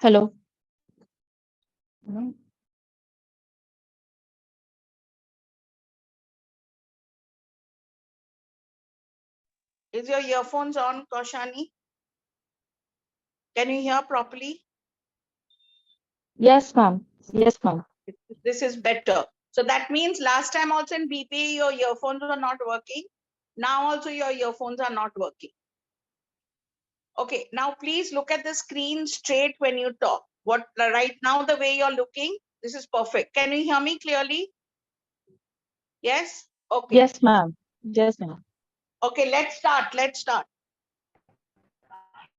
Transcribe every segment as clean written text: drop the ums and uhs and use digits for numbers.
Hello. Is your earphones on, Kaushani? Can you hear properly? Yes, ma'am. Yes, ma'am. This is better. So that means last time also in BPA, your earphones were not working. Now also your earphones are not working. Okay, now please look at the screen straight when you talk. What right now, the way you're looking, this is perfect. Can you hear me clearly? Yes? Okay. Yes, ma'am. Yes, ma'am. Okay, let's start. Let's start.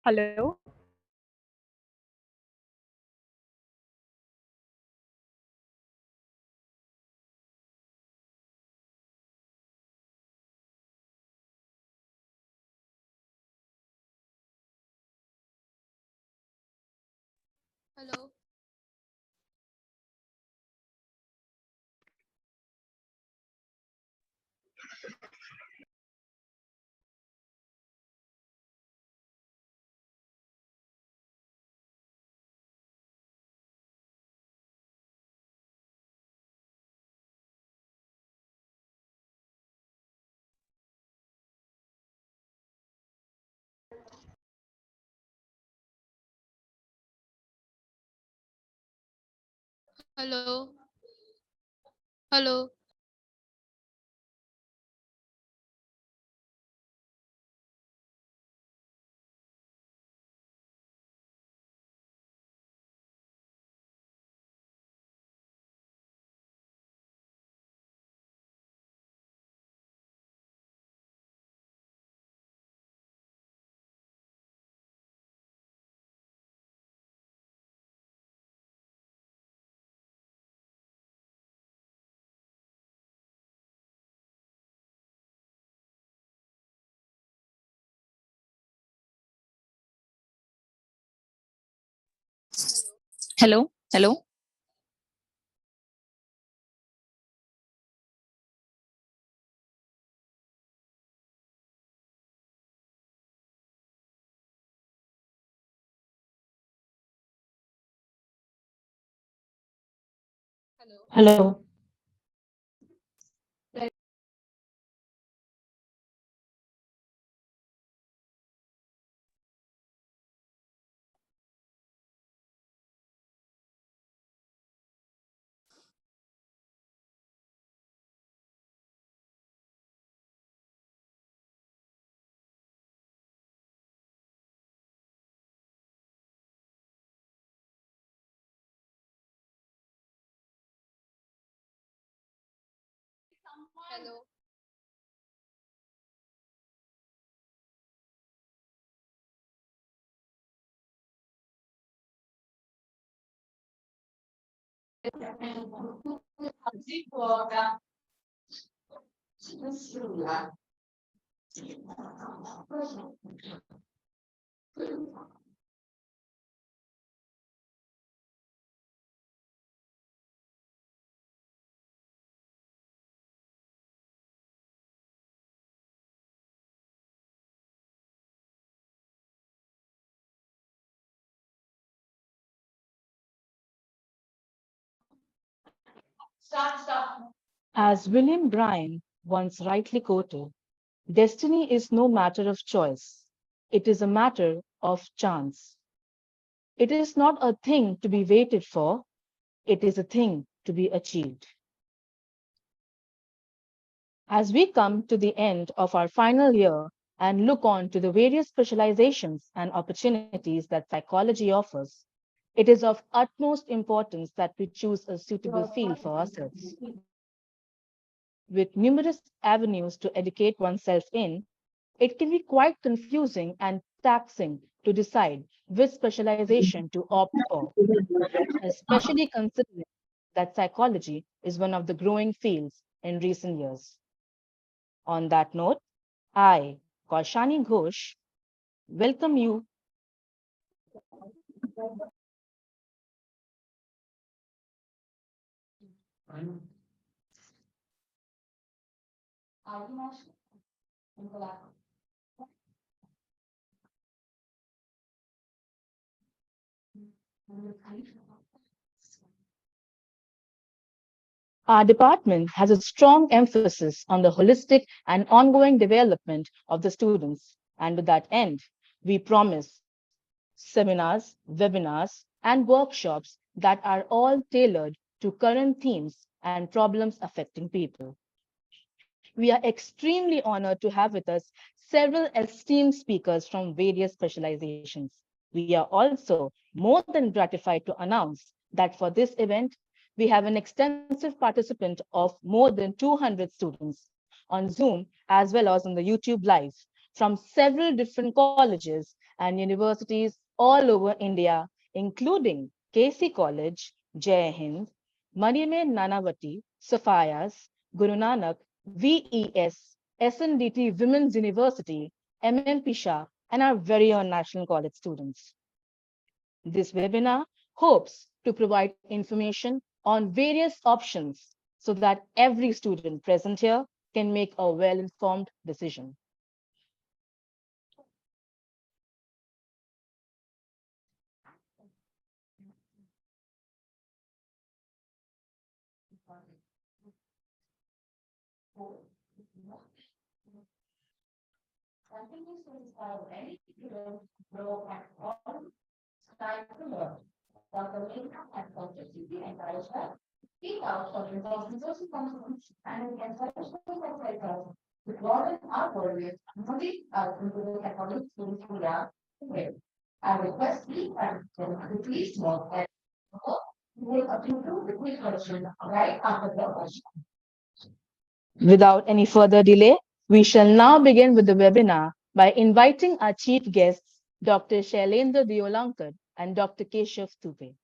Hello. Hello. Hello. Hello. Hello, hello. Hello. Hello. As William Bryan once rightly quoted, "Destiny is no matter of choice, it is a matter of chance." It is not a thing to be waited for, it is a thing to be achieved. As we come to the end of our final year and look on to the various specializations and opportunities that psychology offers, it is of utmost importance that we choose a suitable field for ourselves. With numerous avenues to educate oneself in, it can be quite confusing and taxing to decide which specialization to opt for, especially considering that psychology is one of the growing fields in recent years. On that note, I, Kaushani Ghosh, welcome you. Our department has a strong emphasis on the holistic and ongoing development of the students. And to that end, we promise seminars, webinars, and workshops that are all tailored to current themes and problems affecting people. We are extremely honored to have with us several esteemed speakers from various specializations. We are also more than gratified to announce that for this event, we have an extensive participant of more than 200 students on Zoom as well as on the YouTube Live from several different colleges and universities all over India, including KC College, Jai Hind, Mariame Nanavati, Sophia's, Guru Nanak, VES, SNDT Women's University, MMP Shah, and our very own National College students. This webinar hopes to provide information on various options so that every student present here can make a well-informed decision. Without any further delay, we shall now begin with the webinar by inviting our chief guests, Dr. Shailendra Deolankar and Dr. Keshav Tupe.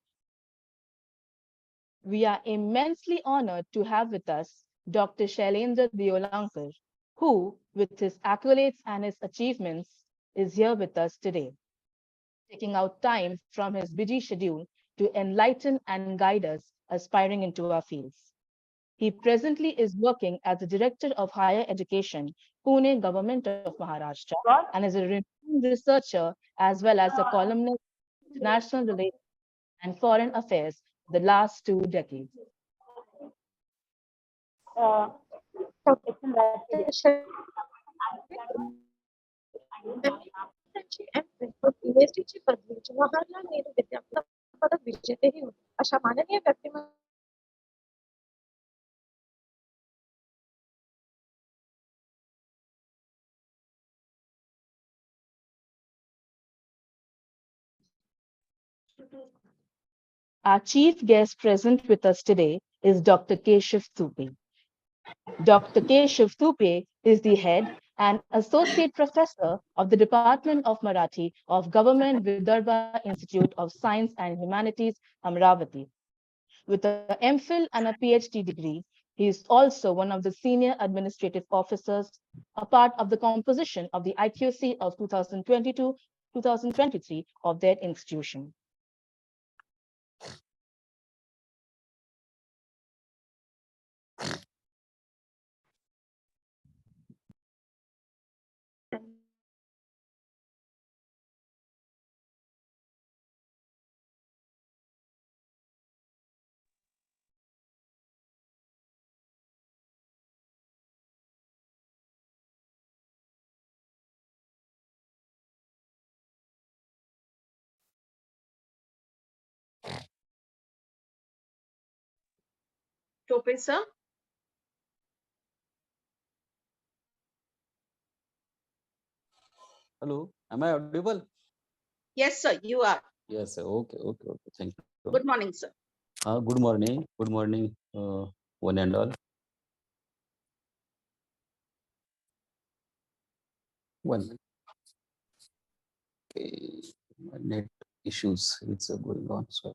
We are immensely honored to have with us Dr. Shailendra Deolankar, who, with his accolades and his achievements, is here with us today, taking out time from his busy schedule to enlighten and guide us aspiring into our fields. He presently is working as the Director of Higher Education, Pune Government of Maharashtra, and is a renowned researcher as well as a columnist in international relations and foreign affairs for the last 2 decades. PhD ची पदवी जवाहरलाल नेहरू विद्यापीठ पदक विजेतेही होते. अशा माननीय व्यक्तिमत्व Our chief guest present with us today is Dr. Keshav Tupe. Dr. Keshav Tupe is the head and associate professor of the Department of Marathi of Government Vidarbha Institute of Science and Humanities, Amravati. With a MPhil and a PhD degree, he is also one of the senior administrative officers, a part of the composition of the IQC of 2022-2023 of their institution. Tope sir. Hello, am I audible? Yes, sir, you are. Yes, sir. Okay. Thank you. Good morning, sir. Good morning. Good morning, one and all. One. Okay. Net issues. It's going on. Sorry.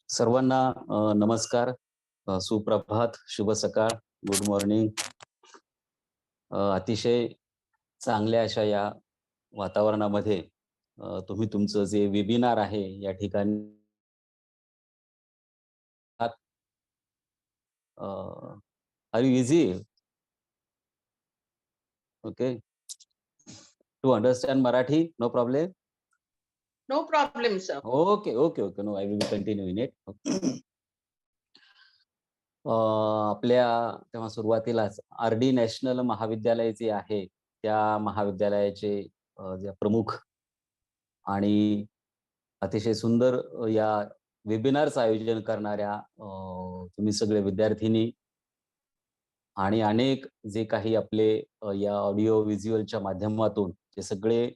सर्वांना नमस्कार, सुप्रभात, शुभ सकाळ, good morning. अतिशय चांगल्या अशा या वातावरणामध्ये तुम्ही तुमचं जे वेबिनार आहे या ठिकाणी are you easy okay to understand Marathi? No problem. No problem, sir. Okay. No, I will continue in it. आपल्या तेव्हा सुरुवातीलाच RD नॅशनल महाविद्यालय जे आहे त्या महाविद्यालयाचे जे प्रमुख आणि अतिशय सुंदर या वेबिनारचं आयोजन करणाऱ्या तुम्ही सगळे विद्यार्थिनी आणि अनेक जे काही आपले या ऑडिओ व्हिज्युअलच्या माध्यमातून जे सगळे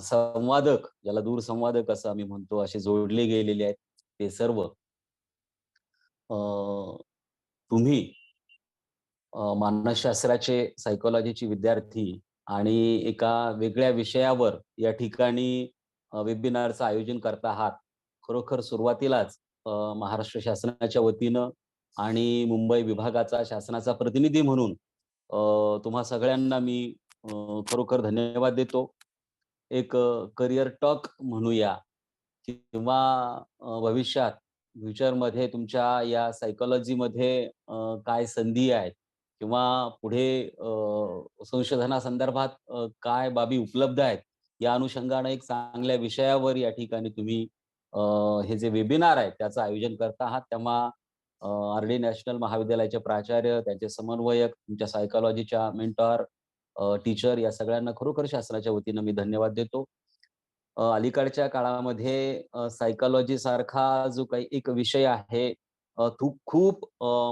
संवादक, ज्याला दूरसंवादक असं आम्ही म्हणतो, असे जोडले गेलेले आहेत ते सर्व तुम्ही मानसशास्त्राचे, सायकोलॉजीचे विद्यार्थी आणि एका वेगळ्या विषयावर या ठिकाणी वेबिनारचं आयोजन करत आहात. खरोखर सुरुवातीलाच महाराष्ट्र शासनाच्या वतीनं आणि मुंबई विभागाचा शासनाचा प्रतिनिधी म्हणून तुम्हा सगळ्यांना मी खरोखर धन्यवाद देतो. एक करिअर टॉक म्हणूया किंवा भविष्यात फ्युचरमध्ये तुमच्या या सायकोलॉजीमध्ये काय संधी आहेत किंवा पुढे संशोधनासंदर्भात काय बाबी उपलब्ध आहेत या अनुषंगाने एक चांगल्या विषयावर या ठिकाणी तुम्ही हे जे वेबिनार आहे त्याचं आयोजन करता आहात. तेव्हा RD नॅशनल महाविद्यालयाचे प्राचार्य, त्यांचे समन्वयक, तुमच्या सायकोलॉजीच्या मेंटॉर, टीचर या सगळ्यांना खरोखर शासनाच्या वतीनं मी धन्यवाद देतो. अलीकडच्या काळामध्ये सायकोलॉजी सारखा जो काही एक विषय आहे तो खूप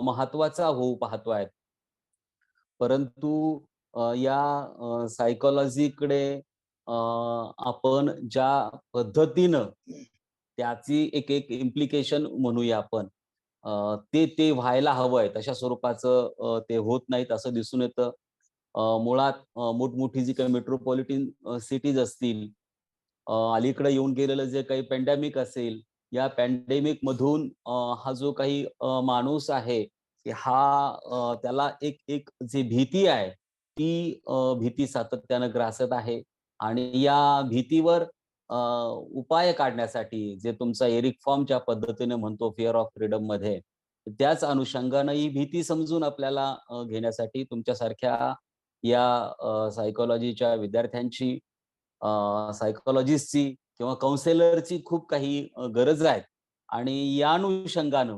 महत्वाचा होऊ पाहतोय. परंतु या सायकोलॉजीकडे आपण ज्या पद्धतीनं त्याची एक इम्प्लिकेशन म्हणूया आपण ते व्हायला हवंय तशा स्वरूपाचं ते होत नाहीत असं दिसून येतं. मुळात मोठमोठी जी काही मेट्रोपॉलिटन सिटीज असतील, अलीकडे येऊन गेलेलं जे काही पॅन्डेमिक असेल, या पॅन्डेमिक मधून हा जो काही माणूस आहे हा त्याला एक जी भीती आहे ती भीती सातत्यानं ग्रासत आहे आणि या भीतीवर उपाय काढण्यासाठी जे तुमचा एरिक फॉर्मच्या पद्धतीने म्हणतो फिअर ऑफ फ्रीडम मध्ये, त्याच अनुषंगानं ही भीती समजून आपल्याला घेण्यासाठी तुमच्यासारख्या या सायकोलॉजीच्या विद्यार्थ्यांची, सायकोलॉजिस्टची किंवा काउन्सिलरची खूप काही गरज आहे. आणि या अनुषंगानं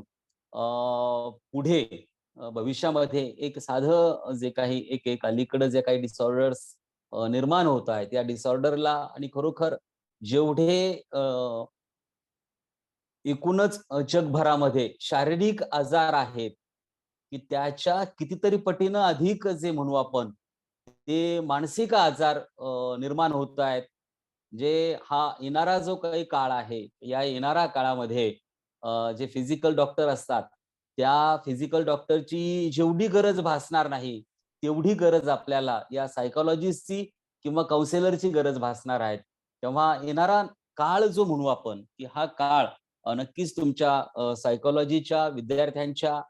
पुढे भविष्यामध्ये एक साधं जे काही एक अलीकडे जे काही डिसऑर्डर्स निर्माण होत आहेत या डिसऑर्डरला आणि खरोखर जेवढे एकूणच जगभरामध्ये शारीरिक आजार आहेत की त्याच्या कितीतरी पटीनं अधिक जे म्हणू आपण ते मानसिक आजार निर्माण होत आहेत. जे हा येणारा जो काही काळ आहे या येणाऱ्या काळामध्ये जे फिजिकल डॉक्टर असतात त्या फिजिकल डॉक्टरची जेवढी गरज भासणार नाही तेवढी गरज आपल्याला या सायकोलॉजिस्टची किंवा काउन्सिलरची गरज भासणार आहे. तेव्हा येणारा काळ जो म्हणू आपण की हा काळ नक्कीच तुमच्या सायकोलॉजीच्या विद्यार्थ्यांच्या,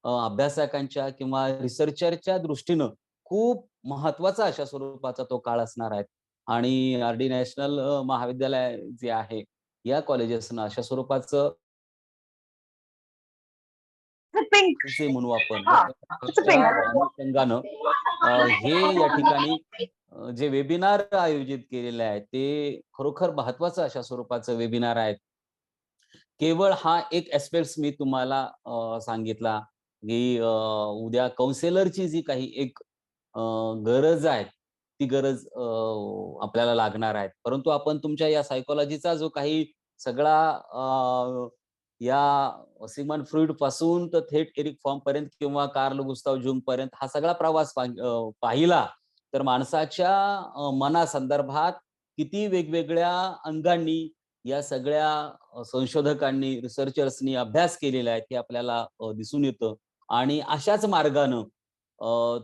अभ्यासकांच्या किंवा रिसर्चरच्या दृष्टीनं खूप महत्वाचा अशा स्वरूपाचा तो काळ असणार आहे. आणि RD नॅशनल महाविद्यालय जे आहे या कॉलेजेसना अशा स्वरूपाचं जे म्हणू आपण अनुषंगानं हे या ठिकाणी जे वेबिनार आयोजित केलेले आहेत ते खरोखर महत्वाचं अशा स्वरूपाचं वेबिनार आहेत. केवळ हा एक ऍस्पेक्ट मी तुम्हाला सांगितला की उद्या काउन्सिलरची जी काही एक गरज आहे ती गरज आपल्याला लागणार आहे. परंतु आपण तुमच्या या सायकोलॉजीचा जो काही सगळा या सिगमंड फ्रॉइड पासून तर थेट एरिक फॉर्म पर्यंत किंवा कार्ल गुस्ताव जुंग पर्यंत हा सगळा प्रवास पाहिला तर माणसाच्या मनासंदर्भात किती वेगवेगळ्या अंगांनी या सगळ्या संशोधकांनी रिसर्चर्सनी अभ्यास केलेला आहे ते आपल्याला दिसून येतं. आणि अशाच मार्गानं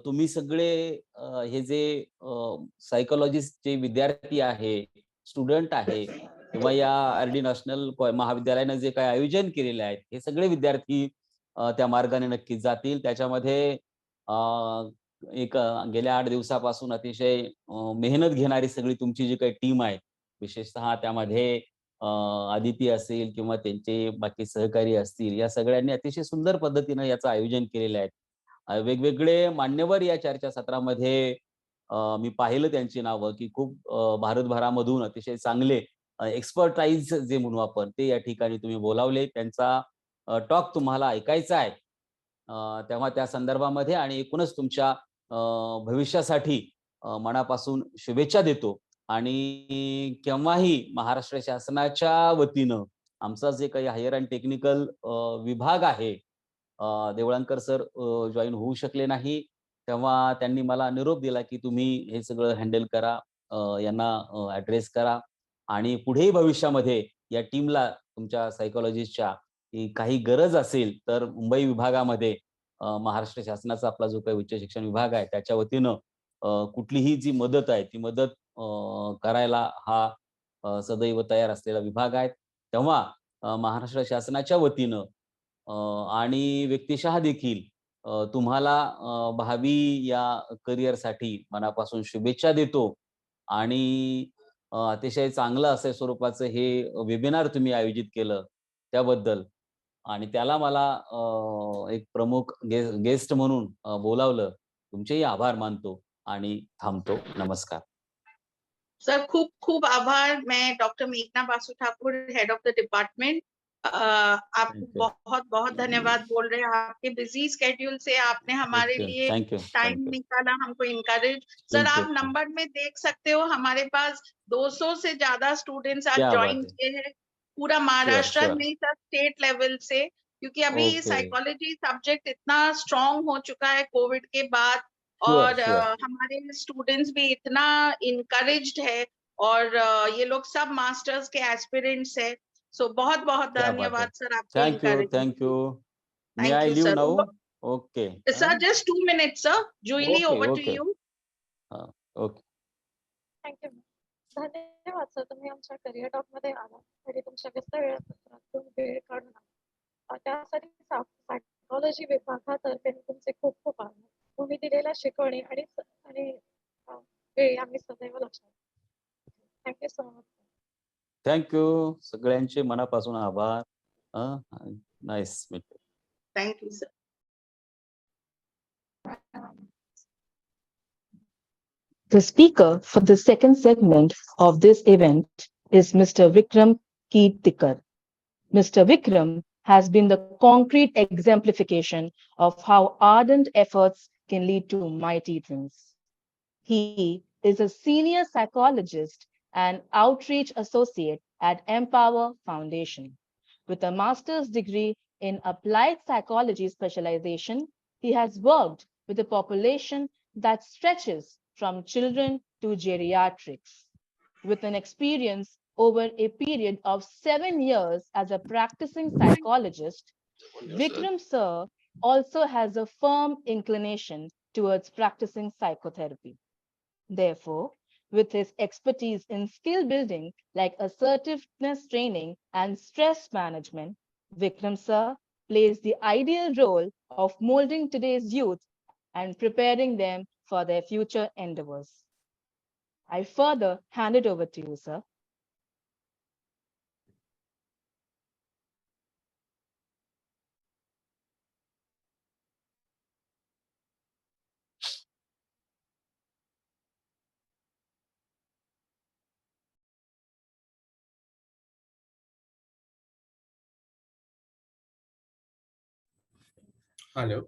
तुम्ही सगळे हे जे सायकोलॉजिस्टचे विद्यार्थी आहे, स्टुडंट आहे किंवा या आर.डी. नॅशनल महाविद्यालयानं जे काही आयोजन केलेले आहेत, हे सगळे विद्यार्थी त्या मार्गाने नक्कीच जातील. त्याच्यामध्ये गेल्या 8 दिवसापासून अतिशय मेहनत घेणारी सगळी तुमची जी काही टीम आहे, विशेषतः त्यामध्ये आदिती असेल किंवा त्यांचे बाकी सहकारी असतील, या सगळ्यांनी अतिशय सुंदर पद्धतीनं याचं आयोजन केलेलं आहे. वेगवेगळे मान्यवर या चर्चासत्रामध्ये मी पाहिलं त्यांची नावं, की खूप भारतभरामधून अतिशय चांगले एक्सपर्टाईज जे म्हणू आपण, ते या ठिकाणी तुम्ही बोलावले. त्यांचा टॉक तुम्हाला ऐकायचा आहे. तेव्हा त्या संदर्भामध्ये आणि एकूणच तुमच्या भविष्यासाठी मनापासून शुभेच्छा देतो. आणि केव्हाही महाराष्ट्र शासनाच्या वतीनं आमचा जे काही हायर अँड टेक्निकल विभाग आहे, देवळणकर सर जॉईन होऊ शकले नाही. तेव्हा त्यांनी मला निरोप दिला, की तुम्ही हे सगळं हँडल करा, यांना ॲड्रेस करा आणि पुढेही भविष्यामध्ये या टीमला तुमच्या सायकॉलॉजिस्टच्या काही गरज असेल तर मुंबई विभागामध्ये महाराष्ट्र शासनाचा आपला जो काही उच्च शिक्षण विभाग आहे त्याच्या वतीनं कुठलीही जी मदत आहे ती मदत करायला हा सदैव तयार असलेला विभाग आहे. तेव्हा महाराष्ट्र शासनाच्या वतीनं आणि व्यक्तिशः देखील तुम्हाला भावी या करिअरसाठी मनापासून शुभेच्छा देतो. आणि अतिशय चांगलं असं स्वरूपाचं हे वेबिनार तुम्ही आयोजित केलं त्याबद्दल आणि त्याला मला एक प्रमुख गेस्ट म्हणून बोलावलं. तुमचेही आभार मानतो आणि थांबतो. नमस्कार. सर खूब खूब आभार. मैं डॉक्टर मेघना Basu Thakur, head of the department, आपको बहुत बहुत धन्यवाद बोल रहे हैं. आपके बिजी स्केड्यूल से आपने हमारे लिए टाइम निकाला, हमको इनकरेज. सर आप नंबर में देख सकते हो हमारे पास 200 से ज्यादा स्टूडेंट्स आज ज्वाइन किए हैं पूरा महाराष्ट्र में, सर स्टेट लेवल से, क्योंकि अभी साइकोलॉजी सब्जेक्ट इतना स्ट्रॉन्ग हो चुका है कोविड के बाद. और हमारे स्टूडेंट्स भी इतना इनकरेज्ड है और ये लोग सब मास्टर्स के एस्पिरेंट्स है. सो बहुत बहुत धन्यवाद सर आपके. Thank you. May I leave now? Okay. Sir, just 2 minutes, sir. Julie, over to you. Okay. Thank you. धन्यवाद सर, तुम्ही आमच्या करिअर टॉक मध्ये आला आणि तुमच्या व्यस्त वेळापत्रकातून वेळ काढून आला. त्यासाठी सायकॉलॉजी विभागातर्फे तुमचे खूप खूप आभार. तुम्ही दिलेल्या शिकवणी आणि वेळ आम्ही सदैव लक्षात. Thank you so much. थँक्यू. सगळ्यांचे मनापासून आभार. Nice meeting. Thank you sir. The speaker for the second segment of this event is Mr. Vikram Kirtikar. Mr. Vikram has been the concrete exemplification of how ardent efforts can lead to mighty things. He is a senior psychologist and outreach associate at Empower Foundation. With a master's degree in applied psychology specialization, he has worked with a population that stretches from children to geriatrics. With an experience over a period of 7 years as a practicing psychologist, Vikram sir also has a firm inclination towards practicing psychotherapy. Therefore, with his expertise in skill building like assertiveness training and stress management, Vikram sir plays the ideal role of molding today's youth and preparing them for their future endeavors. I further hand it over to you, sir. Hello.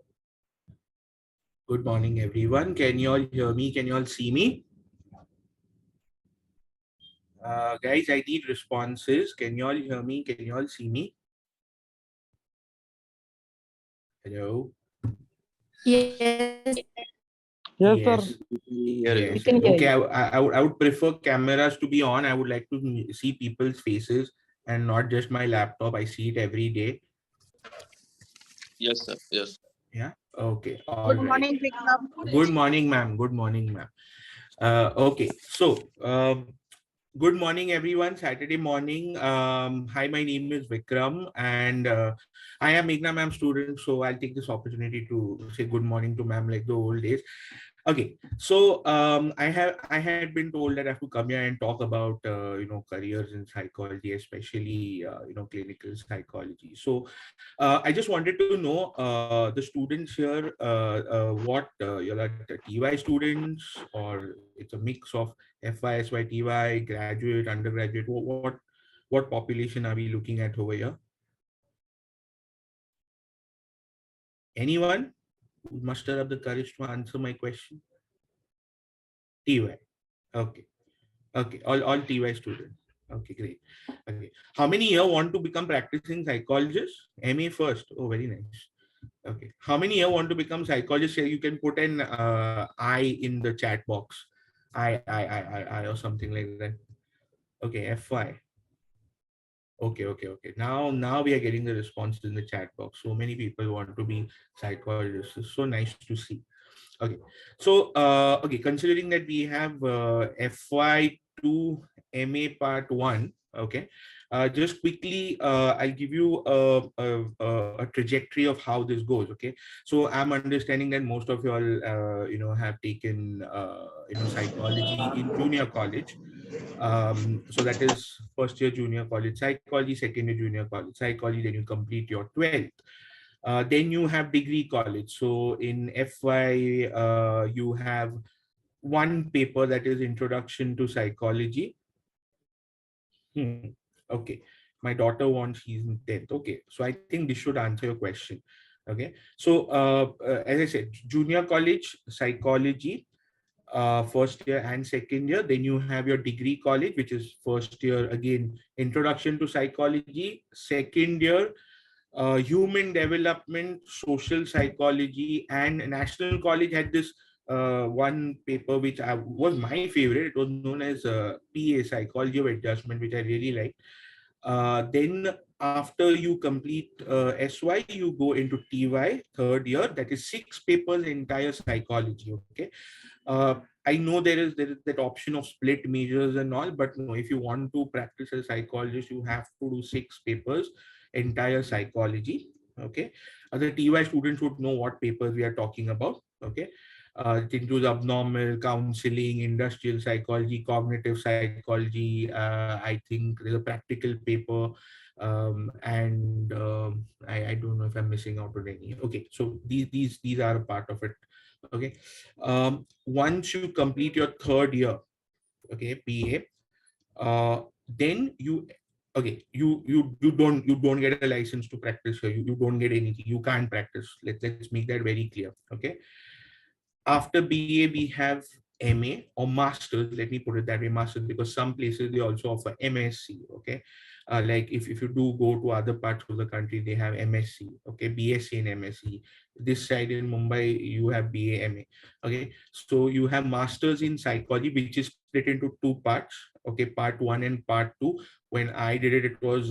Good morning, everyone. Can you all hear me? Can you all see me? Guys, I need responses. Can you all hear me? Can you all see me? Hello? Yes. Yes, sir. Yes. We Yes. can hear Okay, you. I would prefer cameras to be on. I would like to see people's faces and not just my laptop. I see it every day. Yes, sir. Yes. Yeah. Okay. All Good right. morning, Vikram. Good morning, ma'am. Good morning, ma'am. Okay. So, good morning, everyone. Saturday morning. Hi, my name is Vikram, and I am Meghna ma'am student. So I'll take this opportunity to say good morning to ma'am like the old days. Okay, so I had been told that I have to come here and talk about careers in psychology, especially clinical psychology. So I just wanted to know the students here, what you're like TY students, or it's a mix of FY, SY, TY, graduate, undergraduate. What population are we looking at over here? Anyone muster up the courage to answer my question? TY. Okay. Okay. All TY students. Okay, great. Okay. How many here want to become practicing psychologists? MA first. Oh, very nice. Okay. How many here want to become psychologists? You can put an I in the chat box. I, or something like that. Okay, FY. Okay. Now we are getting the responses in the chat box. So many people want to be psychologists. It's so nice to see. Okay, so okay, considering that we have FY2 MA part 1, okay, just quickly I'll give you a trajectory of how this goes. Okay, so I'm understanding that most of you all have taken psychology in junior college. So that is first year junior college psychology, second year junior college psychology, then you complete your 12th. Then you have degree college. So in FY, you have one paper that is Introduction to Psychology. Okay, my daughter wants, she's in 10th. Okay, so I think this should answer your question. Okay, so as I said, junior college psychology, first year and second year. Then you have your degree college, which is first year again Introduction to Psychology, second year human development, social psychology, and National College had this one paper which was my favorite. It was known as PA, Psychology of Adjustment, which I really liked. Then after you complete SY, you go into TY, third year. That is 6 papers, entire psychology. Okay. I know there is that option of split majors and all, but no, if you want to practice as a psychologist, you have to do 6 papers, entire psychology. Okay, the TY students would know what papers we are talking about. Okay, it includes abnormal, counseling, industrial psychology, cognitive psychology. I think there's a practical paper, and I don't know if I'm missing out on any. Okay, so these are a part of it. Okay, once you complete your third year, okay, PA, then you, okay, you don't get a license to practice here. You don't get anything. You can't practice. Let's make that very clear. Okay, after BA we have MA or masters. Let me put it that way, masters, because some places they also offer MSc. Okay, like if you do go to other parts of the country, they have MSc. Okay, BSc and MSc. This side in Mumbai you have BA, MA. Okay, so you have masters in psychology, which is split into 2 parts. Okay, part 1 and part 2. When I did it, it was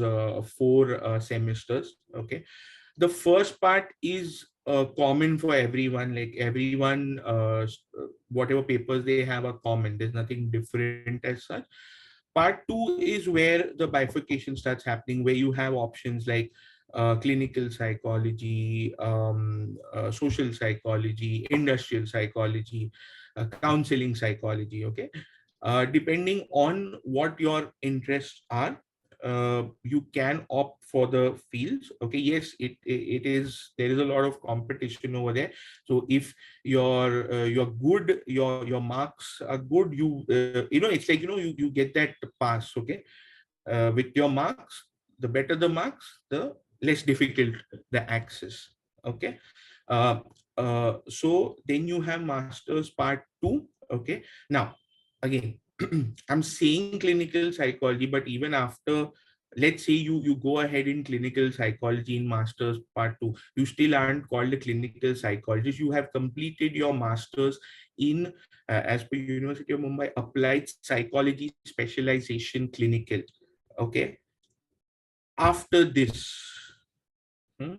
4 semesters. Okay, the first part is common for everyone. Like everyone, whatever papers they have are common. There's nothing different as such. Part 2 is where the bifurcation starts happening, where you have options like clinical psychology, social psychology, industrial psychology, counseling psychology. Okay, depending on what your interests are, you can opt for the fields. Okay, yes, it is, there is a lot of competition over there. So if you're good, your marks are good, it's like, you get that pass. Okay, with your marks, the better the marks, the less difficult the access. Okay, uh, so then you have masters part 2. Okay, now again, I'm saying clinical psychology, but even after, let's say you go ahead in clinical psychology in master's part 2, you still aren't called a clinical psychologist. You have completed your master's in as per University of Mumbai, applied psychology specialization clinical. Okay, after this, hmm,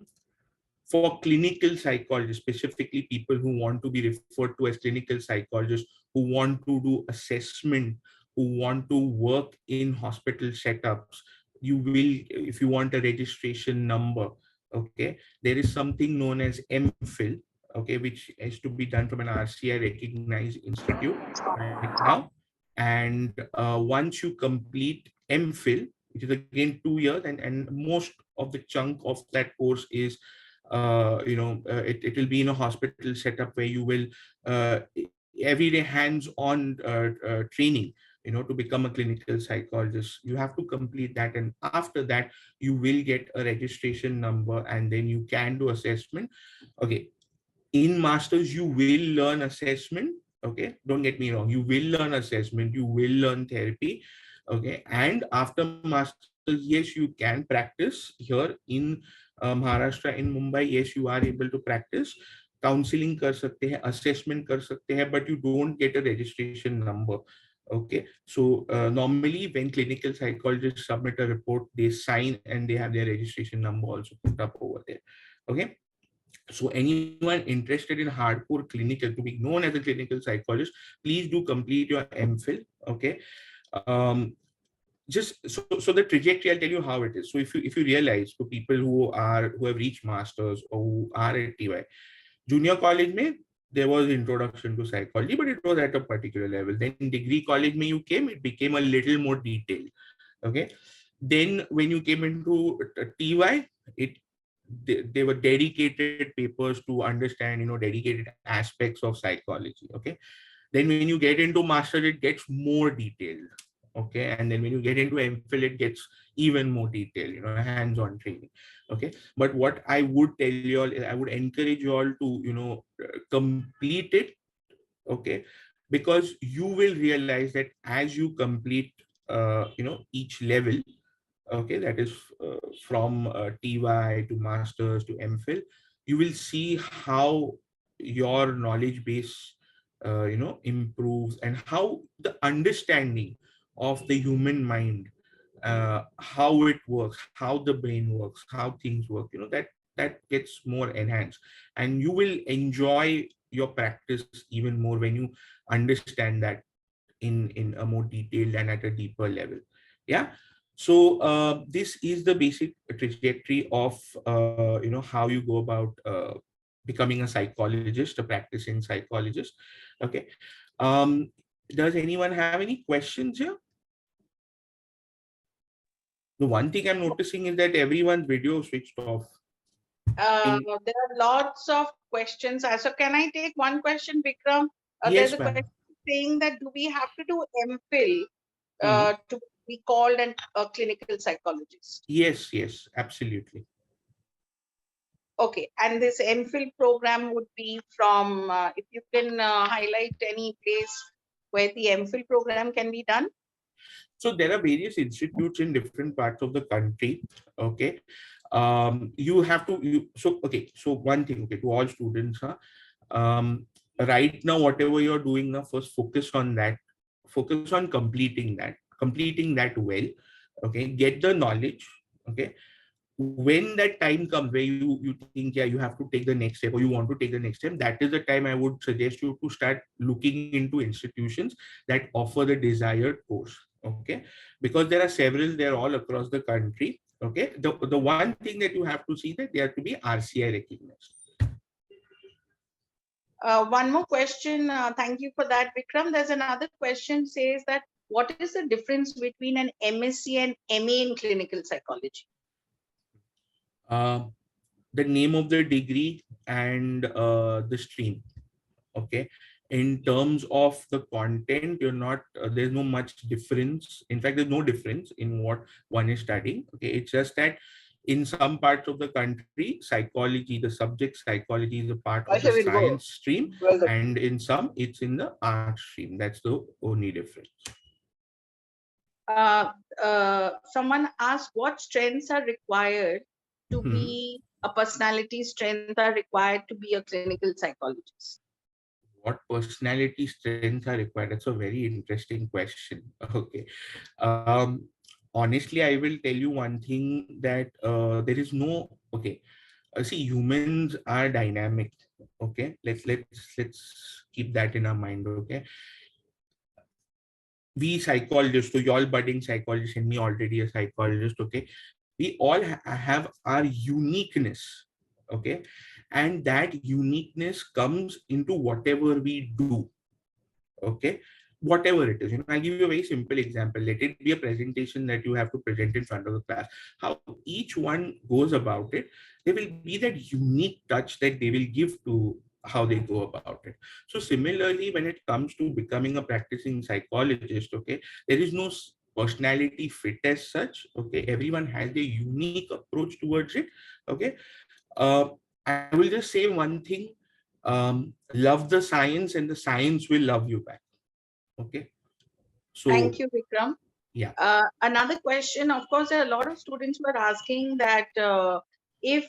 for clinical psychologists, specifically people who want to be referred to as clinical psychologists, who want to do assessment, who want to work in hospital setups, you will, if you want a registration number, okay, there is something known as MPhil, okay, which has to be done from an RCI recognized institute right now. And once you complete MPhil, which is again 2 years, and most of the chunk of that course is it will be in a hospital setup where you will everyday hands-on training, to become a clinical psychologist. You have to complete that, and after that you will get a registration number, and then you can do assessment. Okay, in masters you will learn assessment. Okay, don't get me wrong, you will learn assessment, you will learn therapy. Okay, and after masters, yes, you can practice here in Maharashtra, in Mumbai. Yes, you are able to practice, counseling kar sakte hai, assessment kar sakte hai, but you don't get a registration number. Okay, so normally when clinical psychologists submit a report, they sign and they have their registration number also put up over there. Okay, so anyone interested in hardcore clinical, to be known as a clinical psychologist, please do complete your MPhil. Okay, just so the trajectory, I'll tell you how it is. So if you realize, for people who have reached masters or who are at TY, junior college mein, there was introduction to psychology, but it was at a particular level. Then in degree college mein you came, it became a little more detailed. Okay, then when you came into TY, they were dedicated papers to understand, dedicated aspects of psychology. Okay, then when you get into master, it gets more detailed. Okay, and then when you get into MPhil, it gets even more detailed, hands-on training. Okay, but what I would tell you all is, I would encourage you all to complete it. Okay, because you will realize that as you complete each level, okay, that is from TY to masters to MPhil, you will see how your knowledge base improves, and how the understanding of the human mind, how it works, how the brain works, how things work, that gets more enhanced, and you will enjoy your practice even more when you understand that in a more detailed and at a deeper level. Yeah, so this is the basic trajectory of how you go about becoming a psychologist, a practicing psychologist. Okay, does anyone have any questions here? The one thing I'm noticing is that everyone's video switched off. There are lots of questions. So can I take one question, Vikram? Yes, There's a ma'am. question saying that, do we have to do MPhil Mhm. to be called a clinical psychologist? Yes, absolutely. Okay, and this MPhil program would be from, if you can highlight any place where the MPhil program can be done. So there are various institutes in different parts of the country. Okay, you have to. So one thing, okay, to all students, right now, whatever you're doing now, first focus on that. Focus on completing that well. Okay, get the knowledge. Okay, when that time comes where you think, yeah, you have to take the next step, or you want to take the next step, that is the time I would suggest you to start looking into institutions that offer the desired course. Okay, because there are several, they're all across the country. Okay, the one thing that you have to see, that they have to be RCI recognized. One more question. Thank you for that, Vikram. There's another question, says that, what is the difference between an MSc and MA in clinical psychology? The name of the degree and the stream. Okay, in terms of the content, you're not there's no much difference. In fact, there's no difference in what one is studying. Okay, it's just that in some parts of the country, psychology, the subject psychology, is a part of the science stream, and in some it's in the art stream. That's the only difference. Someone asked what strengths are required to Mhm. be a personality strength are required to be a clinical psychologist. What personality strengths are required? That's a very interesting question. Okay. Um, Honestly, I will tell you one thing that there is no, okay. See, humans are dynamic. Okay. Let's keep that in our mind. Okay. We psychologists, so you all budding psychologists and me already a psychologist. Okay. We all have our uniqueness. Okay. And that uniqueness comes into whatever we do. Okay, whatever it is. I'll give you a very simple example. Let it be a presentation that you have to present in front of the class. How each one goes about it, there will be that unique touch that they will give to how they go about it. So similarly, when it comes to becoming a practicing psychologist, okay, there is no personality fit as such. Okay, everyone has a unique approach towards it. Okay, uh, I will just say one thing. Love the science and the science will love you back. Okay. So Thank you, Vikram. yeah. Another question, of course, there are a lot of students who are asking that if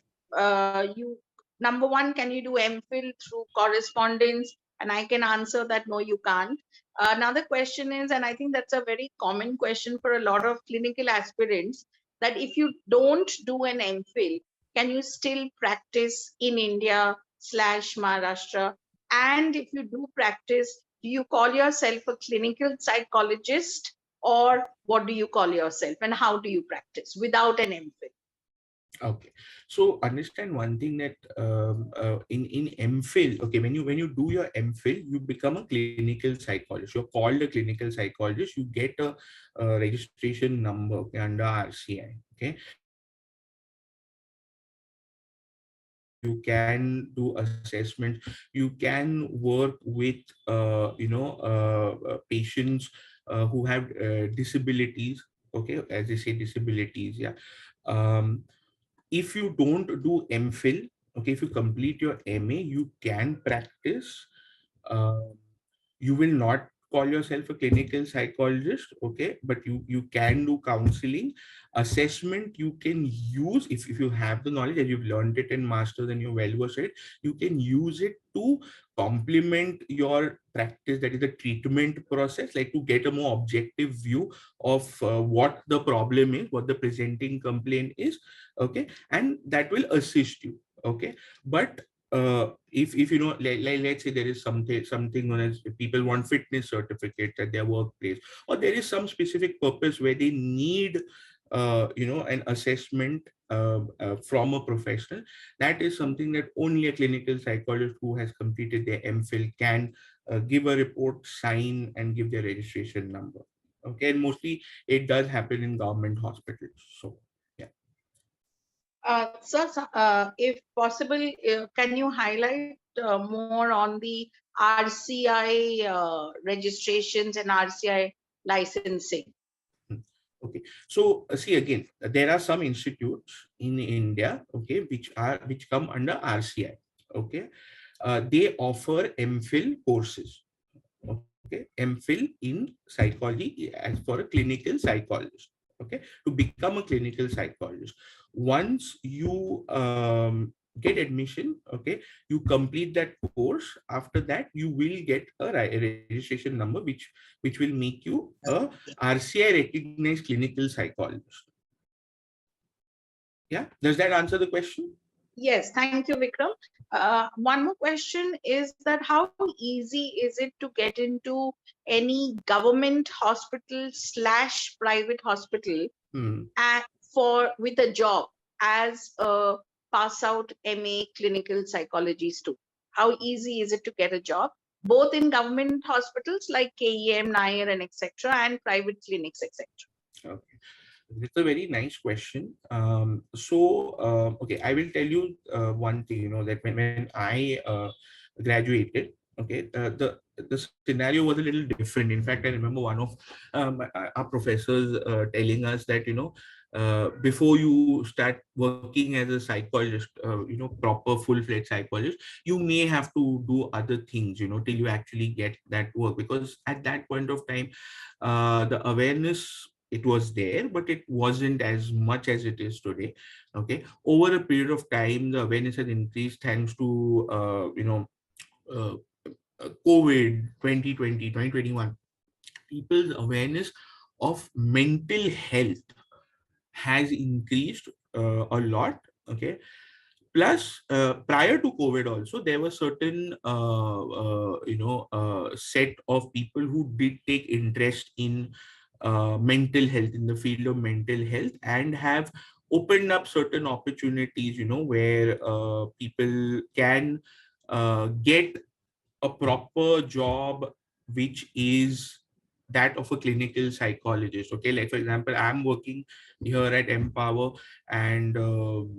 you, number one, can you do MPhil through correspondence? And I can answer that no, you can't. Another question is, and I think that's a very common question for a lot of clinical aspirants, that if you don't do an MPhil, can you still practice in India / Maharashtra? And if you do practice, do you call yourself a clinical psychologist, or what do you call yourself, and how do you practice without an MPhil? Okay. So understand one thing that in MPhil, okay, when you do your MPhil, you become a clinical psychologist. You're called a clinical psychologist. You get a registration number, okay, under RCI. Okay. You can do assessment. You can work with patients who have disabilities. Okay, as they say, disabilities. Yeah. Um, if you don't do MPhil, okay, if you complete your MA, you can practice. You will not call yourself a clinical psychologist, okay, but you can do counseling. Assessment you can use if you have the knowledge and you've learned it and mastered and you're well versed it, you can use it to complement your practice, that is the treatment process, like to get a more objective view of what the problem is, what the presenting complaint is, okay, and that will assist you. Okay, but if let's say there is something known as, people want fitness certificates at their workplace, or there is some specific purpose where they need an assessment from a professional, that is something that only a clinical psychologist who has completed their MPhil can give a report, sign, and give their registration number. Okay, and mostly it does happen in government hospitals. So yeah. Sir, if possible, can you highlight more on the RCI registrations and RCI licensing? Okay, so see, again, there are some institutes in India, okay, which come under RCI. Okay, they offer MPhil courses. Okay, MPhil in psychology as for a clinical psychologist. Okay, to become a clinical psychologist, once you get admission, okay, you complete that course. After that, you will get a registration number, which will make you a RCI recognized clinical psychologist. Yeah, does that answer the question? Yes, thank you, Vikram. One more question is that how easy is it to get into any government hospital / private hospital with a job as a pass out MA clinical psychology student? How easy is it to get a job, both in government hospitals like KEM, Nair, and etc., and private clinics, etc.? Okay. It's a very nice question. Okay, I will tell you one thing. That when I graduated, okay, the scenario was a little different. In fact, I remember one of our professors telling us that before you start working as a psychologist, proper full-fledged psychologist, you may have to do other things, till you actually get that work, because at that point of time, the awareness it was there, but it wasn't as much as it is today. Okay, over a period of time, the awareness has increased thanks to uh, COVID 2020, 2021. People's awareness of mental health has increased a lot. Okay, plus prior to COVID also there were certain set of people who did take interest in mental health, in the field of mental health, and have opened up certain opportunities, where people can get a proper job which is that of a clinical psychologist. Okay, like for example, I'm working here at Empower, and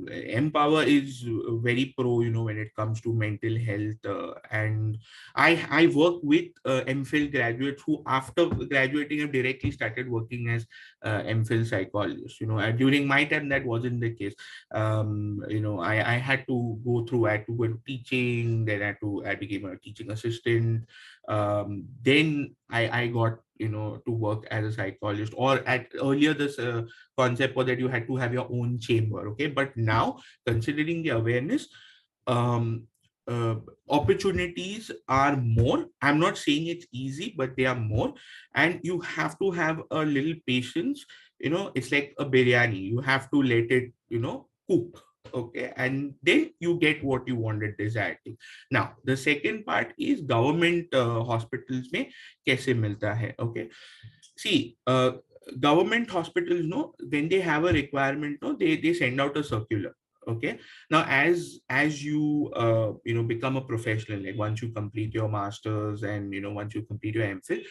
Empower is very pro, when it comes to mental health, and I work with MPhil graduates who after graduating have directly started working as MPhil psychologists. And during my time that wasn't the case. I had to go through, I had to go into teaching, then I became a teaching assistant. Then I got to work as a psychologist, or at earlier this concept was that you had to have your own chamber. Okay, but now considering the awareness, um opportunities are more. I'm not saying it's easy, but they are more, and you have to have a little patience. It's like a biryani, you have to let it cook. Okay, and then you get what you wanted, desired thing. Now the second part is government hospitals mein kaise milta hai. Okay, see, government hospitals, when they have a requirement, they send out a circular. Okay, now as you become a professional, like once you complete your masters, and once you complete your MPhil,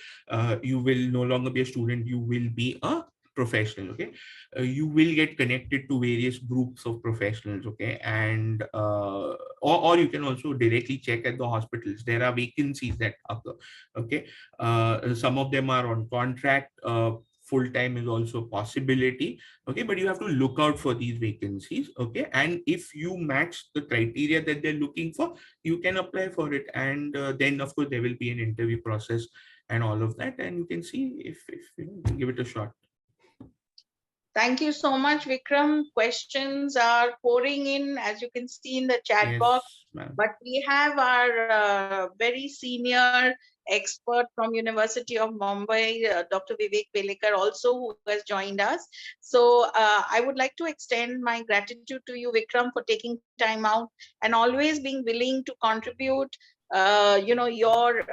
you will no longer be a student, you will be a professional. Okay, you will get connected to various groups of professionals. Okay, and or you can also directly check at the hospitals, there are vacancies that occur. Okay, some of them are on contract, full time is also a possibility. Okay, but you have to look out for these vacancies. Okay, and if you match the criteria that they're looking for, you can apply for it, and then of course there will be an interview process and all of that, and you can see if give it a shot. Thank you so much, Vikram. Questions are pouring in, as you can see in the chat Yes, box. ma'am. But we have our very senior expert from University of Mumbai, Dr. Vivek Pelekar, also who has joined us. So I would like to extend my gratitude to you, Vikram, for taking time out and always being willing to contribute. Your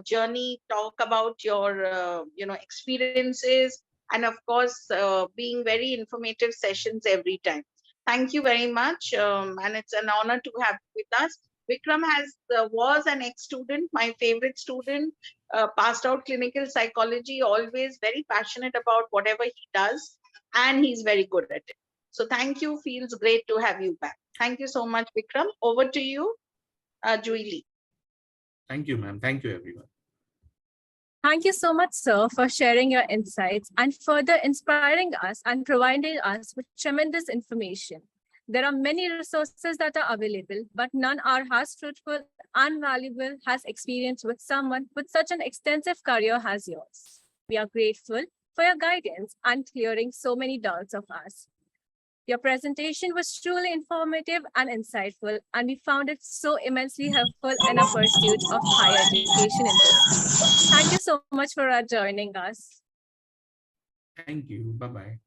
journey, talk about your experiences, and of course being very informative sessions every time. Thank you very much, and it's an honor to have you with us. Vikram was an ex-student, my favorite student, passed out clinical psychology, always very passionate about whatever he does, and he's very good at it. So thank you, feels great to have you back. Thank you so much, Vikram. Over to you, Julie. Thank you, ma'am. Thank you, everyone. Thank you so much, sir, for sharing your insights and further inspiring us and providing us with tremendous information. There are many resources that are available, but none are as fruitful and valuable as experience with someone with such an extensive career as yours. We are grateful for your guidance and clearing so many doubts of us. Your presentation was truly informative and insightful, and we found it so immensely helpful in our pursuit of higher education industry. Thank you so much for joining us. Thank you. Bye-bye.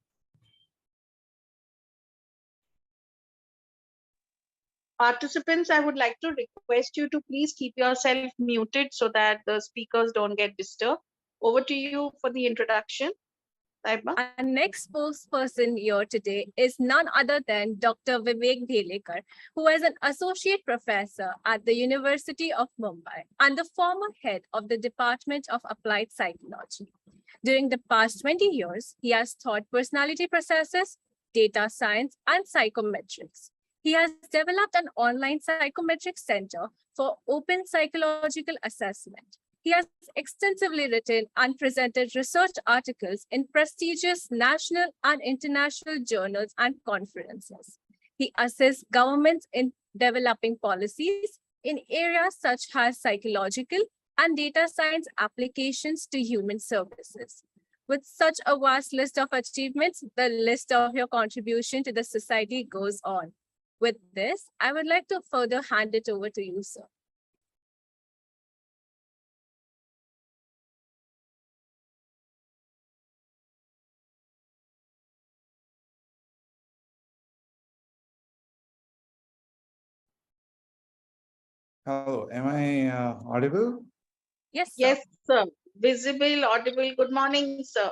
Participants, I would like to request you to please keep yourself muted so that the speakers don't get disturbed. Over to you for the introduction. Taiba. Our next spokesperson here today is none other than Dr. Vivek Pelekar, who is an associate professor at the University of Mumbai and the former head of the Department of Applied Psychology. During the past 20 years, he has taught personality processes, data science, and psychometrics. He has developed an online psychometric center for open psychological assessment. He has extensively written and presented research articles in prestigious national and international journals and conferences. He assists governments in developing policies in areas such as psychological and data science applications to human services. With such a vast list of achievements, the list of your contribution to the society goes on. With this, I would like to further hand it over to you, sir. Hello, am I audible? Yes, sir. Yes, sir. Visible, audible. Good morning, sir.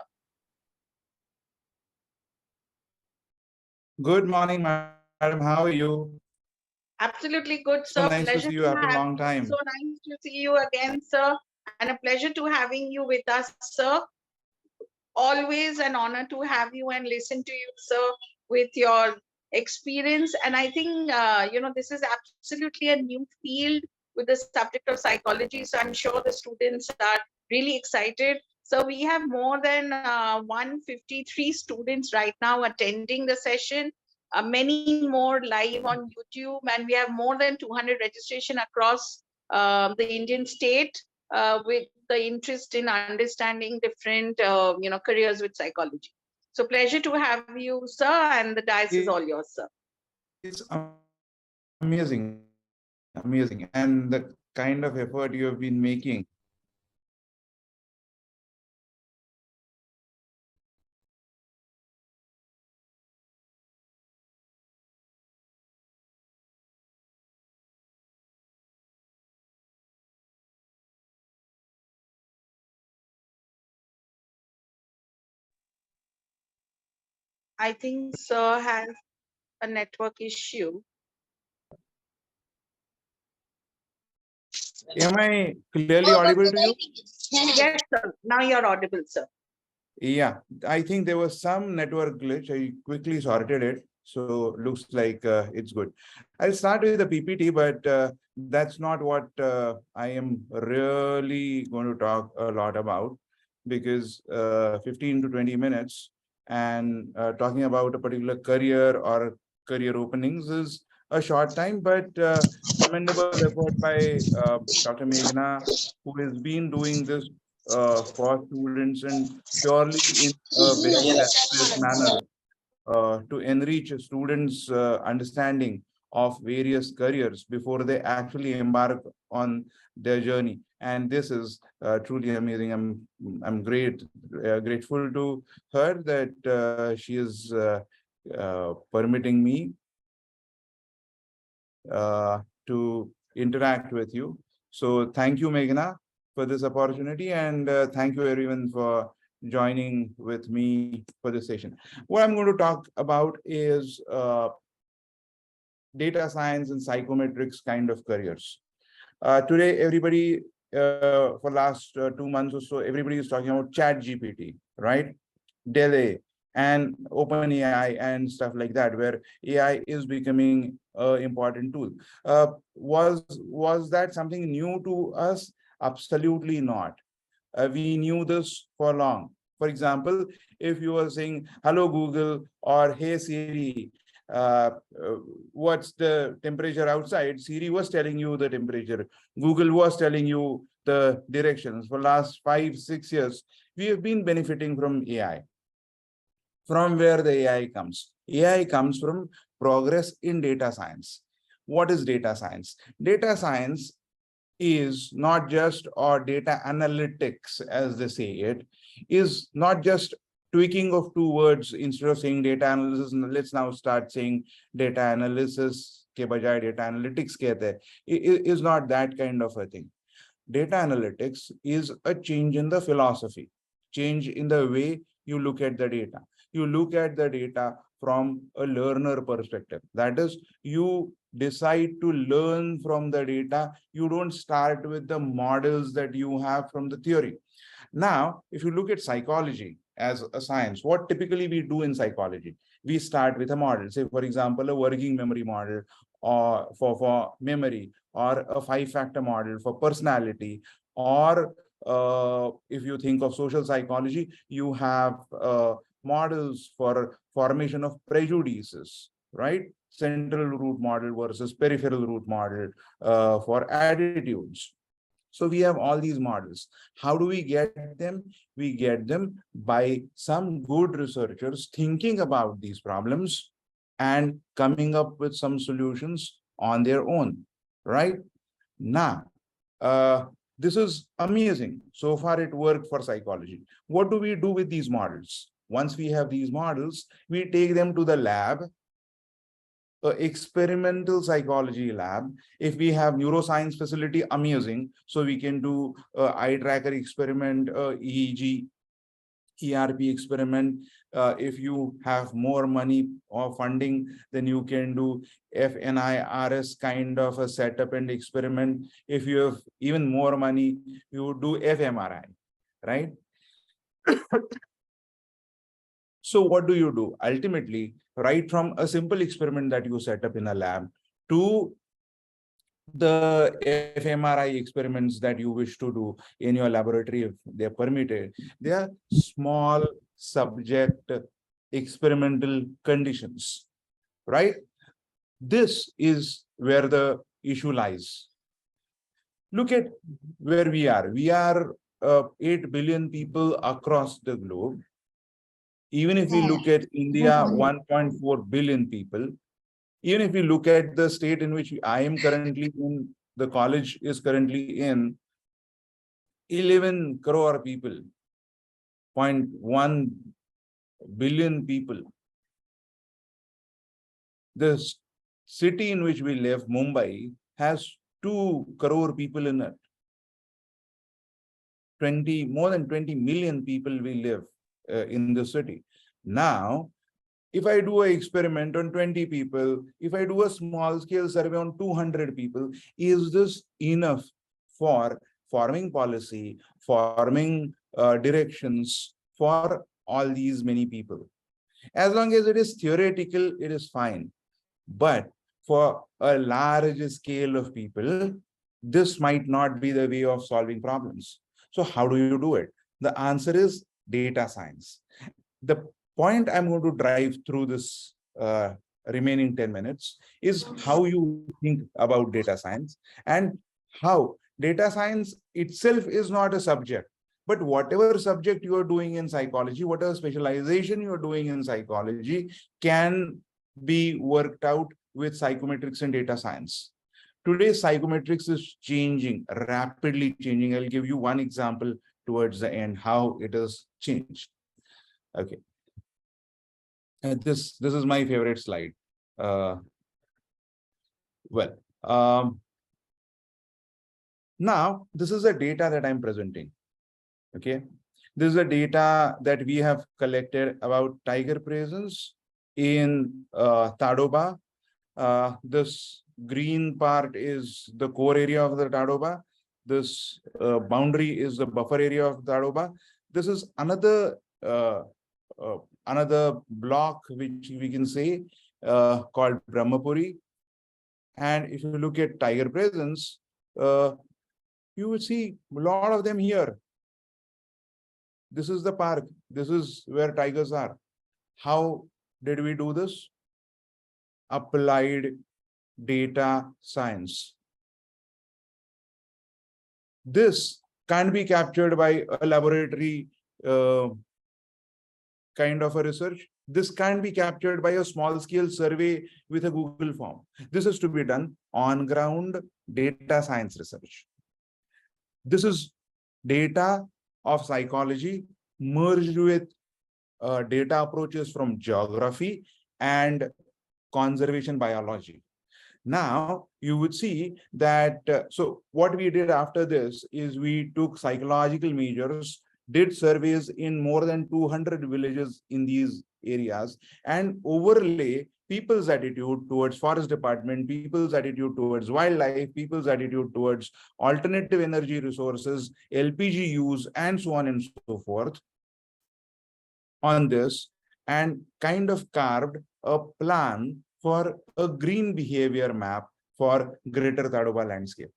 Good morning, madam. How are you? Absolutely good, So sir. nice to Pleasure see you to after a have long you. time. So nice to see you again, sir. And a pleasure to having you with us, sir. Always an honor to have you and listen to you, sir, with your experience. And I think, this is absolutely a new field with the subject of psychology. So I'm sure the students are really excited. So we have more than 153 students right now attending the session, many more live on YouTube, and we have more than 200 registration across the Indian state with the interest in understanding different, careers with psychology. So pleasure to have you, sir, and the dais is all yours, sir. It's amazing, amazing. And the kind of effort you have been making. I think sir has a network issue. Am I clearly audible to you? Yes, sir. Now you're audible, sir. Yeah, I think there was some network glitch. I quickly sorted it. So looks like it's good. I'll start with the PPT, but that's not what I am really going to talk a lot about, because 15 to 20 minutes and talking about a particular career or career openings is a short time, but commendable effort by Dr. Meghna, who has been doing this for students and purely in a very selfless manner to enrich a students' understanding of various careers before they actually embark on their journey. And this is truly amazing. I'm grateful to her that she is permitting me to interact with you. So thank you, Meghna, for this opportunity, and thank you everyone for joining with me for this session. What I'm going to talk about is data science and psychometrics kind of careers. Today, everybody, for last 2 months or so, everybody is talking about ChatGPT, right? Delay and OpenAI and stuff like that, where AI is becoming an important tool. Was that something new to us? Absolutely not. We knew this for long. For example, if you were saying, hello, Google, or hey, Siri, uh, what's the temperature outside? Siri was telling you the temperature. Google was telling you the directions. For last 5-6 years, we have been benefiting from AI. From where the AI comes? AI comes from progress in data science. What is data science? Data science is not just, or data analytics as they say it, is not just tweaking of two words. Instead of saying data analysis, let's now start saying data analysis ke bajaye data analytics kehte hain. It is not that kind of a thing. Data analytics is a change in the philosophy, change in the way you look at the data. You look at the data from a learner perspective. That is, you decide to learn from the data. You don't start with the models that you have from the theory. Now, if you look at psychology as a science, what typically we do in psychology? We start with a model, say, for example, a working memory model, or for memory, or a 5-factor model for personality, or if you think of social psychology, you have models for formation of prejudices, right? Central root model versus peripheral root model for attitudes. So we have all these models. How do we get them? We get them by some good researchers thinking about these problems and coming up with some solutions on their own, right? Now, this is amazing. So far, it worked for psychology. What do we do with these models? Once we have these models, we take them to the lab, experimental psychology lab. If we have neuroscience facility, amazing. So we can do eye tracker experiment, EEG, ERP experiment. If you have more money or funding, then you can do FNIRS kind of a setup and experiment. If you have even more money, you would do fMRI, right? So what do you do? Ultimately, right from a simple experiment that you set up in a lab to the fMRI experiments that you wish to do in your laboratory, if they're permitted, they are small subject experimental conditions, right? This is where the issue lies. Look at where we are. We are 8 billion people across the globe. Even if we look at India, 1.4 billion people. Even if we look at the state in which I am currently in, the college is currently in, 11 crore people, 0.1 billion people. The city in which we live, Mumbai, has 2 crore people in it. More than 20 million people we live in the city. Now, if I do an experiment on 20 people, if I do a small scale survey on 200 people, is this enough for forming policy, forming directions for all these many people? As long as it is theoretical, it is fine. But for a large scale of people, this might not be the way of solving problems. So how do you do it? The answer is data science. The point I'm going to drive through this remaining 10 minutes is how you think about data science and how data science itself is not a subject, but whatever subject you are doing in psychology, whatever specialization you are doing in psychology can be worked out with psychometrics and data science. Today, psychometrics is changing, rapidly changing. I'll give you one example towards the end, how it has changed. Okay. This is my favorite slide. Now, this is the data that I'm presenting. Okay. This is the data that we have collected about tiger presence in Tadoba. This green part is the core area of the Tadoba. This boundary is the buffer area of Tadoba. This is another block which we can say called Brahmapuri. And if you look at tiger presence, you will see a lot of them here. This is the park. This is where tigers are. How did we do this? Applied data science. This can't be captured by a laboratory kind of a research. This can't be captured by a small scale survey with a Google form. This is to be done on ground data science research. This is data of psychology merged with data approaches from geography and conservation biology. Now, you would see that, so what we did after this is we took psychological measures, did surveys in more than 200 villages in these areas, and overlay people's attitude towards forest department, people's attitude towards wildlife, people's attitude towards alternative energy resources, LPG use, and so on and so forth on this, and kind of carved a plan for a green behavior map for Greater Tadoba landscape.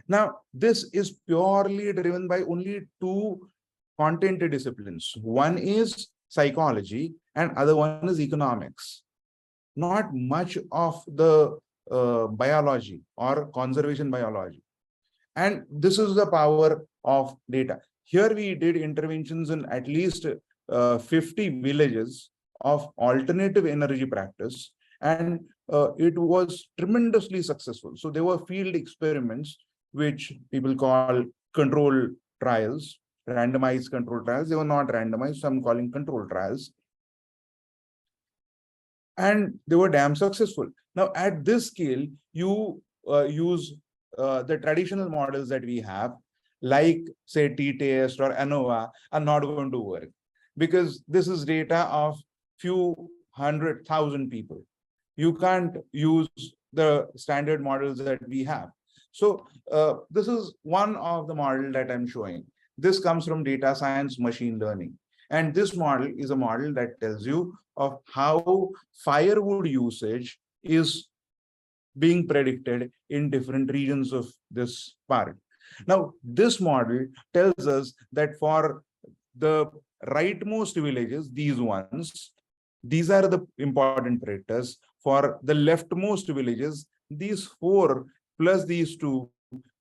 Now, this is purely driven by only 2 content disciplines. One is psychology and other one is economics. Not much of the biology or conservation biology. And this is the power of data. Here we did interventions in at least 50 villages of alternative energy practice, and it was tremendously successful. So there were field experiments, which people call control trials, randomized control trials. They were not randomized, some calling control trials. And they were damn successful. Now, at this scale, you use the traditional models that we have, like say t-test or ANOVA, are not going to work, because this is data of few 100,000 people. You can't use the standard models that we have. So this is one of the model that I'm showing. This comes from data science machine learning. And this model is a model that tells you of how firewood usage is being predicted in different regions of this park. Now, this model tells us that for the rightmost villages, these ones, these are the important predictors. For the leftmost villages, these 4 plus these 2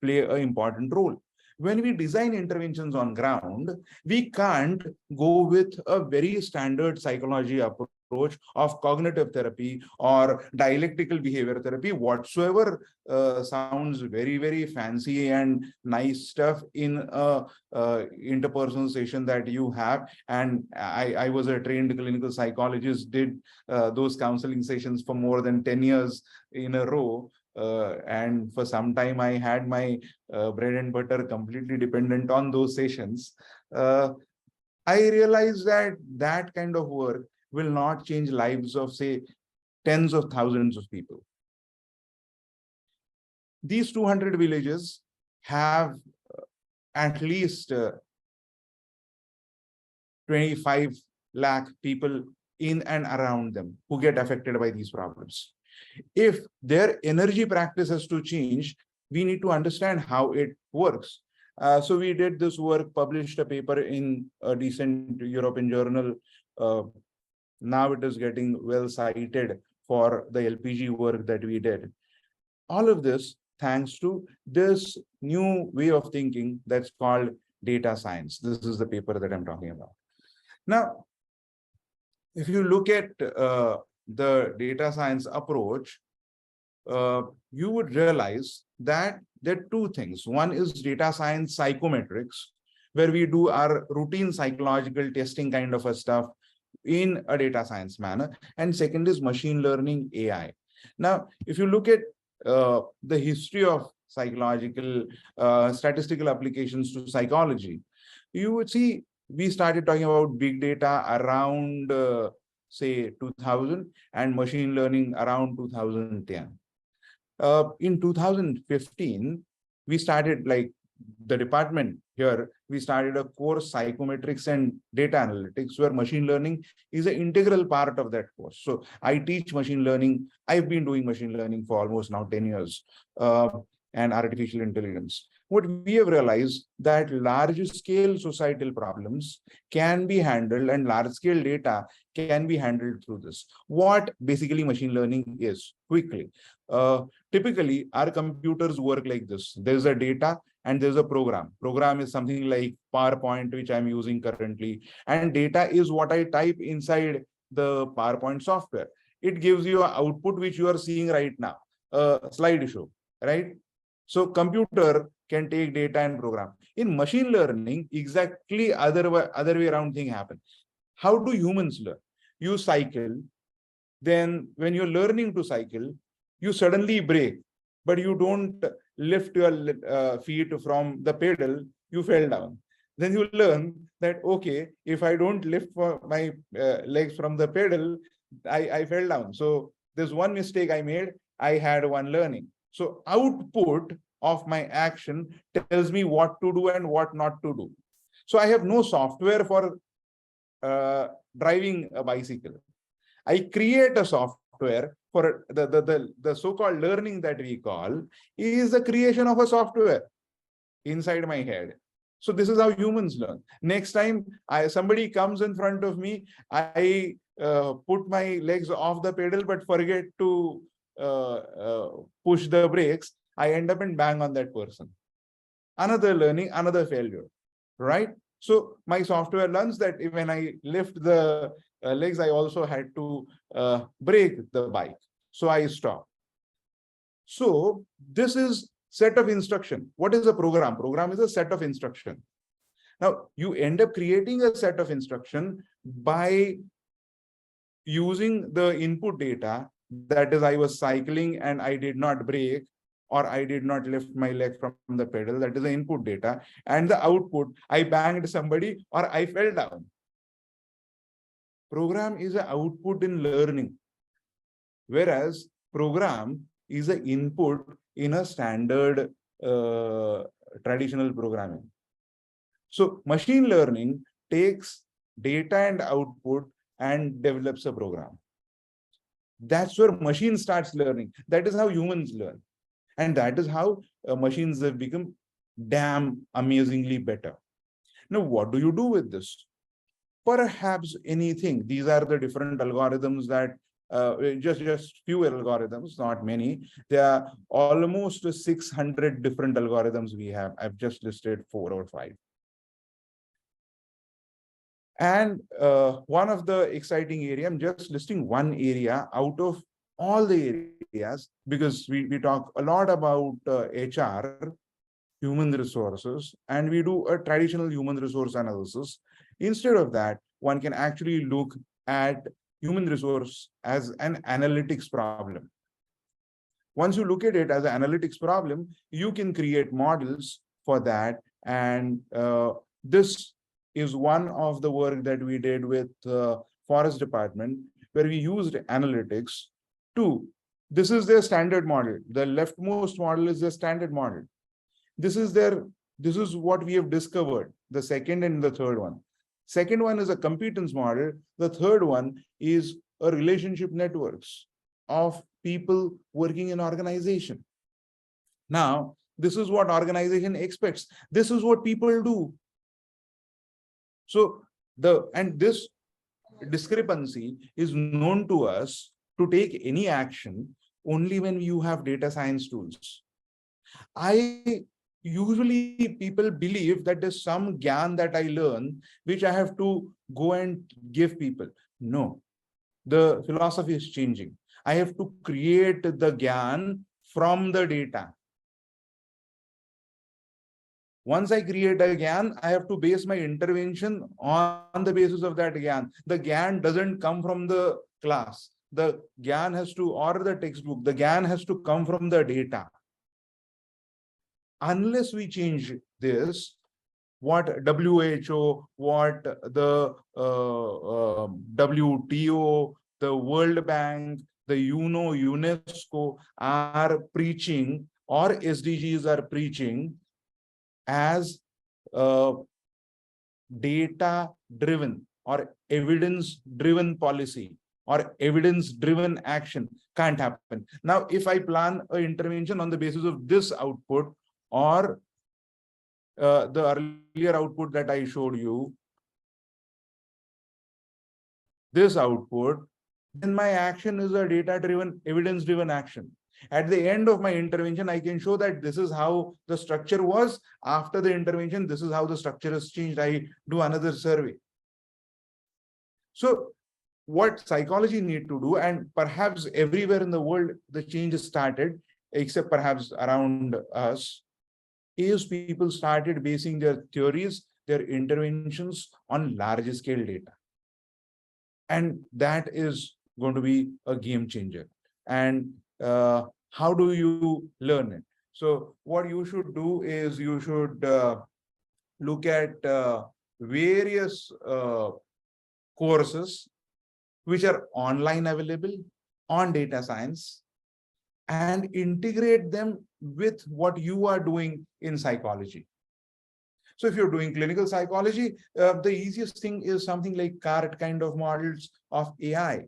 play an important role. When we design interventions on ground, we can't go with a very standard psychology approach of cognitive therapy or dialectical behavior therapy whatsoever. Sounds very, very fancy and nice stuff in a interpersonal session that you have. And I was a trained clinical psychologist, did those counseling sessions for more than 10 years in a row. And for some time, I had my bread and butter completely dependent on those sessions. I realized that that kind of work will not change lives of, say, tens of thousands of people. These 200 villages have at least 25 lakh people in and around them who get affected by these problems. If their energy practice has to change, we need to understand how it works. So we did this work, published a paper in a decent European journal. Now it is getting well cited for the LPG work that we did. All of this thanks to this new way of thinking that's called data science. This is the paper that I'm talking about. Now, if you look at the data science approach, you would realize that there are 2 things. One is data science psychometrics, where we do our routine psychological testing kind of a stuff in a data science manner. And second is machine learning AI. Now, if you look at the history of psychological statistical applications to psychology, you would see we started talking about big data around say 2000 and machine learning around 2010. In 2015, we started, like the department here, we started a course, psychometrics and data analytics, where machine learning is an integral part of that course. So I teach machine learning. I've been doing machine learning for almost now 10 years and artificial intelligence. What we have realized that large scale societal problems can be handled and large scale data can be handled through this. What basically machine learning is, quickly. Typically, our computers work like this. There's a data and there's a program. Program is something like PowerPoint, which I'm using currently. And data is what I type inside the PowerPoint software. It gives you an output, which you are seeing right now, a slideshow, right? So computer can take data and program. In machine learning, exactly other way around thing happen. How do humans learn? You cycle. Then when you're learning to cycle, you suddenly brake, but you don't lift your feet from the pedal, you fell down. Then you learn that, okay, if I don't lift my legs from the pedal, I fell down. So there's one mistake I made, I had one learning. So output of my action tells me what to do and what not to do. So I have no software for driving a bicycle. I create a software for the so-called learning that we call is the creation of a software inside my head. So this is how humans learn. Next time somebody comes in front of me, I put my legs off the pedal but forget to push the brakes. I end up and bang on that person. another learning, another failure, right? So my software learns that when I lift the legs, I also had to brake the bike. So I stop. So this is set of instruction. What is a program? Program is a set of instruction. Now you end up creating a set of instruction by using the input data, that is, I was cycling and I did not brake, or I did not lift my leg from the pedal, that is the input data, and the output, I banged somebody or I fell down. Program is an output in learning, whereas program is an input in a standard traditional programming. So machine learning takes data and output and develops a program. That's where machine starts learning. That is how humans learn. And that is how machines have become damn amazingly better. Now, what do you do with this? Perhaps anything. These are the different algorithms that just few algorithms, not many. There are almost 600 different algorithms we have. I've just listed 4 or 5. And one of the exciting area, I'm just listing one area out of all the areas, because we talk a lot about HR, human resources, and we do a traditional human resource analysis. Instead of that, one can actually look at human resource as an analytics problem. Once you look at it as an analytics problem, you can create models for that. And this is one of the work that we did with Forest Department, where we used analytics to, this is their standard model. The leftmost model is their standard model. This is what we have discovered, the second and the third one. Second one is a competence model. The third one is a relationship networks of people working in organization. Now, this is what organization expects. This is what people do. So this discrepancy is known to us to take any action only when you have data science tools. Usually people believe that there's some gyan that I learn, which I have to go and give people. No, the philosophy is changing. I have to create the gyan from the data. Once I create a GAN, I have to base my intervention on the basis of that GAN. The GAN doesn't come from the class. The GAN has to, or the textbook, the GAN has to come from the data. Unless we change this, what WHO, what the WTO, the World Bank, the UNESCO are preaching, or SDGs are preaching, as data-driven or evidence-driven policy or evidence-driven action, can't happen. Now, if I plan an intervention on the basis of this output or the earlier output that I showed you, this output, then my action is a data-driven, evidence-driven action. At the end of my intervention, I can show that this is how the structure was. After the intervention, this is how the structure has changed. I do another survey. So what psychology need to do, and perhaps everywhere in the world, the change has started, except perhaps around us, is people started basing their theories, their interventions on large scale data. And that is going to be a game changer. And how do you learn it? So what you should do is you should look at various courses which are online available on data science and integrate them with what you are doing in psychology. So if you're doing clinical psychology, the easiest thing is something like CART kind of models of AI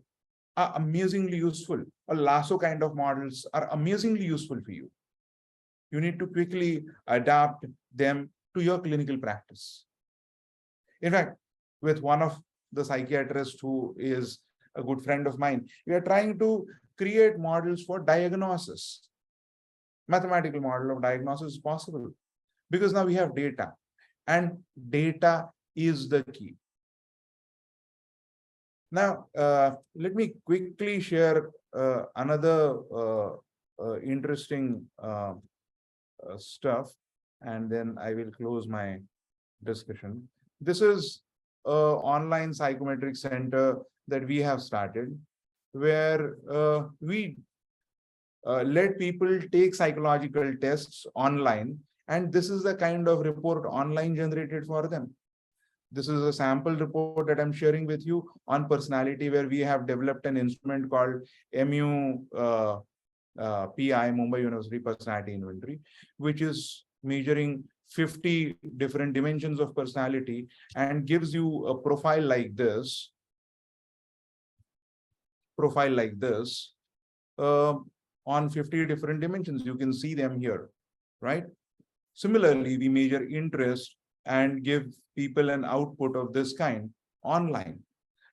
are amazingly useful, or Lasso kind of models are amazingly useful for you. You need to quickly adapt them to your clinical practice. In fact, with one of the psychiatrists who is a good friend of mine, we are trying to create models for diagnosis. Mathematical model of diagnosis is possible. because now we have data, and data is the key. Now, let me quickly share another interesting stuff, and then I will close my discussion. This is an online psychometric center that we have started, where we let people take psychological tests online, and this is the kind of report online generated for them. This is a sample report that I'm sharing with you on personality, where we have developed an instrument called PI, Mumbai University Personality Inventory, which is measuring 50 different dimensions of personality and gives you a profile like this. On 50 different dimensions. You can see them here, right? Similarly, we measure interest and give people an output of this kind online.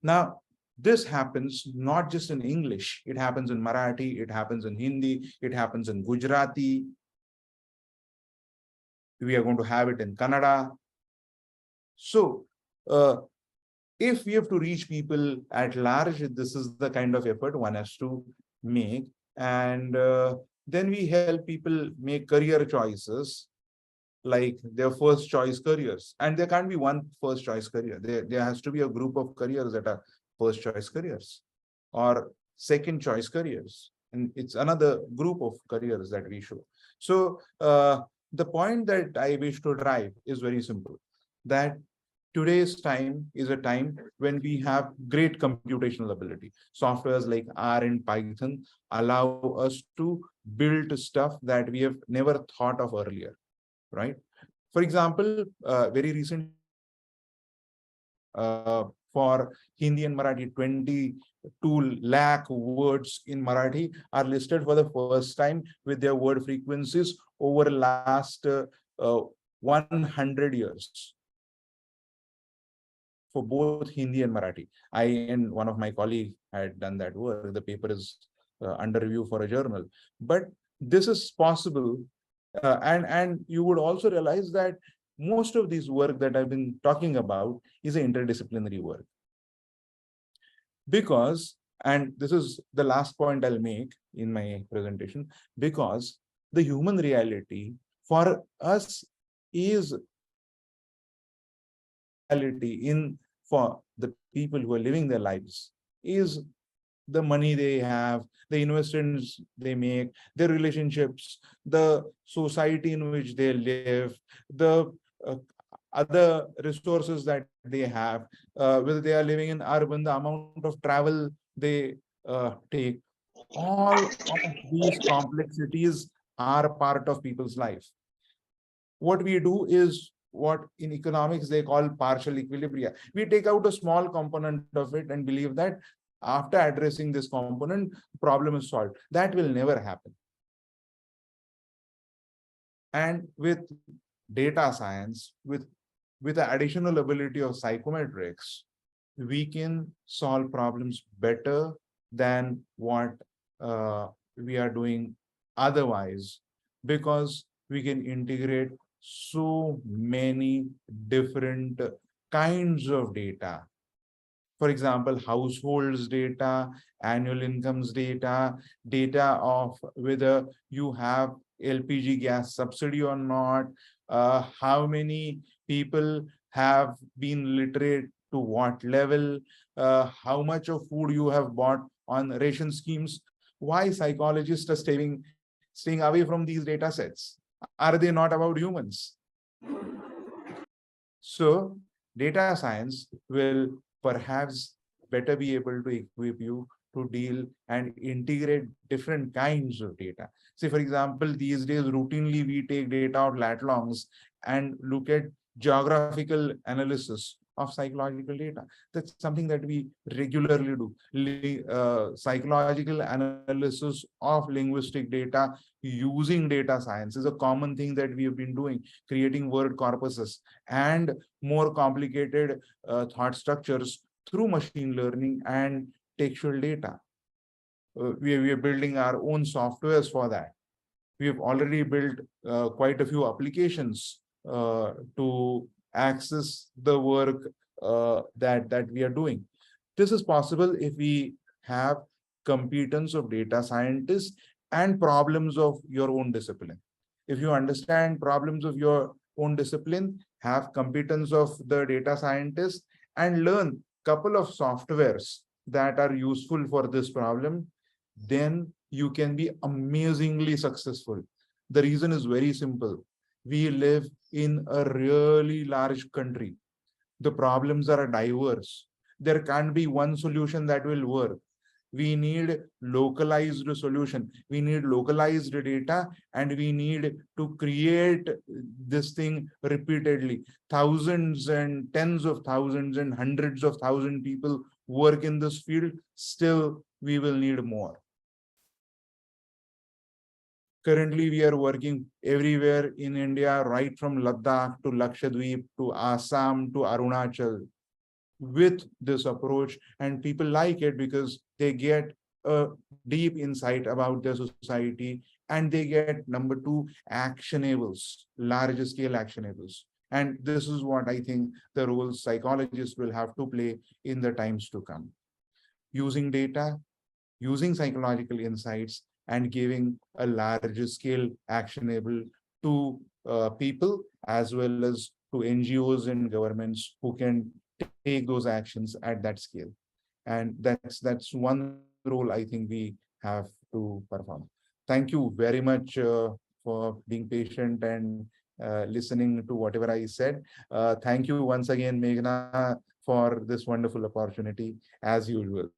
Now, this happens not just in English, it happens in Marathi, it happens in Hindi, it happens in Gujarati. We are going to have it in Kannada. So, if we have to reach people at large, this is the kind of effort one has to make. And then we help people make career choices, like their first choice careers. And there can't be one first choice career. There has to be a group of careers that are first choice careers or second choice careers. And it's another group of careers that we show. So the point that I wish to drive is very simple, that today's time is a time when we have great computational ability. Softwares like R and Python allow us to build stuff that we have never thought of earlier, right? For example, very recent for Hindi and Marathi, 22 lakh words in Marathi are listed for the first time with their word frequencies over last 100 years. For both Hindi and Marathi. I and one of my colleagues had done that work. The paper is under review for a journal. But this is possible. And you would also realize that most of this work that I've been talking about is an interdisciplinary work. Because, and this is the last point I'll make in my presentation, because the human reality for us is for the people who are living their lives is the money they have, the investments they make, their relationships, the society in which they live, the other resources that they have, whether they are living in urban, the amount of travel they take. All of these complexities are part of people's life. What we do is what in economics they call partial equilibria. We take out a small component of it and believe that after addressing this component, problem is solved. That will never happen. And with data science, with the additional ability of psychometrics, we can solve problems better than what we are doing otherwise, because we can integrate so many different kinds of data. For example, households data, annual incomes data, data of whether you have LPG gas subsidy or not, how many people have been literate to what level, how much of food you have bought on ration schemes. Why psychologists are staying away from these data sets? Are they not about humans? So data science will perhaps better be able to equip you to deal and integrate different kinds of data. Say, for example, these days, routinely we take data of lat longs and look at geographical analysis of psychological data. That's something that we regularly do. Psychological analysis of linguistic data using data science is a common thing that we have been doing, creating word corpuses and more complicated thought structures through machine learning and textual data. We are building our own softwares for that. We have already built quite a few applications to access the work that we are doing. This is possible if we have competence of data scientists and problems of your own discipline. If you understand problems of your own discipline, have competence of the data scientist, and learn couple of softwares that are useful for this problem, then you can be amazingly successful. The reason is very simple. We live in a really large country. The problems are diverse. There can't be one solution that will work. We need localized solution. We need localized data, and we need to create this thing repeatedly. Thousands and tens of thousands and hundreds of thousand people work in this field. Still, we will need more. Currently, we are working everywhere in India, right from Ladakh to Lakshadweep to Assam to Arunachal, with this approach, and people like it because they get a deep insight about their society, and they get, number two, actionables, large scale actionables. And this is what I think the role psychologists will have to play in the times to come. Using data, using psychological insights, and giving a large scale actionable to people as well as to NGOs and governments who can take those actions at that scale. And that's one role I think we have to perform. Thank you very much for being patient and listening to whatever I said. Thank you once again, Meghna, for this wonderful opportunity, as usual.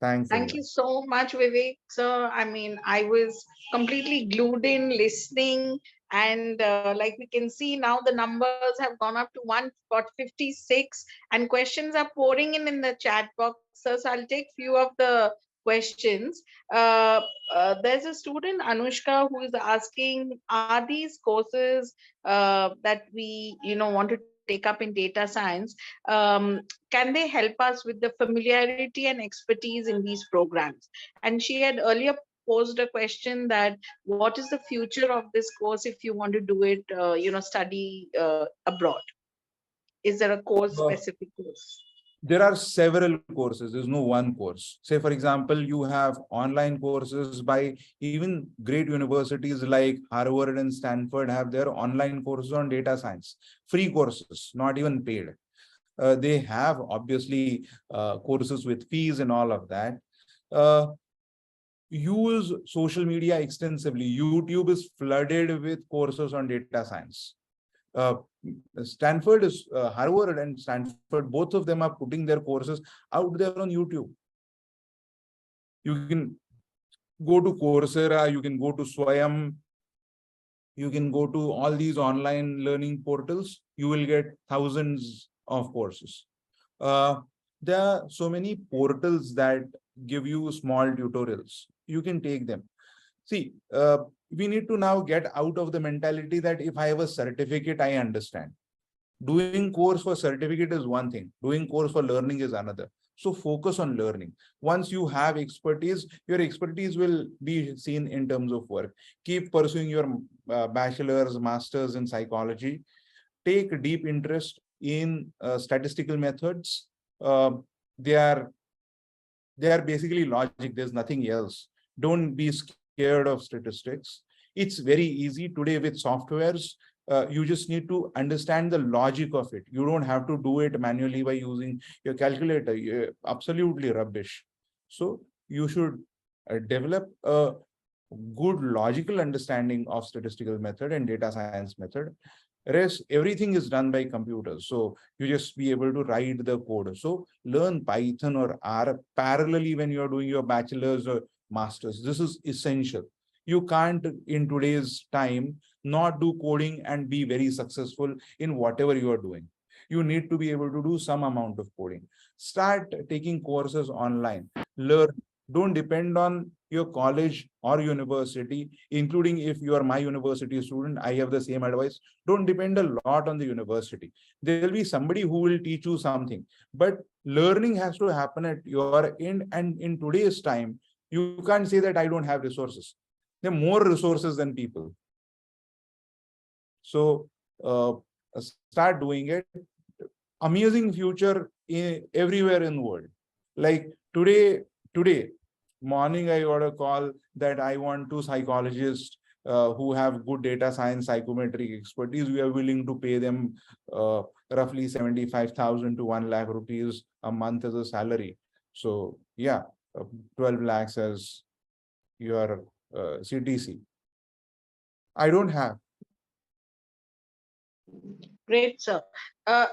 Thanks. Thank you so much, Vivek, sir. I mean, I was completely glued in listening, and like we can see now, the numbers have gone up to 156, and questions are pouring in the chat box. So I'll take few of the questions. There's a student, Anushka, who is asking, are these courses that we want to take up in data science, can they help us with the familiarity and expertise in these programs? And she had earlier posed a question that what is the future of this course if you want to do it, study abroad? Is there a course, specific course? There are several courses. There's no one course. Say, for example, you have online courses by even great universities like Harvard and Stanford have their online courses on data science, free courses, not even paid. They have obviously courses with fees and all of that. Use social media extensively. YouTube is flooded with courses on data science. Stanford is Harvard and Stanford, both of them are putting their courses out there on YouTube. You can go to Coursera, you can go to Swayam, you can go to all these online learning portals. You will get thousands of courses. There are so many portals that give you small tutorials. You can take them. See, we need to now get out of the mentality that if I have a certificate, I understand. Doing course for certificate is one thing. Doing course for learning is another. So focus on learning. Once you have expertise, your expertise will be seen in terms of work. Keep pursuing your bachelor's, master's in psychology. Take deep interest in statistical methods. They are basically logic. There's nothing else. Don't be scared of statistics. It's very easy today with softwares. You just need to understand the logic of it. You don't have to do it manually by using your calculator. You're absolutely rubbish. So you should develop a good logical understanding of statistical method and data science method. Rest, everything is done by computers. So you just be able to write the code. So learn Python or R parallelly when you're doing your bachelor's or master's. This is essential. You can't in today's time not do coding and be very successful in whatever you are doing. You need to be able to do some amount of coding. Start taking courses online. Learn. Don't depend on your college or university, including if you are my university student, I have the same advice. Don't depend a lot on the university. There will be somebody who will teach you something, but learning has to happen at your end. And in today's time, you can't say that I don't have resources. There are more resources than people. So start doing it. Amazing future everywhere in the world. Like today morning, I got a call that I want 2 psychologists who have good data science psychometric expertise. We are willing to pay them roughly 75,000 to 1 lakh rupees a month as a salary. So yeah, 12 lakhs as your CTC. I don't have. Great, sir.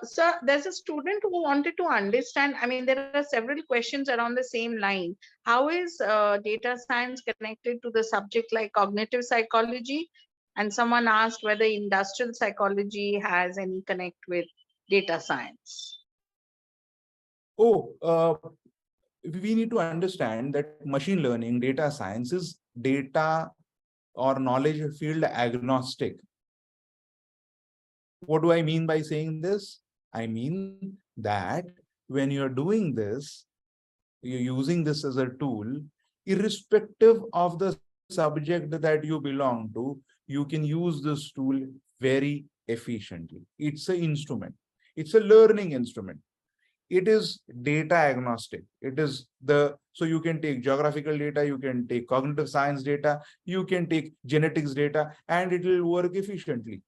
Sir, there's a student who wanted to understand. I mean, there are several questions around the same line. How is data science connected to the subject like cognitive psychology? And someone asked whether industrial psychology has any connect with data science. Oh, we need to understand that machine learning, data science is data or knowledge field agnostic. What do I mean by saying this? I mean that when you're doing this, you're using this as a tool, irrespective of the subject that you belong to, you can use this tool very efficiently. It's an instrument. It's a learning instrument. It is data agnostic. It is so you can take geographical data, you can take cognitive science data, you can take genetics data, and it will work efficiently.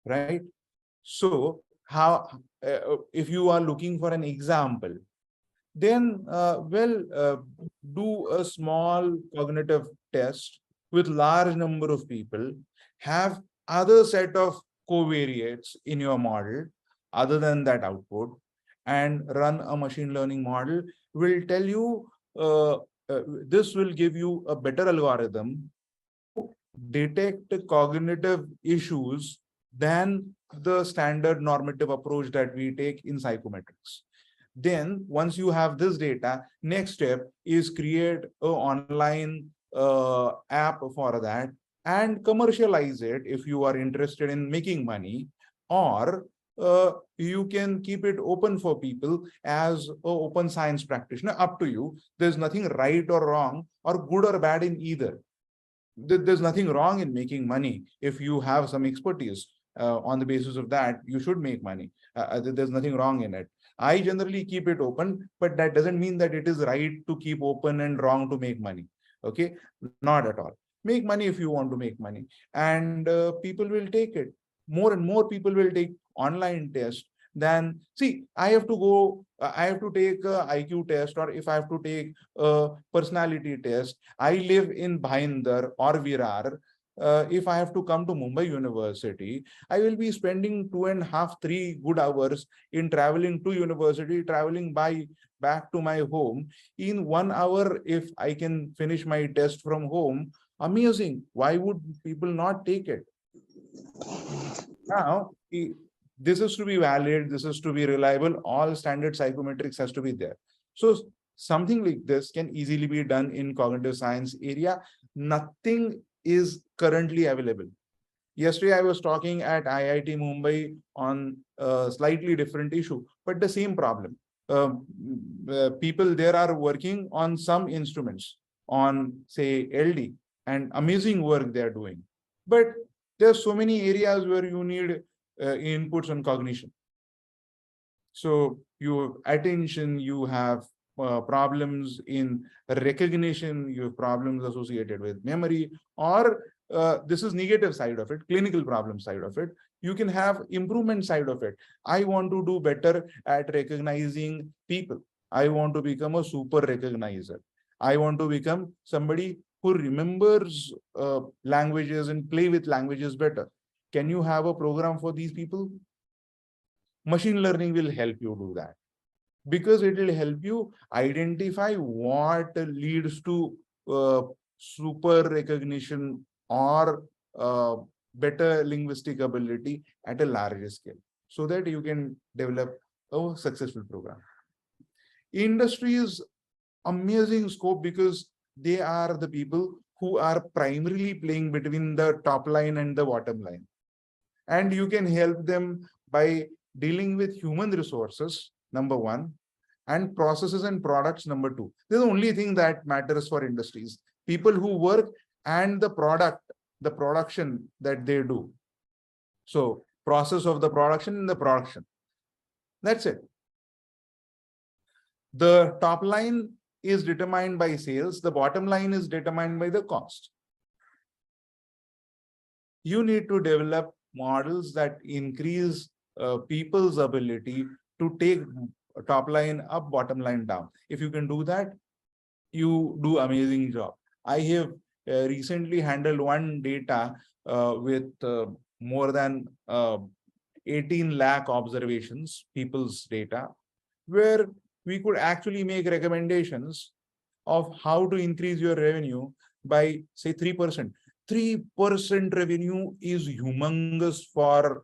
Right? So how, if you are looking for an example, then do a small cognitive test with large number of people, have other set of covariates in your model other than that output, and run a machine learning model. Will tell you, this will give you a better algorithm to detect cognitive issues than the standard normative approach that we take in psychometrics. Then once you have this data, next step is create an online app for that and commercialize it if you are interested in making money, or you can keep it open for people as an open science practitioner. Up to you. There's nothing right or wrong or good or bad in either. There's nothing wrong in making money if you have some expertise. On the basis of that, you should make money. There's nothing wrong in it. I generally keep it open, but that doesn't mean that it is right to keep open and wrong to make money. Okay, not at all. Make money if you want to make money, and people will take it. More and more people will take online test than, see, I have to go, I have to take a IQ test, or if I have to take a personality test, I live in Bhayandar or Virar. If I have to come to Mumbai University, I will be spending 2.5, 3 good hours in traveling to university, traveling back to my home. In 1 hour, if I can finish my test from home, amazing. Why would people not take it? Now, this is to be valid, this is to be reliable, all standard psychometrics has to be there. So something like this can easily be done in cognitive science area. Nothing is currently available. Yesterday, I was talking at IIT Mumbai on a slightly different issue, but the same problem. People there are working on some instruments on, say, LD, and amazing work they are doing. But there's so many areas where you need inputs on cognition. So you have attention, you have problems in recognition, you have problems associated with memory, or this is negative side of it, clinical problem side of it. You can have improvement side of it. I want to do better at recognizing people. I want to become a super recognizer. I want to become somebody who remembers languages and play with languages better. Can you have a program for these people? Machine learning will help you do that, because it will help you identify what leads to super recognition or better linguistic ability at a larger scale, so that you can develop a successful program. Industry is amazing scope, because they are the people who are primarily playing between the top line and the bottom line. And you can help them by dealing with human resources, number one, and processes and products, number two. This is the only thing that matters for industries. People who work and the product, the production that they do. So process of the production in the production. That's it. The top line is determined by sales. The bottom line is determined by the cost. You need to develop models that increase people's ability to take top line up, bottom line down. If you can do that, you do amazing job. I have recently handled one data with more than 18 lakh observations, people's data, where we could actually make recommendations of how to increase your revenue by say 3%. 3% revenue is humongous for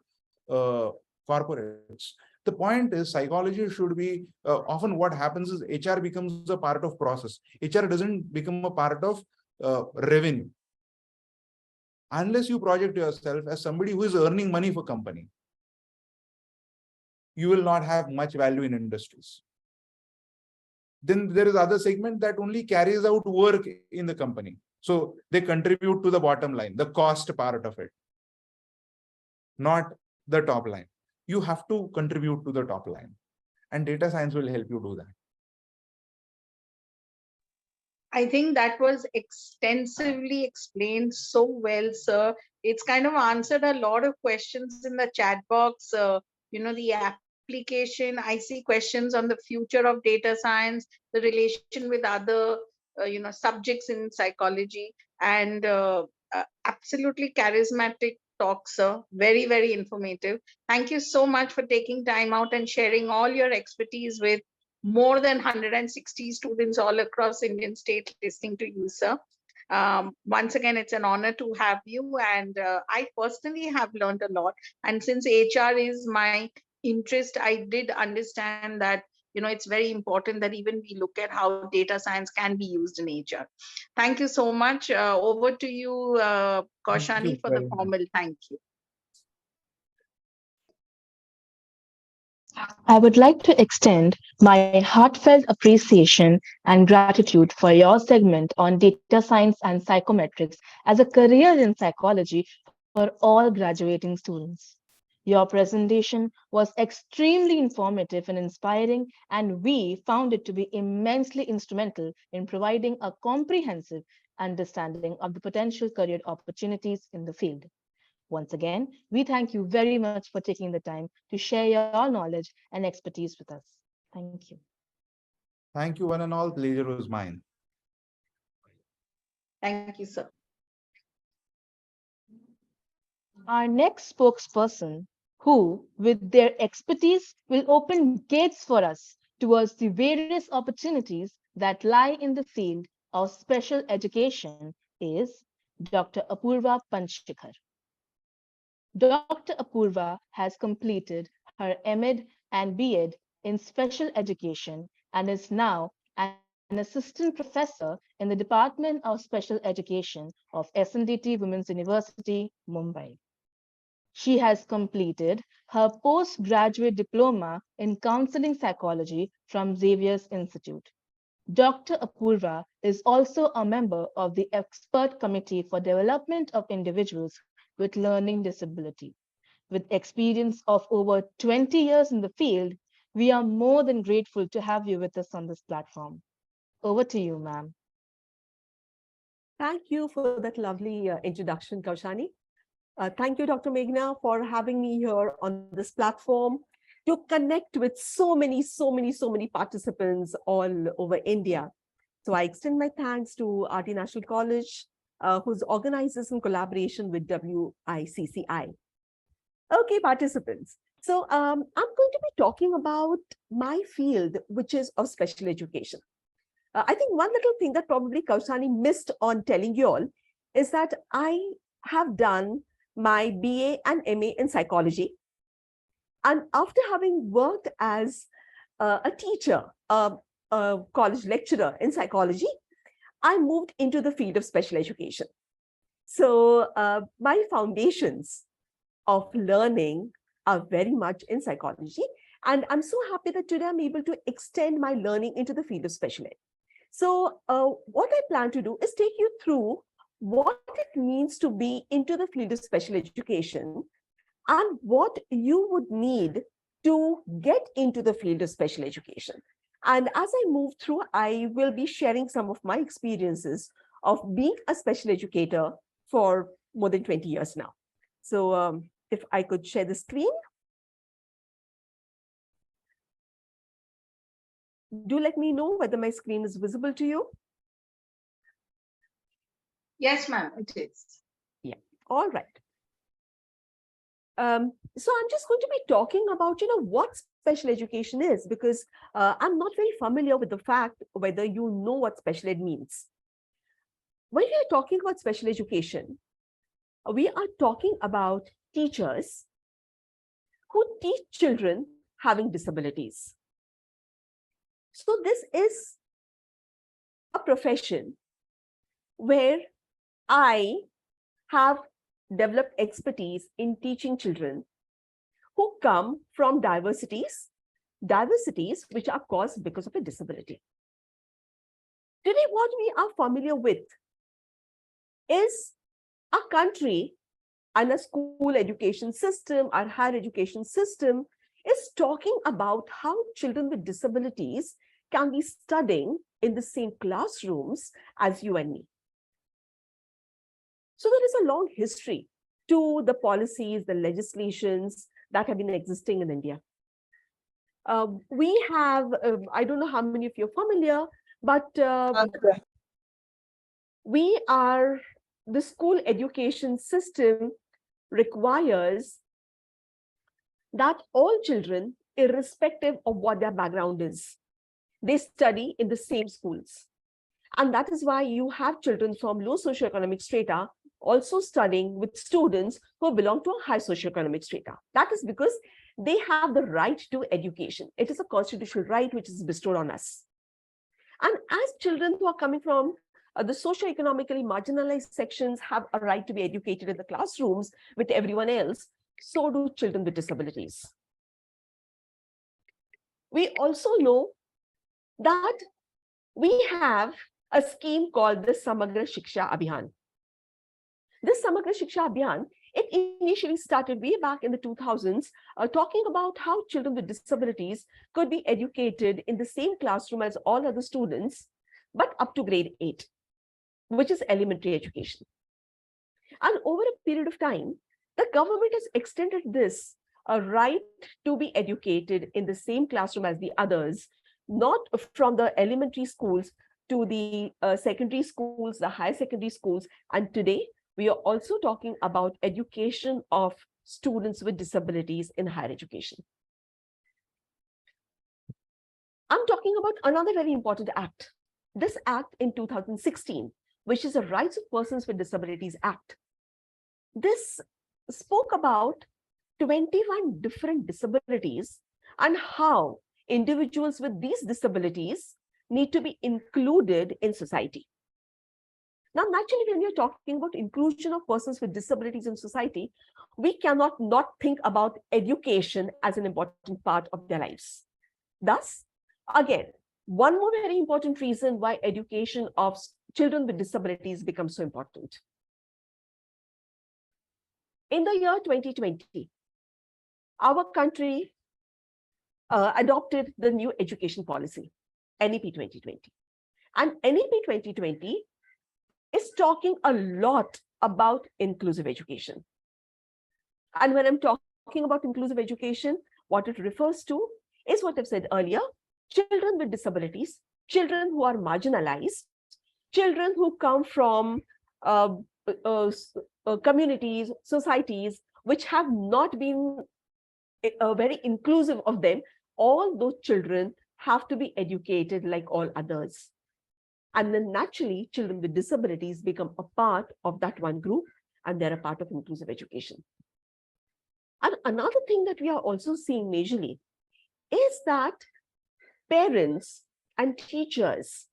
corporates. The point is, psychology should be often what happens is HR becomes a part of process. HR doesn't become a part of revenue. Unless you project yourself as somebody who is earning money for company, you will not have much value in industries. Then there is other segment that only carries out work in the company. So they contribute to the bottom line, the cost part of it, not the top line. You have to contribute to the top line, and data science will help you do that. I think that was extensively explained so well, sir. It's kind of answered a lot of questions in the chat box. The application, I see questions on the future of data science, the relation with other, subjects in psychology, and absolutely charismatic talk, sir. Very, very informative. Thank you so much for taking time out and sharing all your expertise with more than 160 students all across Indian state listening to you, sir. Once again, it's an honor to have you. And I personally have learned a lot. And since HR is my interest, I did understand that, it's very important that even we look at how data science can be used in HR. Thank you so much. Over to you, Kaushani, for the formal thank you. I would like to extend my heartfelt appreciation and gratitude for your segment on data science and psychometrics as a career in psychology for all graduating students. Your presentation was extremely informative and inspiring, and we found it to be immensely instrumental in providing a comprehensive understanding of the potential career opportunities in the field. Once again, we thank you very much for taking the time to share your knowledge and expertise with us. Thank you. Thank you, one and all. Pleasure was mine. Thank you, sir. Our next spokesperson, who, with their expertise, will open gates for us towards the various opportunities that lie in the field of special education, is Dr. Apurva Panchshikar. Dr. Apurva has completed her MEd and BEd in special education and is now an assistant professor in the Department of Special Education of SNDT Women's University, Mumbai. She has completed her postgraduate diploma in counseling psychology from Xavier's Institute. Dr. Apurva is also a member of the Expert Committee for Development of Individuals with Learning Disability. With experience of over 20 years in the field, we are more than grateful to have you with us on this platform. Over to you, ma'am. Thank you for that lovely introduction, Kaushani. Thank you, Dr. Meghna, for having me here on this platform to connect with so many participants all over India. So I extend my thanks to RT National College, who's organized this in collaboration with WICCI. Okay, participants. So I'm going to be talking about my field, which is of special education. I think one little thing that probably Kaushani missed on telling you all is that I have done my BA and MA in psychology. And after having worked as a teacher, a college lecturer in psychology, I moved into the field of special education. So my foundations of learning are very much in psychology. And I'm so happy that today I'm able to extend my learning into the field of special ed. So what I plan to do is take you through what it means to be into the field of special education, and what you would need to get into the field of special education. And as I move through, I will be sharing some of my experiences of being a special educator for more than 20 years now. So if I could share the screen. Do let me know whether my screen is visible to you. Yes, ma'am, it is. Yeah, all right. So I'm just going to be talking about, what special education is, because I'm not very familiar with the fact whether you know what special ed means. When we are talking about special education, we are talking about teachers who teach children having disabilities. So this is a profession where I have developed expertise in teaching children who come from diversities which are caused because of a disability. Today, what we are familiar with is a country and a school education system, our higher education system is talking about how children with disabilities can be studying in the same classrooms as you and me. So there is a long history to the policies, the legislations that have been existing in India. We have, I don't know how many of you are familiar, but the school education system requires that all children, irrespective of what their background is, they study in the same schools. And that is why you have children from low socioeconomic strata also studying with students who belong to a high socioeconomic strata. That is because they have the right to education. It is a constitutional right which is bestowed on us. And as children who are coming from the socioeconomically marginalized sections have a right to be educated in the classrooms with everyone else, so do children with disabilities. We also know that we have a scheme called the Samagra Shiksha Abhiyan. This Samagra Shiksha Abhiyan, it initially started way back in the 2000s, talking about how children with disabilities could be educated in the same classroom as all other students, but up to grade 8, which is elementary education. And over a period of time, the government has extended this right to be educated in the same classroom as the others, not from the elementary schools to the secondary schools, the higher secondary schools. And today, we are also talking about education of students with disabilities in higher education. I'm talking about another very important act. This act in 2016, which is the Rights of Persons with Disabilities Act. This spoke about 21 different disabilities and how individuals with these disabilities need to be included in society. Now, naturally, when you're talking about inclusion of persons with disabilities in society, we cannot not think about education as an important part of their lives. Thus, again, one more very important reason why education of children with disabilities becomes so important. In the year 2020, our country adopted the new education policy, NEP 2020. And NEP 2020 is talking a lot about inclusive education. And when I'm talking about inclusive education, what it refers to is what I've said earlier: children with disabilities, children who are marginalized, children who come from communities, societies, which have not been very inclusive of them. All those children have to be educated like all others. And then naturally, children with disabilities become a part of that one group, and they're a part of inclusive education. And another thing that we are also seeing majorly is that parents and teachers,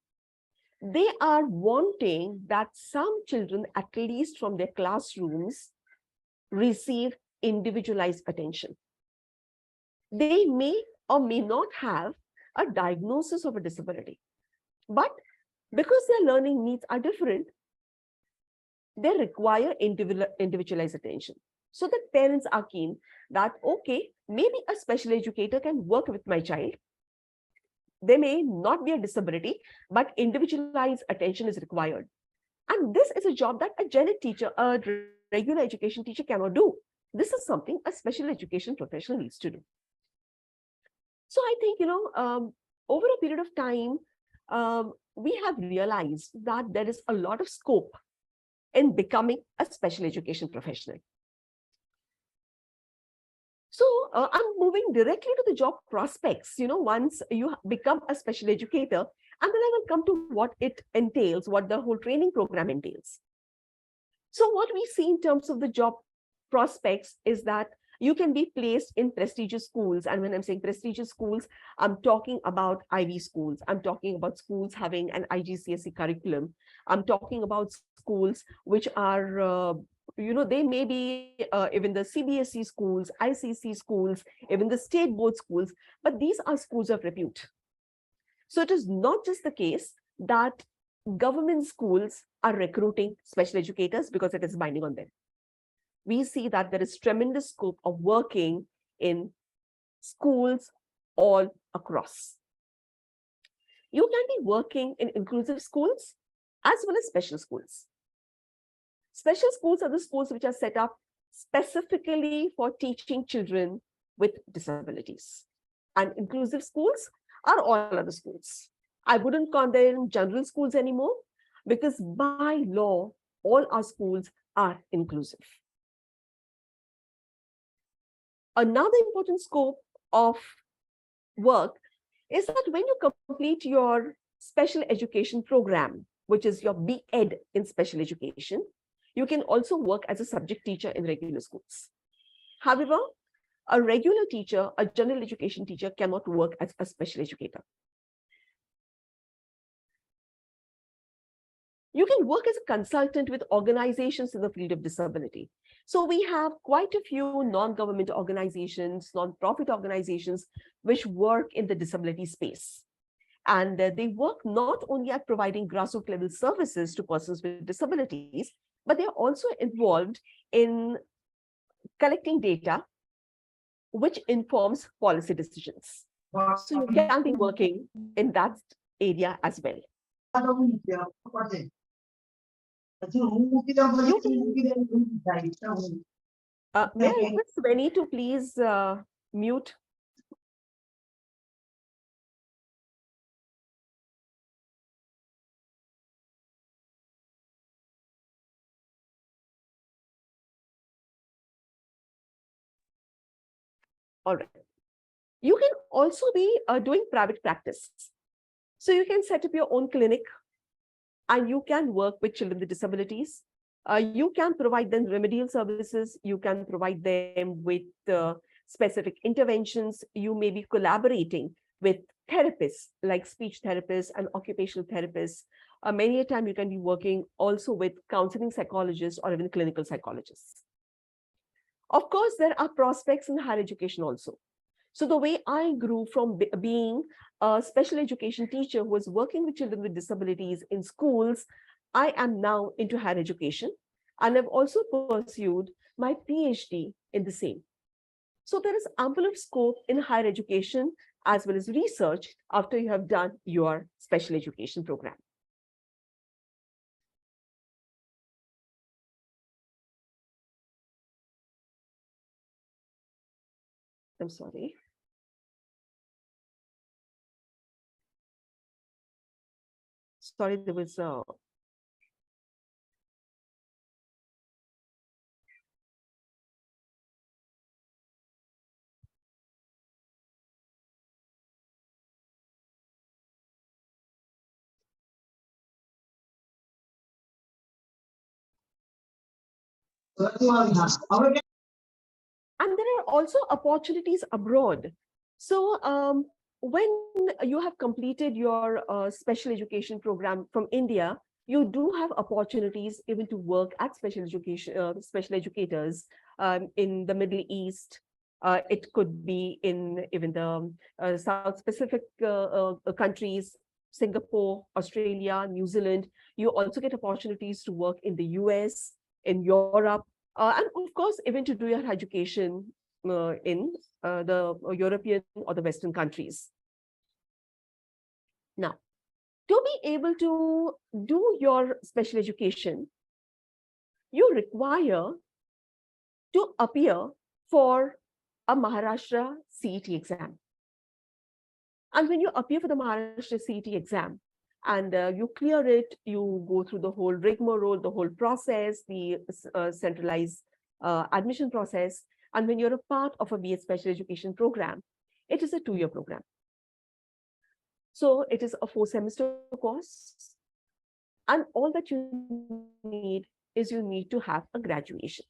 they are wanting that some children, at least from their classrooms, receive individualized attention. They may or may not have a diagnosis of a disability, but because their learning needs are different, they require individualized attention. So the parents are keen that, okay, maybe a special educator can work with my child. There may not be a disability, but individualized attention is required. And this is a job that a gen ed teacher, a regular education teacher cannot do. This is something a special education professional needs to do. So I think, over a period of time, we have realized that there is a lot of scope in becoming a special education professional. So I'm moving directly to the job prospects, once you become a special educator, and then I will come to what it entails, what the whole training program entails. So what we see in terms of the job prospects is that you can be placed in prestigious schools. And when I'm saying prestigious schools, I'm talking about Ivy schools. I'm talking about schools having an IGCSE curriculum. I'm talking about schools which are, they may be even the CBSE schools, ICC schools, even the state board schools, but these are schools of repute. So it is not just the case that government schools are recruiting special educators because it is binding on them. We see that there is tremendous scope of working in schools all across. You can be working in inclusive schools as well as special schools. Special schools are the schools which are set up specifically for teaching children with disabilities. And inclusive schools are all other schools. I wouldn't call them general schools anymore, because by law, all our schools are inclusive. Another important scope of work is that when you complete your special education program, which is your B.Ed in special education, you can also work as a subject teacher in regular schools. However, a regular teacher, a general education teacher, cannot work as a special educator. You can work as a consultant with organizations in the field of disability. So we have quite a few non-government organizations, non-profit organizations, which work in the disability space. And they work not only at providing grassroots level services to persons with disabilities, but they're also involved in collecting data, which informs policy decisions. So you can be working in that area as well. May I request Vinny to please mute? All right. You can also be doing private practice. So you can set up your own clinic and you can work with children with disabilities. You can provide them remedial services. You can provide them with specific interventions. You may be collaborating with therapists like speech therapists and occupational therapists. Many a time you can be working also with counseling psychologists or even clinical psychologists. Of course, there are prospects in higher education also. So the way I grew from being a special education teacher who was working with children with disabilities in schools, I am now into higher education, and I've also pursued my PhD in the same. So there is ample of scope in higher education as well as research after you have done your special education program. I'm sorry. Sorry, there was and there are also opportunities abroad. So when you have completed your special education program from India, you do have opportunities even to work at special education, special educators in the Middle East. It could be in even the South Pacific countries, Singapore, Australia, New Zealand. You also get opportunities to work in the US, in Europe, And of course, even to do your education in the European or the Western countries. Now, to be able to do your special education, you require to appear for a Maharashtra CET exam. And when you appear for the Maharashtra CET exam and you clear it, you go through the whole rigmarole, the whole process, the centralized admission process. And when you're a part of a BA special education program, it is a 2-year program. So it is a 4-semester course. And all that you need is you need to have a graduation.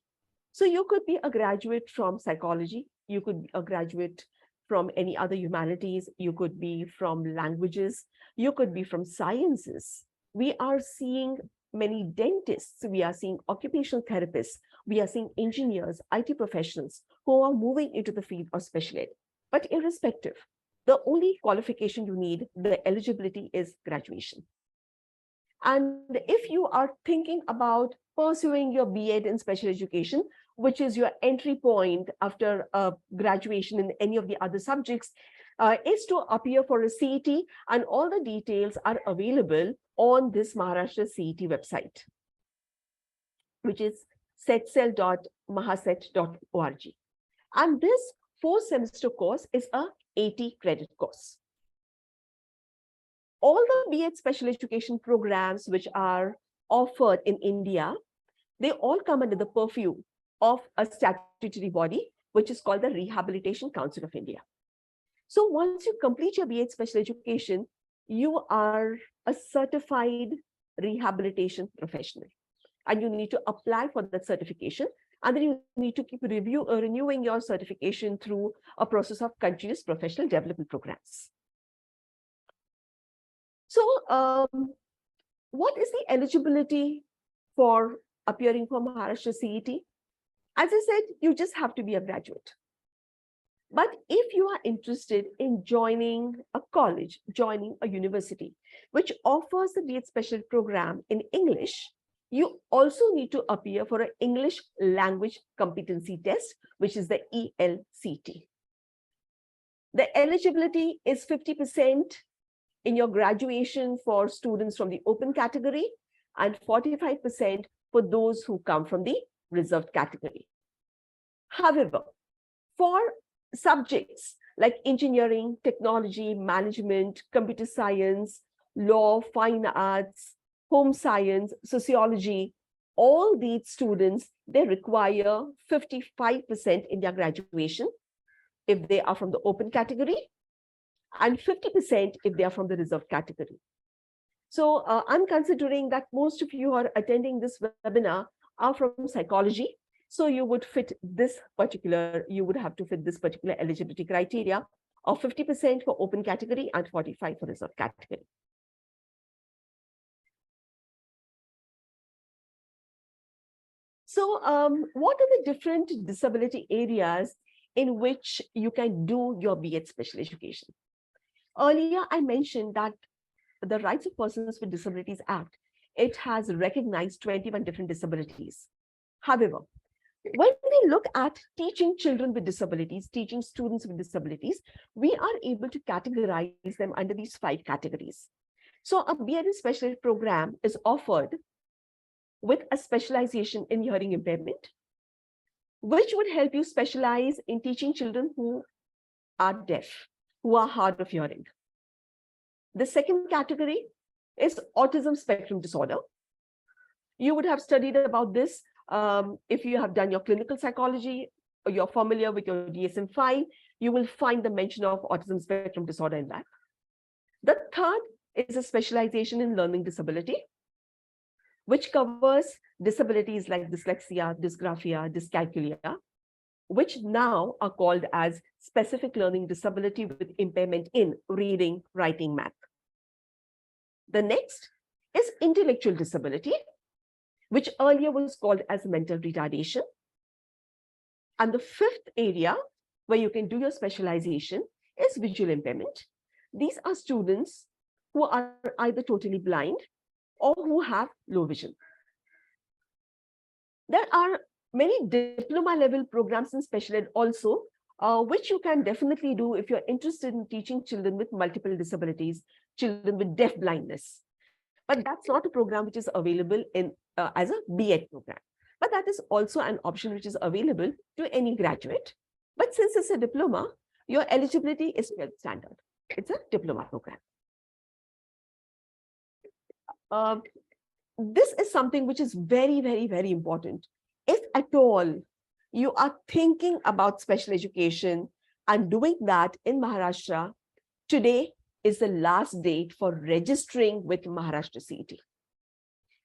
So you could be a graduate from psychology, you could be a graduate from any other humanities, you could be from languages, you could be from sciences. We are seeing many dentists, we are seeing occupational therapists, we are seeing engineers, IT professionals who are moving into the field of special ed. But irrespective, the only qualification you need, the eligibility is graduation. And if you are thinking about pursuing your B.Ed in special education, which is your entry point after graduation in any of the other subjects, is to appear for a CET, and all the details are available on this Maharashtra CET website, which is setcell.mahaset.org. And this 4-semester course is a 80-credit course. All the B.Ed special education programs which are offered in India, they all come under the purview of a statutory body, which is called the Rehabilitation Council of India. So once you complete your B.Ed special education, you are a certified rehabilitation professional, and you need to apply for that certification. And then you need to keep renewing your certification through a process of continuous professional development programs. So what is the eligibility for appearing for Maharashtra CET? As I said, you just have to be a graduate. But if you are interested in joining a college, joining a university, which offers the B.Ed special program in English, you also need to appear for an English language competency test, which is the ELCT. The eligibility is 50% in your graduation for students from the open category and 45% for those who come from the reserved category. However, for subjects like engineering, technology, management, computer science, law, fine arts, home science, sociology, all these students, they require 55% in their graduation if they are from the open category, and 50% if they are from the reserved category. So I'm considering that most of you who are attending this webinar are from psychology. So you would fit this particular, you would have to fit this particular eligibility criteria of 50% for open category and 45% for reserved category. So what are the different disability areas in which you can do your B.Ed special education? Earlier, I mentioned that the Rights of Persons with Disabilities Act, it has recognized 21 different disabilities. However, when we look at teaching children with disabilities, teaching students with disabilities, we are able to categorize them under these 5 categories. So a B.Ed special ed program is offered with a specialization in hearing impairment, which would help you specialize in teaching children who are deaf, who are hard of hearing. The second category is autism spectrum disorder. You would have studied about this if you have done your clinical psychology, or you're familiar with your DSM-5, you will find the mention of autism spectrum disorder in that. The third is a specialization in learning disability, which covers disabilities like dyslexia, dysgraphia, dyscalculia, which now are called as specific learning disability with impairment in reading, writing, math. The next is intellectual disability, which earlier was called as mental retardation. And the 5th area where you can do your specialization is visual impairment. These are students who are either totally blind or who have low vision. There are many diploma level programs in special ed also, which you can definitely do if you're interested in teaching children with multiple disabilities, children with deaf blindness. But that's not a program which is available in as a B.Ed program. But that is also an option which is available to any graduate. But since it's a diploma, your eligibility is 12th standard. It's a diploma program. This is something which is very, very, very important. If at all you are thinking about special education and doing that in Maharashtra, today is the last date for registering with Maharashtra CET.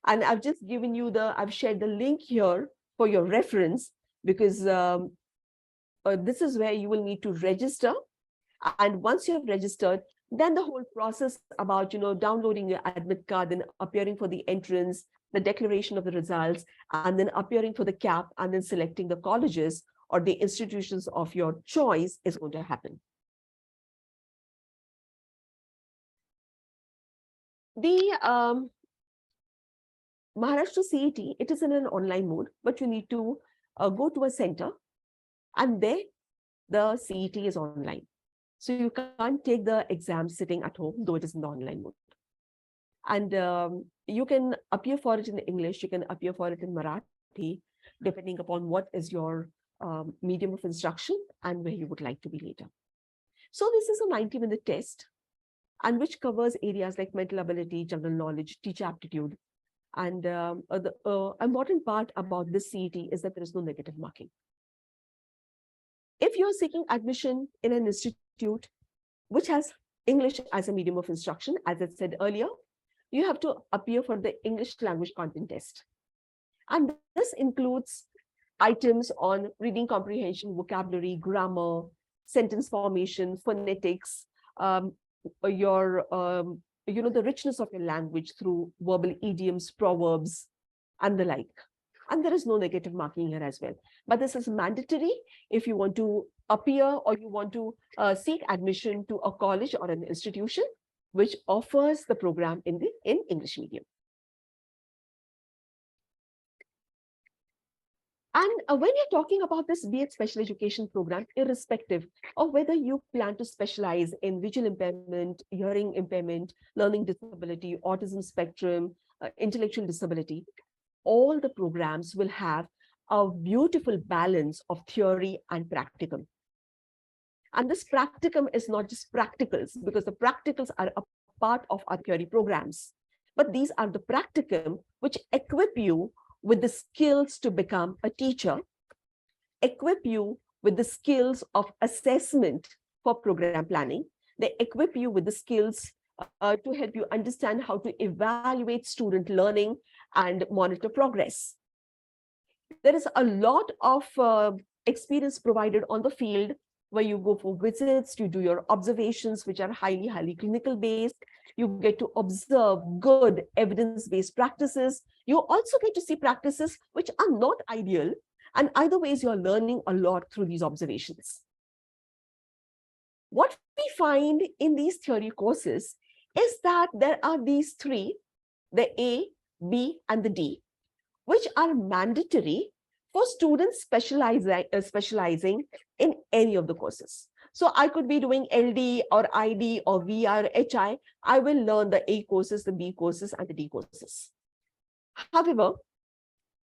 And I've just given you I've shared the link here for your reference, because this is where you will need to register. And once you have registered, then the whole process about, downloading your admit card and appearing for the entrance, the declaration of the results, and then appearing for the CAP, and then selecting the colleges or the institutions of your choice is going to happen. The Maharashtra CET, it is in an online mode, but you need to go to a center, and there the CET is online. So you can't take the exam sitting at home, though it is in the online mode. And you can appear for it in English, you can appear for it in Marathi, depending upon what is your medium of instruction and where you would like to be later. So this is a 90-minute test, and which covers areas like mental ability, general knowledge, teacher aptitude. And the important part about this CET is that there is no negative marking. If you're seeking admission in an institute which has English as a medium of instruction, as I said earlier, you have to appear for the English language content test. And this includes items on reading comprehension, vocabulary, grammar, sentence formation, phonetics, the richness of your language through verbal idioms, proverbs, and the like. And there is no negative marking here as well. But this is mandatory if you want to appear or you want to seek admission to a college or an institution which offers the program in English medium. And when you're talking about this B.Ed special education program, irrespective of whether you plan to specialize in visual impairment, hearing impairment, learning disability, autism spectrum, intellectual disability, all the programs will have a beautiful balance of theory and practicum. And this practicum is not just practicals, because the practicals are a part of our theory programs, but these are the practicum which equip you with the skills to become a teacher, equip you with the skills of assessment for program planning. They equip you with the skills to help you understand how to evaluate student learning and monitor progress. There is a lot of experience provided on the field where you go for visits, you do your observations, which are highly, highly clinical based. You get to observe good evidence-based practices. You also get to see practices which are not ideal. And either ways, you're learning a lot through these observations. What we find in these theory courses is that there are these three, the A, B, and the D, which are mandatory for students specializing in any of the courses. So I could be doing LD or ID or VR, HI. I will learn the A courses, the B courses, and the D courses. However,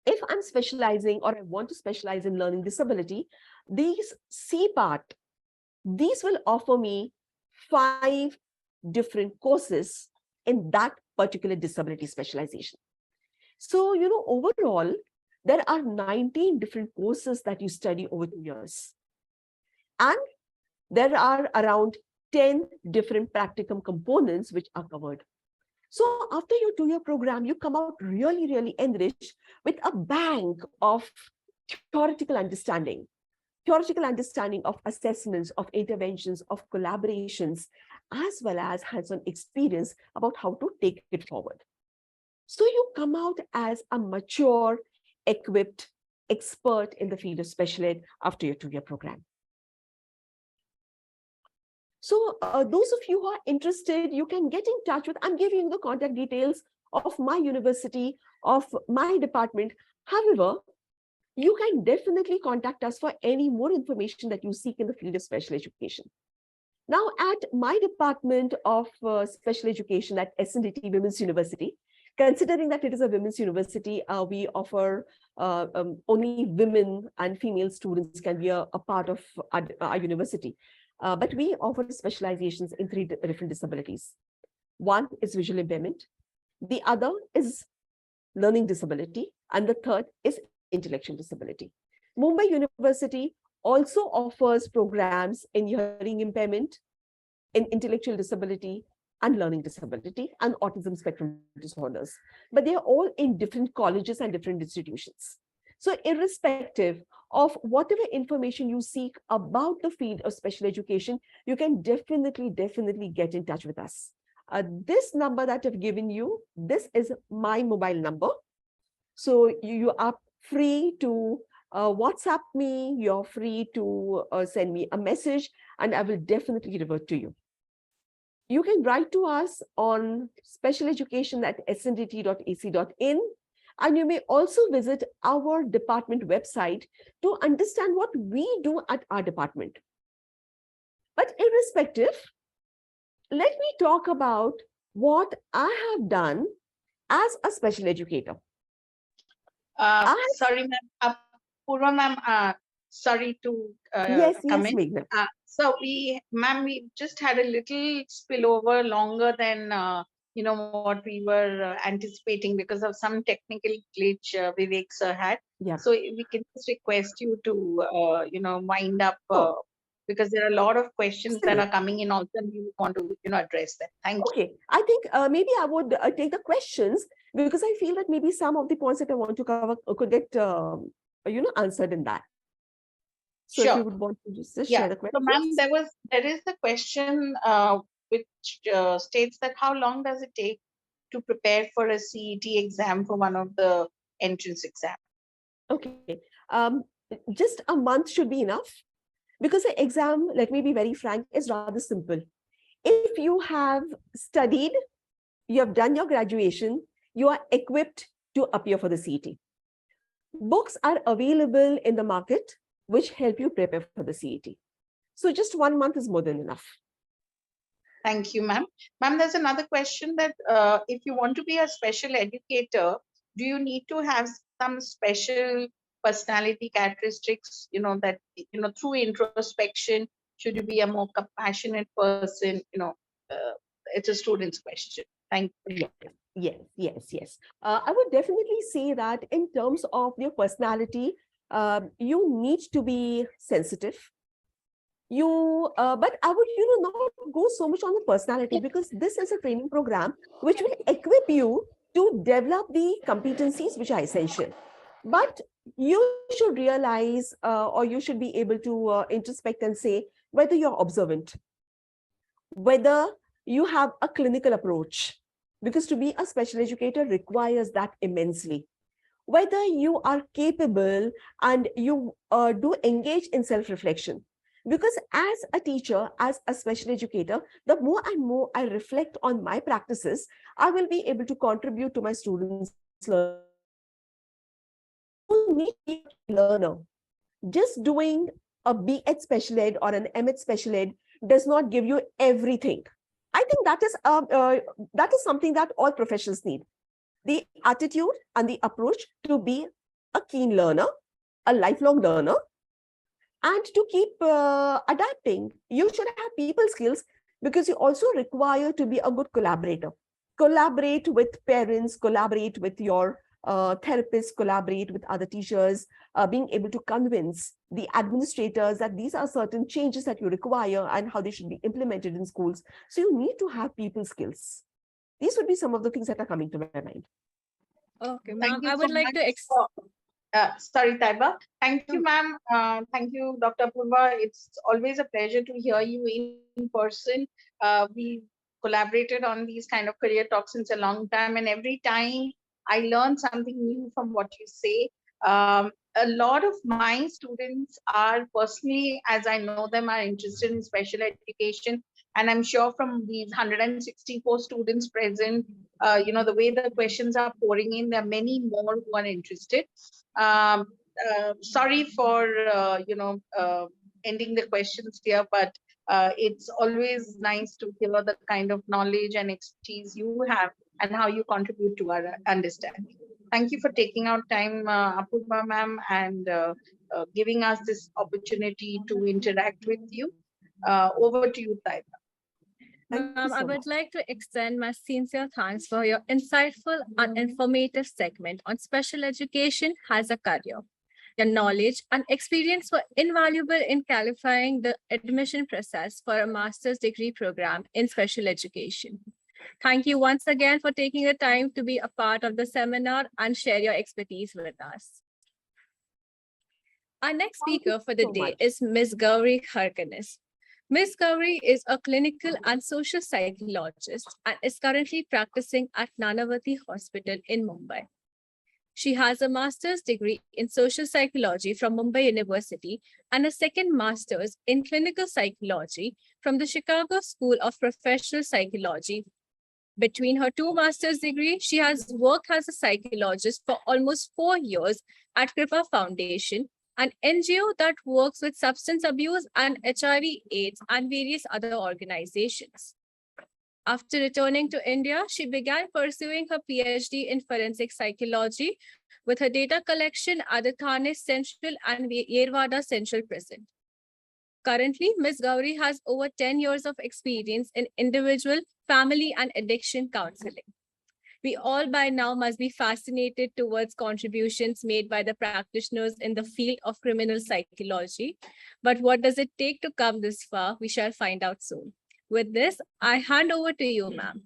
if I'm specializing or I want to specialize in learning disability, these C part, these will offer me 5 different courses in that particular disability specialization. So, overall, there are 19 different courses that you study over 2 years. And there are around 10 different practicum components which are covered. So after your 2-year program, you come out really, really enriched with a bank of theoretical understanding of assessments, of interventions, of collaborations, as well as hands-on experience about how to take it forward. So you come out as a mature, equipped expert in the field of special ed after your 2-year program. So those of you who are interested, you can get in touch with, I'm giving you the contact details of my university, of my department. However, you can definitely contact us for any more information that you seek in the field of special education. Now, at my department of special education at SNDT Women's University, considering that it is a women's university, we offer only women and female students can be a part of our university. But we offer specializations in 3 different disabilities. One is visual impairment, the other is learning disability, and the third is intellectual disability. Mumbai University also offers programs in hearing impairment, in intellectual disability, and learning disability, and autism spectrum disorders. But they are all in different colleges and different institutions. So irrespective of whatever information you seek about the field of special education, you can definitely get in touch with us. This number that I've given you, this is my mobile number. So you are free to WhatsApp me, you're free to send me a message, and I will definitely revert to you. You can write to us on specialeducation@sndt.ac.in, and you may also visit our department website to understand what we do at our department. But irrespective, let me talk about what I have done as a special educator. Sorry, ma'am. Purva, ma'am, sorry to come in. Meghna. So ma'am, we just had a little spillover longer than what we were anticipating because of some technical glitch Vivek sir had. Yeah. So we can just request you to wind up because there are a lot of questions that are coming in also, and we want to address them. Thank you. Okay, I think maybe I would take the questions because I feel that maybe some of the points that I want to cover could get answered in that. So Sure. if you would want to just share the question. So ma'am, there is the question which states that how long does it take to prepare for a CET exam for one of the entrance exams? Okay, just a month should be enough because the exam, let me be very frank, is rather simple. If you have studied, you have done your graduation, you are equipped to appear for the CET. Books are available in the market which help you prepare for the CET. So just 1 month is more than enough. Thank you, ma'am. Ma'am, there's another question that if you want to be a special educator, do you need to have some special personality characteristics, that, through introspection, should you be a more compassionate person? It's a student's question. Thank you. Yes. I would definitely say that in terms of your personality, you need to be sensitive. But I would, not go so much on the personality because this is a training program which will equip you to develop the competencies which are essential. But you should realize or you should be able to introspect and say whether you're observant, whether you have a clinical approach, because to be a special educator requires that immensely. Whether you are capable and you do engage in self-reflection. Because as a teacher, as a special educator, the more and more I reflect on my practices, I will be able to contribute to my students' learning. You need to be a learner. Just doing a B.Ed special ed or an M.Ed special ed does not give you everything. I think that is something that all professions need. The attitude and the approach to be a keen learner, a lifelong learner, and to keep adapting. You should have people skills because you also require to be a good collaborator. Collaborate with parents, collaborate with your therapists, collaborate with other teachers, being able to convince the administrators that these are certain changes that you require and how they should be implemented in schools. So you need to have people skills. These would be some of the things that are coming to my mind. Okay, ma'am, I would like to sorry, Taiba. Thank you, ma'am. Thank you, Dr. Purva. It's always a pleasure to hear you in person. We collaborated on these kind of career talks since a long time, and every time I learn something new from what you say. A lot of my students are personally, as I know them, are interested in special education. And I'm sure from these 164 students present, the way the questions are pouring in, there are many more who are interested. sorry for ending the questions here, but it's always nice to hear the kind of knowledge and expertise you have and how you contribute to our understanding. Thank you for taking out time, Apurva ma'am, and giving us this opportunity to interact with you. Over to you, Taiba. I would like to extend my sincere thanks for your insightful and informative segment on special education as a career. Your knowledge and experience were invaluable in qualifying the admission process for a master's degree program in special education. Thank you once again for taking the time to be a part of the seminar and share your expertise with us. Our next speaker for the day is Ms. Gauri Harkanis. Ms. Gauri is a clinical and social psychologist and is currently practicing at Nanavati Hospital in Mumbai. She has a master's degree in social psychology from Mumbai University and a second master's in clinical psychology from the Chicago School of Professional Psychology. Between her two master's degrees, she has worked as a psychologist for almost 4 years at Kripa Foundation, an NGO that works with substance abuse and HIV/AIDS and various other organizations. After returning to India, she began pursuing her PhD in forensic psychology with her data collection at the Thane Central and Yerwada Central Prison. Currently, Ms. Gauri has over 10 years of experience in individual, family, and addiction counseling. We all by now must be fascinated towards contributions made by the practitioners in the field of criminal psychology. But what does it take to come this far? We shall find out soon. With this, I hand over to you, ma'am.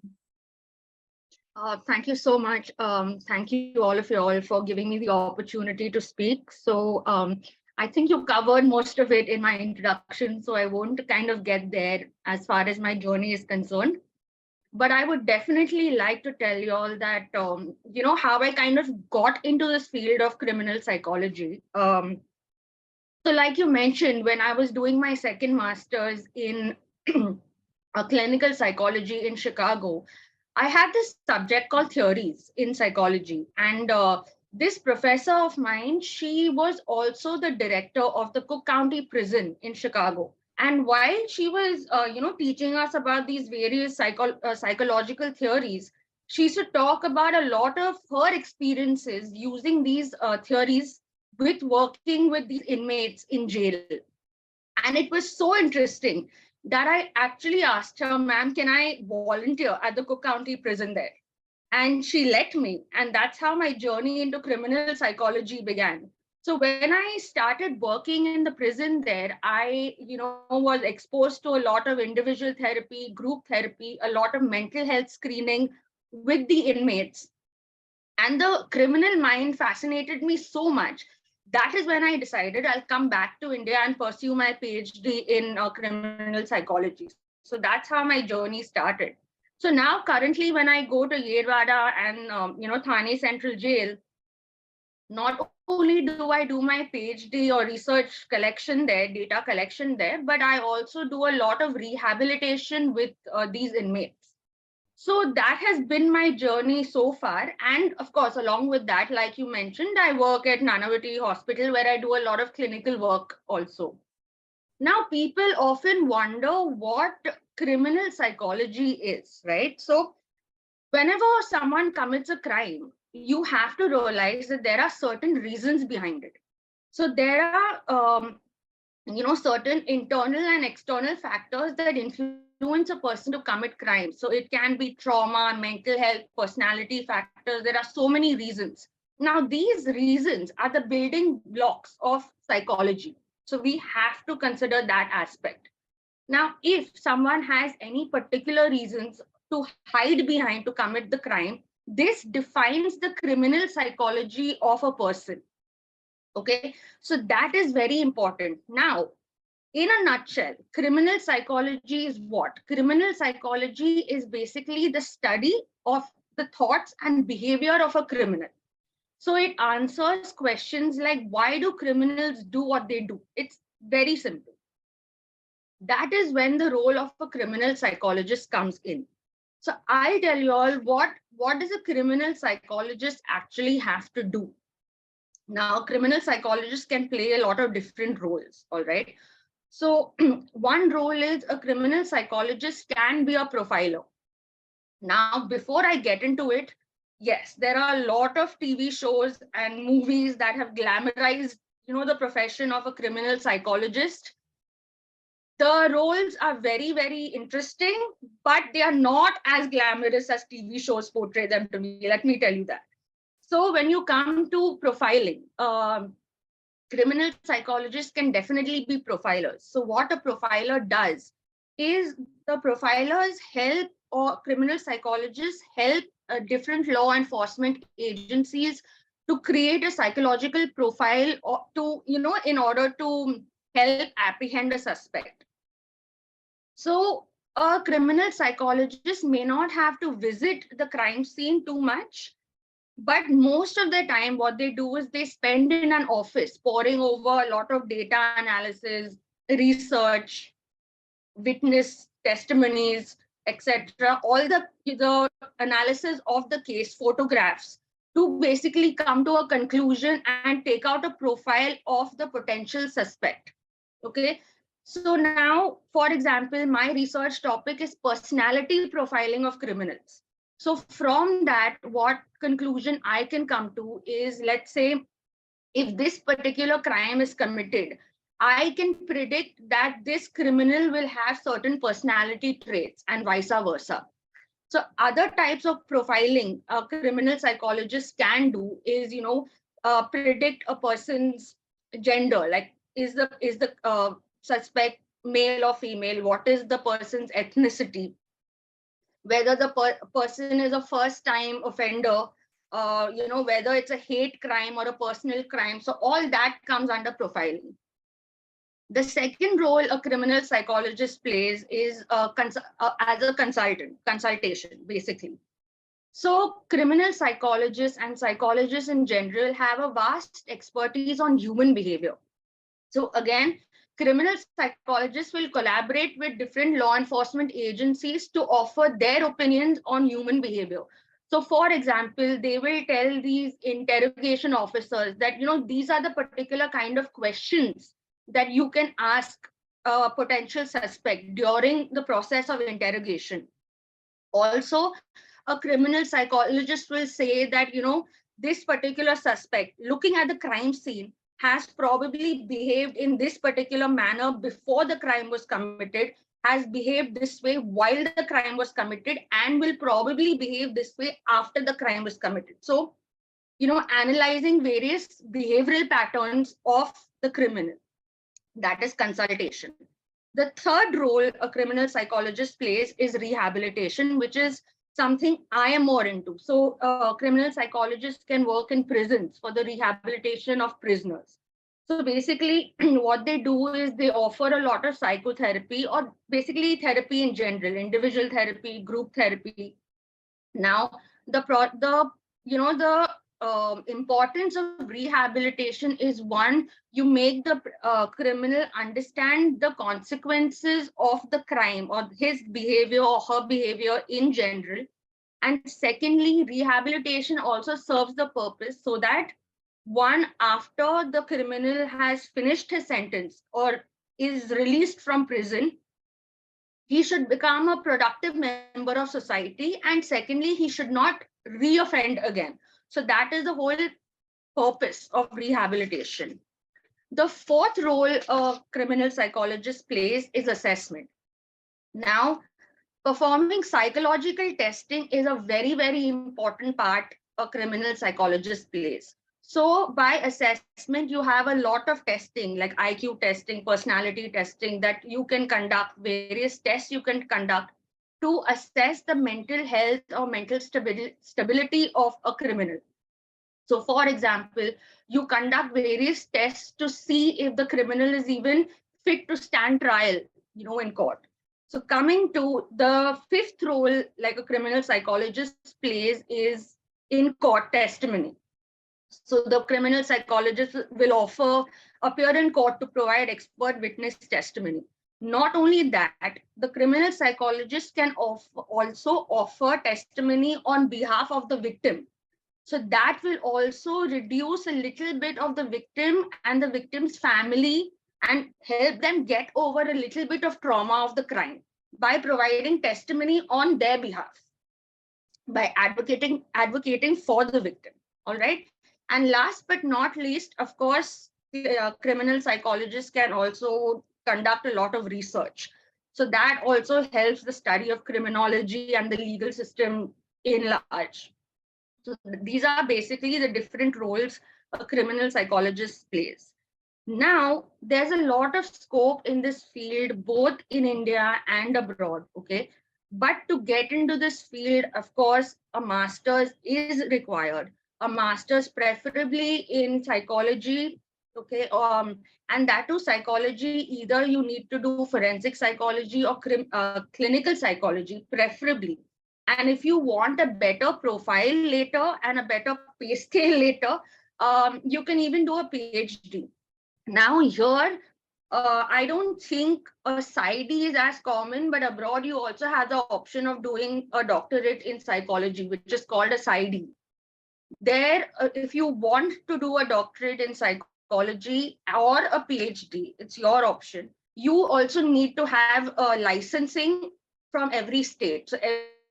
Thank you so much. Thank you all of you all for giving me the opportunity to speak. So I think you covered most of it in my introduction, so I won't kind of get there as far as my journey is concerned. But I would definitely like to tell you all that, how I kind of got into this field of criminal psychology. So like you mentioned, when I was doing my second master's in clinical psychology in Chicago, I had this subject called theories in psychology. And this professor of mine, she was also the director of the Cook County Prison in Chicago. And while she was, teaching us about these various psychological theories, she used to talk about a lot of her experiences using these theories with working with these inmates in jail. And it was so interesting that I actually asked her, ma'am, can I volunteer at the Cook County Prison there? And she let me. And that's how my journey into criminal psychology began. So when I started working in the prison there, I, was exposed to a lot of individual therapy, group therapy, a lot of mental health screening with the inmates. And the criminal mind fascinated me so much. That is when I decided I'll come back to India and pursue my PhD in criminal psychology. So that's how my journey started. So now currently when I go to Yerwada and, Thane Central Jail, not only do I do my PhD or research collection there, data collection there, but I also do a lot of rehabilitation with these inmates. So that has been my journey so far. And of course, along with that, like you mentioned, I work at Nanavati Hospital where I do a lot of clinical work also. Now, people often wonder what criminal psychology is, right? So whenever someone commits a crime, you have to realize that there are certain reasons behind it. So there are, certain internal and external factors that influence a person to commit crime. So it can be trauma, mental health, personality factors. There are so many reasons. Now, these reasons are the building blocks of psychology. So we have to consider that aspect. Now, if someone has any particular reasons to hide behind to commit the crime, this defines the criminal psychology of a person. Okay, so that is very important. Now, in a nutshell, criminal psychology is what? Criminal psychology is basically the study of the thoughts and behavior of a criminal. So it answers questions like, why do criminals do what they do? It's very simple. That is when the role of a criminal psychologist comes in. So I'll tell you all what does a criminal psychologist actually have to do? Now, criminal psychologists can play a lot of different roles, all right? So one role is a criminal psychologist can be a profiler. Now, before I get into it, yes, there are a lot of TV shows and movies that have glamorized, the profession of a criminal psychologist. The roles are very, very interesting, but they are not as glamorous as TV shows portray them to be. Let me tell you that. So when you come to profiling, criminal psychologists can definitely be profilers. So what a profiler does is the profilers help, or criminal psychologists help different law enforcement agencies to create a psychological profile, or to, in order to help apprehend a suspect. So a criminal psychologist may not have to visit the crime scene too much, but most of the time what they do is they spend in an office poring over a lot of data analysis, research, witness testimonies, etc. All the analysis of the case, photographs, to basically come to a conclusion and take out a profile of the potential suspect. Okay. So now, for example, my research topic is personality profiling of criminals. So from that, what conclusion I can come to is, let's say, if this particular crime is committed, I can predict that this criminal will have certain personality traits and vice versa. So other types of profiling a criminal psychologist can do is, predict a person's gender, like is the suspect male or female, what is the person's ethnicity, whether the person is a first time offender, whether it's a hate crime or a personal crime. So all that comes under profiling. The second role a criminal psychologist plays is as a consultation, basically. So criminal psychologists and psychologists in general have a vast expertise on human behavior. So again, criminal psychologists will collaborate with different law enforcement agencies to offer their opinions on human behavior. So for example, they will tell these interrogation officers that, these are the particular kind of questions that you can ask a potential suspect during the process of interrogation. Also, a criminal psychologist will say that, this particular suspect, looking at the crime scene, has probably behaved in this particular manner before the crime was committed, has behaved this way while the crime was committed, and will probably behave this way after the crime was committed. So, analyzing various behavioral patterns of the criminal. That is consultation. The third role a criminal psychologist plays is rehabilitation, which is something I am more into. So criminal psychologists can work in prisons for the rehabilitation of prisoners. So basically what they do is they offer a lot of psychotherapy, or basically therapy in general, individual therapy, group therapy. Now, the importance of rehabilitation is, one, you make the criminal understand the consequences of the crime or his behavior or her behavior in general. And secondly, rehabilitation also serves the purpose so that, one, after the criminal has finished his sentence or is released from prison, he should become a productive member of society. And secondly, he should not reoffend again. So that is the whole purpose of rehabilitation. The fourth role a criminal psychologist plays is assessment. Now, performing psychological testing is a very, very important part a criminal psychologist plays. So by assessment, you have a lot of testing like IQ testing, personality testing that you can conduct, various tests you can conduct to assess the mental health or mental stability of a criminal. So for example, you conduct various tests to see if the criminal is even fit to stand trial, in court. So coming to the fifth role, like a criminal psychologist plays, is in court testimony. So the criminal psychologist will appear in court to provide expert witness testimony. Not only that, the criminal psychologist can also offer testimony on behalf of the victim. So that will also reduce a little bit of the victim and the victim's family and help them get over a little bit of trauma of the crime by providing testimony on their behalf, by advocating for the victim. All right. And last but not least, of course, criminal psychologists can also conduct a lot of research. So that also helps the study of criminology and the legal system in large. So these are basically the different roles a criminal psychologist plays. Now, there's a lot of scope in this field, both in India and abroad, okay? But to get into this field, of course, a master's is required. A master's preferably in psychology, okay? And that too, psychology, either you need to do forensic psychology or clinical psychology, preferably. And if you want a better profile later and a better pay scale later, you can even do a PhD. Now here, I don't think a PsyD is as common, but abroad you also have the option of doing a doctorate in psychology, which is called a PsyD. There, if you want to do a doctorate in psychology or a PhD, it's your option. You also need to have a licensing from every state. So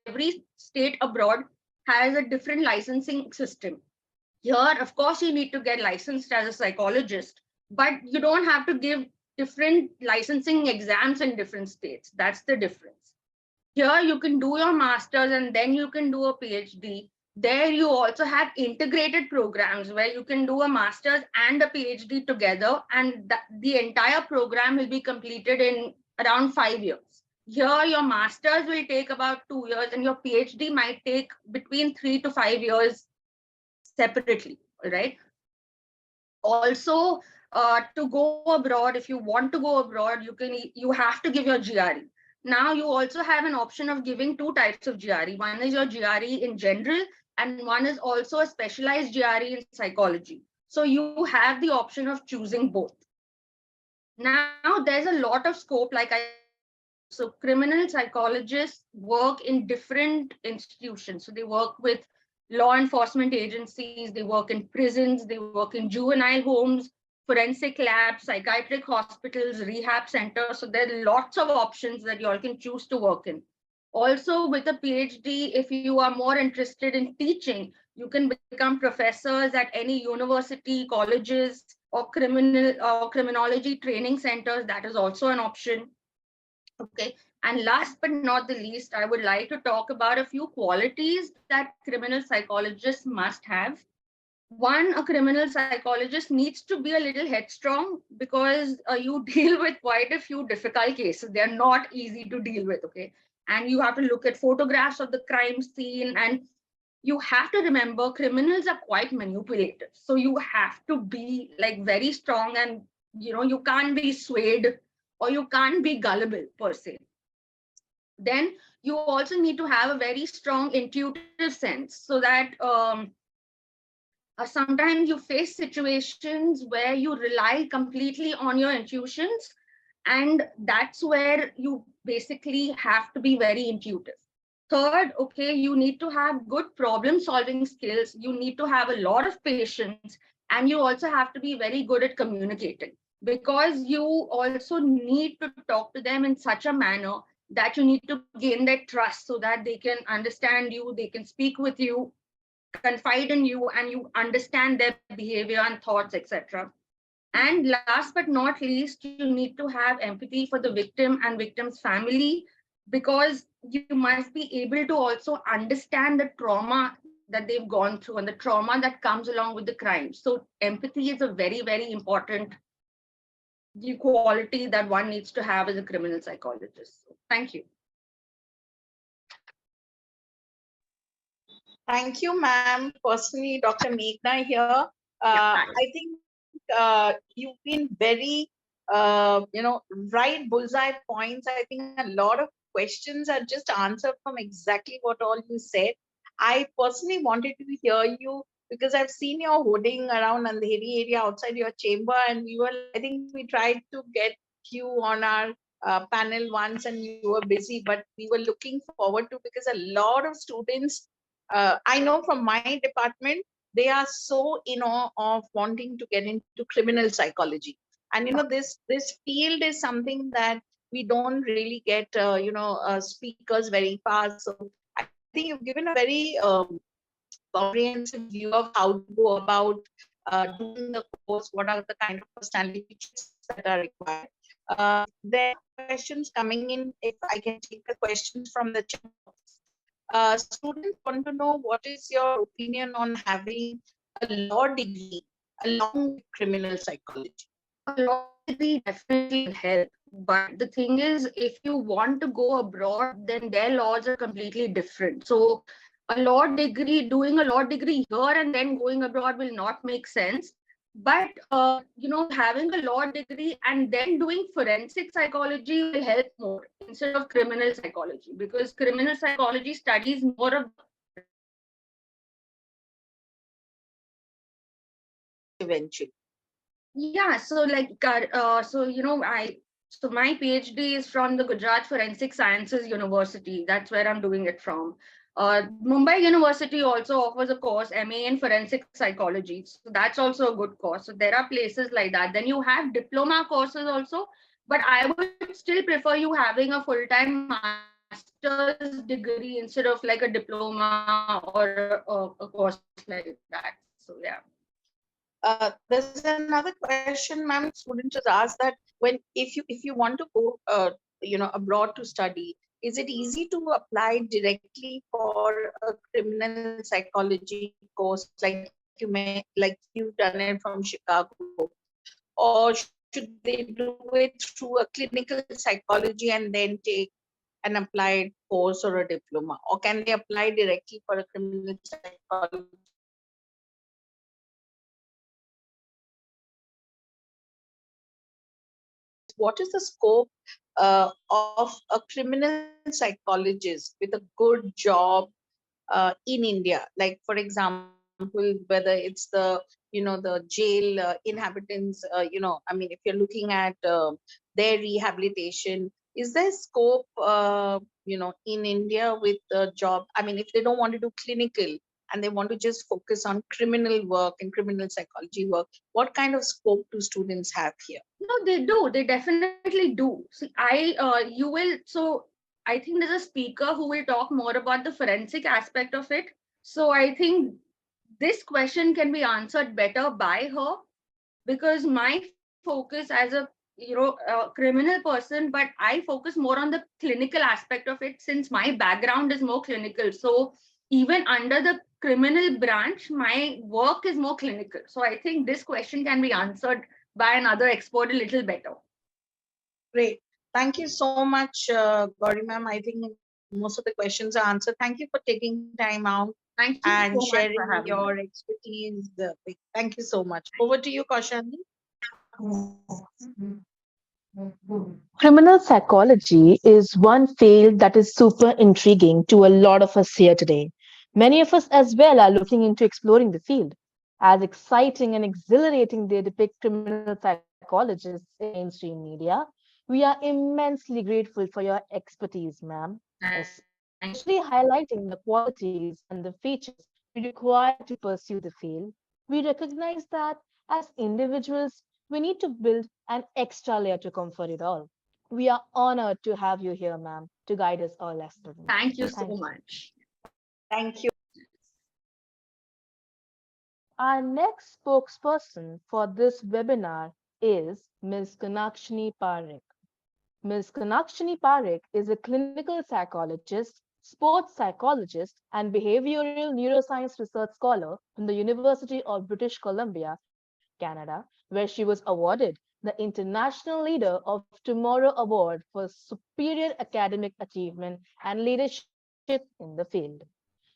every state abroad has a different licensing system. Here, of course, you need to get licensed as a psychologist, but you don't have to give different licensing exams in different states. That's the difference. Here, you can do your master's and then you can do a PhD. There, you also have integrated programs where you can do a master's and a PhD together, and the entire program will be completed in around 5 years. Here, your master's will take about 2 years and your PhD might take between 3 to 5 years separately, right? Also, to go abroad, if you want to go abroad, you have to give your GRE. Now you also have an option of giving 2 types of GRE. One is your GRE in general, and one is also a specialized GRE in psychology. So you have the option of choosing both. Now there's a lot of scope, so criminal psychologists work in different institutions. So they work with law enforcement agencies, they work in prisons, they work in juvenile homes, forensic labs, psychiatric hospitals, rehab centers. So there are lots of options that you all can choose to work in. Also, with a PhD, if you are more interested in teaching, you can become professors at any university, colleges, or criminology training centers. That is also an option. Okay. And last but not the least, I would like to talk about a few qualities that criminal psychologists must have. One, a criminal psychologist needs to be a little headstrong because you deal with quite a few difficult cases. They're not easy to deal with, okay? And you have to look at photographs of the crime scene, and you have to remember criminals are quite manipulative. So you have to be like very strong, and you can't be swayed or you can't be gullible per se. Then you also need to have a very strong intuitive sense, so that sometimes you face situations where you rely completely on your intuitions, and that's where you basically have to be very intuitive. Third, okay, you need to have good problem solving skills. You need to have a lot of patience, and you also have to be very good at communicating, because you also need to talk to them in such a manner that you need to gain their trust so that they can understand you, they can speak with you, confide in you, and you understand their behavior and thoughts, etc. And last but not least, you need to have empathy for the victim and victim's family, because you must be able to also understand the trauma that they've gone through and the trauma that comes along with the crime. So empathy is a very, very important quality that one needs to have as a criminal psychologist. So, thank you. Thank you, ma'am. Personally, Dr. Meghna here. I think you've been very, right bullseye points. I think a lot of questions are just answered from exactly what all you said. I personally wanted to hear you because I've seen your hoarding around Andheri area outside your chamber, and I think we tried to get you on our panel once and you were busy, but we were looking forward to, because a lot of students I know from my department, they are so in awe of wanting to get into criminal psychology. And this field is something that we don't really get speakers very fast. So I think you've given a very comprehensive view of how to go about doing the course, what are the kind of personality traits that are required. There are questions coming in. If I can take the questions from the chat box. Students want to know what is your opinion on having a law degree along with criminal psychology? A law degree definitely will help. But the thing is, if you want to go abroad, then their laws are completely different. So a law degree, doing a law degree here and then going abroad will not make sense. But having a law degree and then doing forensic psychology will help more instead of criminal psychology, because criminal psychology studies more of Eventually. Yeah, so so my PhD is from the Gujarat Forensic Sciences University. That's where I'm doing it from. Mumbai University also offers a course, MA in Forensic Psychology. So that's also a good course. So there are places like that. Then you have diploma courses also, but I would still prefer you having a full-time master's degree instead of like a diploma or a course like that. So yeah. There's another question, ma'am. Student just asked that if you want to go abroad to study, is it easy to apply directly for a criminal psychology course like you've done it from Chicago, or should they do it through a clinical psychology and then take an applied course or a diploma, or can they apply directly for a criminal psychology? What is the scope of a criminal psychologist with a good job in India? Like, for example, whether it's the jail inhabitants, if you're looking at their rehabilitation, is there scope, in India with the job? I mean, if they don't want to do clinical and they want to just focus on criminal work and criminal psychology work, what kind of scope do students have here? No, they do. They definitely do. See, I think there's a speaker who will talk more about the forensic aspect of it. So I think this question can be answered better by her, because my focus as a criminal person, but I focus more on the clinical aspect of it since my background is more clinical. So even under the criminal branch, my work is more clinical. So I think this question can be answered by another expert a little better. Great. Thank you so much, Gauri ma'am. I think most of the questions are answered. Thank you for taking time out and so sharing much for your expertise. Thank you so much. Over to you, Kaushali. Criminal psychology is one field that is super intriguing to a lot of us here today. Many of us as well are looking into exploring the field. As exciting and exhilarating they depict criminal psychologists in mainstream media, we are immensely grateful for your expertise, ma'am, especially highlighting the qualities and the features we require to pursue the field. We recognize that as individuals, we need to build an extra layer to comfort it all. We are honored to have you here, ma'am, to guide us all as students. Thank you so much. Thank you. Our next spokesperson for this webinar is Ms. Kanakshini Parekh. Ms. Kanakshini Parekh is a clinical psychologist, sports psychologist, and behavioral neuroscience research scholar from the University of British Columbia, Canada, where she was awarded the International Leader of Tomorrow Award for superior academic achievement and leadership in the field.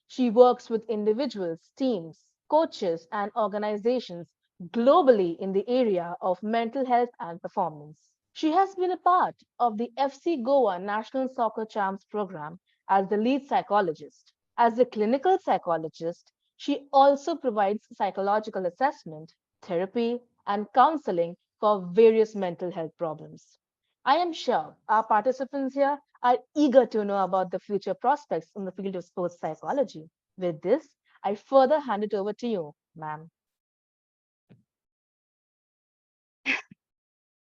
She works with individuals, teams, coaches, and organizations globally in the area of mental health and performance. She has been a part of the FC Goa National Soccer Champs program as the lead psychologist. As a clinical psychologist, she also provides psychological assessment, therapy, and counseling for various mental health problems. I am sure our participants here are eager to know about the future prospects in the field of sports psychology. With this, I further hand it over to you, ma'am.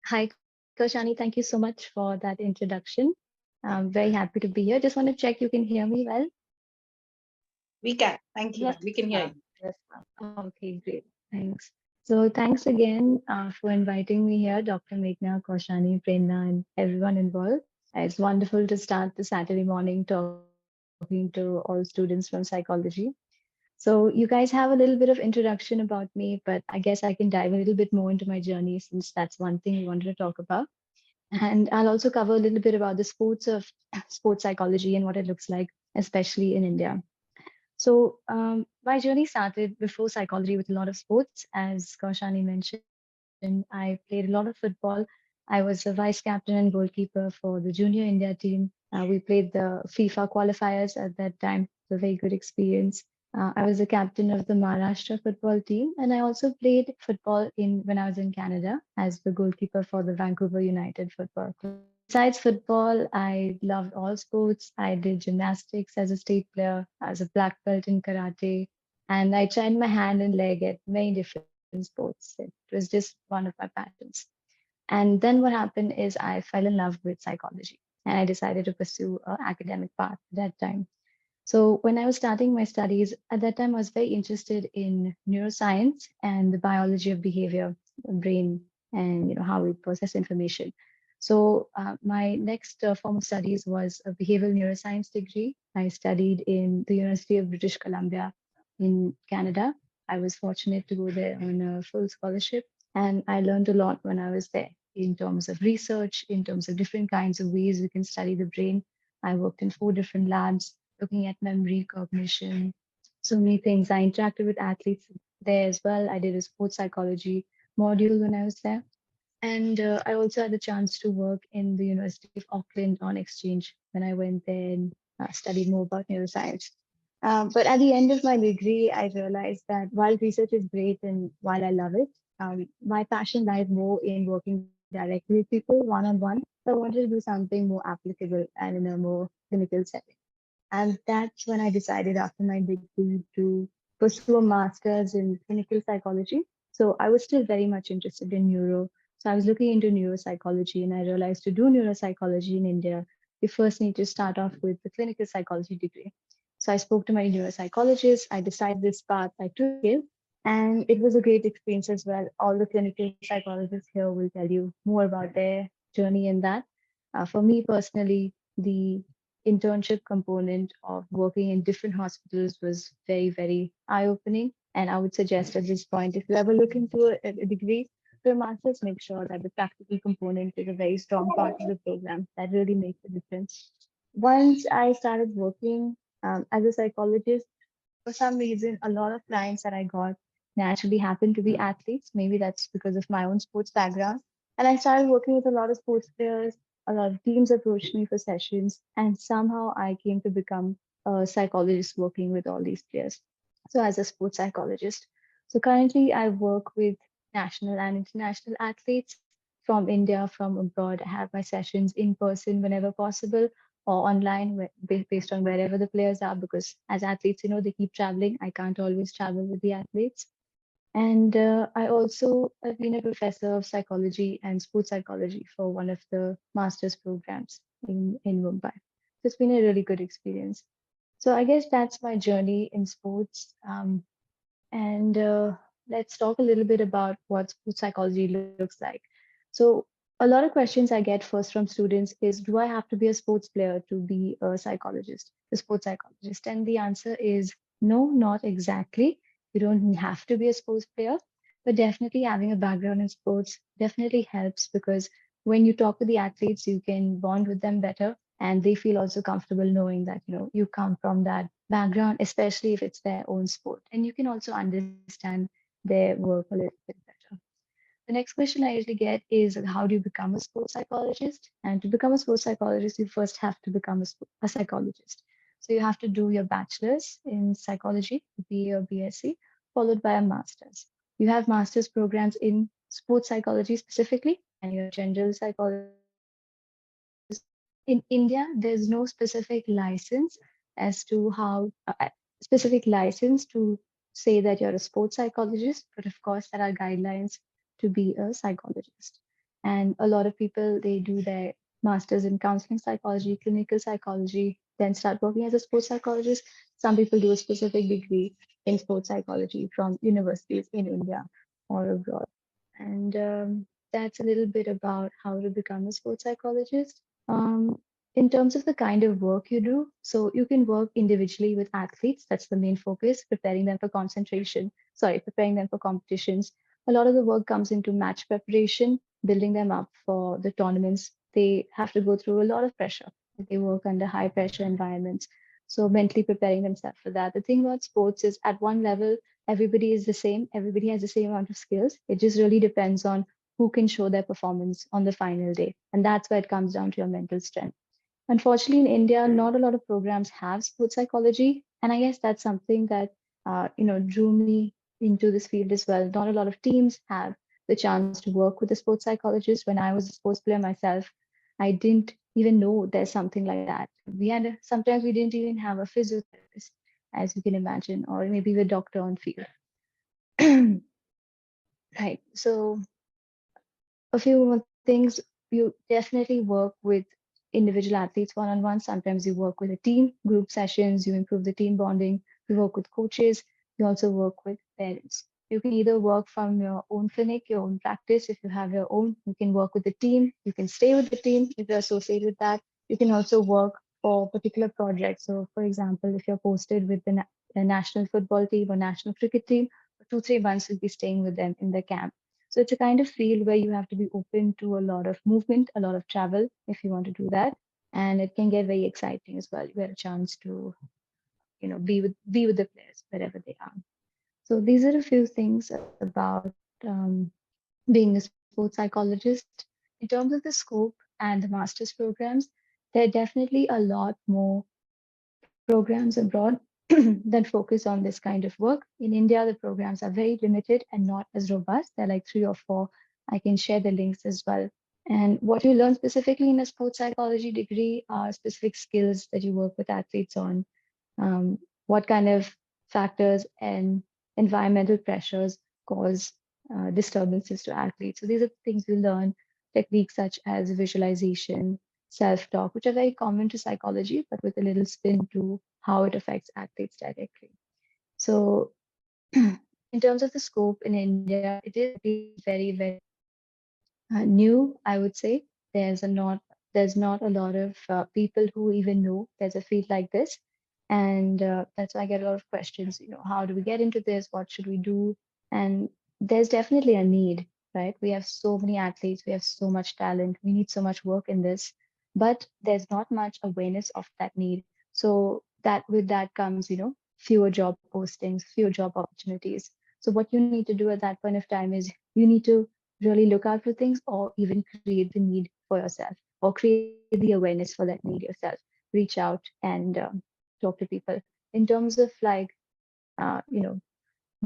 Hi, Koshani. Thank you so much for that introduction. I'm very happy to be here. Just want to check you can hear me well. We can. Thank you. Yes, We can hear you. yes, ma'am. Okay, great. Thanks. So thanks again for inviting me here, Dr. Meghna, Koshani, Prerna, and everyone involved. It's wonderful to start the Saturday morning talking to all students from psychology. So you guys have a little bit of introduction about me, but I guess I can dive a little bit more into my journey since that's one thing we wanted to talk about. And I'll also cover a little bit about the sports psychology and what it looks like, especially in India. So my journey started before psychology with a lot of sports. As Kaushani mentioned, I played a lot of football. I was a vice captain and goalkeeper for the junior India team. We played the FIFA qualifiers at that time. It was a very good experience. I was the captain of the Maharashtra football team, and I also played football when I was in Canada as the goalkeeper for the Vancouver United football club. Besides football, I loved all sports. I did gymnastics as a state player, as a black belt in karate, and I tried my hand and leg at many different sports. It was just one of my passions. And then what happened is I fell in love with psychology and I decided to pursue an academic path at that time. So when I was starting my studies, at that time I was very interested in neuroscience and the biology of behavior, the brain, and how we process information. So my next form of studies was a behavioral neuroscience degree. I studied in the University of British Columbia in Canada. I was fortunate to go there on a full scholarship, and I learned a lot when I was there in terms of research, in terms of different kinds of ways we can study the brain. I worked in 4 different labs looking at memory, cognition, so many things. I interacted with athletes there as well. I did a sports psychology module when I was there. And I also had the chance to work in the University of Auckland on exchange when I went there and studied more about neuroscience. But at the end of my degree, I realized that while research is great and while I love it, my passion lies more in working directly with people one-on-one. So I wanted to do something more applicable and in a more clinical setting. And that's when I decided after my degree to pursue a master's in clinical psychology. So I was still very much interested in neuro. So I was looking into neuropsychology and I realized to do neuropsychology in India, you first need to start off with the clinical psychology degree. So I spoke to my neuropsychologist. I decided this path, I took it, and it was a great experience as well. All the clinical psychologists here will tell you more about their journey in that. For me personally, the internship component of working in different hospitals was very, very eye-opening. And I would suggest at this point, if you ever look into a degree for a master's, make sure that the practical component is a very strong part of the program. That really makes a difference. Once I started working as a psychologist, for some reason, a lot of clients that I got naturally happened to be athletes. Maybe that's because of my own sports background. And I started working with a lot of sports players. A lot of teams approached me for sessions, and somehow I came to become a psychologist working with all these players. So, as a sports psychologist. So, currently, I work with national and international athletes from India, from abroad. I have my sessions in person whenever possible or online based on wherever the players are, because as athletes, they keep traveling. I can't always travel with the athletes. And I also have been a professor of psychology and sports psychology for one of the master's programs in Mumbai. So it's been a really good experience. So I guess that's my journey in sports. And let's talk a little bit about what sports psychology looks like. So a lot of questions I get first from students is, do I have to be a sports player to be a psychologist, a sports psychologist? And the answer is no, not exactly. You don't have to be a sports player, but definitely having a background in sports definitely helps, because when you talk to the athletes, you can bond with them better and they feel also comfortable knowing that you come from that background, especially if it's their own sport, and you can also understand their work a little bit better. The next question I usually get is, how do you become a sports psychologist? And to become a sports psychologist, you first have to become a psychologist. So you have to do your bachelor's in psychology, BA or BSc, followed by a master's. You have master's programs in sports psychology specifically, and your general psychology. In India, there's no specific license as to how specific license to say that you're a sports psychologist, but of course there are guidelines to be a psychologist. And a lot of people, they do their masters in counseling psychology, clinical psychology, then start working as a sports psychologist. Some people do a specific degree in sports psychology from universities in India or abroad. And that's a little bit about how to become a sports psychologist. In terms of the kind of work you do, so you can work individually with athletes. That's the main focus, preparing them for preparing them for competitions. A lot of the work comes into match preparation, building them up for the tournaments. They have to go through a lot of pressure. They work under high pressure environments. So mentally preparing themselves for that. The thing about sports is at one level, everybody is the same. Everybody has the same amount of skills. It just really depends on who can show their performance on the final day. And that's where it comes down to your mental strength. Unfortunately, in India, not a lot of programs have sports psychology. And I guess that's something that, drew me into this field as well. Not a lot of teams have the chance to work with a sports psychologist. When I was a sports player myself, I didn't even know there's something like that. Sometimes we didn't even have a physiotherapist, as you can imagine, or maybe a doctor on field. Right. So a few more things. You definitely work with individual athletes one-on-one. Sometimes you work with a team, group sessions, you improve the team bonding, you work with coaches, you also work with parents. You can either work from your own clinic, your own practice. If you have your own, you can work with the team, you can stay with the team if you're associated with that. You can also work for particular projects. So for example, if you're posted with the national football team or national cricket team, for 2-3 months you'll be staying with them in the camp. So it's a kind of field where you have to be open to a lot of movement, a lot of travel if you want to do that. And it can get very exciting as well. You get a chance to, be with the players wherever they are. So these are a few things about being a sports psychologist. In terms of the scope and the master's programs, there are definitely a lot more programs abroad that focus on this kind of work. In India, the programs are very limited and not as robust. They're like 3 or 4. I can share the links as well. And what you learn specifically in a sports psychology degree are specific skills that you work with athletes on. What kind of factors and environmental pressures cause disturbances to athletes. So these are things we learn, techniques such as visualization, self-talk, which are very common to psychology, but with a little spin to how it affects athletes directly. So in terms of the scope in India, it is very, very new, I would say. There's not a lot of people who even know there's a field like this. And that's why I get a lot of questions, how do we get into this? What should we do? And there's definitely a need, right? We have so many athletes, we have so much talent, we need so much work in this, but there's not much awareness of that need. So that with that comes, fewer job postings, fewer job opportunities. So what you need to do at that point of time is you need to really look out for things or even create the need for yourself or create the awareness for that need yourself. Reach out and talk to people. In terms of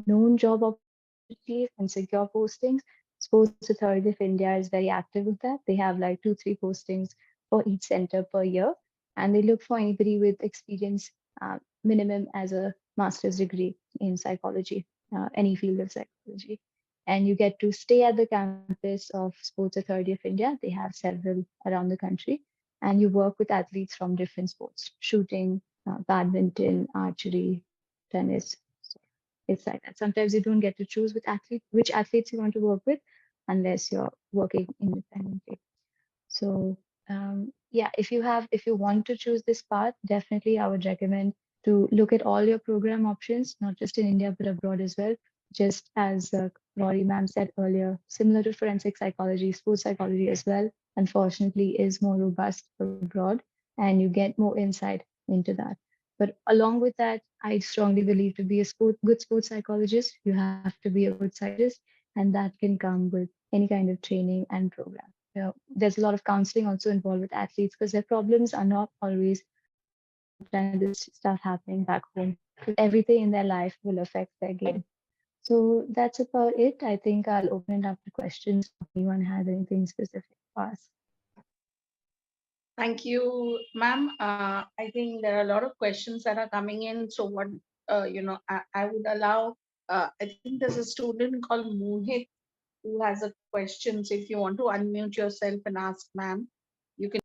known job opportunities and secure postings, Sports Authority of India is very active with that. They have like 2-3 postings for each center per year, and they look for anybody with experience minimum as a master's degree in psychology, any field of psychology. And you get to stay at the campus of Sports Authority of India. They have several around the country, and you work with athletes from different sports, shooting, badminton, archery, tennis. So it's like that. Sometimes you don't get to choose which athletes you want to work with unless you're working independently. So yeah, if you want to choose this path, definitely I would recommend to look at all your program options, not just in India, but abroad as well. Just as Rory ma'am said earlier, similar to forensic psychology, sports psychology as well, unfortunately, is more robust abroad, and you get more insight into that. But along with that, I strongly believe to be a good sports psychologist, you have to be a good psychologist, and that can come with any kind of training and program. There's a lot of counseling also involved with athletes because their problems are not always this stuff happening back home. Everything in their life will affect their game. So that's about it. I think I'll open it up to questions if anyone has anything specific to ask. Thank you, ma'am. I think there are a lot of questions that are coming in. So what I would allow, I think there's a student called Mohit who has a question. So if you want to unmute yourself and ask ma'am, you can.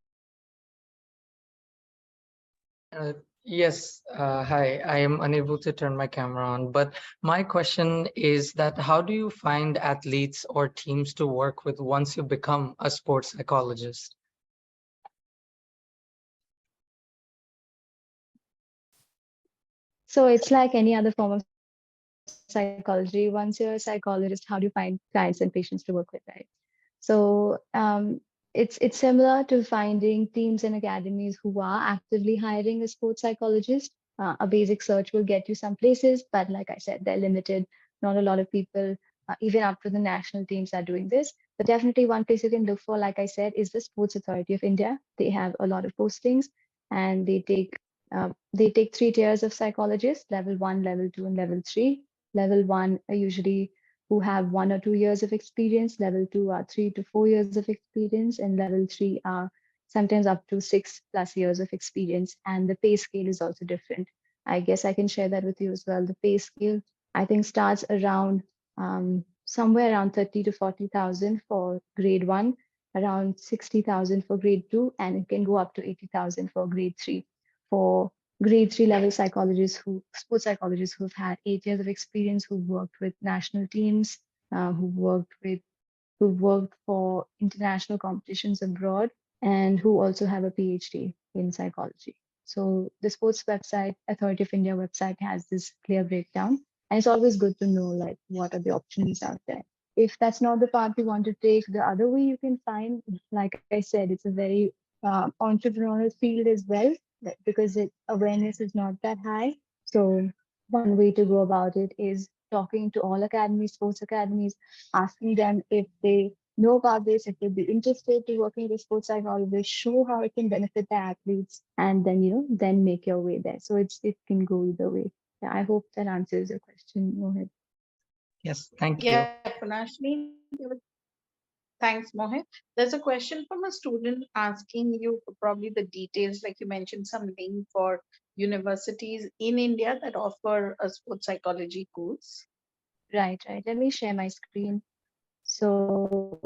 Yes, hi. I am unable to turn my camera on, but my question is that how do you find athletes or teams to work with once you become a sports psychologist? So it's like any other form of psychology. Once you're a psychologist, how do you find clients and patients to work with, right? So it's similar to finding teams and academies who are actively hiring a sports psychologist. A basic search will get you some places, but like I said, they're limited. Not a lot of people, even up to the national teams, are doing this. But definitely one place you can look for, like I said, is the Sports Authority of India. They have a lot of postings, and they take 3 tiers of psychologists: level 1, level 2, and level 3. Level 1 are usually who have 1 or 2 years of experience. Level 2 are 3 to 4 years of experience, and level 3 are sometimes up to 6+ years of experience. And the pay scale is also different. I guess I can share that with you as well. The pay scale, I think, starts around somewhere around 30 to 40,000 for grade 1, around 60,000 for grade 2, and it can go up to 80,000 for grade 3. For grade 3 level psychologists, sports psychologists who've had 8 years of experience, who've worked with national teams, who worked for international competitions abroad, and who also have a PhD in psychology. So the sports website, Authority of India website, has this clear breakdown. And it's always good to know, like, what are the options out there. If that's not the path you want to take, the other way you can find, like I said, it's a very entrepreneurial field as well, because awareness is not that high. So one way to go about it is talking to all academies, sports academies, asking them if they know about this, if they'd be interested to working with sports psychologist, show how it can benefit the athletes, and then then make your way there. So it can go either way. Yeah, I hope that answers your question, Mohit. Yes, thank you. Yeah, Punashni. Thanks, Mohit. There's a question from a student asking you for probably the details, like you mentioned some link for universities in India that offer a sports psychology course. Right. Let me share my screen. So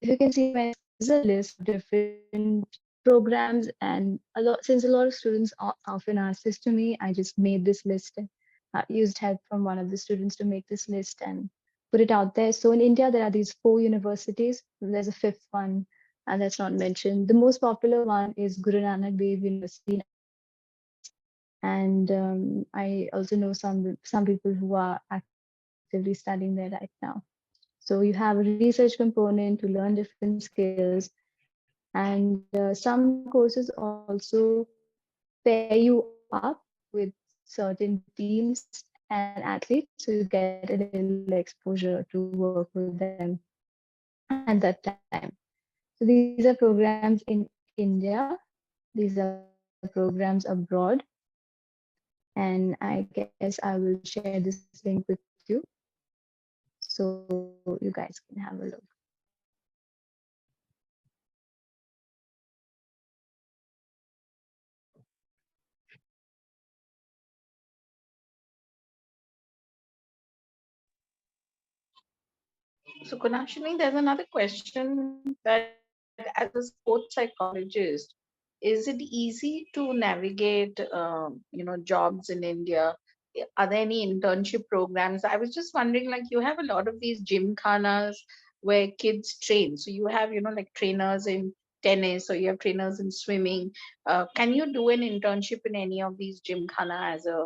if you can see, there's a list of different programs, and since a lot of students often ask this to me, I just made this list and used help from one of the students to make this list and put it out there. So in India, there are these 4 universities. There's a 5th one, and that's not mentioned. The most popular one is Guru Nanak Dev University. And I also know some people who are actively studying there right now. So you have a research component to learn different skills, and some courses also pair you up with certain teams and athletes, so you get a little exposure to work with them at that time. So these are programs in India, these are programs abroad, and I guess I will share this link with you so you guys can have a look. So, Kunashini, there's another question that as a sports psychologist, is it easy to navigate, jobs in India? Are there any internship programs? I was just wondering, like, you have a lot of these gymkhanas where kids train. So you have, like trainers in tennis, or you have trainers in swimming. Can you do an internship in any of these gymkhana as a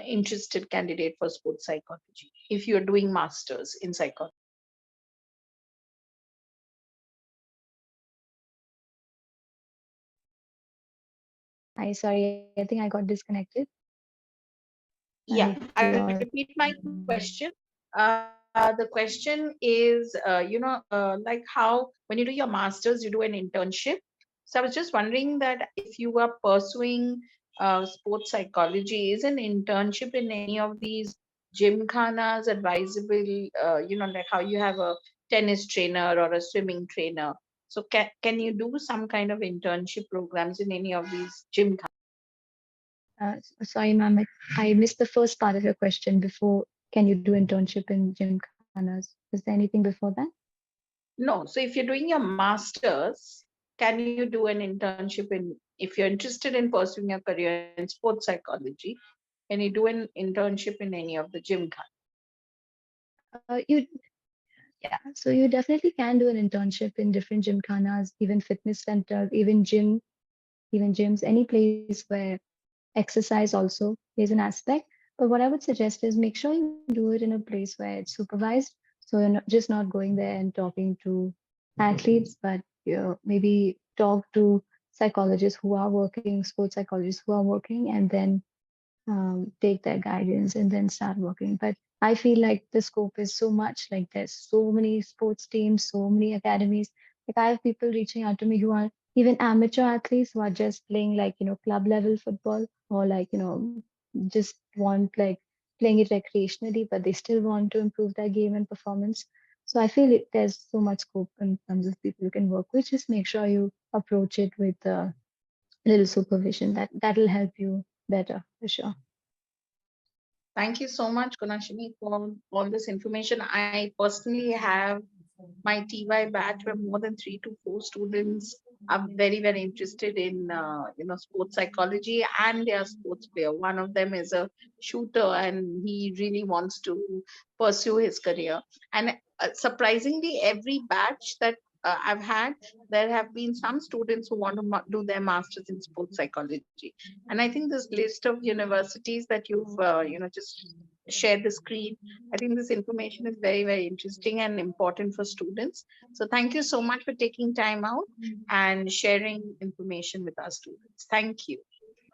interested candidate for sports psychology if you're doing masters in psychology? Sorry, I think I got disconnected. Yeah, I will repeat my question. The question is, like how, when you do your master's, you do an internship. So I was just wondering that if you are pursuing sports psychology, is an internship in any of these gymkhanas advisable? Like how you have a tennis trainer or a swimming trainer. So can you do some kind of internship programs in any of these gymkhanas? Sorry, ma'am, I missed the first part of your question before. Can you do internship in gymkhanas? Is there anything before that? No. So if you're doing your master's, can you do an internship if you're interested in pursuing a career in sports psychology, can you do an internship in any of the gymkhana? Yeah, so you definitely can do an internship in different gymkhanas, even fitness centers, even gyms, any place where exercise also is an aspect. But what I would suggest is make sure you do it in a place where it's supervised. So you're not going there and talking to athletes, but maybe talk to psychologists who are working, sports psychologists who are working, and then take their guidance and then start working. But I feel like the scope is so much, like there's so many sports teams, so many academies. Like I have people reaching out to me who are even amateur athletes who are just playing like, club level football, or like, just want like playing it recreationally, but they still want to improve their game and performance. So I feel there's so much scope in terms of people you can work with. Just make sure you approach it with a little supervision. That'll help you better for sure. Thank you so much, Gunashini, for all this information. I personally have my TY batch where more than 3 to 4 students are very, very interested in, sports psychology, and they are sports player. One of them is a shooter and he really wants to pursue his career. And surprisingly, every batch that I've had, there have been some students who want to do their masters in sports psychology. And I think this list of universities that you've, just shared the screen, I think this information is very, very interesting and important for students. So thank you so much for taking time out and sharing information with our students. Thank you.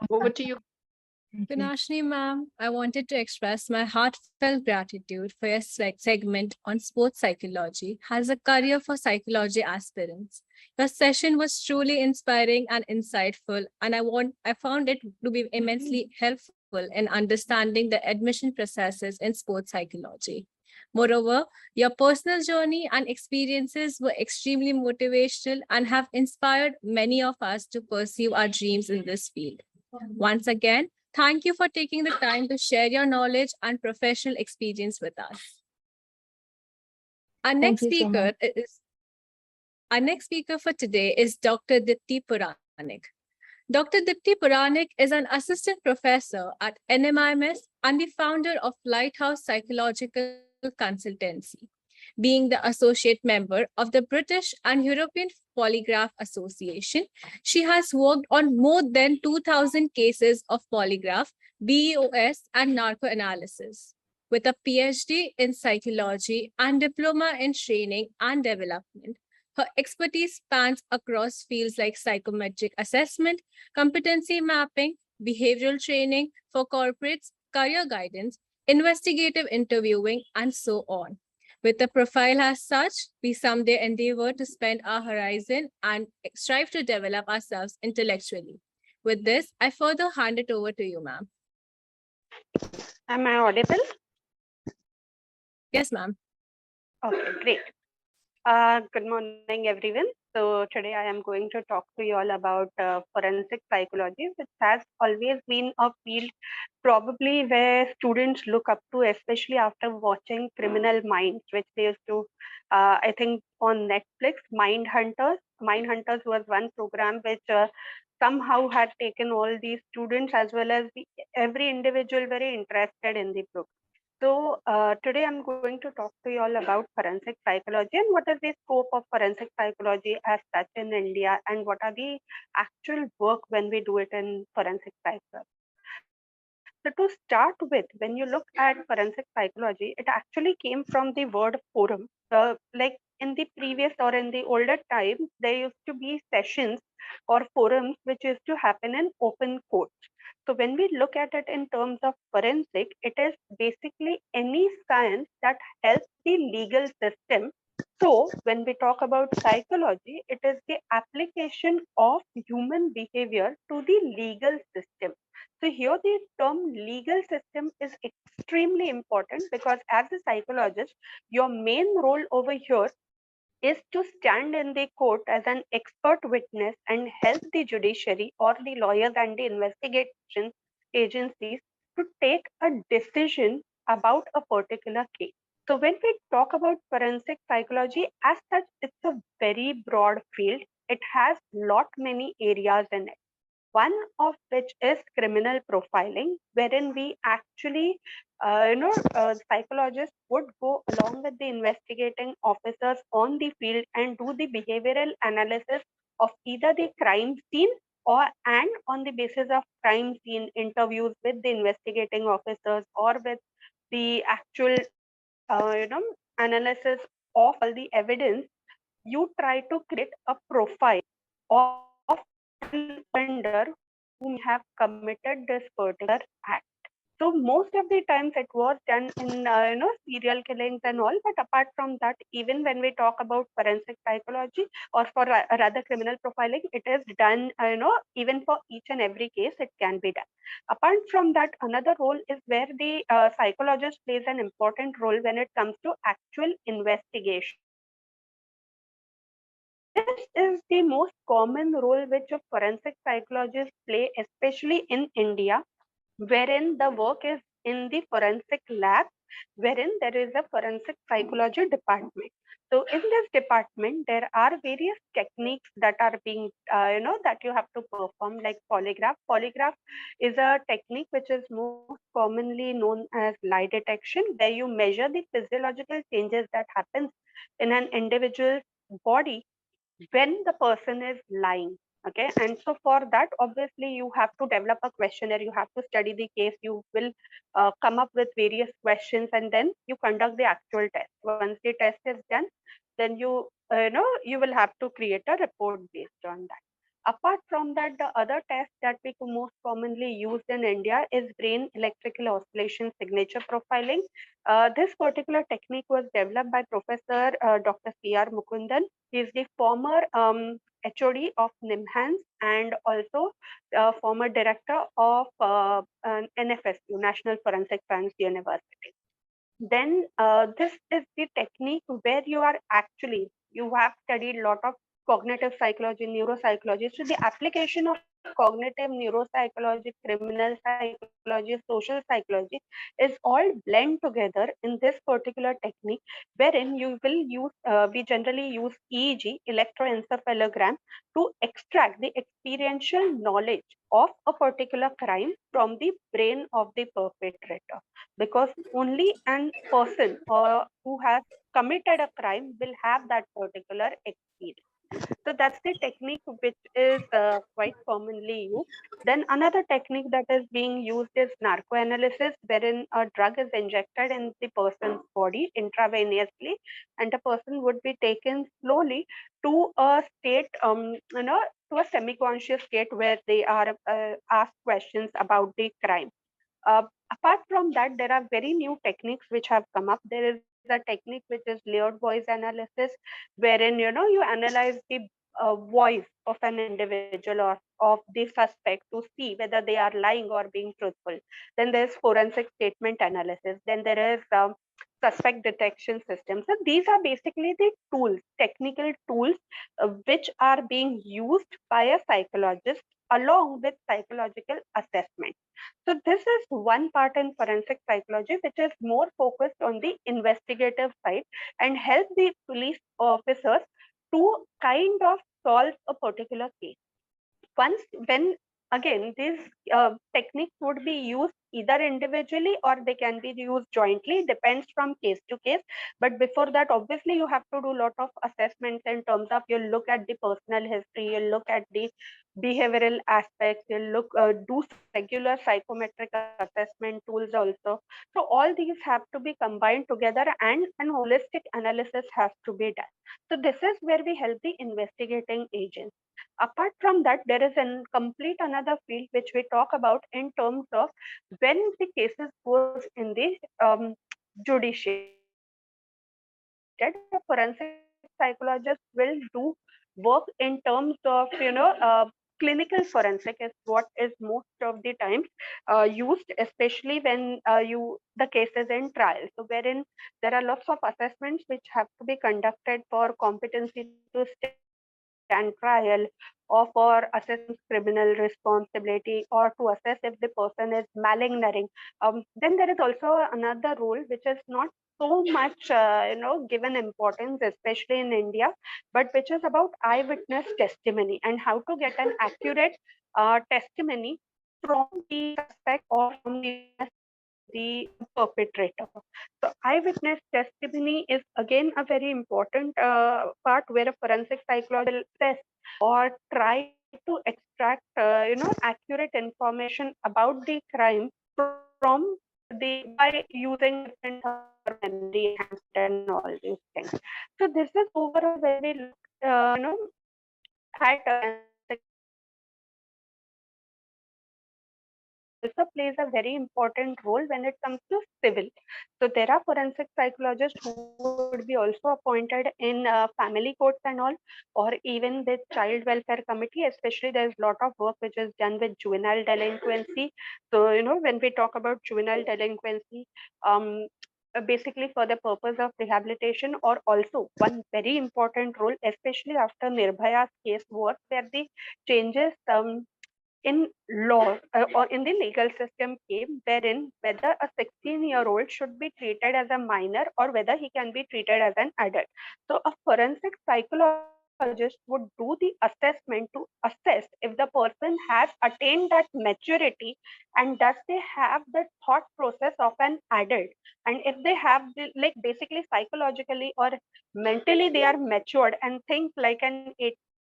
Over to you. Gunashni ma'am, I wanted to express my heartfelt gratitude for your segment on sports psychology as a career for psychology aspirants. Your session was truly inspiring and insightful, and I found it to be immensely helpful in understanding the admission processes in sports psychology. Moreover, your personal journey and experiences were extremely motivational and have inspired many of us to pursue our dreams in this field. Once again, thank you for taking the time to share your knowledge and professional experience with us. Our next speaker for today is Dr. Dipti Puranik. Dr. Dipti Puranik is an assistant professor at NMIMS and the founder of Lighthouse Psychological Consultancy, being the associate member of the British and European Polygraph Association. She has worked on more than 2,000 cases of polygraph, BEOS, and narcoanalysis. With a PhD in psychology and diploma in training and development, her expertise spans across fields like psychometric assessment, competency mapping, behavioral training for corporates, career guidance, investigative interviewing, and so on. With a profile as such, we someday endeavor to spend our horizon and strive to develop ourselves intellectually. With this, I further hand it over to you, ma'am. Am I audible? Yes, ma'am. Okay, great. Good morning, everyone. So today I am going to talk to you all about forensic psychology, which has always been a field probably where students look up to, especially after watching Criminal Minds, which they used to, I think on Netflix, Mindhunters. Mindhunters was one program which somehow had taken all these students as well as every individual very interested in the program. So today I'm going to talk to you all about forensic psychology and what is the scope of forensic psychology as such in India, and what are the actual work when we do it in forensic psychology. So to start with, when you look at forensic psychology, it actually came from the word forum. Like in the previous or in the older times, there used to be sessions or forums which used to happen in open court. So when we look at it in terms of forensic, it is basically any science that helps the legal system. So when we talk about psychology, it is the application of human behavior to the legal system. So here the term legal system is extremely important because as a psychologist, your main role over here is to stand in the court as an expert witness and help the judiciary or the lawyers and the investigations agencies to take a decision about a particular case. So when we talk about forensic psychology, as such, it's a very broad field. It has lot many areas in it. One of which is criminal profiling, wherein we actually, psychologists would go along with the investigating officers on the field and do the behavioral analysis of either the crime scene and on the basis of crime scene interviews with the investigating officers or with the actual, analysis of all the evidence, you try to create a profile of offender who may have committed this particular act. So most of the times it was done in serial killings and all. But apart from that, even when we talk about forensic psychology or for rather criminal profiling, it is done even for each and every case it can be done. Apart from that, another role is where the psychologist plays an important role when it comes to actual investigation. This is the most common role which a forensic psychologist play, especially in India, wherein the work is in the forensic lab, wherein there is a forensic psychology department. So in this department, there are various techniques that are being, that you have to perform, like polygraph. Polygraph is a technique which is most commonly known as lie detection, where you measure the physiological changes that happens in an individual's body when the person is lying. Okay, and so for that, obviously you have to develop a questionnaire, you have to study the case, you will come up with various questions, and then you conduct the actual test. Once the test is done, then you will have to create a report based on that. Apart from that, the other test that we most commonly used in India is brain electrical oscillation signature profiling. This particular technique was developed by Professor Dr. C.R. Mukundan. He is the former HOD of NIMHANS and also former director of NFSU, National Forensic Science University. Then this is the technique where you have studied a lot of cognitive psychology, neuropsychology. So the application of cognitive neuropsychology, criminal psychology, social psychology is all blend together in this particular technique, wherein you will use, we generally use EEG, electroencephalogram, to extract the experiential knowledge of a particular crime from the brain of the perpetrator, because only an person who has committed a crime will have that particular experience. So that's the technique which is quite commonly used. Then another technique that is being used is narcoanalysis, wherein a drug is injected in the person's body intravenously, and the person would be taken slowly to a state, to a semi-conscious state where they are asked questions about the crime. Apart from that, there are very new techniques which have come up. There is a technique which is layered voice analysis, wherein you analyze the voice of an individual or of the suspect to see whether they are lying or being truthful. Then there's forensic statement analysis. Then there is suspect detection system. So these are basically the tools, technical tools, which are being used by a psychologist along with psychological assessment. So this is one part in forensic psychology, which is more focused on the investigative side and help the police officers to kind of solve a particular case. When again, these techniques would be used either individually or they can be used jointly, depends from case to case. But before that, obviously you have to do a lot of assessments in terms of, you look at the personal history, you look at the behavioral aspects, you look do regular psychometric assessment tools also. So all these have to be combined together and an holistic analysis has to be done. So this is where we help the investigating agents. Apart from that, there is a complete another field which we talk about in terms of when the cases goes in the judiciary. A forensic psychologist will do work in terms of clinical forensic is what is most of the times used, especially when the case is in trial. So wherein there are lots of assessments which have to be conducted for competency to and trial, or for assessing criminal responsibility, or to assess if the person is malingering. Then there is also another role which is not so much given importance, especially in India, but which is about eyewitness testimony and how to get an accurate testimony from the suspect or from the perpetrator. So eyewitness testimony is again a very important part where a forensic psychologist will assess or try to extract accurate information about the crime from the by using different memory and all these things. So this is overall when we look at also plays a very important role when it comes to civil. So there are forensic psychologists who would be also appointed in family courts and all, or even with child welfare committee. Especially there's a lot of work which is done with juvenile delinquency. So when we talk about juvenile delinquency, basically for the purpose of rehabilitation, or also one very important role, especially after Nirbhaya's case, was where the changes in law or in the legal system came, wherein whether a 16-year-old should be treated as a minor or whether he can be treated as an adult. So a forensic psychologist would do the assessment to assess if the person has attained that maturity and does they have the thought process of an adult, and if they have like basically psychologically or mentally they are matured and think like an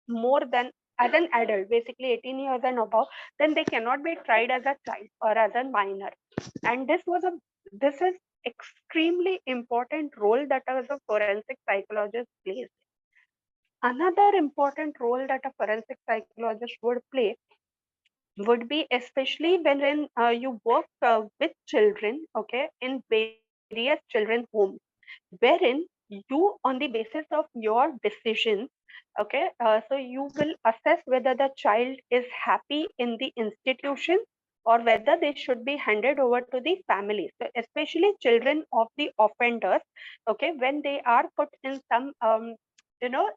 more than as an adult, basically 18 years and above, then they cannot be tried as a child or as a minor. And this is extremely important role that as a forensic psychologist plays. Another important role that a forensic psychologist would play would be especially when you work with children, okay, in various children's homes, wherein you, on the basis of your decisions, okay, so you will assess whether the child is happy in the institution or whether they should be handed over to the family. So especially children of the offenders, okay, when they are put in some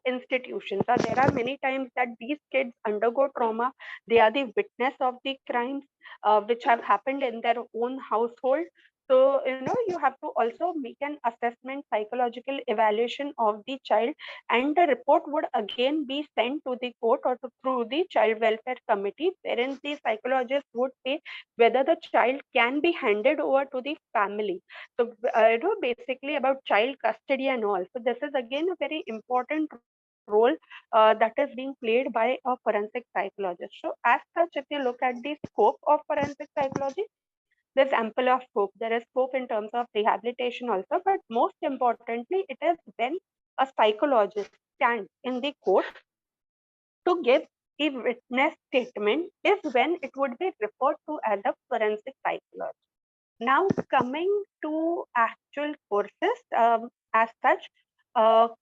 institutions, there are many times that these kids undergo trauma. They are the witness of the crimes which have happened in their own household. So you have to also make an assessment, psychological evaluation of the child, and the report would again be sent to the court or through the child welfare committee, wherein the psychologist would say whether the child can be handed over to the family. So basically about child custody and all. So this is again a very important role that is being played by a forensic psychologist. So as such, if you look at the scope of forensic psychology, there's ample of scope. There is scope in terms of rehabilitation also, but most importantly, it is when a psychologist stands in the court to give a witness statement is when it would be referred to as a forensic psychologist. Now coming to actual courses, as such,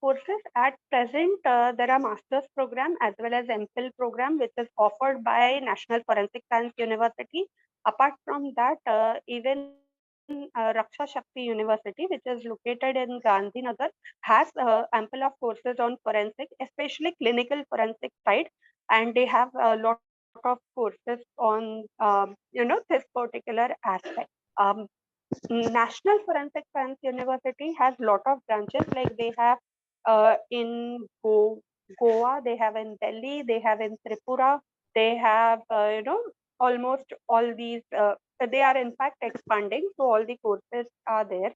courses at present, there are master's program as well as MPhil program, which is offered by National Forensic Science University. Apart from that, even Raksha Shakti University, which is located in Gandhinagar, has ample of courses on forensic, especially clinical forensic side, and they have a lot of courses on this particular aspect. National Forensic Science University has lot of branches, like they have in Goa, they have in Delhi, they have in Tripura, they have almost all these. They are in fact expanding, so all the courses are there.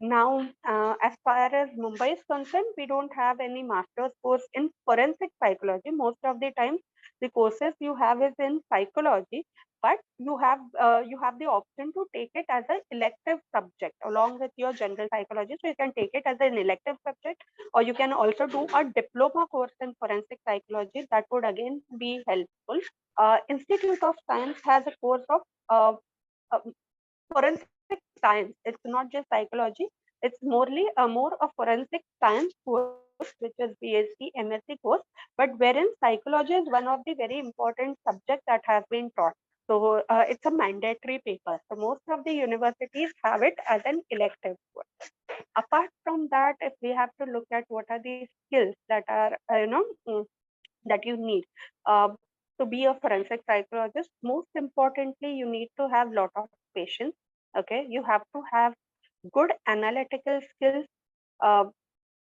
Now, as far as Mumbai is concerned, we don't have any master's course in forensic psychology. Most of the time, the courses you have is in psychology, but you have the option to take it as an elective subject along with your general psychology. So you can take it as an elective subject, or you can also do a diploma course in forensic psychology. That would again be helpful. Institute of Science has a course of uh, forensic science. It's not just psychology. It's more a forensic science course, which is BSc, MSc course, but wherein psychology is one of the very important subjects that has been taught. So it's a mandatory paper. So most of the universities have it as an elective course. Apart from that, if we have to look at what are the skills that are that you need to be a forensic psychologist. Most importantly, you need to have lot of patience. Okay, you have to have good analytical skills. Uh,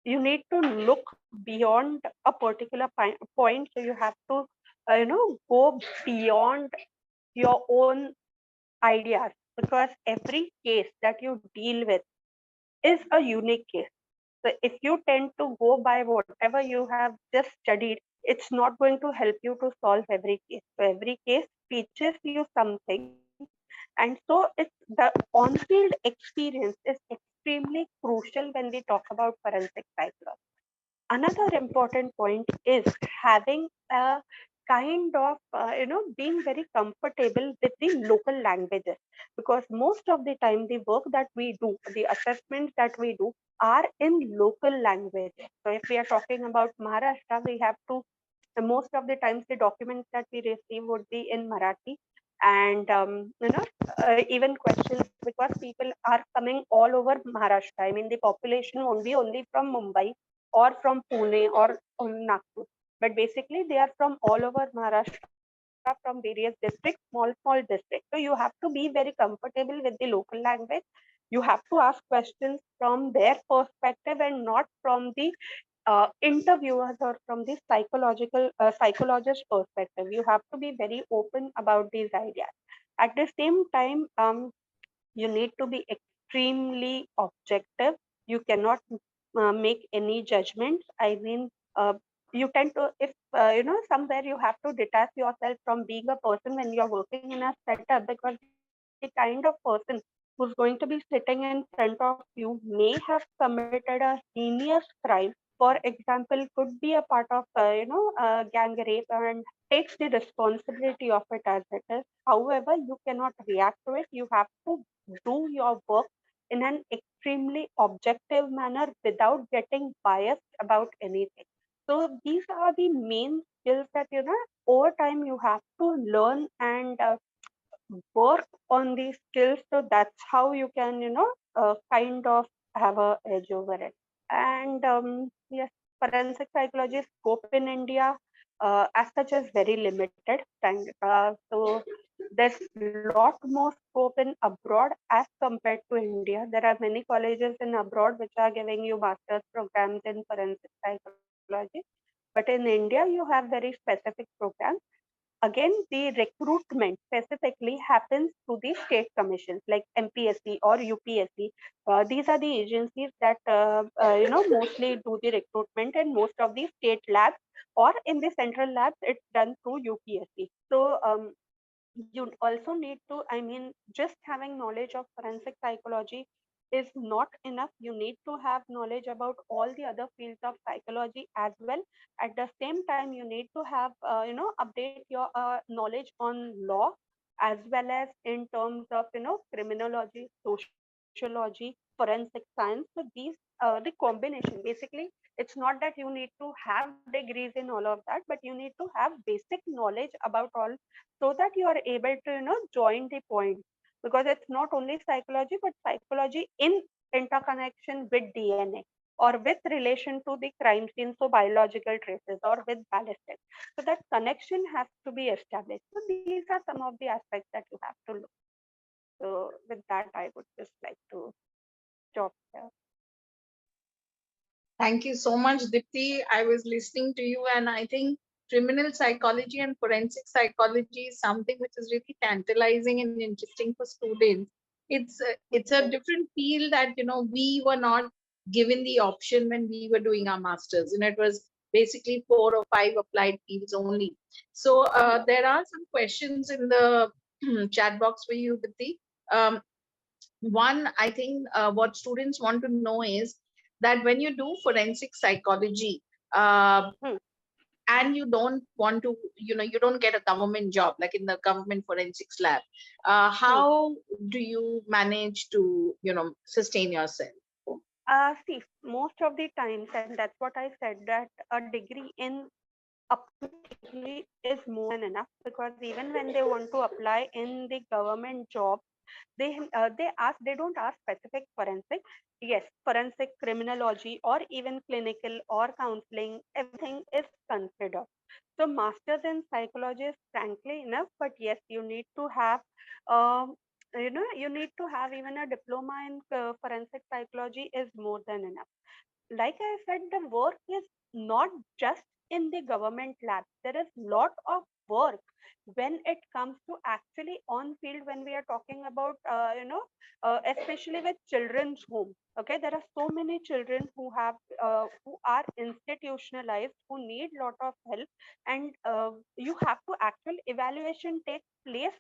you need to look beyond a particular point. So you have to, go beyond your own ideas, because every case that you deal with is a unique case. So if you tend to go by whatever you have just studied, it's not going to help you to solve every case. So every case teaches you something. And so it's the on-field experience is extremely crucial when we talk about forensic psychology. Another important point is having a kind of being very comfortable with the local languages, because most of the time the work that we do, the assessments that we do, are in local languages. So if we are talking about Maharashtra, we have to, most of the times the documents that we receive would be in Marathi. And even questions, because people are coming all over Maharashtra. I mean, the population won't be only from Mumbai or from Pune or Nagpur, but basically they are from all over Maharashtra, from various districts, small districts. So you have to be very comfortable with the local language. You have to ask questions from their perspective and not from the interviewers or from the psychologist perspective. You have to be very open about these ideas. At the same time, you need to be extremely objective. You cannot make any judgments. I mean, you tend to, if somewhere you have to detach yourself from being a person when you're working in a setup, because the kind of person who's going to be sitting in front of you may have committed a heinous crime. For example, could be a part of gang rape, and takes the responsibility of it as it is. However, you cannot react to it. You have to do your work in an extremely objective manner without getting biased about anything. So these are the main skills that over time you have to learn and work on these skills. So that's how you can kind of have a edge over it. And yes, forensic psychology scope in India as such is very limited. So there's lot more scope in abroad as compared to India. There are many colleges in abroad which are giving you master's programs in forensic psychology, but in India you have very specific programs. Again, the recruitment specifically happens through the state commissions like MPSC or UPSC. These are the agencies that mostly do the recruitment, and most of the state labs or in the central labs, it's done through UPSC. So you also need to, I mean, just having knowledge of forensic psychology is not enough. You need to have knowledge about all the other fields of psychology as well. At the same time, you need to have update your knowledge on law, as well as in terms of criminology, sociology, forensic science. So these the combination, basically it's not that you need to have degrees in all of that, but you need to have basic knowledge about all, so that you are able to join the point. Because it's not only psychology, but psychology in interconnection with DNA, or with relation to the crime scene, so biological traces, or with ballistics. So that connection has to be established. So these are some of the aspects that you have to look. So with that, I would just like to stop here. Thank you so much, Dipti. I was listening to you, and I think criminal psychology and forensic psychology is something which is really tantalizing and interesting for students. It's a different field that we were not given the option when we were doing our masters. It was basically 4 or 5 applied fields only. So there are some questions in the chat box for you, Dipti. One, I think what students want to know is that when you do forensic psychology, and you don't want to, you don't get a government job like in the government forensics lab, how do you manage to, sustain yourself? See, most of the times, and that's what I said, that a degree in degree is more than enough, because even when they want to apply in the government job, They don't ask specific forensic. Yes, forensic criminology or even clinical or counseling, everything is considered. So masters in psychology is frankly enough, but yes, you need to have um, you need to have even a diploma in forensic psychology is more than enough. Like I said, the work is not just in the government labs. There is lot of work when it comes to actually on field, when we are talking about, especially with children's home. Okay, there are so many children who are institutionalized, who need lot of help, and you have to actual evaluation take place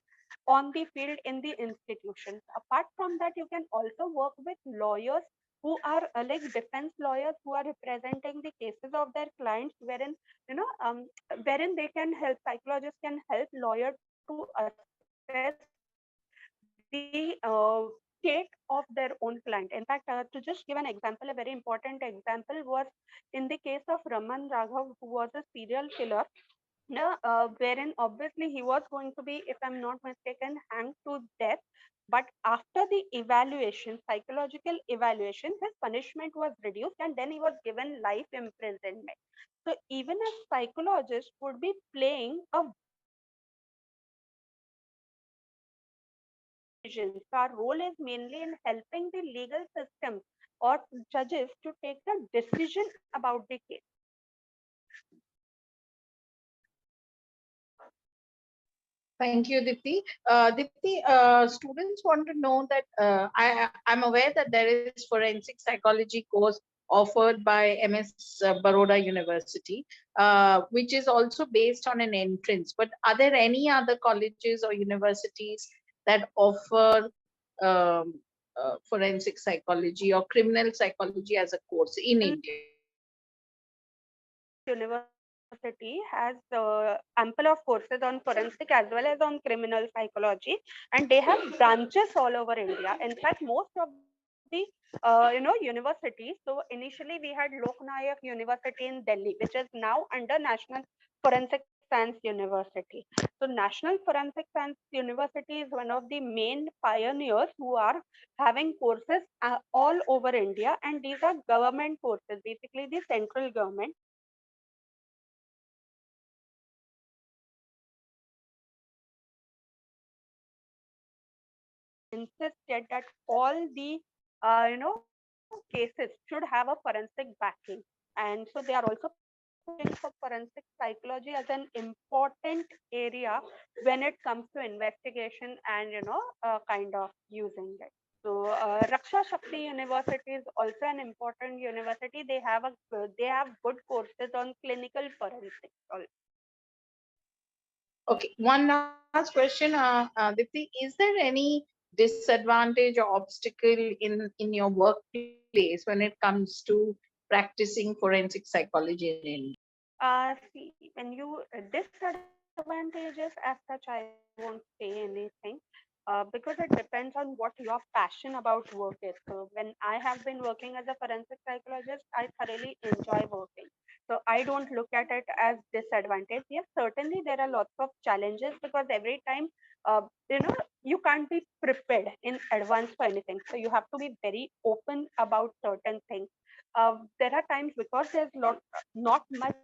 on the field in the institutions. Apart from that, you can also work with lawyers who are like defense lawyers who are representing the cases of their clients, wherein you know um, wherein they can help, psychologists can help lawyer to assess the state of their own client. In fact, to just give an example, a very important example was in the case of Raman Raghav, who was a serial killer. No, wherein obviously he was going to be, if I'm not mistaken, hanged to death. But after the evaluation, psychological evaluation, his punishment was reduced and then he was given life imprisonment. So even a psychologist would be playing a decision. So our role is mainly in helping the legal system or judges to take the decision about the case. Thank you, Dipti. Dipti, students want to know that I'm aware that there is forensic psychology course offered by MS Baroda University, which is also based on an entrance. But are there any other colleges or universities that offer forensic psychology or criminal psychology as a course in India? University has ample of courses on forensic as well as on criminal psychology, and they have branches all over India. In fact, most of the universities. So initially we had Lok Nayak University in Delhi, which is now under National Forensic Science University. So National Forensic Science University is one of the main pioneers who are having courses all over India, and these are government courses, basically the central government. Insisted that all the cases should have a forensic backing, and so they are also pushing for forensic psychology as an important area when it comes to investigation and kind of using it. So Raksha Shakti University is also an important university. They have good courses on clinical forensics also. Okay, one last question, Dipti, is there any disadvantage or obstacle in your workplace when it comes to practicing forensic psychology in India? See, when you disadvantages as such, I won't say anything because it depends on what your passion about work is. So when I have been working as a forensic psychologist, I thoroughly enjoy working. So I don't look at it as disadvantage. Yes, certainly there are lots of challenges because every time, uh, you can't be prepared in advance for anything. So you have to be very open about certain things. There are times because there's not much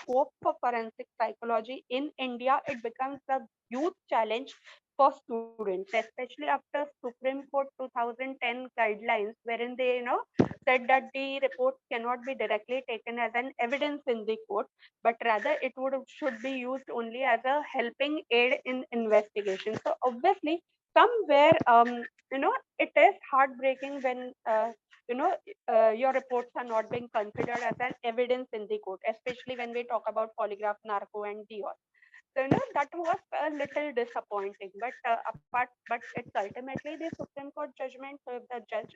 scope for forensic psychology in India, it becomes a huge challenge for students, especially after Supreme Court 2010 guidelines, wherein they, said that the reports cannot be directly taken as an evidence in the court, but rather it should be used only as a helping aid in investigation. So obviously, somewhere, it is heartbreaking when your reports are not being considered as an evidence in the court, especially when we talk about polygraph, narco, and DOS. So that was a little disappointing. But it's ultimately the Supreme Court judgment. So if the judge,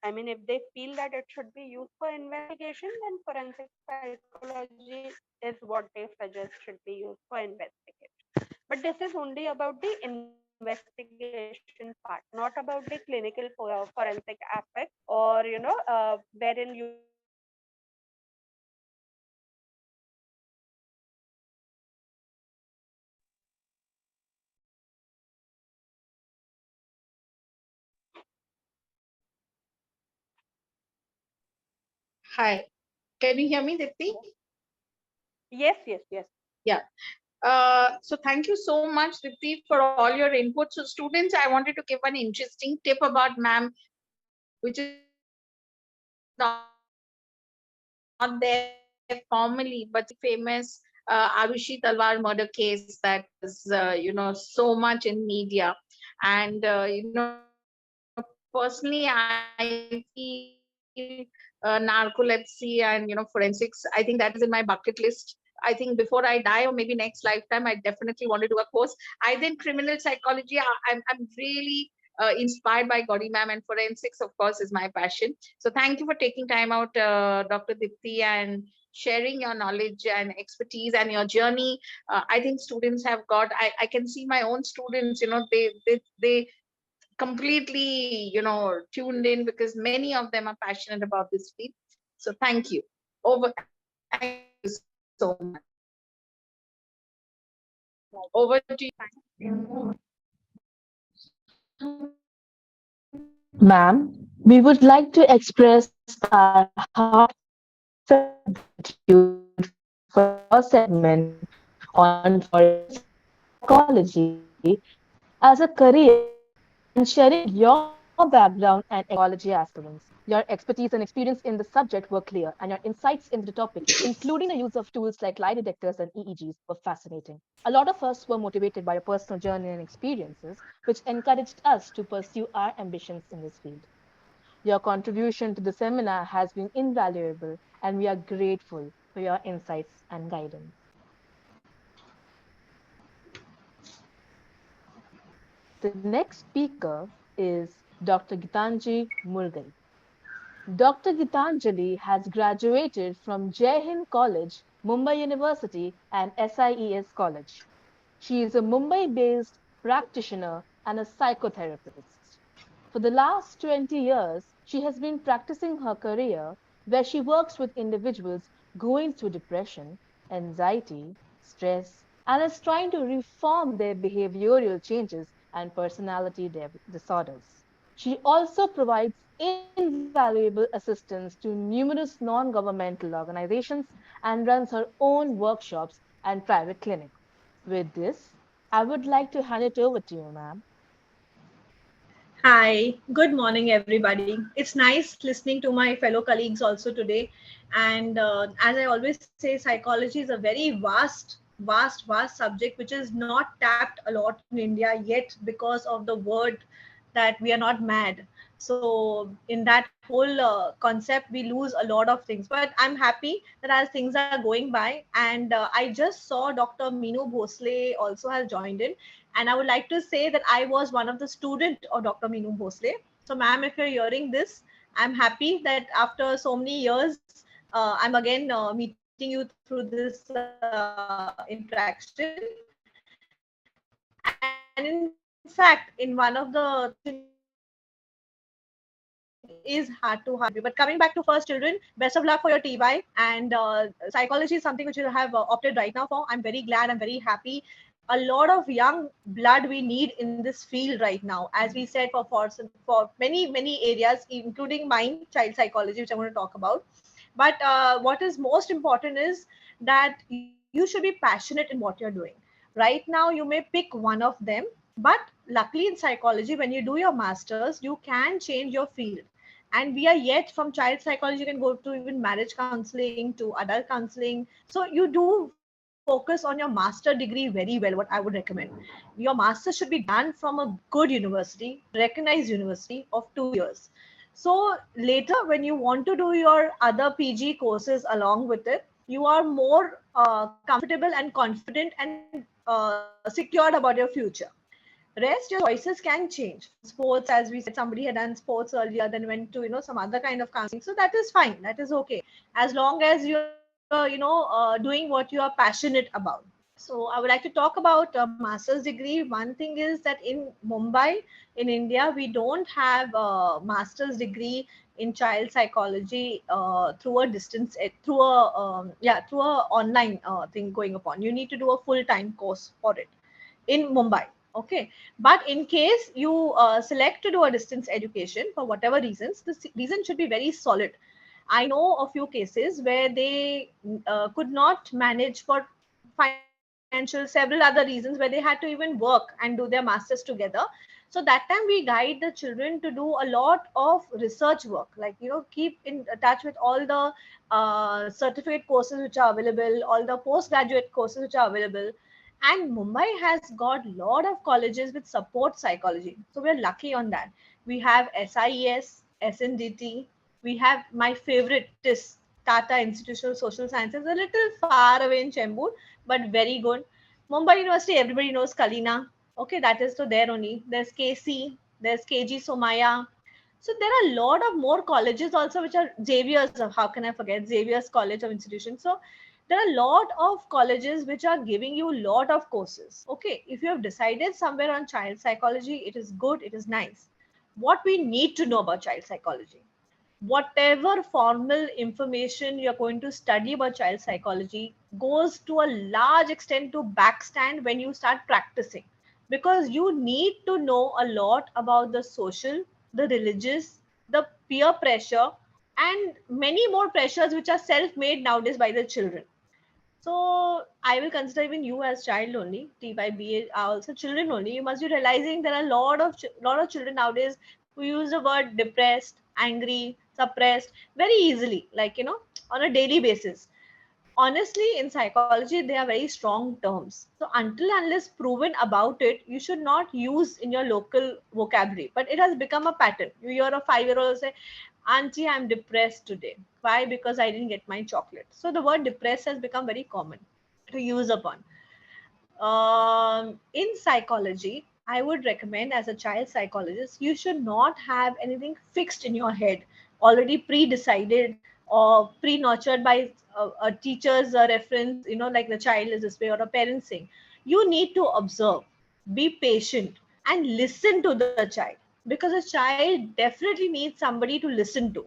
if they feel that it should be used for investigation, then forensic psychology is what they suggest should be used for investigation. But this is only about the investigation part, not about the clinical forensic aspect, or wherein you Hi. Can you hear me, Dipti? Yes, yes, yes. Yeah. So thank you so much, Dipti, for all your input. So students, I wanted to give an interesting tip about ma'am, which is not there formally, but famous Arushi Talwar murder case that is, so much in media. And, personally, I feel narcolepsy and, forensics, I think that is in my bucket list. I think before I die, or maybe next lifetime, I definitely want to do a course. I think criminal psychology, I'm really inspired by Gauri ma'am, and forensics, of course, is my passion. So thank you for taking time out, Dr. Dipti, and sharing your knowledge and expertise and your journey. I think students have got, I can see my own students, they completely, tuned in, because many of them are passionate about this field. So thank you. Thank you so much. Over to you. Ma'am, we would like to express our heartfelt gratitude for your segment on forensic psychology as a career and sharing your background and ecology aspirants. Your expertise and experience in the subject were clear, and your insights into the topic, including the use of tools like lie detectors and EEGs, were fascinating. A lot of us were motivated by your personal journey and experiences, which encouraged us to pursue our ambitions in this field. Your contribution to the seminar has been invaluable, and we are grateful for your insights and guidance. The next speaker is Dr. Gitanjali Murgal. Dr. Gitanjali has graduated from Jai Hind College, Mumbai University, and SIES College. She is a Mumbai-based practitioner and a psychotherapist. For the last 20 years, she has been practicing her career where she works with individuals going through depression, anxiety, stress, and is trying to reform their behavioral changes and personality disorders. She also provides invaluable assistance to numerous non-governmental organizations and runs her own workshops and private clinics. With this, I would like to hand it over to you, ma'am. Hi, good morning, everybody. It's nice listening to my fellow colleagues also today. And as I always say, psychology is a very vast subject, which is not tapped a lot in India yet because of the word that we are not mad. So in that whole concept, we lose a lot of things. But I'm happy that as things are going by, and I just saw Dr. Meenu Bhosle also has joined in. And I would like to say that I was one of the student of Dr. Meenu Bhosle. So ma'am, if you're hearing this, I'm happy that after so many years, I'm again meeting you through this interaction. And in fact, in one of the is hard to hard. But coming back to first children, best of luck for your TY. And psychology is something which you have opted right now for. I'm very glad. I'm very happy. A lot of young blood we need in this field right now, as we said, for many areas, including mine, child psychology, which I'm going to talk about. But what is most important is that you should be passionate in what you're doing. Right now, you may pick one of them, but luckily in psychology, when you do your masters, you can change your field. And we are yet from child psychology, you can go to even marriage counseling to adult counseling. So you do focus on your master degree very well, what I would recommend. Your master should be done from a good university, recognized university of 2 years. So later, when you want to do your other PG courses along with it, you are more comfortable and confident and secured about your future. Rest, your choices can change. Sports, as we said, somebody had done sports earlier, then went to some other kind of counseling. So that is fine. That is okay, as long as you're doing what you are passionate about. So I would like to talk about a master's degree. One thing is that in Mumbai, in India, we don't have a master's degree in child psychology through a distance, through a online thing going upon. You need to do a full-time course for it in Mumbai. Okay, but in case you select to do a distance education for whatever reasons, the reason should be very solid. I know a few cases where they could not manage for financial, several other reasons, where they had to even work and do their masters together. So that time we guide the children to do a lot of research work, like, keep in touch with all the certificate courses which are available, all the postgraduate courses which are available. And Mumbai has got a lot of colleges with support psychology. So we're lucky on that. We have SIES, SNDT. We have my favorite TIS, Tata Institute of Social Sciences, a little far away in Chembur, but very good. Mumbai University, everybody knows Kalina. Okay, that is to there only. There's KC, there's KG Somaya. So there are a lot of more colleges also, which are Xavier's. How can I forget Xavier's College of Institution? So there are a lot of colleges which are giving you a lot of courses. Okay, if you have decided somewhere on child psychology, it is good, it is nice. What we need to know about child psychology, whatever formal information you're going to study about child psychology goes to a large extent to backstand when you start practicing, because you need to know a lot about the social, the religious, the peer pressure, and many more pressures which are self-made nowadays by the children. So I will consider even you as child only. TYBA are also children only. You must be realizing there are a lot of children nowadays who use the word depressed, angry, suppressed very easily, like, on a daily basis. Honestly, in psychology, they are very strong terms. So until unless proven about it, you should not use in your local vocabulary. But it has become a pattern. You hear a 5-year-old say, Auntie, I'm depressed today. Why? Because I didn't get my chocolate. So the word depressed has become very common to use upon. In psychology, I would recommend, as a child psychologist, you should not have anything fixed in your head, already pre-decided or pre-nurtured by a teacher's reference, like the child is this way or a parent saying. You need to observe, be patient, and listen to the child, because a child definitely needs somebody to listen to.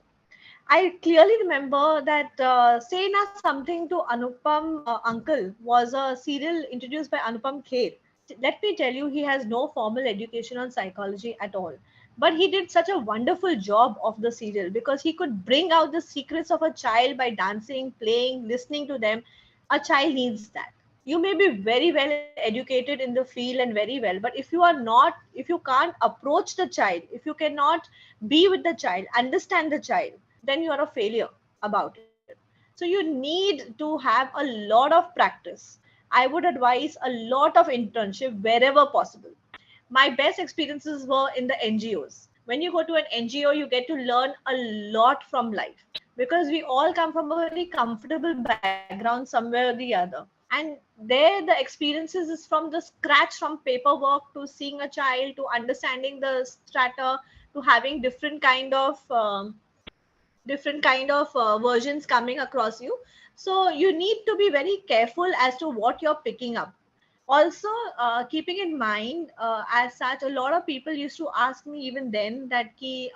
I clearly remember that Say Na Something to Anupam Uncle was a serial introduced by Anupam Kher. Let me tell you, he has no formal education on psychology at all. But he did such a wonderful job of the serial because he could bring out the secrets of a child by dancing, playing, listening to them. A child needs that. You may be very well educated in the field and very well, but if you can't approach the child, if you cannot be with the child, understand the child, then you are a failure about it. So you need to have a lot of practice. I would advise a lot of internship wherever possible. My best experiences were in the NGOs. When you go to an NGO, you get to learn a lot from life, because we all come from a very comfortable background somewhere or the other. And there, the experiences is from the scratch, from paperwork to seeing a child to understanding the strata to having different kind of versions coming across you. So you need to be very careful as to what you're picking up. Also, keeping in mind, as such, a lot of people used to ask me even then that they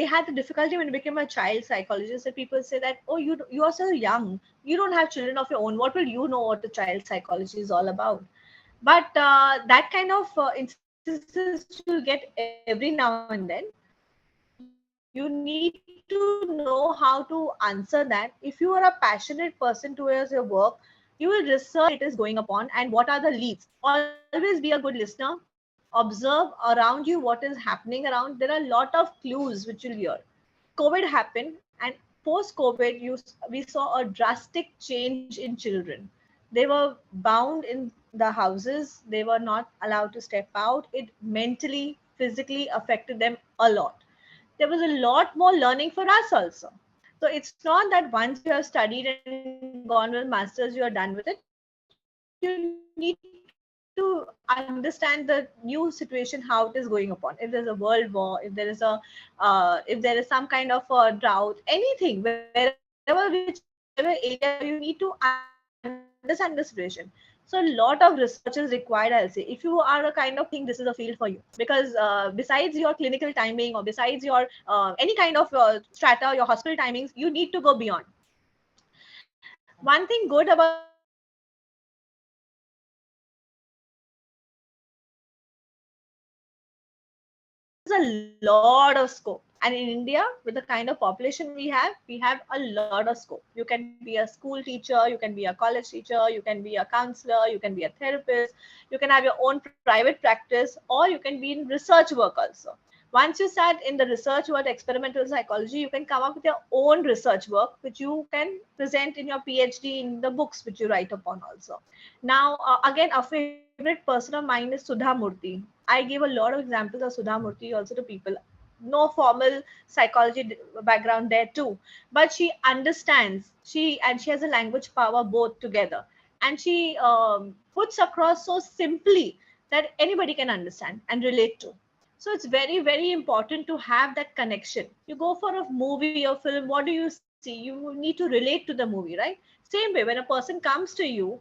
had the difficulty when I became a child psychologist. That people say that, oh, you are so young, you don't have children of your own. What will you know what the child psychology is all about? But that kind of instances you'll get every now and then. You need to know how to answer that. If you are a passionate person towards your work, you will research it is going upon and what are the leads. Always be a good listener. Observe around you what is happening around. There are a lot of clues which you'll hear. COVID happened, and post-COVID, we saw a drastic change in children. They were bound in the houses. They were not allowed to step out. It mentally, physically affected them a lot. There was a lot more learning for us also. So it's not that once you have studied and gone with masters, you are done with it. You need to understand the new situation, how it is going upon. If there's a world war, if there is some kind of a drought, anything, wherever, whichever area you need to understand the situation. So a lot of research is required, I'll say. If you are a kind of think this is a field for you, because besides your clinical timing or besides your any kind of strata, your hospital timings, you need to go beyond. One thing good about psychology is that it has a lot of scope. And in India, with the kind of population we have a lot of scope. You can be a school teacher, you can be a college teacher, you can be a counselor, you can be a therapist, you can have your own private practice, or you can be in research work also. Once you start in the research work, experimental psychology, you can come up with your own research work, which you can present in your PhD in the books which you write upon also. Now, again, a favorite person of mine is Sudha Murthy. I give a lot of examples of Sudha Murthy also to people. No formal psychology background there too, but she understands, she has a language power both together, and she puts across so simply that anybody can understand and relate to. So it's very, very important to have that connection. You go for a movie or film, what do you see? You need to relate to the movie, right? Same way, when a person comes to you,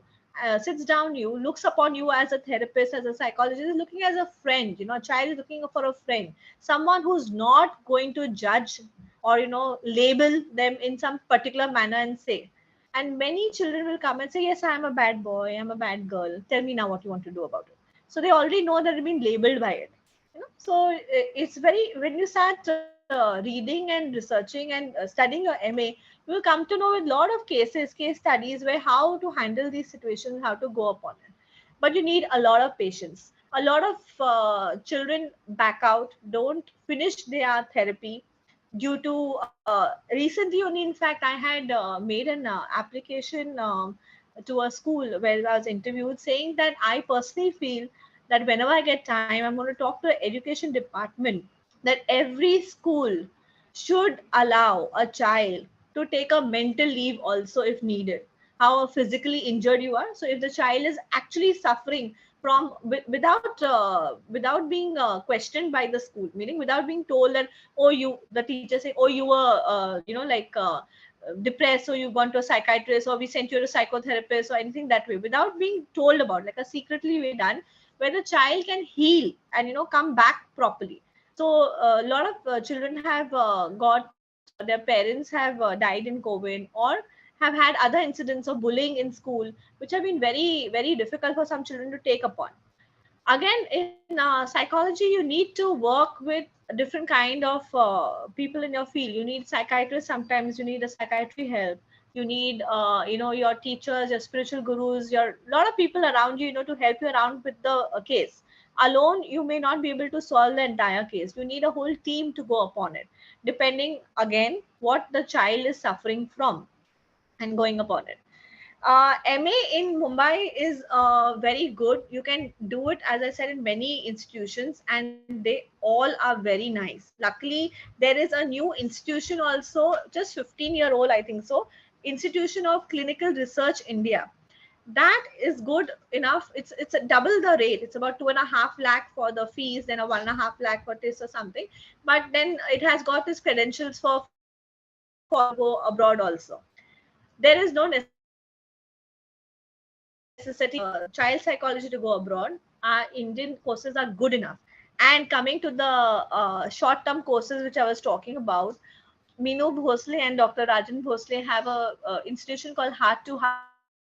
sits down you, looks upon you as a therapist, as a psychologist, is looking as a friend. A child is looking for a friend, someone who's not going to judge or label them in some particular manner and say. And many children will come and say, yes, I am a bad boy, I'm a bad girl, tell me now what you want to do about it. So they already know that they've been labeled by it. So it's very, when you start reading and researching and studying your MA, you will come to know with a lot of case studies where how to handle these situations, how to go upon it. But you need a lot of patience. A lot of children back out, don't finish their therapy due to recently only. In fact, I had made an application to a school where I was interviewed, saying that I personally feel that whenever I get time, I'm going to talk to the education department that every school should allow a child to take a mental leave also if needed. How physically injured you are. So if the child is actually suffering from without being questioned by the school, meaning without being told that, oh, you, the teacher say, oh, you were depressed, so you gone to a psychiatrist, or we sent you to a psychotherapist, or anything that way, without being told about, like a secretly way done, where the child can heal and come back properly. So a lot of children have got their parents have died in COVID, or have had other incidents of bullying in school, which have been very, very difficult for some children to take upon. Again, in psychology, you need to work with different kind of people in your field. You need psychiatrists, sometimes you need a psychiatry help, you need your teachers, your spiritual gurus, your lot of people around you, to help you around with the case. Alone you may not be able to solve the entire case. You need a whole team to go upon it, depending again what the child is suffering from and going upon it. MA in Mumbai is very good. You can do it, as I said, in many institutions, and they all are very nice. Luckily, there is a new institution also, just 15-year-old, I think so, Institution of Clinical Research India. That is good enough. It's a double the rate. It's about 2.5 lakh for the fees, then a 1.5 lakh for this or something. But then it has got its credentials for go abroad also. There is no necessity child psychology to go abroad. Our Indian courses are good enough. And coming to the short-term courses which I was talking about, Meenu Bhosle and Dr. Rajan Bhosle have a institution called Heart to Heart.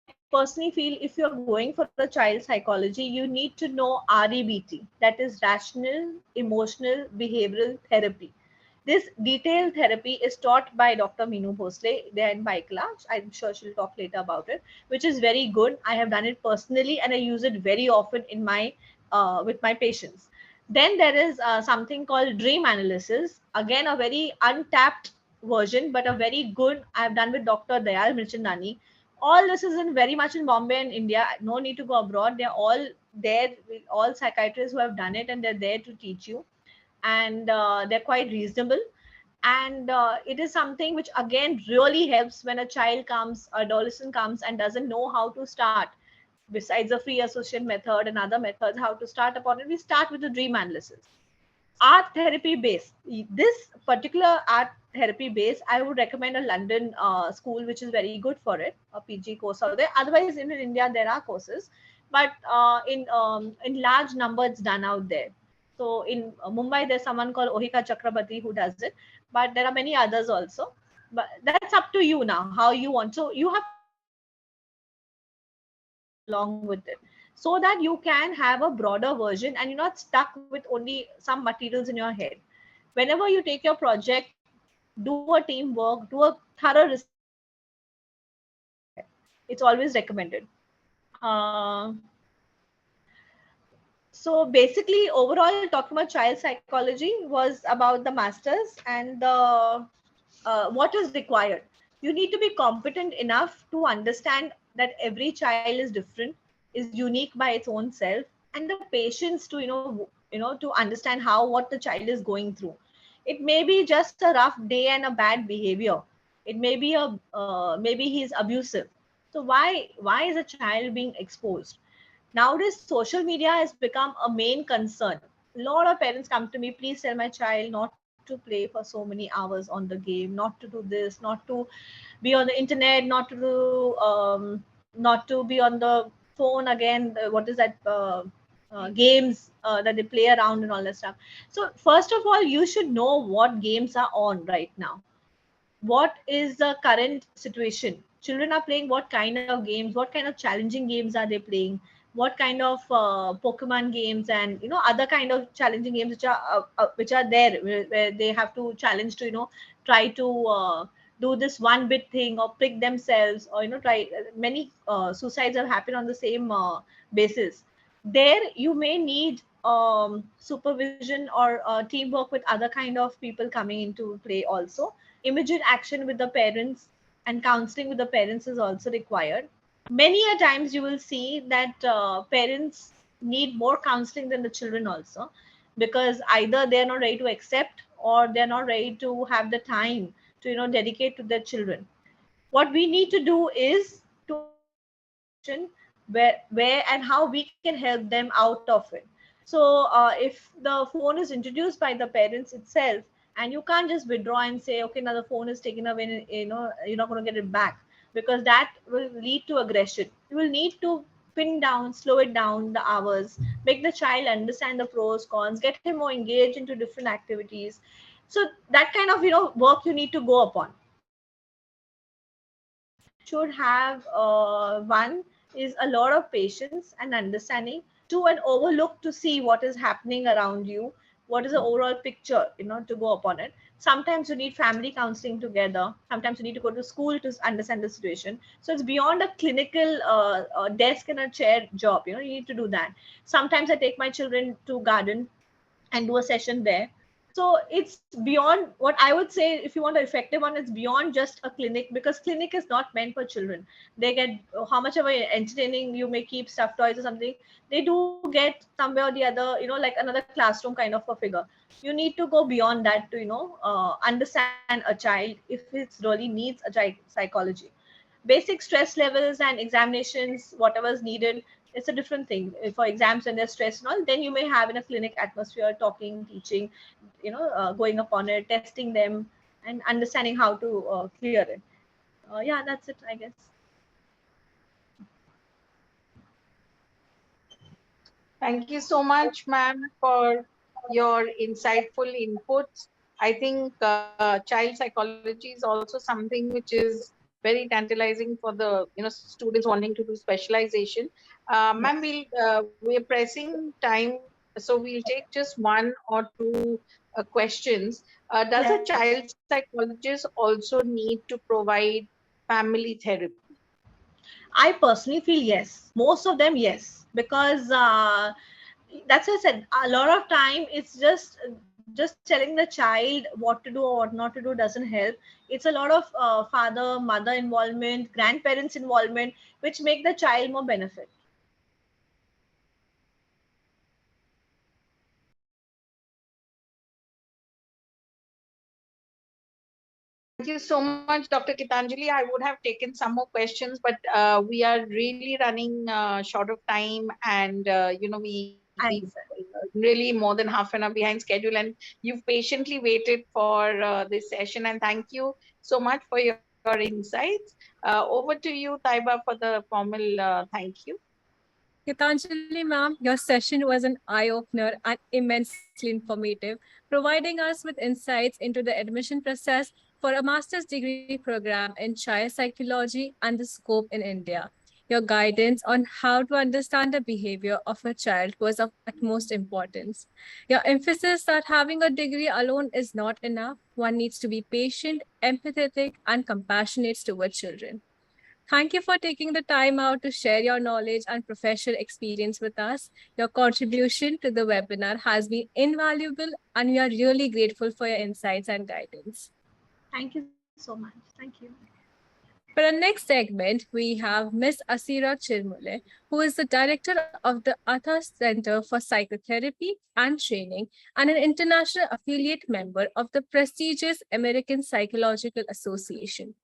I personally feel if you're going for a child psychology, you need to know REBT, that is Rational Emotional Behavioral Therapy. This detailed therapy is taught by Dr. Meenu Bhosle there in Baikla. I'm sure she'll talk later about it, which is very good. I have done it personally and I use it very often in my with my patients. Then there is something called dream analysis. Again, a very untapped version, but a very good. I've done with Dr. Dayal Mirchandani. All this is in very much in Bombay and India. No need to go abroad. They're all there, all psychiatrists who have done it, and they're there to teach you. And they're quite reasonable. And it is something which again really helps when a child comes, adolescent comes and doesn't know how to start. Besides the free association method and other methods, how to start upon it, we start with the dream analysis. Art therapy base. This particular art therapy base, I would recommend a London school, which is very good for it, a PG course out there. Otherwise, in India, there are courses, but in large number, it's done out there. So in Mumbai, there's someone called Ohika Chakrabarti who does it, but there are many others also. But that's up to you now, how you want. So you have along with it, so that you can have a broader version and you're not stuck with only some materials in your head. whenever you take your project, do a teamwork, do a thorough research. It's always recommended. So basically, overall, talking about child psychology was about the masters and the what is required. You need to be competent enough to understand that every child is different, is unique by its own self, and the patience to to understand how what the child is going through. It may be just a rough day and a bad behavior. It may be a maybe he's abusive. So why is a child being exposed? Nowadays, social media has become a main concern. A lot of parents come to me, please tell my child not to play for so many hours on the game, not to do this, not to be on the internet, not to be on the phone again. What is that? Games that they play around and all that stuff. So first of all, you should know what games are on right now. What is the current situation? Children are playing what kind of games? What kind of challenging games are they playing? What kind of Pokemon games and other kind of challenging games which are there where they have to challenge to try to do this one bit thing or pick themselves or try many suicides have happened on the same basis. There you may need supervision or teamwork with other kind of people coming into play also. Immediate action with the parents and counseling with the parents is also required. Many a times you will see that parents need more counseling than the children also, because either they're not ready to accept or they're not ready to have the time to dedicate to their children. What we need to do is to where and how we can help them out of it. So if the phone is introduced by the parents itself, and you can't just withdraw and say, okay, now the phone is taken away, and, you're not going to get it back, because that will lead to aggression. You will need to pin down, slow it down the hours, make the child understand the pros, cons, get him more engaged into different activities. So that kind of work you need to go upon. Should have one is a lot of patience and understanding, to an overlook to see what is happening around you, what is the overall picture, to go upon it. Sometimes you need family counseling together, sometimes you need to go to school to understand the situation. So it's beyond a clinical desk and a chair job. You need to do that. Sometimes I take my children to garden and do a session there. So it's beyond what I would say. If you want an effective one, it's beyond just a clinic, because clinic is not meant for children. They get how much of a entertaining you may keep stuffed toys or something, they do get somewhere or the other, like another classroom kind of a figure. You need to go beyond that to understand a child if it really needs a psychology. Basic stress levels and examinations, whatever is needed, it's a different thing. For exams and their stress and all, then you may have in a clinic atmosphere, talking, teaching, going upon it, testing them, and understanding how to clear it. Yeah, that's it, I guess. Thank you so much, ma'am, for your insightful inputs. I think child psychology is also something which is very tantalizing for the students wanting to do specialization. Ma'am, we're pressing time, so we'll take just one or two questions. Does a child psychologist also need to provide family therapy? I personally feel yes. Most of them, yes, because that's what I said. A lot of time, it's just telling the child what to do or what not to do doesn't help. It's a lot of father, mother involvement, grandparents involvement, which make the child more benefit. Thank you so much, Dr. Gitanjali. I would have taken some more questions, but we are really running short of time, and we really more than half an hour behind schedule, and you've patiently waited for this session, and thank you so much for your insights. Over to you, Taiba, for the formal thank you. Gitanjali ma'am, your session was an eye-opener and immensely informative, providing us with insights into the admission process for a master's degree program in child psychology and the scope in India. Your guidance on how to understand the behavior of a child was of utmost importance. Your emphasis that having a degree alone is not enough. One needs to be patient, empathetic, and compassionate towards children. Thank you for taking the time out to share your knowledge and professional experience with us. Your contribution to the webinar has been invaluable, and we are really grateful for your insights and guidance. Thank you so much. Thank you. For our next segment, we have Ms. Asira Chirmule, who is the director of the Athas Center for Psychotherapy and Training and an international affiliate member of the prestigious American Psychological Association.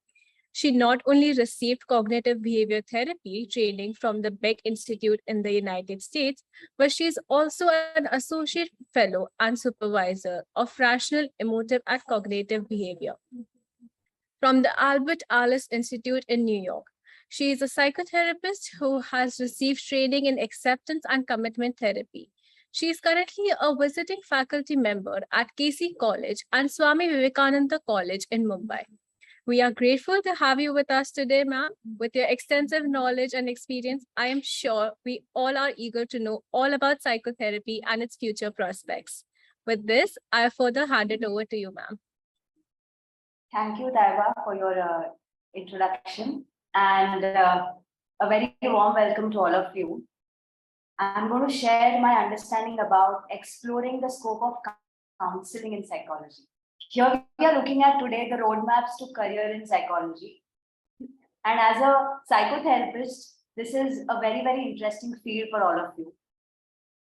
She not only received cognitive behavior therapy training from the Beck Institute in the United States, but she is also an associate fellow and supervisor of rational, emotive, and cognitive behavior from the Albert Ellis Institute in New York. She is a psychotherapist who has received training in acceptance and commitment therapy. She is currently a visiting faculty member at Casey College and Swami Vivekananda College in Mumbai. We are grateful to have you with us today, ma'am. With your extensive knowledge and experience, I am sure we all are eager to know all about psychotherapy and its future prospects. With this, I further hand it over to you, ma'am. Thank you, Taiba, for your introduction and a very warm welcome to all of you. I'm going to share my understanding about exploring the scope of counseling in psychology. Here we are looking at today the roadmaps to career in psychology. And as a psychotherapist, this is a very, very interesting field for all of you.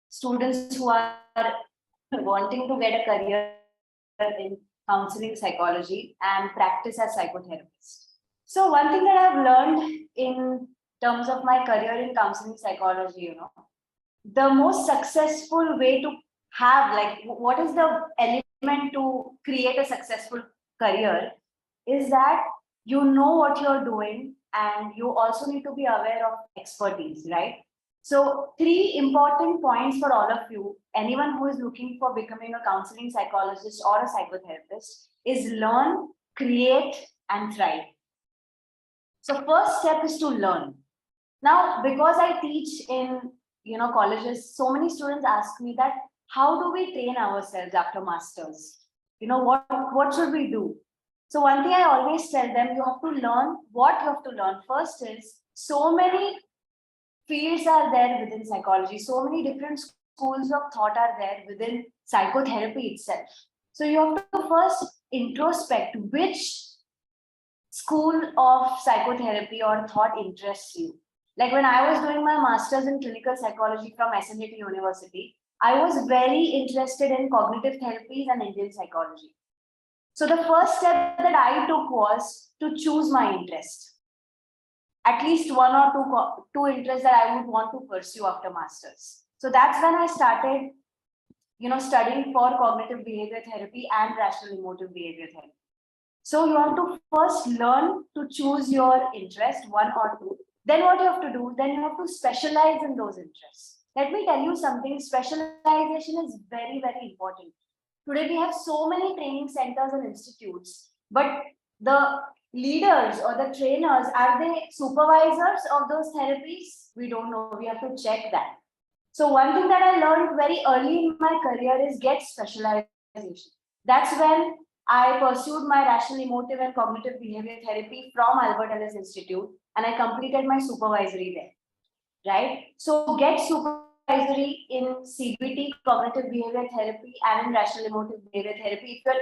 Students who are wanting to get a career in counseling psychology and practice as psychotherapists. So one thing that I've learned in terms of my career in counseling psychology, the most successful way to have, like, what is the element to create a successful career is that you know what you're doing and you also need to be aware of expertise, right? So 3 important points for all of you, anyone who is looking for becoming a counseling psychologist or a psychotherapist, is learn, create, and thrive. So first step is to learn. Now, because I teach in colleges, so many students ask me that, how do we train ourselves after masters? What should we do? So one thing I always tell them, you have to learn what you have to learn. First is, so many fields are there within psychology. So many different schools of thought are there within psychotherapy itself. So you have to first introspect which school of psychotherapy or thought interests you. Like when I was doing my master's in clinical psychology from SNDT University, I was very interested in cognitive therapies and Indian psychology. So the first step that I took was to choose my interest. At least 1 or 2 interests that I would want to pursue after masters. So that's when I started, studying for cognitive behavior therapy and rational emotive behavior therapy. So you have to first learn to choose your interest, 1 or 2. Then what you have to do, then you have to specialize in those interests. Let me tell you something, specialization is very, very important. Today we have so many training centers and institutes, but the leaders or the trainers, are they supervisors of those therapies? We don't know, we have to check that. So one thing that I learned very early in my career is get specialization. That's when I pursued my rational emotive and cognitive behavior therapy from Albert Ellis Institute, and I completed my supervisory there, right? So get supervisory in CBT, cognitive behavior therapy, and in rational emotive behavior therapy if you're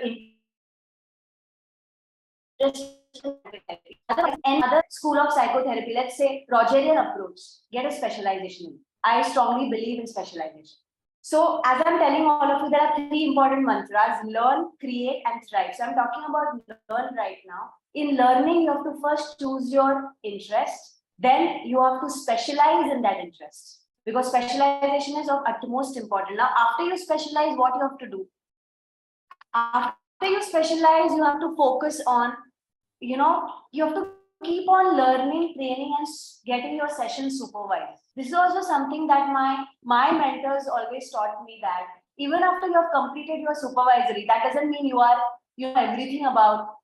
interested in another school of psychotherapy, let's say Rogerian approach, get a specialization in. I strongly believe in specialization. So as I'm telling all of you, there are 3 important mantras: learn, create, and thrive. So I'm talking about learn right now. In learning, you have to first choose your interest. Then you have to specialize in that interest, because specialization is of utmost importance. Now, after you specialize, what you have to do? After you specialize, you have to focus on, you have to keep on learning, training, and getting your sessions supervised. This is also something that my mentors always taught me, that even after you have completed your supervisory, that doesn't mean you know everything about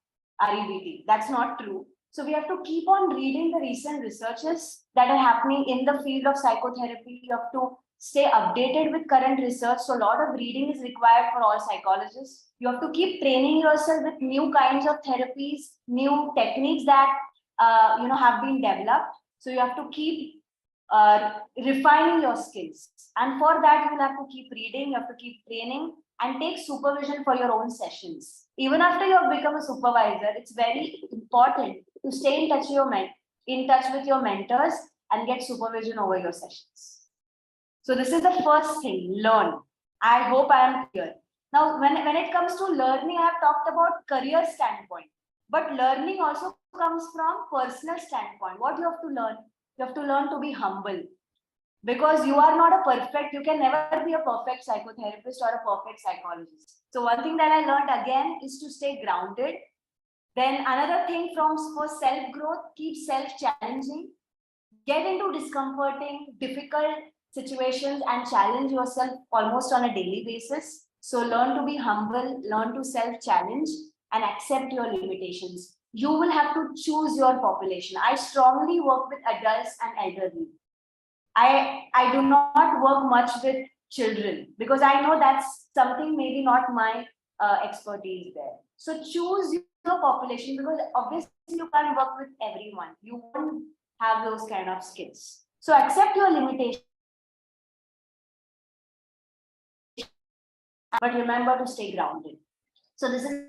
REBT. That's not true. So we have to keep on reading the recent researches that are happening in the field of psychotherapy. You have to stay updated with current research. So a lot of reading is required for all psychologists. You have to keep training yourself with new kinds of therapies, new techniques that have been developed. So you have to keep refining your skills. And for that, you will have to keep reading, you have to keep training and take supervision for your own sessions. Even after you have become a supervisor, it's very important to stay in touch with your mentors and get supervision over your sessions. So this is the first thing, learn. I hope I am clear. Now, when it comes to learning, I have talked about career standpoint, but learning also comes from personal standpoint. What you have to learn? You have to learn to be humble, because you are not a perfect, you can never be a perfect psychotherapist or a perfect psychologist. So one thing that I learned again is to stay grounded. Then another thing for self-growth, keep self-challenging, get into discomforting, difficult situations and challenge yourself almost on a daily basis. So learn to be humble, learn to self-challenge and accept your limitations. You will have to choose your population. I strongly work with adults and elderly. I do not work much with children because I know that's something maybe not my expertise there. So choose your population, because obviously you can't work with everyone. You won't have those kind of skills. So accept your limitations, but remember to stay grounded. So this is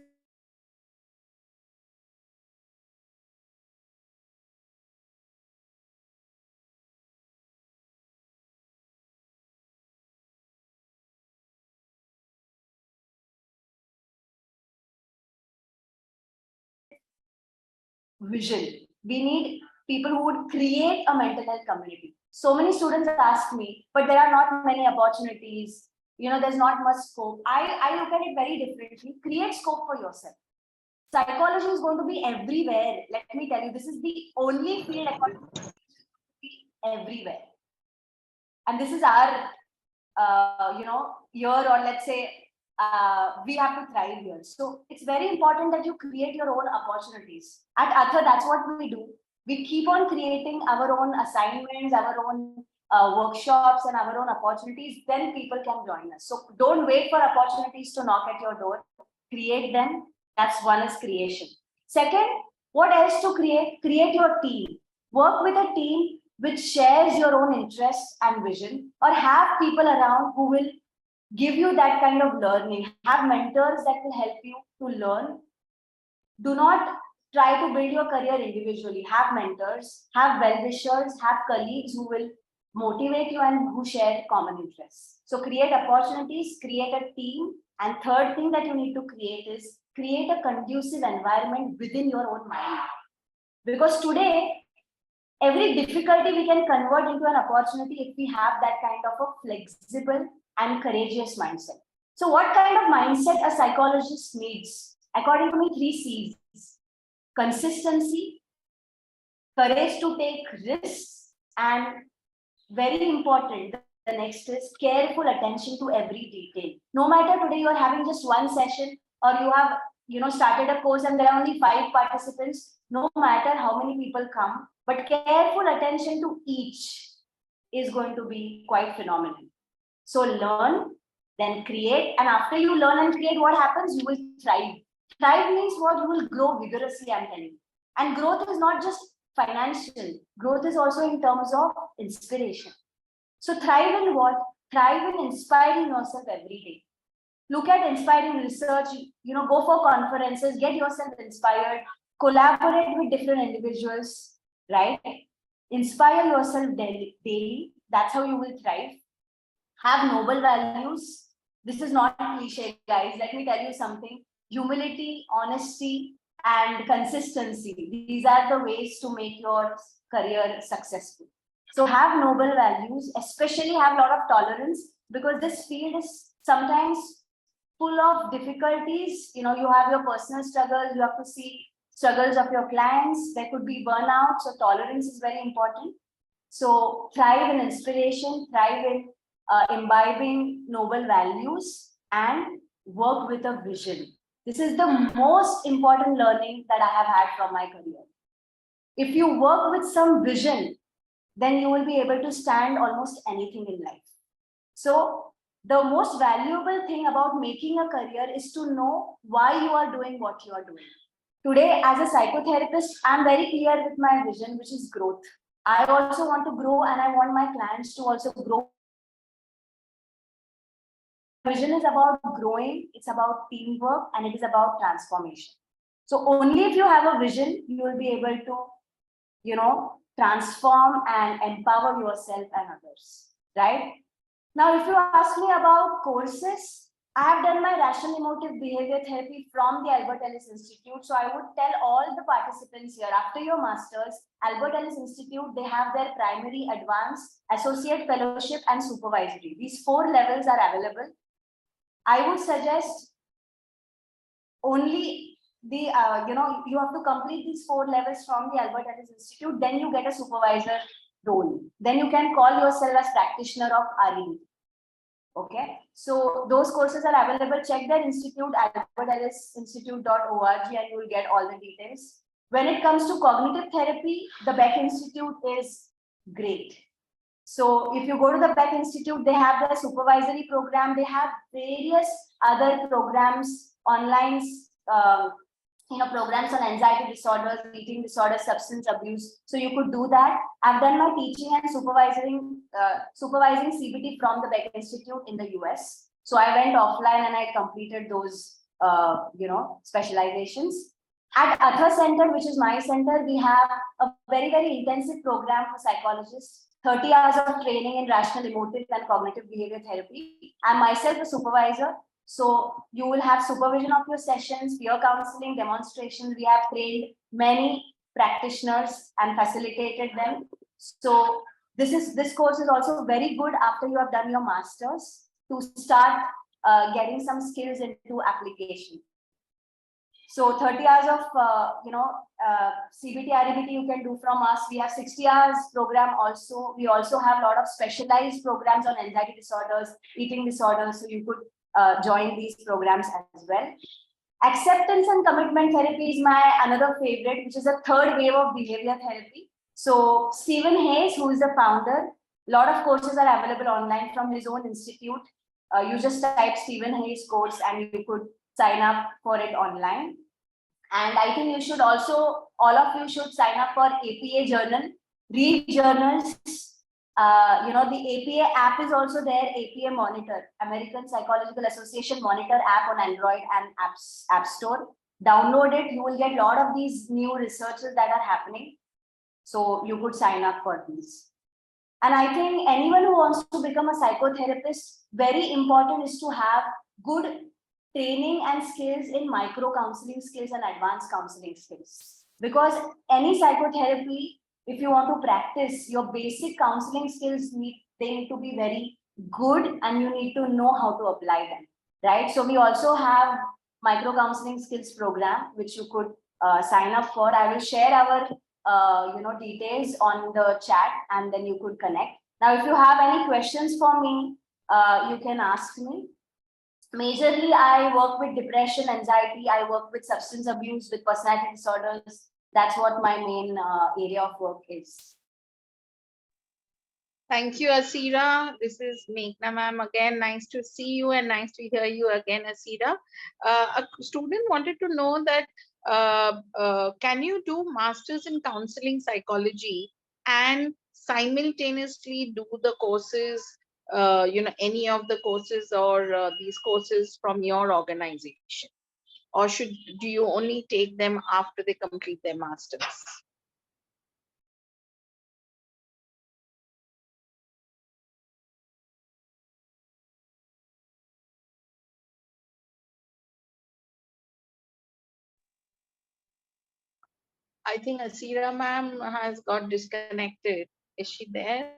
vision. We need people who would create a mental health community. So many students ask me, but there are not many opportunities. There's not much scope. I look at it very differently. Create scope for yourself. Psychology is going to be everywhere. Let me tell you, this is the only field according to be everywhere. And this is our, year, or let's say, we have to thrive here. So it's very important that you create your own opportunities. At Atha, that's what we do. We keep on creating our own assignments, our own workshops and our own opportunities. Then people can join us. So don't wait for opportunities to knock at your door. Create them. That's one is creation. Second, what else to create? Create your team. Work with a team which shares your own interests and vision, or have people around who will give you that kind of learning. Have mentors that will help you to learn. Do not try to build your career individually. Have mentors, have well-wishers, have colleagues who will motivate you and who share common interests. So create opportunities, create a team. And third thing that you need to create is create a conducive environment within your own mind. Because today, every difficulty we can convert into an opportunity if we have that kind of a flexible and courageous mindset. So what kind of mindset a psychologist needs? According to me, 3 C's: consistency, courage to take risks, and very important, the next is careful attention to every detail. No matter today you are having just one session, or you have started a course and there are only 5 participants, no matter how many people come, but careful attention to each is going to be quite phenomenal. So learn, then create, and after you learn and create, what happens? You will thrive. Thrive means what? You will grow vigorously, I'm telling you. And growth is not just financial. Growth is also in terms of inspiration. So thrive in what? Thrive in inspiring yourself every day. Look at inspiring research, go for conferences, get yourself inspired, collaborate with different individuals, right? Inspire yourself daily. That's how you will thrive. Have noble values. This is not cliche, guys. Let me tell you something. Humility, honesty, and consistency. These are the ways to make your career successful. So have noble values, especially have a lot of tolerance, because this field is sometimes full of difficulties. You have your personal struggles. You have to see struggles of your clients. There could be burnout. So tolerance is very important. So thrive in inspiration, thrive in imbibing noble values, and work with a vision. This is the most important learning that I have had from my career. If you work with some vision, then you will be able to stand almost anything in life. So the most valuable thing about making a career is to know why you are doing what you are doing. Today, as a psychotherapist, I'm very clear with my vision, which is growth. I also want to grow, and I want my clients to also grow. Vision is about growing, it's about teamwork, and it is about transformation. So only if you have a vision, you will be able to, transform and empower yourself and others, right? Now, if you ask me about courses, I have done my rational emotive behavior therapy from the Albert Ellis Institute. So I would tell all the participants here, after your masters, Albert Ellis Institute, they have their primary, advanced, associate fellowship, and supervisory. These 4 levels are available. I would suggest only you have to complete these 4 levels from the Albert Ellis Institute, then you get a supervisor role. Then you can call yourself as practitioner of RED. Okay, so those courses are available. Check their institute, albertellisinstitute.org, and you will get all the details. When it comes to cognitive therapy, the Beck Institute is great. So if you go to the Beck Institute, they have their supervisory program. They have various other programs, online, programs on anxiety disorders, eating disorders, substance abuse. So you could do that. I've done my teaching and supervising CBT from the Beck Institute in the US. So I went offline and I completed those, specializations. At Atha Center, which is my center, we have a very, very intensive program for psychologists. 30 hours of training in rational, emotive, and cognitive behavior therapy. I'm myself a supervisor. So you will have supervision of your sessions, peer counseling, demonstrations. We have trained many practitioners and facilitated them. So this course is also very good after you have done your masters to start getting some skills into application. So 30 hours of CBT, REBT you can do from us. We have 60 hours program also. We also have a lot of specialized programs on anxiety disorders, eating disorders. So you could join these programs as well. Acceptance and commitment therapy is my another favorite, which is a 3rd wave of behavior therapy. So Stephen Hayes, who is the founder, a lot of courses are available online from his own institute. You just type Stephen Hayes course and you could sign up for it online. And I think you should also, all of you should sign up for APA journal, read journals. The APA app is also there, APA Monitor, American Psychological Association Monitor app on Android and App Store. Download it, you will get a lot of these new researches that are happening. So you could sign up for these. And I think anyone who wants to become a psychotherapist, very important is to have good training and skills in micro counseling skills and advanced counseling skills. Because any psychotherapy, if you want to practice, your basic counseling skills need to be very good and you need to know how to apply them, right? So we also have micro counseling skills program, which you could sign up for. I will share our details on the chat and then you could connect. Now, if you have any questions for me, you can ask me. Majorly, I work with depression, anxiety. I work with substance abuse, with personality disorders. That's what my main area of work is. Thank you, Asira. This is Meghna ma'am again. Nice to see you and nice to hear you again, Asira. A student wanted to know that can you do masters in counseling psychology and simultaneously do the courses, any of the courses or these courses from your organization? Or do you only take them after they complete their masters? I think Asira ma'am has got disconnected. Is she there?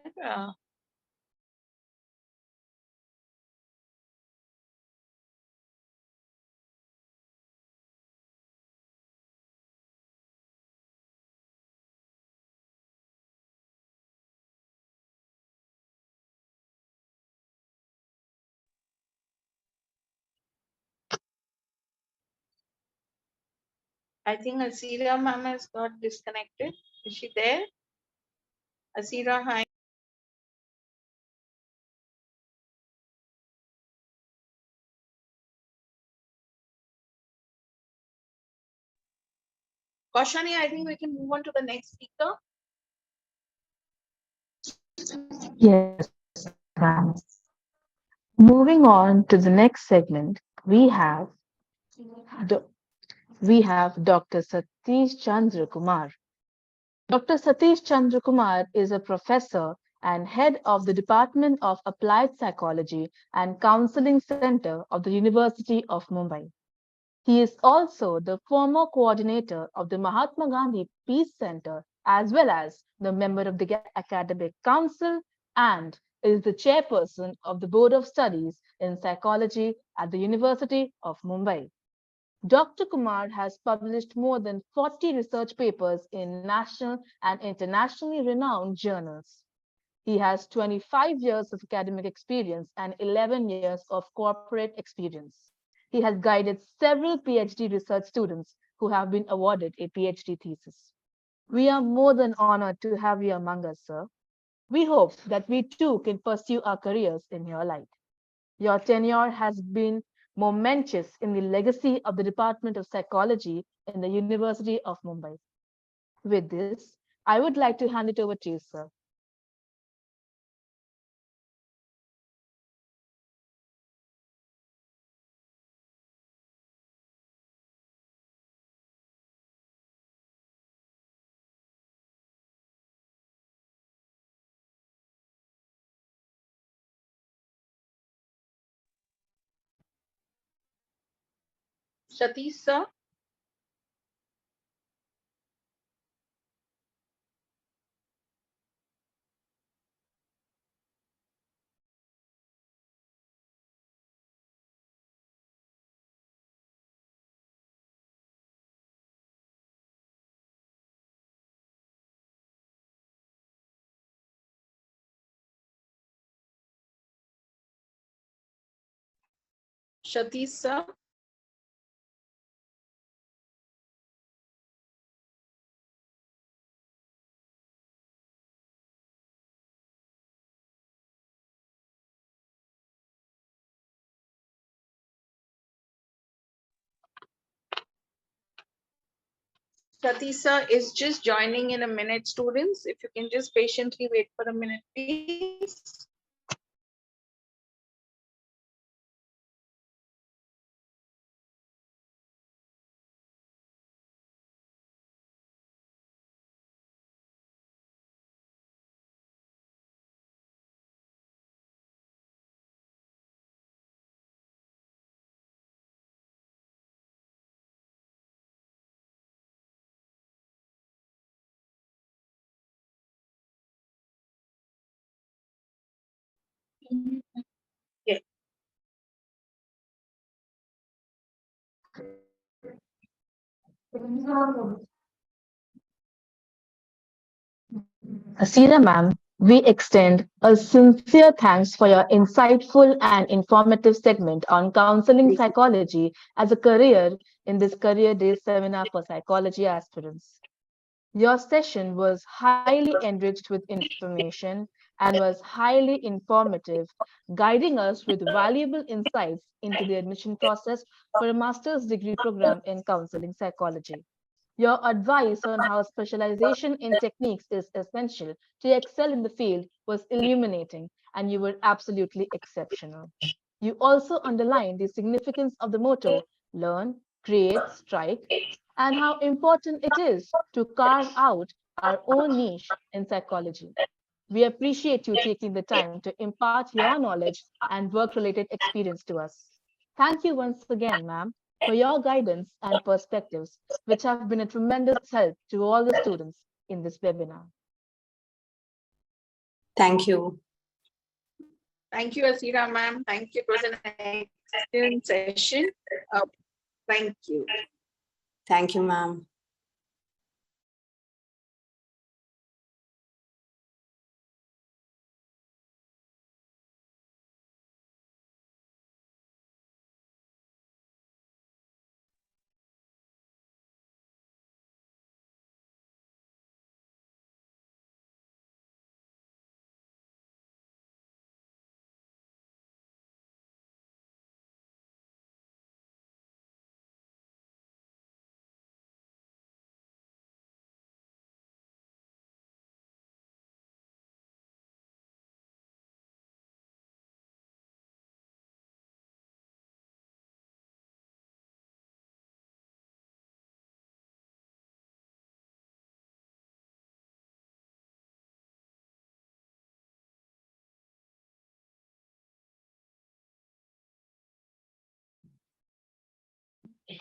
I think Asira ma'am has got disconnected. Is she there? Asira, hi. Kaushani, I think we can move on to the next speaker. Yes, ma'am. Moving on to the next segment, Do- we have Dr. Satish Chandra Kumar. Dr. Satish Chandra Kumar is a professor and head of the Department of Applied Psychology and Counseling Center of the University of Mumbai. He is also the former coordinator of the Mahatma Gandhi Peace Center, as well as the member of the Academic Council, and is the chairperson of the Board of Studies in Psychology at the University of Mumbai. Dr. Kumar has published more than 40 research papers in national and internationally renowned journals. He has 25 years of academic experience and 11 years of corporate experience. He has guided several PhD research students who have been awarded a PhD thesis. We are more than honored to have you among us, sir. We hope that we too can pursue our careers in your light. Your tenure has been momentous in the legacy of the Department of Psychology in the University of Mumbai. With this, I would like to hand it over to you, sir. Satish, sir. Satish, sir. Satish, sir is just joining in a minute, students. If you can just patiently wait for a minute, please. Yeah. Asira ma'am, we extend a sincere thanks for your insightful and informative segment on counseling psychology as a career in this Career Day seminar for psychology aspirants. Your session was highly enriched with information and was highly informative, guiding us with valuable insights into the admission process for a master's degree program in counseling psychology. Your advice on how specialization in techniques is essential to excel in the field was illuminating, and you were absolutely exceptional. You also underlined the significance of the motto, learn, create, strike, and how important it is to carve out our own niche in psychology. We appreciate you taking the time to impart your knowledge and work-related experience to us. Thank you once again, ma'am, for your guidance and perspectives, which have been a tremendous help to all the students in this webinar. Thank you. Thank you, Asira ma'am. Thank you. It was an excellent session. Thank you. Thank you, ma'am.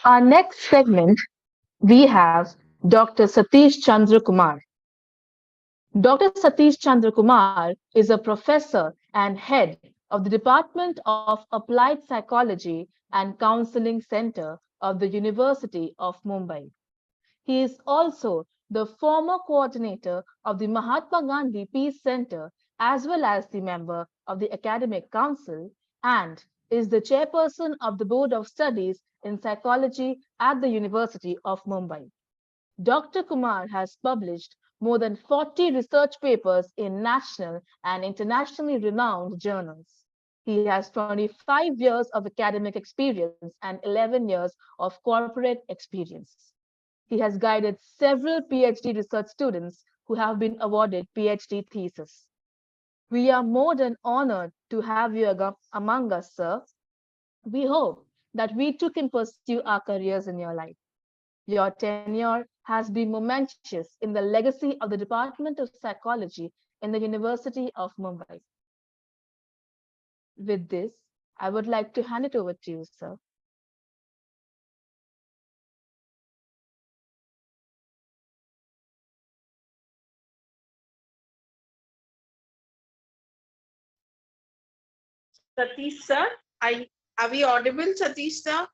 Our next segment, we have Dr. Satish Chandra Kumar. Dr. Satish Chandra Kumar is a professor and head of the Department of Applied Psychology and Counseling Center of the University of Mumbai. He is also the former coordinator of the Mahatma Gandhi Peace Center as well as the member of the Academic Council and is the chairperson of the Board of Studies in Psychology at the University of Mumbai. Dr. Kumar has published more than 40 research papers in national and internationally renowned journals. He has 25 years of academic experience and 11 years of corporate experience. He has guided several PhD research students who have been awarded PhD theses. We are more than honored to have you among us, sir. We hope that we too can pursue our careers in your life. Your tenure has been momentous in the legacy of the Department of Psychology in the University of Mumbai. With this, I would like to hand it over to you, sir. Satish sir, are we audible, Satish sir?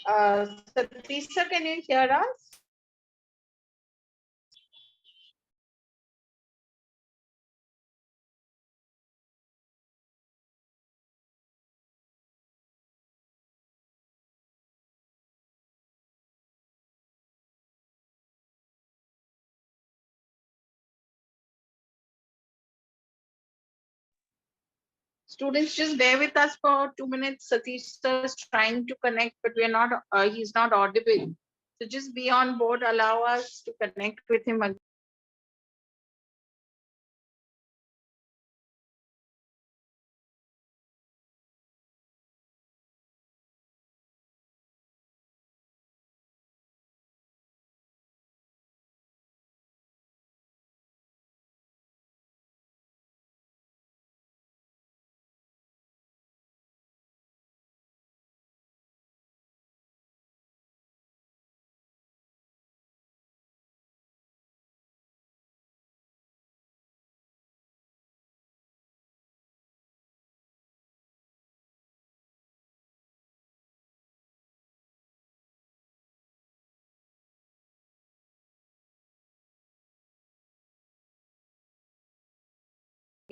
Satish sir, can you hear us? Students, just bear with us for 2 minutes. Satish sir is trying to connect, but we are not. He's not audible. So just be on board. Allow us to connect with him again.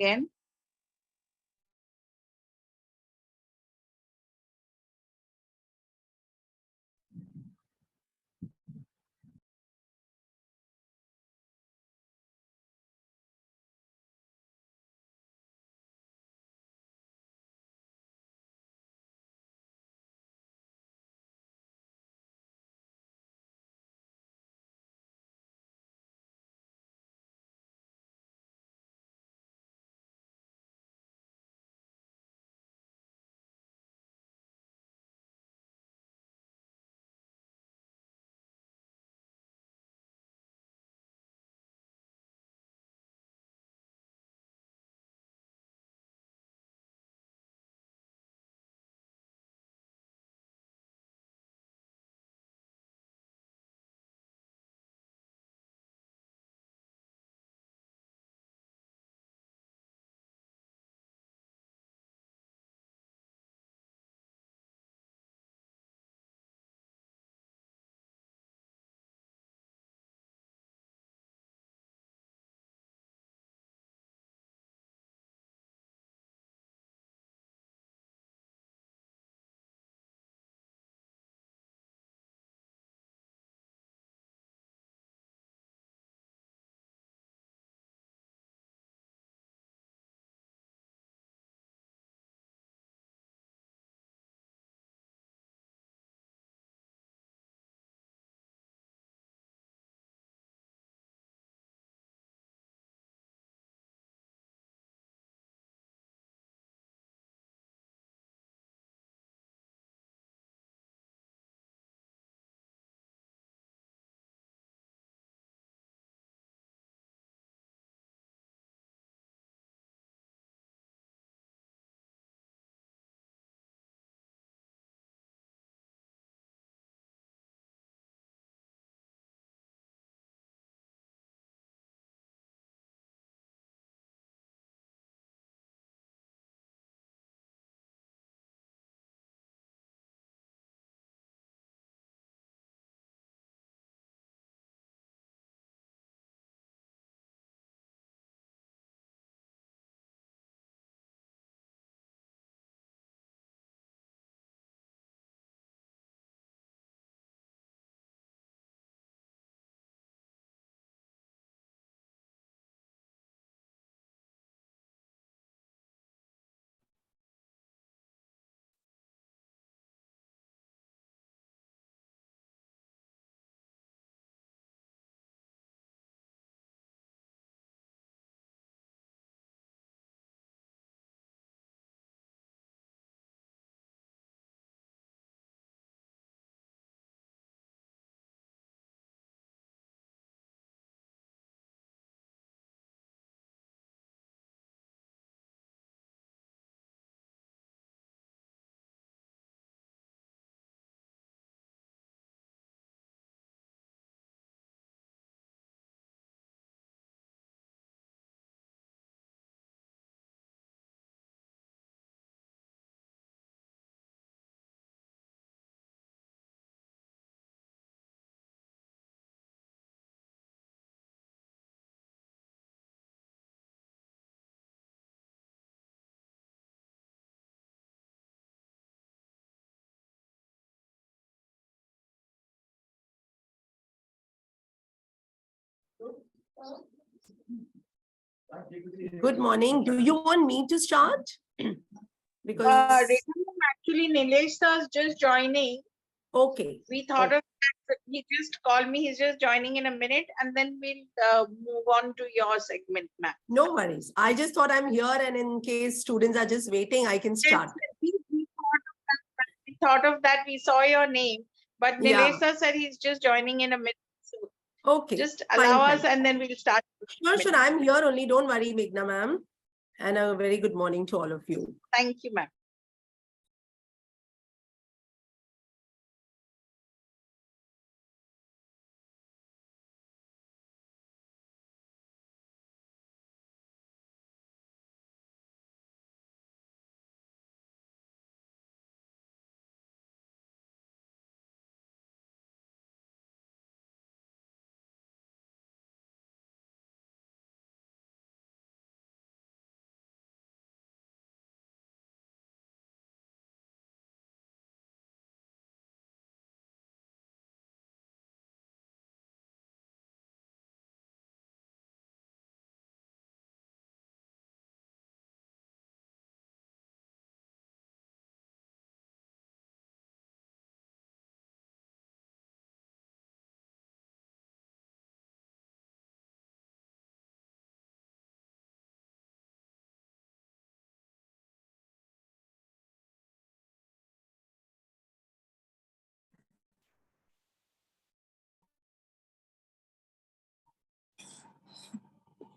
Again. Good morning. Do you want me to start? Because Actually, Nilesh sir is just joining. okay. We thought of that. He just called me. He's just joining in a minute, and then we'll move on to your segment, ma'am. No worries. I just thought I'm here, and in case students are just waiting, I can start. We thought of that. We saw your name, but Yeah. Nilesh sir said he's just joining in a minute. So Okay. just fine, allow fine. us, and then we'll start. Sure. I'm here only. Don't worry, Meghna ma'am. And a very good morning to all of you. Thank you, ma'am.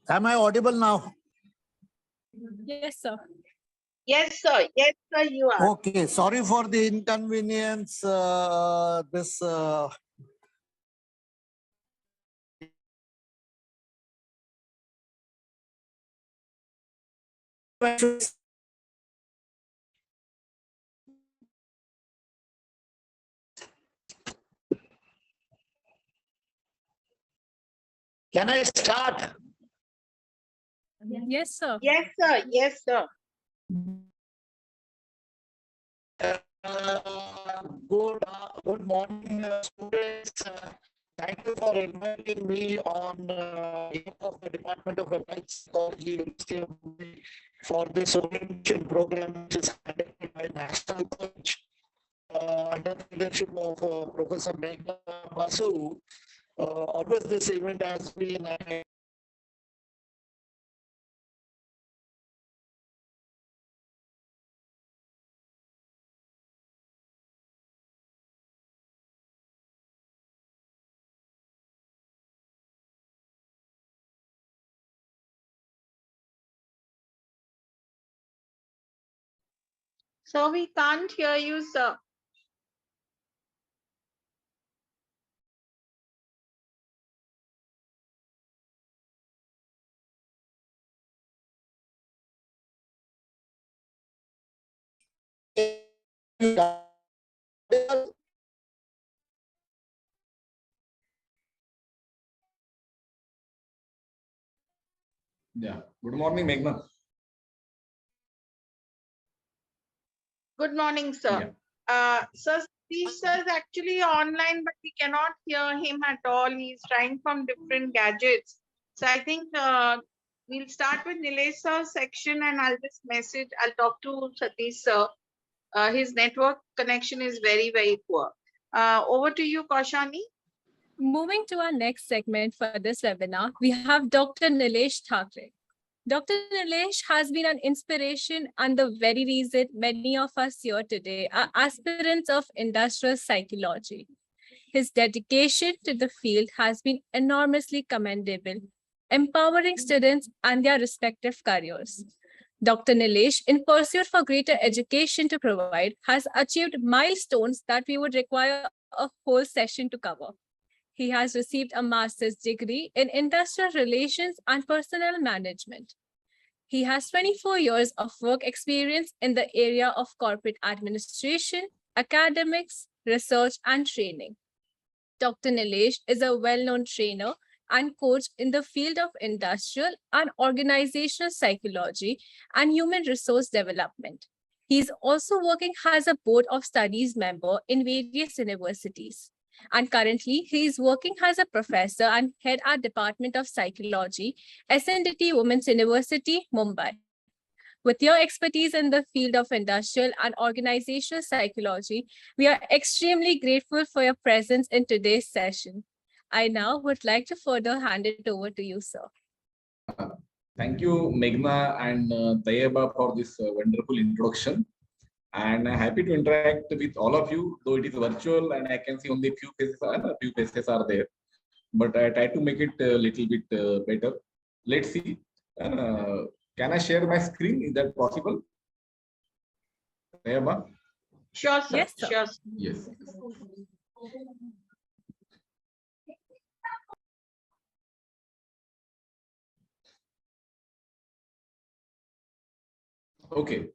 Am I audible now? Yes, sir. Yes, sir. Yes, sir, you are. Okay, sorry for the inconvenience. Can I start? Yes, sir. Yes, sir. Yes, sir. Good morning, students. Thank you for inviting me on behalf of the Department of Applied Psychology University of Mumbai for this orientation program, which is conducted by National College under the leadership of Professor Meghna Basu. Always this event has been So we can't hear you, sir. Yeah. Good morning, Meghna. Good morning, sir. Sir, Satish sir is actually online, but we cannot hear him at all. He's trying from different gadgets. So I think we'll start with Nilesh sir's section, and I'll talk to Satish sir. His network connection is very, very poor. Over to you, Kaushani. Moving to our next segment for this webinar, we have Dr. Nilesh Thakre. Dr. Nilesh has been an inspiration, and the very reason many of us here today are aspirants of industrial psychology. His dedication to the field has been enormously commendable, empowering students and their respective careers. Dr. Nilesh, in pursuit for greater education to provide, has achieved milestones that we would require a whole session to cover. He has received a master's degree in industrial relations and personnel management. He has 24 years of work experience in the area of corporate administration, academics, research, and training. Dr. Nilesh is a well-known trainer and coach in the field of industrial and organizational psychology and human resource development. He is also working as a board of studies member in various universities. And currently, he is working as a professor and head our Department of Psychology, SNDT Women's University, Mumbai. With your expertise in the field of industrial and organizational psychology, we are extremely grateful for your presence in today's session. I now would like to further hand it over to you, sir. Thank you, Meghna and Tayeba, for this wonderful introduction. And I'm happy to interact with all of you, though it is virtual and I can see only a few faces are there. But I try to make it a little bit better. Let's see. Can I share my screen? Is that possible? Tayeba? Sure, sir. Yes, sir. Sure. Yes. Okay.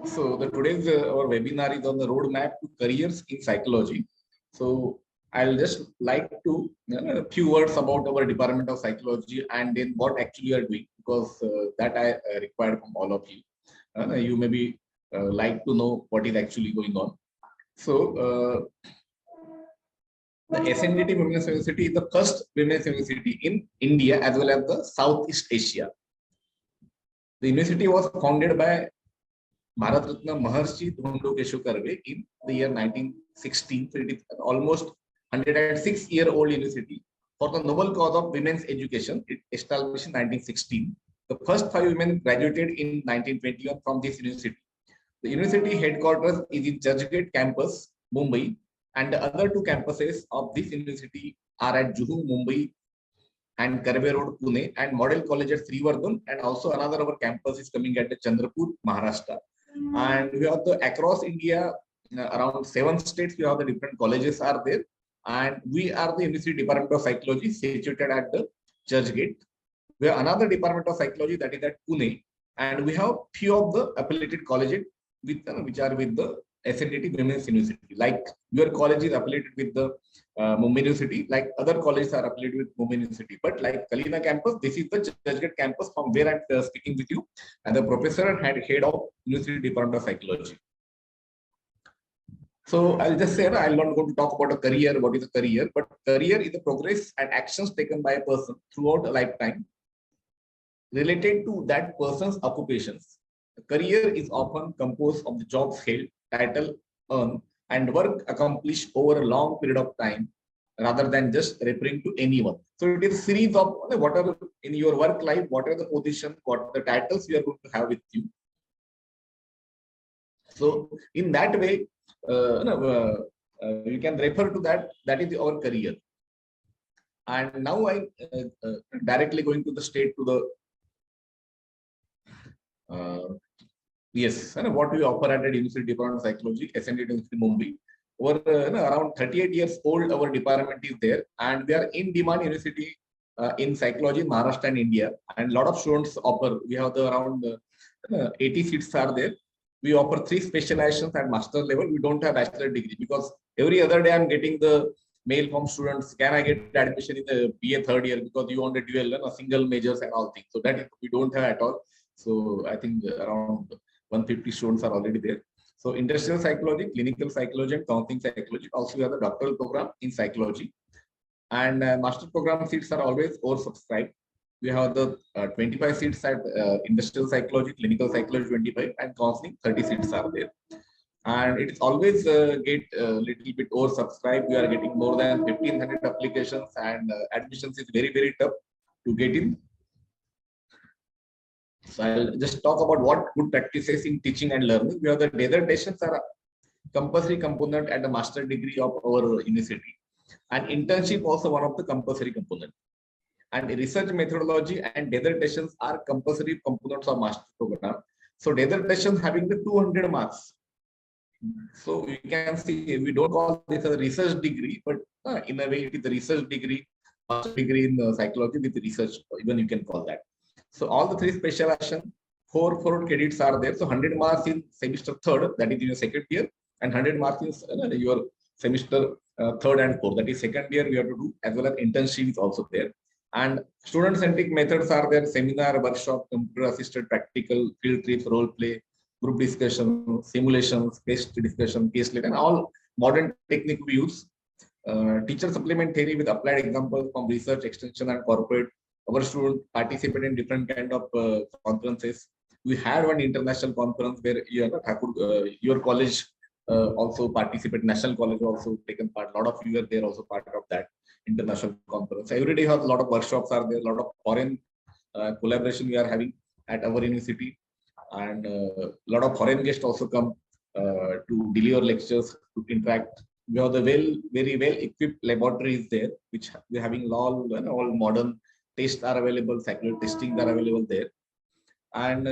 So the today's our webinar is on the roadmap to careers in psychology. So I'll just like to a few words about our Department of Psychology and then what actually we are doing, because that I required from all of you. You maybe like to know what is actually going on. So the SNDT Women's University is the first women's university in India as well as the Southeast Asia. The university was founded by Bharat Ratna Maharshi Dhondo Keshav Karve in the year 1916. So it is almost 106-year-old university for the noble cause of women's education. It established in 1916. The first 5 women graduated in 1921 from this university. The university headquarters is in Churchgate campus, Mumbai, and the other 2 campuses of this university are at Juhu, Mumbai, and Karve Road, Pune, and Model College at Srivardhan, and also another our campus is coming at Chandrapur, Maharashtra. And we have the across India, around 7 states, we have the different colleges are there, and we are the University Department of Psychology situated at the Churchgate. We have another Department of Psychology that is at Pune, and we have few of the affiliated colleges with which are with the SNDT Women's University. Like your college is affiliated with the Mumbai University, like other colleges are affiliated with Mumbai University. But like Kalina campus, this is the Churchgate campus from where I'm speaking with you, and the professor and head of University Department of Psychology. So I'll just say, I'm not going to talk about a career, what is a career, but career is the progress and actions taken by a person throughout a lifetime related to that person's occupations. A career is often composed of the jobs held, title earned, and work accomplished over a long period of time rather than just referring to anyone. So it is a series of whatever in your work life, what are the position, what are the titles you are going to have with you. So in that way, you can refer to that. That is our career. And now I directly going to the state to the yes, what we offer at the University Department of Psychology, SNDT University Mumbai. Over around 38 years old, our department is there, and we are in demand university in psychology in Maharashtra and India, and a lot of students offer. We have the around 80 seats are there. We offer 3 specializations at master level. We don't have bachelor degree, because every other day I'm getting the mail from students, can I get admission in the BA 3rd year because you want a dual single majors and all things. So that we don't have at all. So I think around 150 students are already there. So industrial psychology, clinical psychology, and counseling psychology. Also, we have the doctoral program in psychology, and master program seats are always oversubscribed. We have the 25 seats at industrial psychology, clinical psychology 25, and counseling 30 seats are there. And it is always get a little bit oversubscribed. We are getting more than 1,500 applications, and admissions is very, very tough to get in. So I'll just talk about what good practices in teaching and learning. We have the dissertations are a compulsory component at the master degree of our university, and internship also one of the compulsory component. And research methodology and dissertations are compulsory components of master program. So dissertations having the 200 marks. So you can see we don't call this a research degree, but in a way it is a research degree, master degree in psychology with research, even you can call that. So all the 3 specialization, 4 credits are there. So 100 marks in semester 3rd, that is in your 2nd year, and 100 marks in your semester 3rd and 4th, that is 2nd year we have to do, as well as internship is also there. And student-centric methods are there: seminar, workshop, computer-assisted practical, field trips, role play, group discussion, simulations, case discussion, case lead, and all modern technique we use. teacher supplement theory with applied examples from research, extension, and corporate. Our students participate in different kind of conferences. We had one international conference where your college also participate. National college also taken part. A lot of you are there also part of that international conference. Every day has a lot of workshops are there. A lot of foreign collaboration we are having at our university, and a lot of foreign guests also come to deliver lectures, to interact. We have the very well equipped laboratories there, which we're having all modern tests are available, psychological testing are available there. And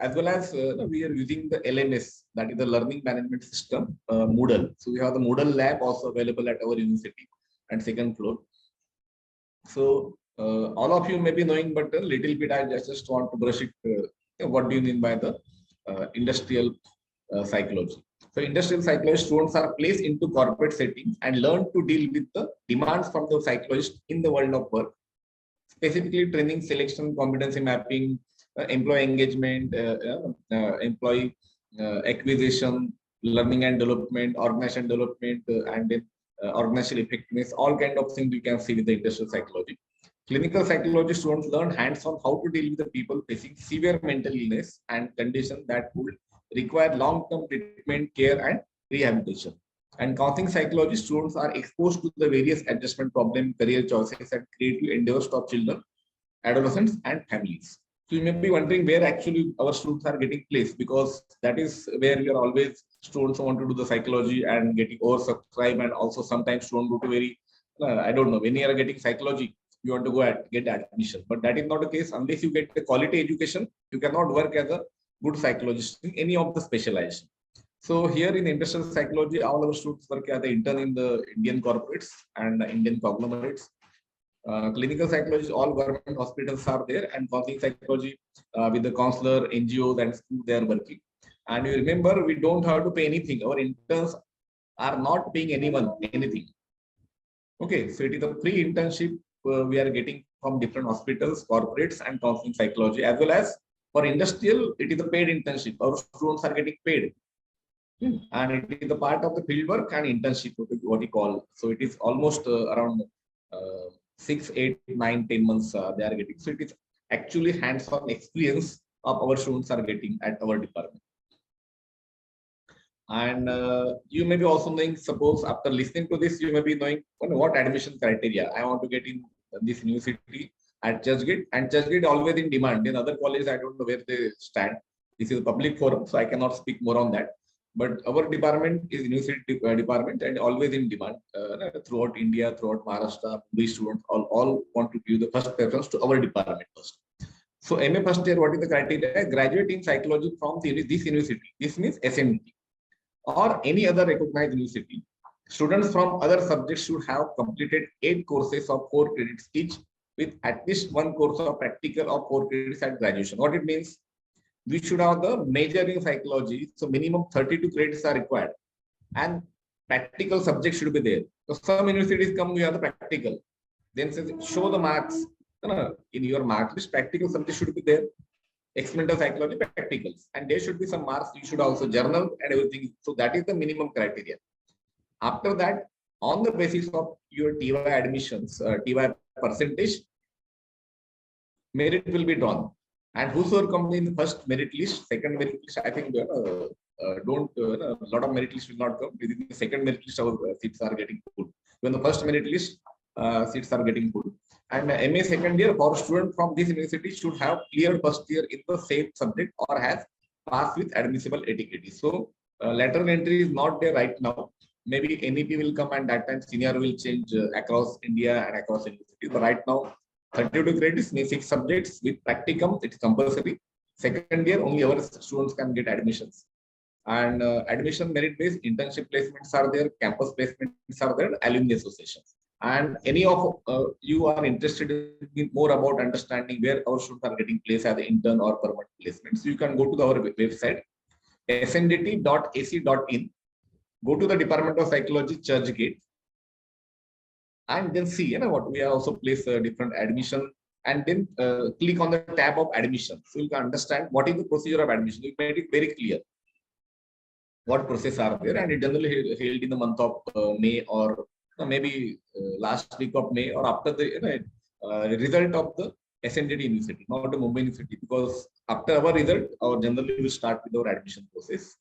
as well as we are using the LMS, that is the Learning Management System, Moodle. So we have the Moodle lab also available at our university and second floor. So all of you may be knowing, but a little bit I just want to brush it. What do you mean by the industrial psychology? So industrial psychology students are placed into corporate settings and learn to deal with the demands from the psychologists in the world of work, specifically training, selection, competency mapping, employee engagement, employee acquisition, learning and development, organization development, and then organizational effectiveness, all kind of things you can see with the industrial psychology. Clinical psychology students learn hands-on how to deal with the people facing severe mental illness and conditions that would require long-term treatment, care, and rehabilitation. And counseling psychology students are exposed to the various adjustment problems, career choices, and creative endeavors of children, adolescents, and families. So you may be wondering where actually our students are getting placed, because that is where we are always students want to do the psychology and getting oversubscribed, and also sometimes students go to very, I don't know, when you are getting psychology, you want to go and get admission. But that is not the case. Unless you get the quality education, you cannot work as a good psychologist in any of the specialization. So here in industrial psychology, all our students work as the intern in the Indian corporates and Indian conglomerates. Clinical psychology, all government hospitals are there, and counseling psychology with the counselor, NGOs, and schools they are working. And you remember, we don't have to pay anything. Our interns are not paying anyone anything. Okay, so it is a free internship we are getting from different hospitals, corporates, and counseling psychology, as well as for industrial, it is a paid internship. Our students are getting paid. And it is a part of the field work and internship, what we call. So it is almost around 6, 8, 9, 10 months they are getting. So it is actually hands-on experience of our students are getting at our department. And you may be also knowing, suppose after listening to this, you may be knowing what admission criteria. I want to get in this university at Churchgate, and Churchgate always in demand. In other colleges, I don't know where they stand. This is a public forum, so I cannot speak more on that. But our department is university department and always in demand throughout India, throughout Maharashtra. These students all want to give the first preference to our department first. So MA first year, what is the criteria? Graduate in psychology from this university. This means SMT or any other recognized university. Students from other subjects should have completed 8 courses of 4 credits each, with at least 1 course of practical of 4 credits at graduation. What it means? We should have the major in psychology, so minimum 32 credits are required, and practical subjects should be there. So some universities come, we have the practical, then says show the marks in your mark list. Practical subjects should be there, experimental psychology practicals, and there should be some marks. You should also journal and everything. So that is the minimum criteria. After that, on the basis of your TY admissions, TY percentage, merit will be drawn. And whosoever comes in the first merit list, second merit list, I think a lot of merit lists will not come. Within the second merit list, our seats are getting full. When the first merit list, seats are getting full. And MA second year for student from this university should have cleared first year in the same subject or has passed with admissible etiquette. So lateral entry is not there right now. Maybe NEP will come, and that time senior will change across India and across universities. But right now, 32 credits, 6 subjects with practicum, it's compulsory. Second year, only our students can get admissions. And admission merit-based internship placements are there, campus placements are there, alumni associations. And any of you are interested in more about understanding where our students are getting placed as intern or permanent placements, you can go to our website, sndt.ac.in, go to the Department of Psychology, Churchgate, and then see what we have also placed different admission, and then click on the tab of admission. So you can understand what is the procedure of admission. We made it very clear what process are there, and it generally held in the month of May or maybe last week of May or after the result of the SNDT University, not the Mumbai University, because after our result, our generally will start with our admission process.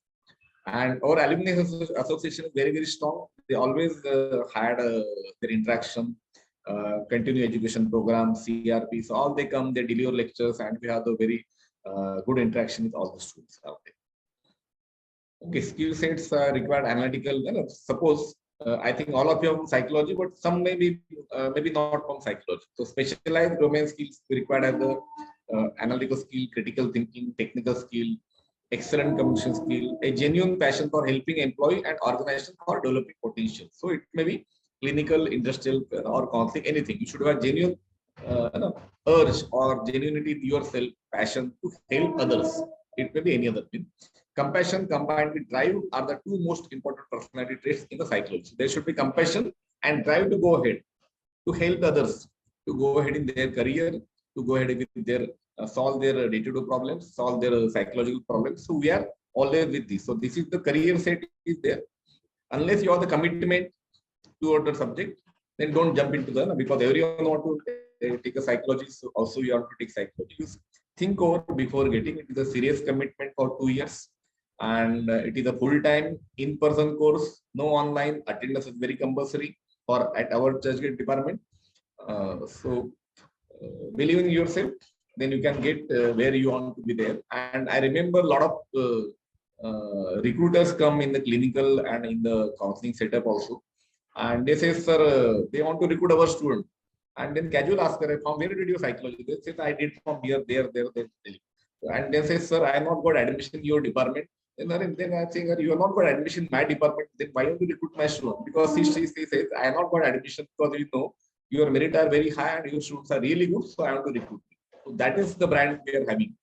And our alumni association is very, very strong. They always had their interaction, continuing education program, CRP. So all they come, they deliver lectures, and we have the very good interaction with all the students out there. Okay, skill sets required analytical. Suppose I think all of you are from psychology, but some maybe not from psychology. So specialized domain skills required as the analytical skill, critical thinking, technical skill, excellent communication skill, a genuine passion for helping employee and organization for developing potential. So it may be clinical, industrial, or conflict, anything. You should have a genuine urge or genuinity in yourself, passion to help others. It may be any other thing. Compassion combined with drive are the two most important personality traits in the psychology. There should be compassion and drive to go ahead, to help others, to go ahead in their career, to go ahead with their solve their day-to-day problems, solve their psychological problems. So we are always with this. So this is the career set is there. Unless you have the commitment toward the subject, then don't jump into the, because everyone want to take a psychology. So also you have to take psychology. Think over before getting. It is a serious commitment for 2 years. And it is a full-time in-person course, no online. Attendance is very compulsory for at our Churchgate department. So believe in yourself, then you can get where you want to be there. And I remember a lot of recruiters come in the clinical and in the counseling setup also, and they say, sir, they want to recruit our student. And then casual ask her, from where did you psychology? They say, I did from here, there. And they say, sir, I have not got admission in your department. Then I think, you have not got admission in my department. Then why don't you recruit my student? Because she says, I have not got admission because your merit are very high and your students are really good. So I want to recruit. So that is the brand we are having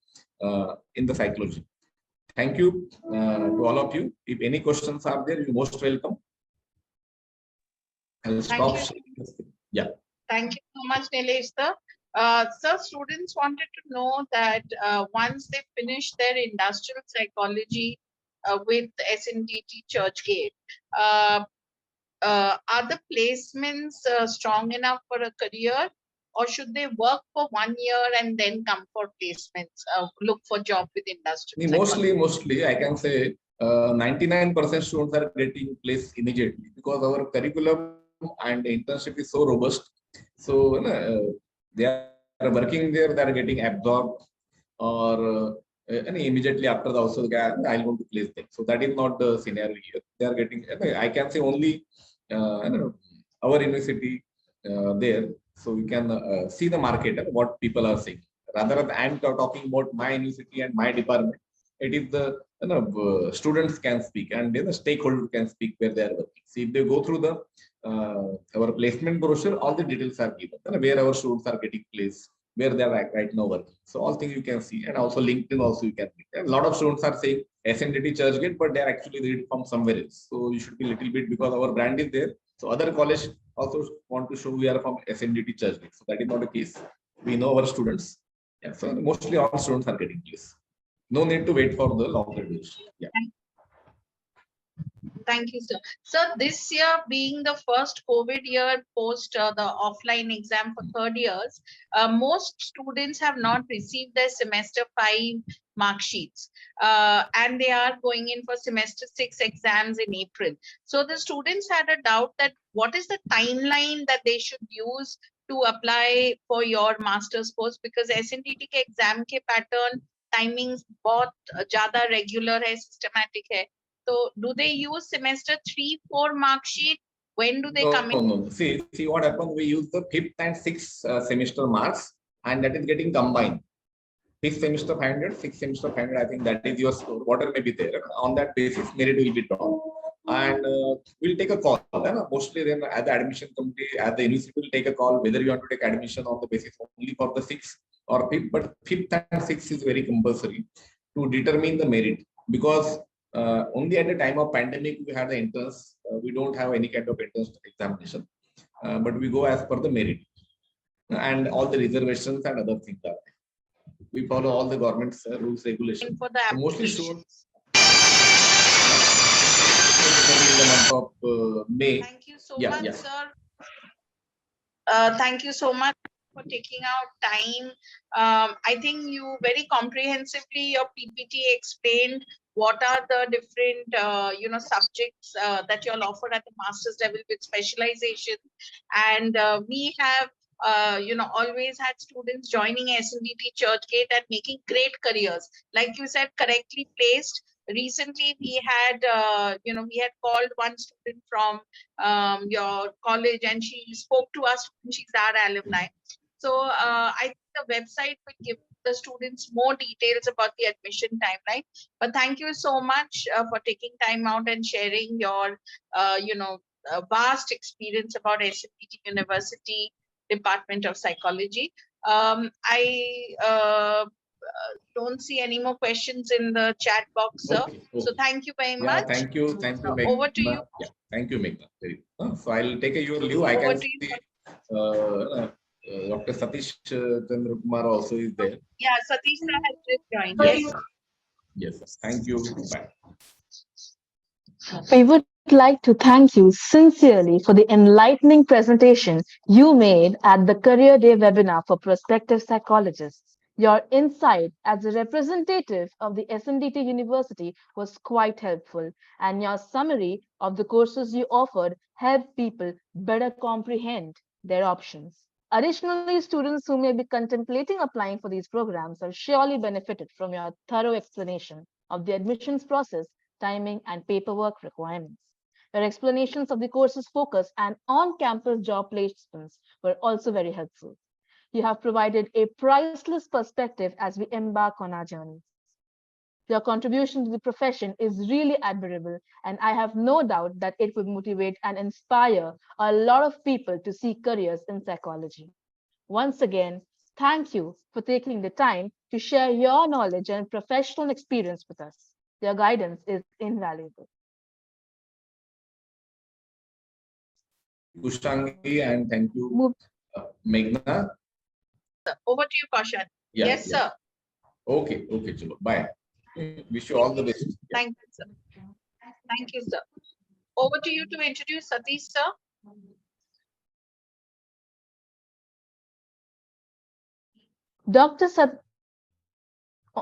in the psychology. Thank you to all of you. If any questions are there, you're most welcome. I'll stop. Yeah. Thank you so much, Nilesh sir. Sir, students wanted to know that once they finish their industrial psychology with SNDT Churchgate, are the placements strong enough for a career, or should they work for 1 year and then come for placements, look for job with industrial psychology? Mostly, I can say 99% students are getting placed immediately because our curriculum and internship is so robust. So they are working there, they are getting absorbed, or immediately after the also I want to place them. So that is not the scenario here. They are getting, I can say only our university there. So we can see the market, what people are saying. Rather than I'm talking about my university and my department, it is the students can speak and then the stakeholder can speak where they are working. See, if they go through the our placement brochure, all the details are given, where our students are getting placed, where they are right now working. So all things you can see, and also LinkedIn also you can read. And a lot of students are saying SNDT Churchgate, but they are actually read from somewhere else. So you should be a little bit, because our brand is there. So other college also want to show we are from SNDT Churchgate. So that is not the case. We know our students. Yeah, so mostly all students are getting placed. No need to wait for the longer duration. Yeah. Thank you, sir. Sir, this year being the first COVID year post the offline exam for third years, most students have not received their semester 5 mark sheets, and they are going in for semester 6 exams in April. So the students had a doubt that what is the timeline that they should use to apply for your master's course, because SNDT के exam के pattern timings बहुत ज़्यादा regular है, systematic है. So do they use semester 3-4 mark sheet? When do they come in? No. See what happens. We use the 5th and 6th semester marks, and that is getting combined. 5th semester 500, 6th semester 500. I think that is your score. Whatever may be there. On that basis, merit will be drawn, and we'll take a call. Mostly, then at the admission committee, at the university, will take a call whether you want to take admission on the basis only for the 6th or 5th. But 5th and 6th is very compulsory to determine the merit, because only at the time of pandemic we had the entrance. We don't have any kind of entrance examination, but we go as per the merit, and all the reservations and other things are there. We follow all the government's rules, regulations. For the so mostly students. in the month of May. Thank you so Yeah, much, yeah. sir. Thank you so much for taking out time. I think you very comprehensively, your PPT explained what are the different subjects that you'll offer at the master's level with specialization. And we have always had students joining SNDT Churchgate and making great careers. Like you said, correctly placed. Recently, we had called one student from your college, and she spoke to us. She's our alumni. So I think the website will give the students more details about the admission timeline. But thank you so much for taking time out and sharing your vast experience about SNDT University Department of Psychology. I don't see any more questions in the chat box, sir. Okay, okay. So thank you very Yeah, much. thank you, Meghna. Over to you. Yeah, thank you, Meghna. So I'll take your leave. I Over can to you. see Dr. Satish Chandra Kumar also is there. Yeah, Satish sir has just joined. Yes. Yes, sir. Thank you. Bye. We would like to thank you sincerely for the enlightening presentation you made at the Career Day webinar for prospective psychologists. Your insight as a representative of the SNDT University was quite helpful, and your summary of the courses you offered helped people better comprehend their options. Additionally, students who may be contemplating applying for these programs have surely benefited from your thorough explanation of the admissions process, timing, and paperwork requirements. Your explanations of the course's focus and on-campus job placements were also very helpful. You have provided a priceless perspective as we embark on our journey. Your contribution to the profession is really admirable, and I have no doubt that it would motivate and inspire a lot of people to seek careers in psychology. Once again, thank you for taking the time to share your knowledge and professional experience with us. Your guidance is invaluable. Kushangi, and thank you, Meghna. Over to you, Kaushan. Yeah, Yes, yeah. sir. Okay, okay, chalo. Bye. Wish you all the best. Thank you, sir. Thank you, sir. Over to you to introduce Satish, sir.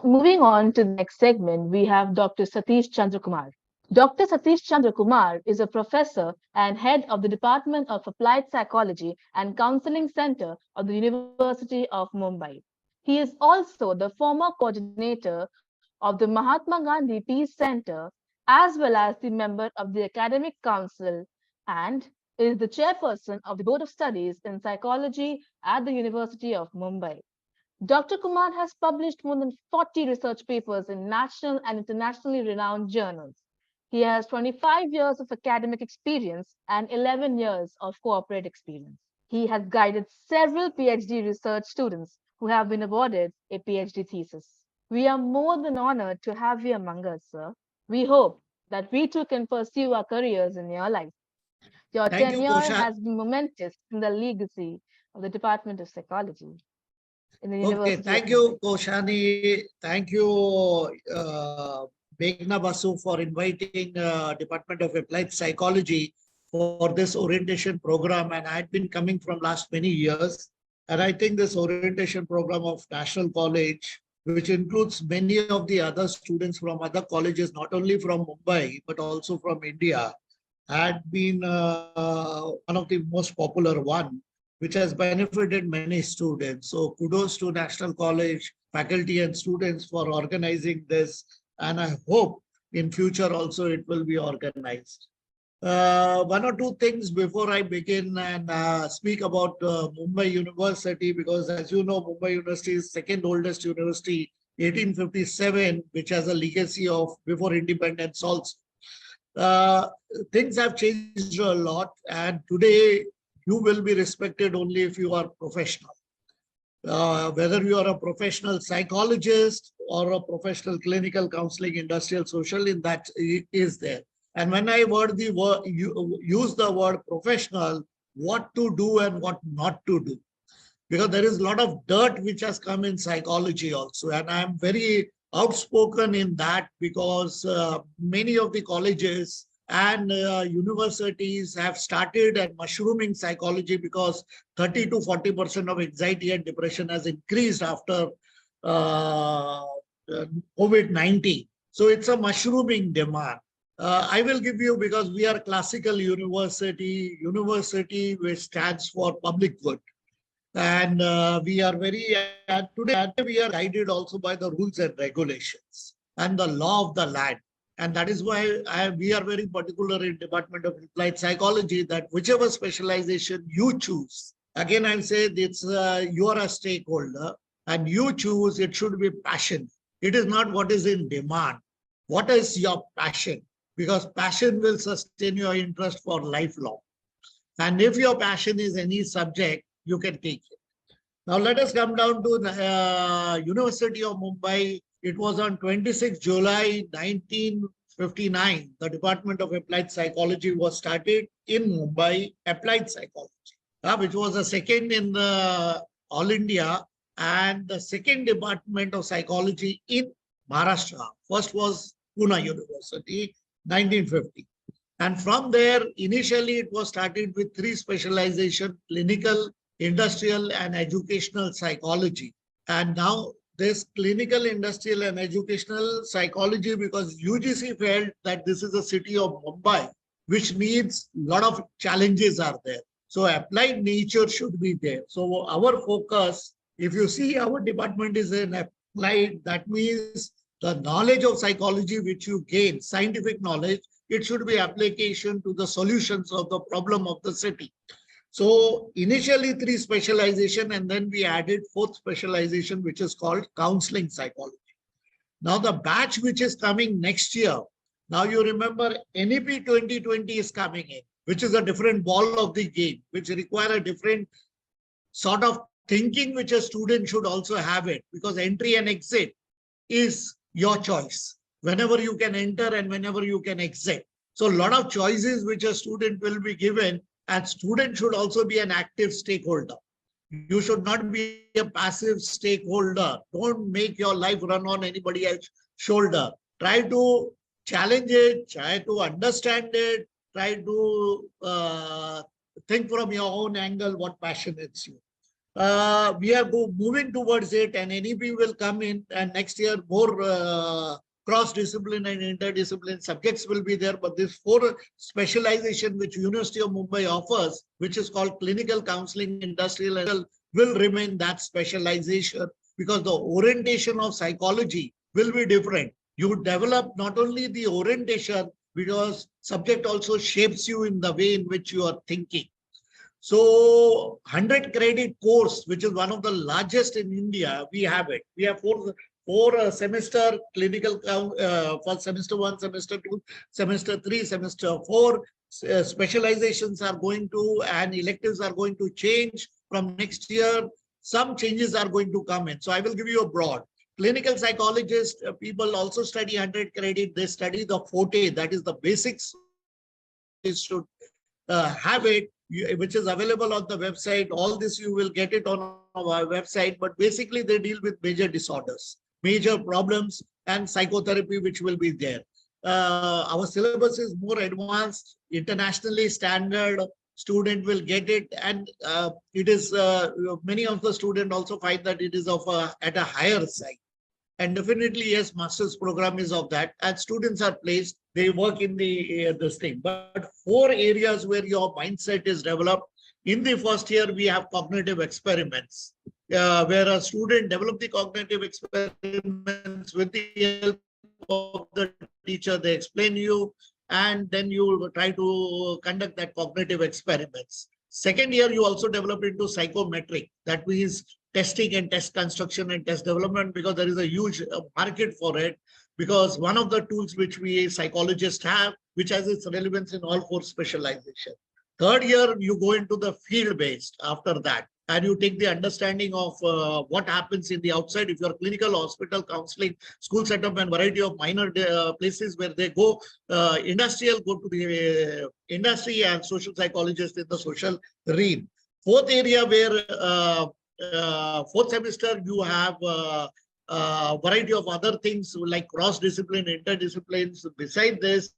Moving on to the next segment, we have Dr. Satish Chandra Kumar. Dr. Satish Chandra Kumar is a professor and head of the Department of Applied Psychology and Counseling Center of the University of Mumbai. He is also the former coordinator of the Mahatma Gandhi Peace Center, as well as the member of the Academic Council, and is the chairperson of the Board of Studies in Psychology at the University of Mumbai. Dr. Kumar has published more than 40 research papers in national and internationally renowned journals. He has 25 years of academic experience and 11 years of corporate experience. He has guided several PhD research students who have been awarded a PhD thesis. We are more than honored to have you among us, sir. We hope that we too can pursue our careers in your life. Your Thank you, tenure Kosha. has been momentous in the legacy of the Department of Psychology in the Okay, University thank of you, Koshani. Thank you, Meghna Basu, for inviting Department of Applied Psychology for this orientation program. And I've been coming from last many years. And I think this orientation program of National College, which includes many of the other students from other colleges, not only from Mumbai, but also from India, had been one of the most popular one, which has benefited many students. So kudos to National College faculty and students for organizing this. And I hope in future also it will be organized. One or two things before I begin and speak about Mumbai University, because as you know, Mumbai University is second oldest university, 1857, which has a legacy of before independence also. Things have changed a lot, and today you will be respected only if you are professional. Whether you are a professional psychologist or a professional clinical counseling, industrial, social, in that is there. And when I use the word professional, what to do and what not to do, because there is a lot of dirt which has come in psychology also, and I'm very outspoken in that, because many of the colleges and universities have started and mushrooming psychology because 30 to 40% of anxiety and depression has increased after COVID-19. So it's a mushrooming demand. I will give you, because we are classical university which stands for public good. And we are very, today we are guided also by the rules and regulations and the law of the land. And that is why we are very particular in Department of Applied Psychology that whichever specialization you choose, again, I'll say it's you are a stakeholder and you choose, it should be passion. It is not what is in demand. What is your passion? Because passion will sustain your interest for lifelong. And if your passion is any subject, you can take it. Now let us come down to the University of Mumbai. It was on 26 July 1959. The Department of Applied Psychology was started in Mumbai, Applied Psychology, which was the second in the All India and the second Department of Psychology in Maharashtra. First was Pune University, 1950. And from there, initially it was started with 3 specializations: clinical, industrial, and educational psychology. And now this clinical, industrial, and educational psychology, because UGC felt that this is a city of Mumbai, which needs a lot of challenges are there. So applied nature should be there. So our focus, if you see our department is in applied, that means the knowledge of psychology which you gain, scientific knowledge, it should be application to the solutions of the problem of the city. So initially 3 specialization, and then we added 4th specialization, which is called counseling psychology. Now the batch which is coming next year, now you remember NEP 2020 is coming in, which is a different ball of the game, which require a different sort of thinking, which a student should also have it, because entry and exit is your choice. Whenever you can enter and whenever you can exit. So a lot of choices which a student will be given, and student should also be an active stakeholder. You should not be a passive stakeholder. Don't make your life run on anybody else's shoulder. Try to challenge it, try to understand it, try to think from your own angle what passionates you. We are moving towards it, and NEP will come in, and next year more cross-discipline and interdiscipline subjects will be there. But this 4 specialization which University of Mumbai offers, which is called clinical, counseling, industrial, will remain that specialization, because the orientation of psychology will be different. You develop not only the orientation, because subject also shapes you in the way in which you are thinking. So 100 credit course, which is one of the largest in India, we have it. We have 4 semester clinical, for semester 1, semester 2, semester 3, semester 4. Specializations are going to, and electives are going to change from next year. Some changes are going to come in. So I will give you a broad. Clinical psychologist, people also study 100 credit. They study the forte, that is the basics. They should have it, which is available on the website. All this you will get it on our website, but basically they deal with major disorders, major problems, and psychotherapy, which will be there. Our syllabus is more advanced, internationally standard. Student will get it, and it is many of the students also find that it is of at a higher side. And definitely, yes, master's program is of that, and students are placed, they work in the this thing. But 4 areas where your mindset is developed. In the first year, we have cognitive experiments, where a student develop the cognitive experiments with the help of the teacher. They explain you, and then you try to conduct that cognitive experiments. Second year, you also develop into psychometric. That means testing and test construction and test development, because there is a huge market for it. Because one of the tools which we psychologists have, which has its relevance in all 4 specializations. Third year, you go into the field-based after that, and you take the understanding of what happens in the outside. If you're clinical, hospital, counseling, school setup, and variety of minor places where they go, industrial, go to the industry, and social psychologist in the social realm. 4th area where 4th semester, you have variety of other things like cross-discipline, interdisciplines. Beside this,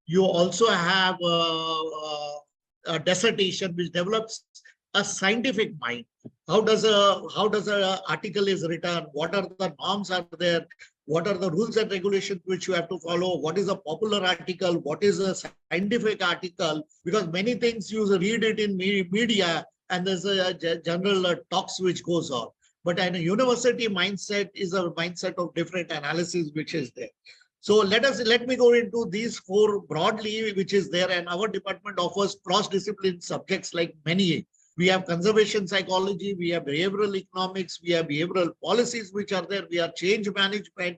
You also have a dissertation which develops a scientific mind. How does a article is written? What are the norms are there? What are the rules and regulations which you have to follow? What is a popular article? What is a scientific article? Because many things you read it in media and there's a general talks which goes on. But in a university mindset is a mindset of different analysis which is there. So let me go into these four broadly, which is there, and our department offers cross-discipline subjects like many. We have conservation psychology, we have behavioral economics, we have behavioral policies which are there, we have change management.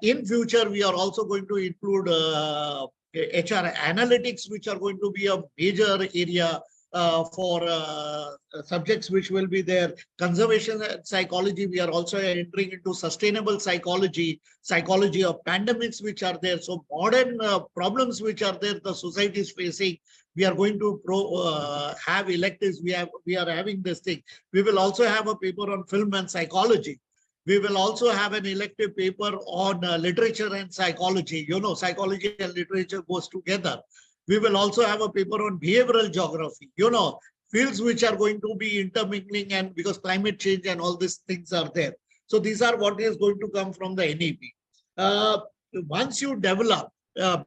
In future, we are also going to include HR analytics, which are going to be a major area for subjects which will be there. Conservation psychology, we are also entering into sustainable psychology, psychology of pandemics which are there. So modern problems which are there, the society is facing, we are going to have electives. We are having this thing. We will also have a paper on film and psychology. We will also have an elective paper on literature and psychology. You know, psychology and literature goes together. We will also have a paper on behavioral geography, you know, fields which are going to be intermingling, and because climate change and all these things are there. So these are what is going to come from the NEP. Once you develop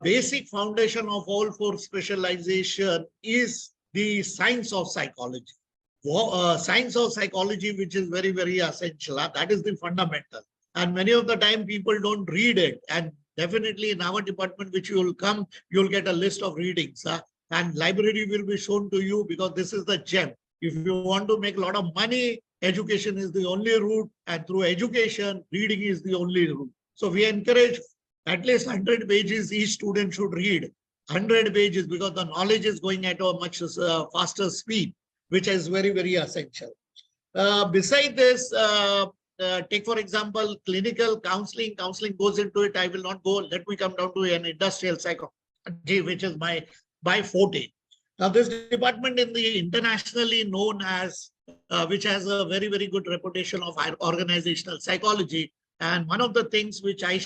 basic foundation of all four specialization is the science of psychology. Science of psychology, which is very, very essential. That is the fundamental. And many of the time people don't read it. And definitely in our department, which you will come, you'll get a list of readings. And library will be shown to you because this is the gem. If you want to make a lot of money, education is the only route. And through education, reading is the only route. So we encourage at least 100 pages each student should read. 100 pages because the knowledge is going at a much faster speed, which is very, very essential. Beside this, take for example, clinical counseling. Counseling goes into it. I will not go. Let me come down to an industrial psychology, which is my forte. Now, this department in the internationally known as, which has a very, very good reputation of organizational psychology. And one of the things which I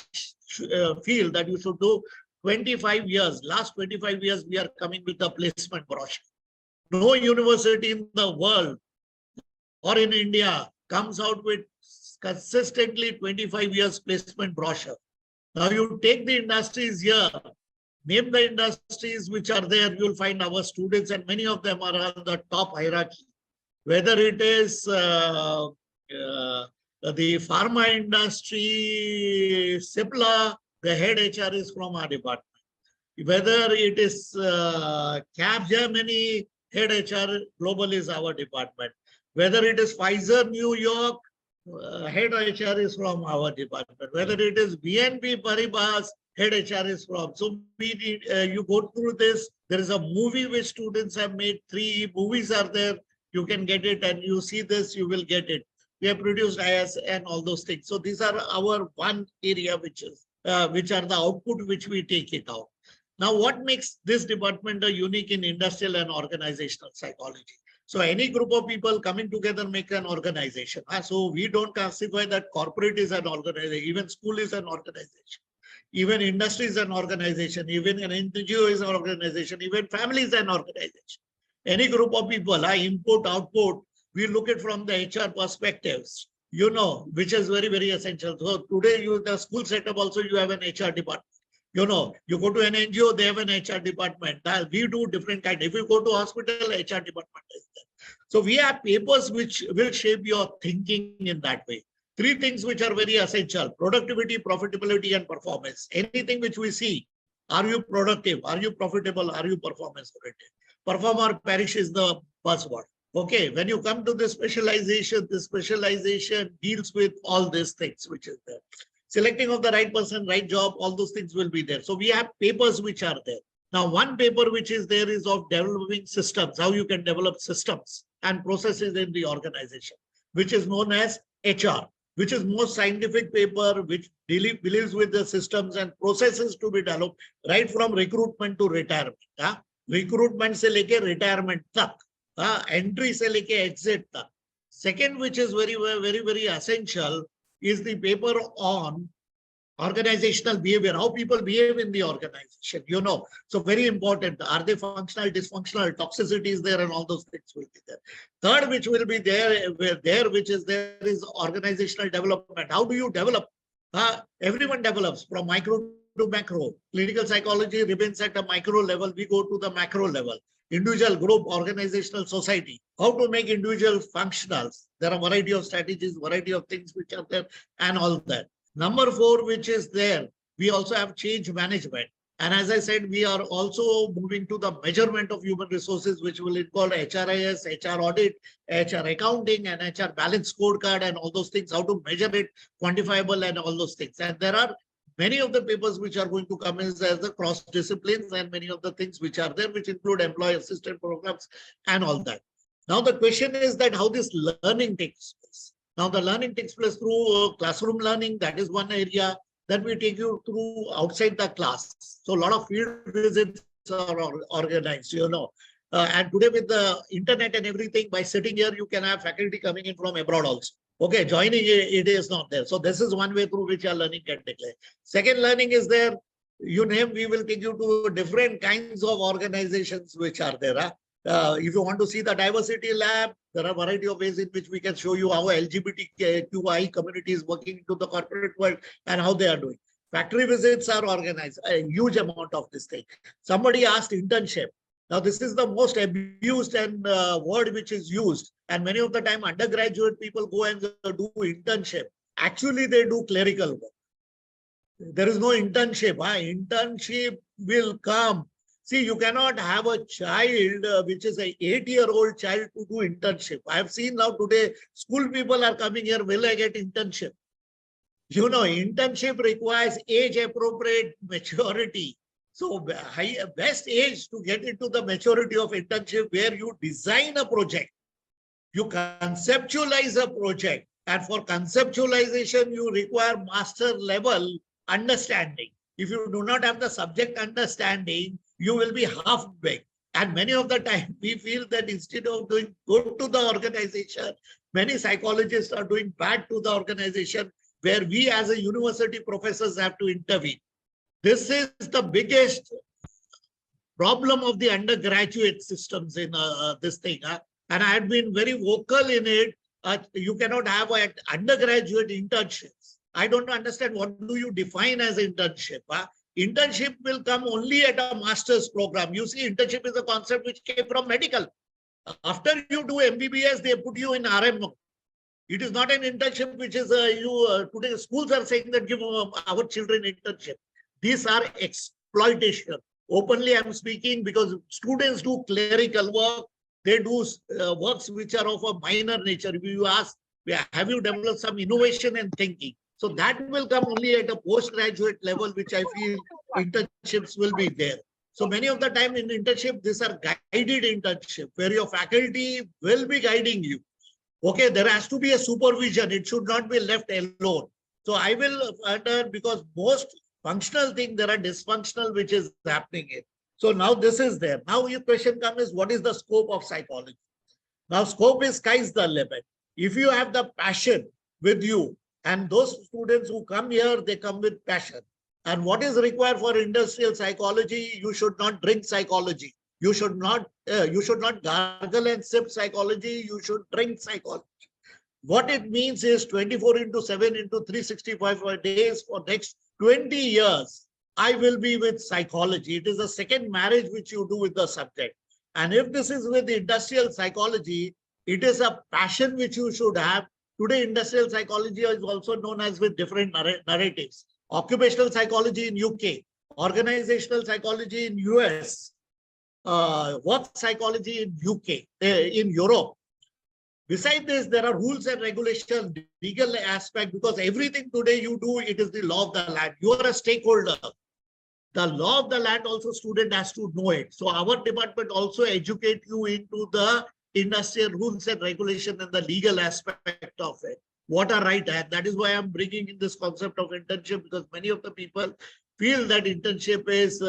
feel that you should do, 25 years, last 25 years, we are coming with the placement brochure. No university in the world or in India comes out with consistently 25 years placement brochure. Now you take the industries here, name the industries which are there, you'll find our students and many of them are on the top hierarchy. Whether it is the pharma industry, Cipla, the head HR is from our department. Whether it is Capgemini, head HR global is our department. Whether it is Pfizer New York, head HR is from our department. Whether it is BNP Paribas, head HR is from. So we need, you go through this. There is a movie which students have made. 3 movies are there. You can get it and you see this, you will get it. We have produced IS and all those things. So these are our one area which are the output which we take it out. Now, what makes this department unique in industrial and organizational psychology? So any group of people coming together make an organization. So we don't classify that corporate is an organization, even school is an organization, even industry is an organization, even an NGO is an organization, even family is an organization. Any group of people, input, output, we look at from the HR perspectives, you know, which is very, very essential. So today, the school setup also, you have an HR department. You know, you go to an NGO, they have an HR department. We do different kind. If you go to hospital, HR department is there. So we have papers which will shape your thinking in that way. 3 things which are very essential: productivity, profitability, and performance. Anything which we see, are you productive? Are you profitable? Are you performance oriented? Perform or perish is the buzzword. Okay, when you come to the specialization deals with all these things which is there. Selecting of the right person, right job, all those things will be there. So we have papers which are there. Now, one paper which is there is of developing systems, how you can develop systems and processes in the organization, which is known as HR, which is most scientific paper, which deals with the systems and processes to be developed right from recruitment to retirement. Recruitment se leke retirement tak, entry se leke exit tak. Second, which is very, very, very essential, is the paper on Organizational behavior, how people behave in the organization, so very important. Are they functional, dysfunctional, toxicity is there, and all those things will be there. Third, which will be there, which is there, is organizational development. How do you develop? Everyone develops from micro to macro. Clinical psychology remains at a micro level. We go to the macro level. Individual, group, organizational, society. How to make individual functional. There are a variety of strategies, variety of things which are there, and all that. Number 4, which is there, we also have change management. And as I said, we are also moving to the measurement of human resources, which will involve HRIS, HR audit, HR accounting, and HR balance scorecard, and all those things, how to measure it, quantifiable, and all those things. And there are many of the papers which are going to come as the cross disciplines, and many of the things which are there, which include employee assistance programs and all that. Now, the question is that how this learning takes place. Now, the learning takes place through classroom learning. That is one area. Then we take you through outside the class. So a lot of field visits are organized, and today with the internet and everything, by sitting here, you can have faculty coming in from abroad also. Okay, joining it is not there. So this is one way through which our learning can take place. Second learning is there. We will take you to different kinds of organizations which are there. If you want to see the diversity lab, there are a variety of ways in which we can show you how LGBTQI community is working into the corporate world and how they are doing. Factory visits are organized, a huge amount of this thing. Somebody asked internship. Now, this is the most abused and word which is used. And many of the time, undergraduate people go and do internship. Actually, they do clerical work. There is no internship. Internship will come. See, you cannot have a child which is an 8-year-old child to do internship. I have seen now today, school people are coming here, will I get internship? Internship requires age-appropriate maturity. So best age to get into the maturity of internship, where you design a project, you conceptualize a project, and for conceptualization, you require master level understanding. If you do not have the subject understanding, you will be half-baked. And many of the time, we feel that instead of doing good to the organization, many psychologists are doing bad to the organization, where we as a university professors have to intervene. This is the biggest problem of the undergraduate systems in this thing. And I had been very vocal in it. You cannot have an undergraduate internships. I don't understand, what do you define as internship? Internship will come only at a master's program. You see, internship is a concept which came from medical. After you do MBBS, they put you in RMO. It is not an internship which is today schools are saying that give our children internship. These are exploitation. Openly I'm speaking, because students do clerical work. They do works which are of a minor nature. If you ask, have you developed some innovation and thinking? So that will come only at a postgraduate level, which I feel internships will be there. So many of the time in internship, these are guided internship, where your faculty will be guiding you. Okay, there has to be a supervision. It should not be left alone. So I will, because most functional thing, there are dysfunctional which is happening here. So now this is there. Now your question comes is, what is the scope of psychology? Now scope is sky's the limit. If you have the passion with you, and those students who come here, they come with passion. And what is required for industrial psychology? You should not drink psychology. You should not gargle and sip psychology. You should drink psychology. What it means is 24/7 into 365 days for next 20 years, I will be with psychology. It is a second marriage which you do with the subject. And if this is with industrial psychology, it is a passion which you should have. Today, industrial psychology is also known as with different narratives. Occupational psychology in UK, organizational psychology in US, work psychology in UK, in Europe. Besides this, there are rules and regulations, legal aspect, because everything today you do, it is the law of the land. You are a stakeholder. The law of the land also student has to know it. So our department also educate you into the industrial rules and regulation and the legal aspect of it. What are right? And that is why I'm bringing in this concept of internship, because many of the people feel that internship is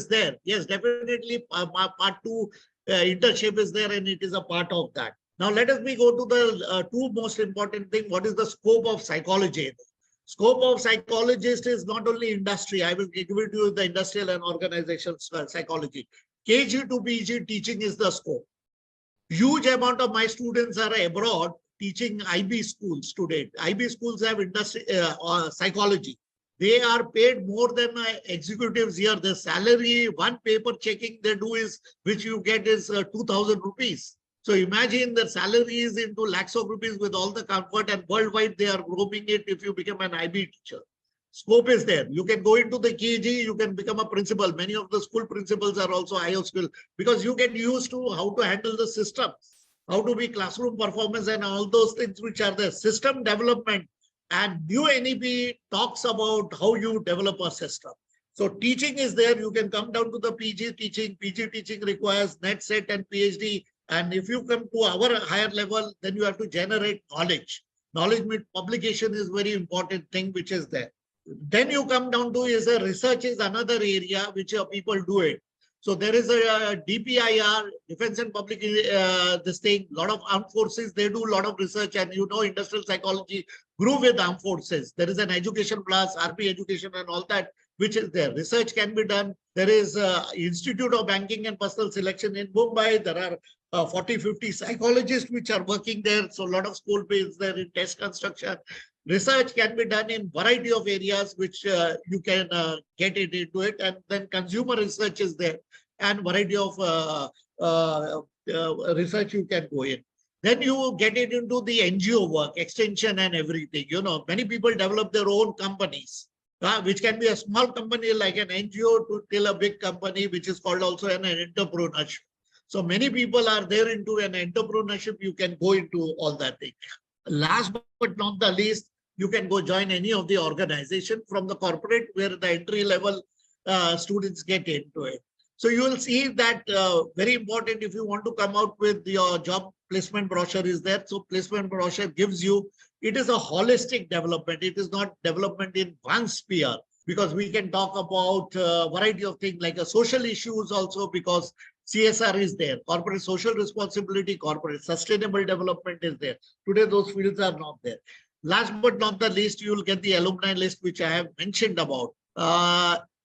there. Yes, definitely part 2 internship is there, and it is a part of that. Now let us go to the two most important thing. What is the scope of psychology? Scope of psychologist is not only industry. I will give it to you the industrial and organizational psychology. KG to PG teaching is the scope. Huge amount of my students are abroad teaching IB schools today. IB schools have industry psychology. They are paid more than executives here. The salary, one paper checking they do is, which you get is 2,000 rupees. So imagine the salary is into lakhs of rupees with all the comfort, and worldwide they are growing it if you become an IB teacher. Scope is there. You can go into the KG, you can become a principal. Many of the school principals are also IO school because you get used to how to handle the system, how to be classroom performance and all those things which are the system development. And new NEP talks about how you develop a system. So teaching is there. You can come down to the PG teaching. PG teaching requires net, set and PhD. And if you come to our higher level, then you have to generate knowledge. Knowledge with publication is very important thing which is there. Then you come down to is a research is another area which people do it. So there is a DPIR, Defense and Public, this thing, lot of armed forces, they do a lot of research, and you know industrial psychology grew with armed forces. There is an education plus, RP education and all that, which is there. Research can be done. There is Institute of Banking and Personal Selection in Mumbai. There are 40, 50 psychologists which are working there. So a lot of school pays there in test construction. Research can be done in variety of areas which you can get it into it. And then consumer research is there and variety of research you can go in. Then you get it into the NGO work, extension and everything. You know, many people develop their own companies, which can be a small company like an NGO to till a big company, which is called also an entrepreneurship. So many people are there into an entrepreneurship. You can go into all that thing. Last but not the least, you can go join any of the organization from the corporate where the entry level students get into it. So you will see that very important if you want to come out with your job placement brochure is there. So placement brochure gives you, it is a holistic development. It is not development in one sphere, because we can talk about a variety of things like social issues also, because CSR is there, corporate social responsibility, corporate sustainable development is there. Today, those fields are not there. Last but not the least, you will get the alumni list, which I have mentioned about.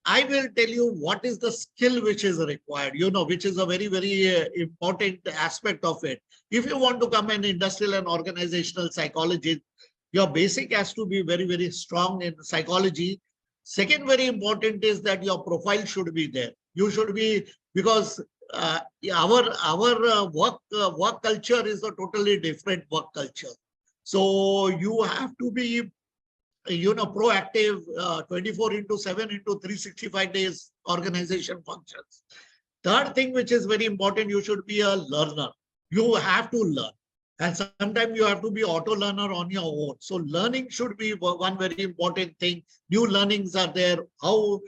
I will tell you what is the skill which is required, you know, which is a very, very important aspect of it. If you want to come in industrial and organizational psychology, your basic has to be very, very strong in psychology. Second, very important is that your profile should be there. You should be, because our work culture is a totally different work culture. So you have to be, you know, proactive 24/7 into 365 days organization functions. Third thing, which is very important, you should be a learner. You have to learn. And sometimes you have to be auto learner on your own. So learning should be one very important thing. New learnings are there. How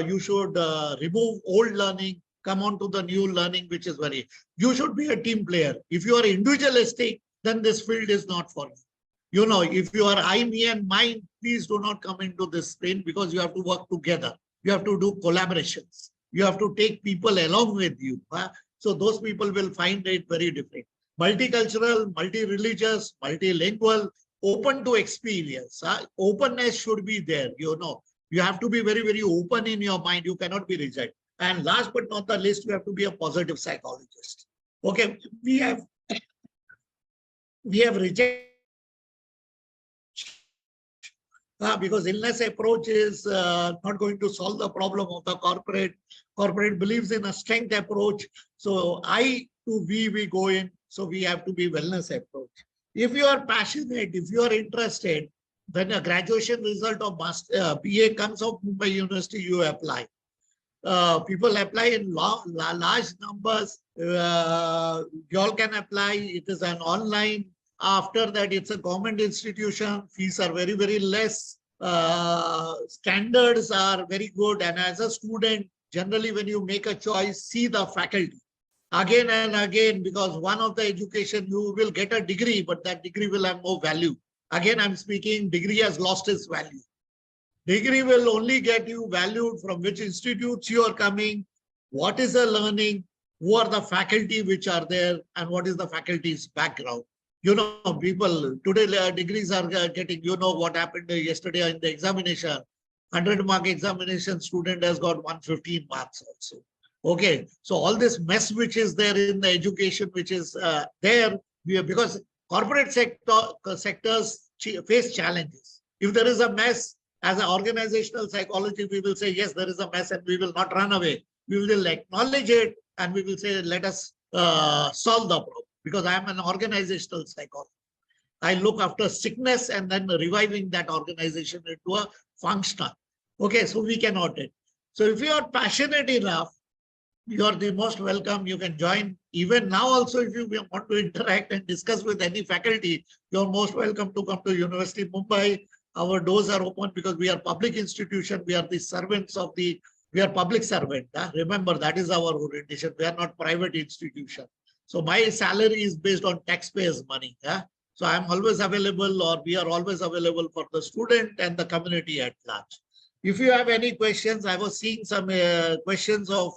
you should remove old learning, come on to the new learning, which is very, you should be a team player. If you are individualistic, then this field is not for you. You know, if you are I, me and mine, please do not come into this field, because you have to work together. You have to do collaborations. You have to take people along with you. So those people will find it very different. Multicultural, multi-religious, multilingual, open to experience. Openness should be there. You know, you have to be very, very open in your mind. You cannot be rigid. And last but not the least, you have to be a positive psychologist. Okay, we have rejected because illness approach is not going to solve the problem of the corporate. Corporate believes in a strength approach. So I to we go in. So we have to be wellness approach. If you are passionate, if you are interested, when a graduation result of BA comes out Mumbai University, you apply. People apply in large numbers. You all can apply. It is an online. After that, it's a government institution. Fees are very, very less. Standards are very good. And as a student, generally, when you make a choice, see the faculty again and again, because one of the education, you will get a degree, but that degree will have more value. Again, I'm speaking, degree has lost its value. Degree will only get you valued from which institutes you are coming, what is the learning, who are the faculty which are there, and what is the faculty's background. You know, people today degrees are getting, you know, what happened yesterday in the examination. 100-mark examination, student has got 115 marks also. Okay, so all this mess which is there in the education, which is there, because corporate sectors face challenges. If there is a mess, as an organizational psychology, we will say, yes, there is a mess and we will not run away. We will acknowledge it and we will say, let us solve the problem. Because I am an organizational psychologist. I look after sickness and then reviving that organization into a functional. Okay, so we can audit. So if you are passionate enough, you are the most welcome. You can join. Even now also, if you want to interact and discuss with any faculty, you're most welcome to come to University of Mumbai. Our doors are open because we are public institution. We are the servants of the, we are public servant. Remember, that is our orientation. We are not private institution. So my salary is based on taxpayers' money. So I'm always available, or we are always available for the student and the community at large. If you have any questions, I was seeing some questions of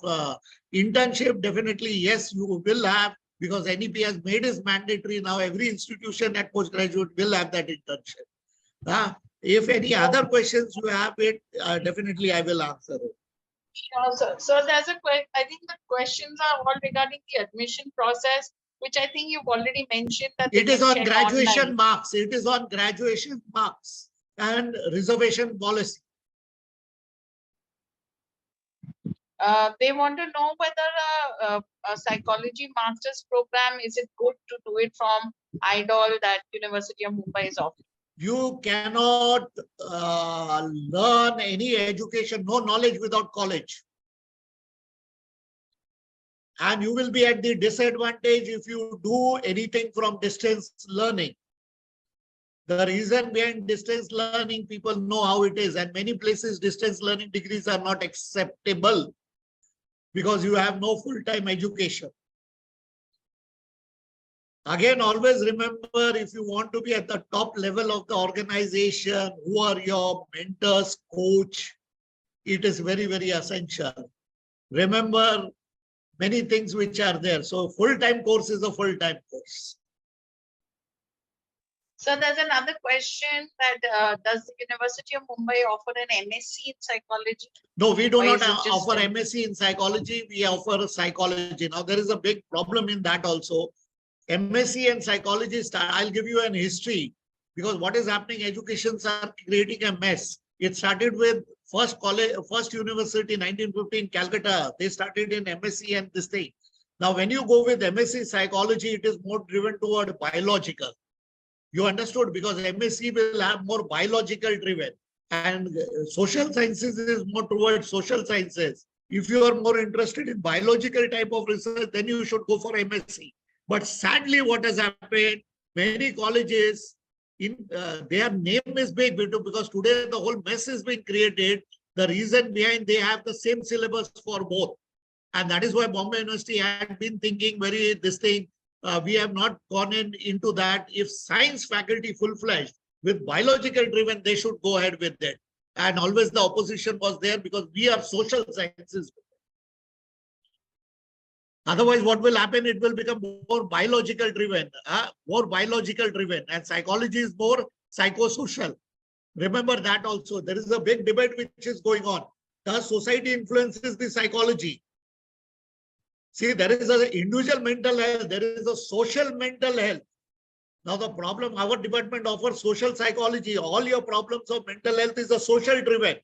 internship. Definitely, yes, you will have, because NEP has made it mandatory. Now every institution at postgraduate will have that internship. If any other questions you have, it definitely I will answer it. Sure, sir. So there's a question. I think the questions are all regarding the admission process, which I think you've already mentioned that it is on graduation marks. It is on graduation marks and reservation policy. They want to know whether a psychology master's program, is it good to do it from IDOL that University of Mumbai is offering? You cannot learn any education, no knowledge without college. And you will be at the disadvantage if you do anything from distance learning. The reason behind distance learning, people know how it is, and many places distance learning degrees are not acceptable because you have no full-time education. Again, always remember, if you want to be at the top level of the organization, who are your mentors, coach, it is very, very essential. Remember many things which are there. So full-time course is a full-time course. So there's another question that does the University of Mumbai offer an MSc in psychology? No, we do not offer MSc in psychology. We offer psychology. Now, there is a big problem in that also. MSc and psychology, I'll give you an history, because what is happening, educations are creating a mess. It started with first university, 1915, Calcutta. They started in MSc and this thing. Now, when you go with MSc psychology, it is more driven toward biological. You understood, because MSc will have more biological driven, and social sciences is more towards social sciences. If you are more interested in biological type of research, then you should go for MSc. But sadly, what has happened, many colleges, their name is big because today the whole mess is being created. The reason behind, they have the same syllabus for both. And that is why Bombay University had been thinking this thing. We have not gone into that. If science faculty full-fledged with biological driven, they should go ahead with it. And always the opposition was there because we are social sciences. Otherwise, what will happen? It will become more biological driven, and psychology is more psychosocial. Remember that also. There is a big debate which is going on. Does society influences the psychology? See, there is an individual mental health, there is a social mental health. Now the problem, our department offers social psychology. All your problems of mental health is a social driven.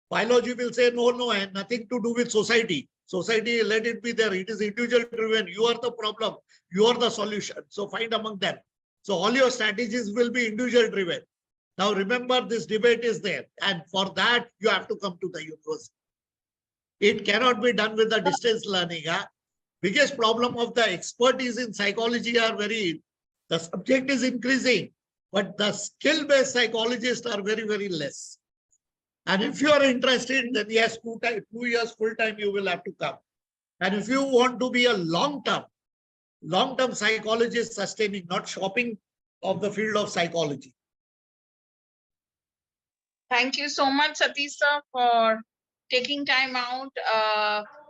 Biology will say, no, and nothing to do with society. Society, let it be there. It is individual driven. You are the problem. You are the solution. So find among them. So all your strategies will be individual driven. Now remember, this debate is there. And for that, you have to come to the university. It cannot be done with the distance learning. Biggest problem of the expertise in psychology are the subject is increasing, but the skill-based psychologists are very, very less. And if you are interested, then yes, 2 years full-time, you will have to come. And if you want to be a long-term psychologist sustaining, not shopping of the field of psychology. Thank you so much, Satish sir, for taking time out.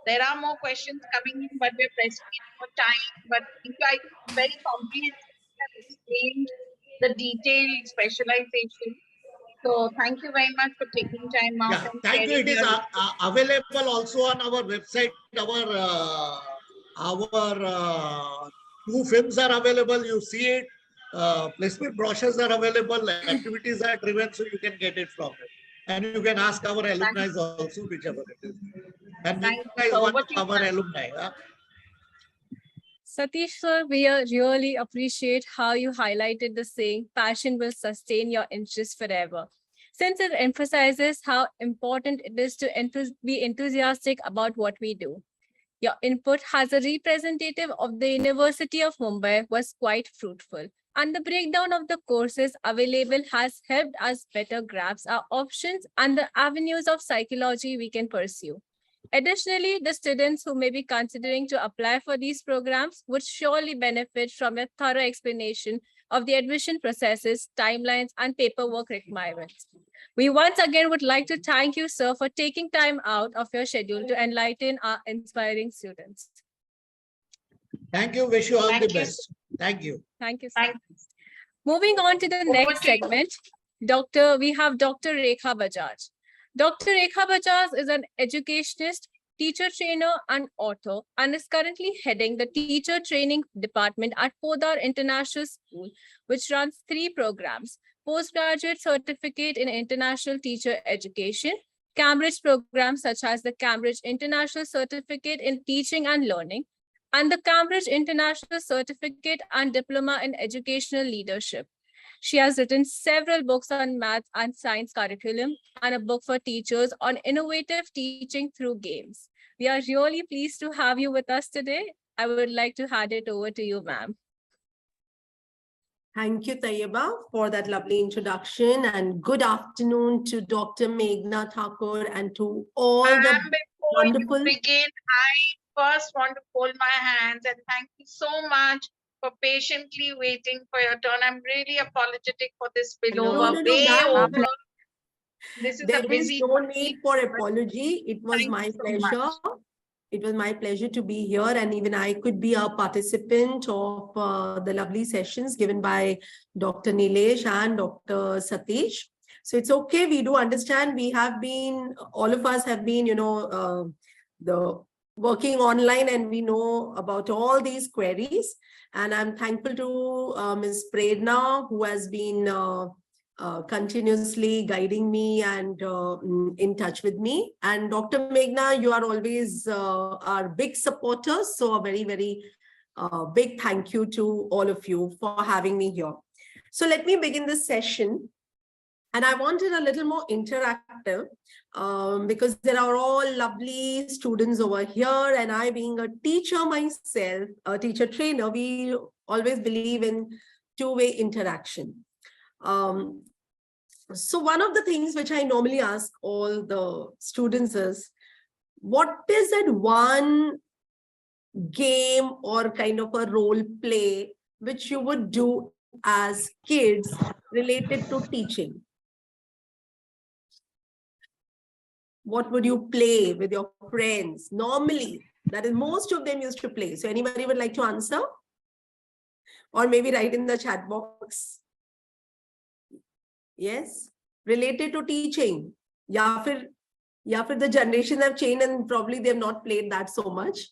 There are more questions coming in, but we're pressing it for time. But I think very comprehensive explained the detailed specialization. So thank you very much for taking time out Yeah, and thank you. sharing It is your available also on our website. Our 2 films are available. You see it. Placement brochures are available. Activities are driven, so you can get it from it. And you can ask our alumni also, whichever it is. And Thank Meghna is you. one Over of to you, our ma'am. alumni. Satish sir, we really appreciate how you highlighted the saying, passion will sustain your interest forever. Since it emphasizes how important it is to be enthusiastic about what we do. Your input as a representative of the University of Mumbai was quite fruitful, and the breakdown of the courses available has helped us better grasp our options and the avenues of psychology we can pursue. Additionally, the students who may be considering to apply for these programs would surely benefit from a thorough explanation of the admission processes, timelines, and paperwork requirements. We once again would like to thank you, sir, for taking time out of your schedule to enlighten our inspiring students. Thank you. Wish you all the Thank you. best. Thank you. Thank you, sir. Moving on to the next segment, we have Dr. Rekha Bajaj. Dr. Rekha Bajaj is an educationist, teacher trainer, and author, and is currently heading the teacher training department at Podar International School, which runs 3 programs: postgraduate certificate in international teacher education, Cambridge programs such as the Cambridge International Certificate in Teaching and Learning, and the Cambridge International Certificate and Diploma in Educational Leadership. She has written several books on math and science curriculum and a book for teachers on innovative teaching through games. We are really pleased to have you with us today. I would like to hand it over to you, ma'am. Thank you, Tayyeba, for that lovely introduction, and good afternoon to Dr. Meghna Thakur and to all the Before wonderful. you begin, I first want to fold my hands and thank you so much for patiently waiting for your turn. I'm really apologetic for this spillover. No, This is there a busy. is no need for apology. It was Thank my you so pleasure. much. It was my pleasure to be here, and even I could be a participant of the lovely sessions given by Dr. Nilesh and Dr. Satish. So it's okay. We do understand. We have been, all of us have been, the working online, and we know about all these queries. And I'm thankful to Ms. Prerna, who has been continuously guiding me and in touch with me. And Dr. Meghna, you are always our big supporters. So a very, very big thank you to all of you for having me here. So let me begin this session. And I wanted a little more interactive because there are all lovely students over here. And I, being a teacher myself, a teacher trainer, we always believe in two-way interaction. So one of the things which I normally ask all the students is, what is that one game or kind of a role play which you would do as kids related to teaching? What would you play with your friends? Normally, that is, most of them used to play. So anybody would like to answer? Or maybe write in the chat box. Yes, related to teaching. Ya fir the generations have changed and probably they have not played that so much.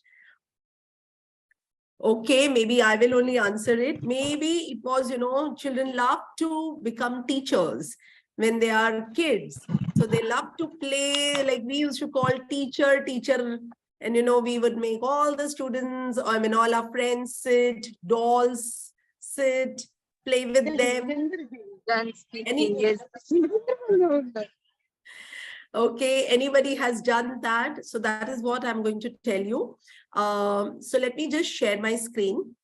Okay, maybe I will only answer it. Maybe it was, children love to become teachers when they are kids. So they love to play, like we used to call teacher. And, we would make all the students, all our friends sit, dolls sit, play with them. Okay, anybody has done that? So that is what I'm going to tell you. So let me just share my screen.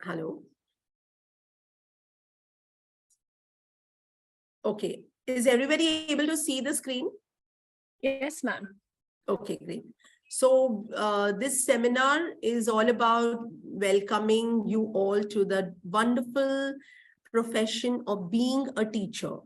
Hello. Okay, is everybody able to see the screen? Yes, ma'am. Okay, great. So this seminar is all about welcoming you all to the wonderful profession of being a teacher.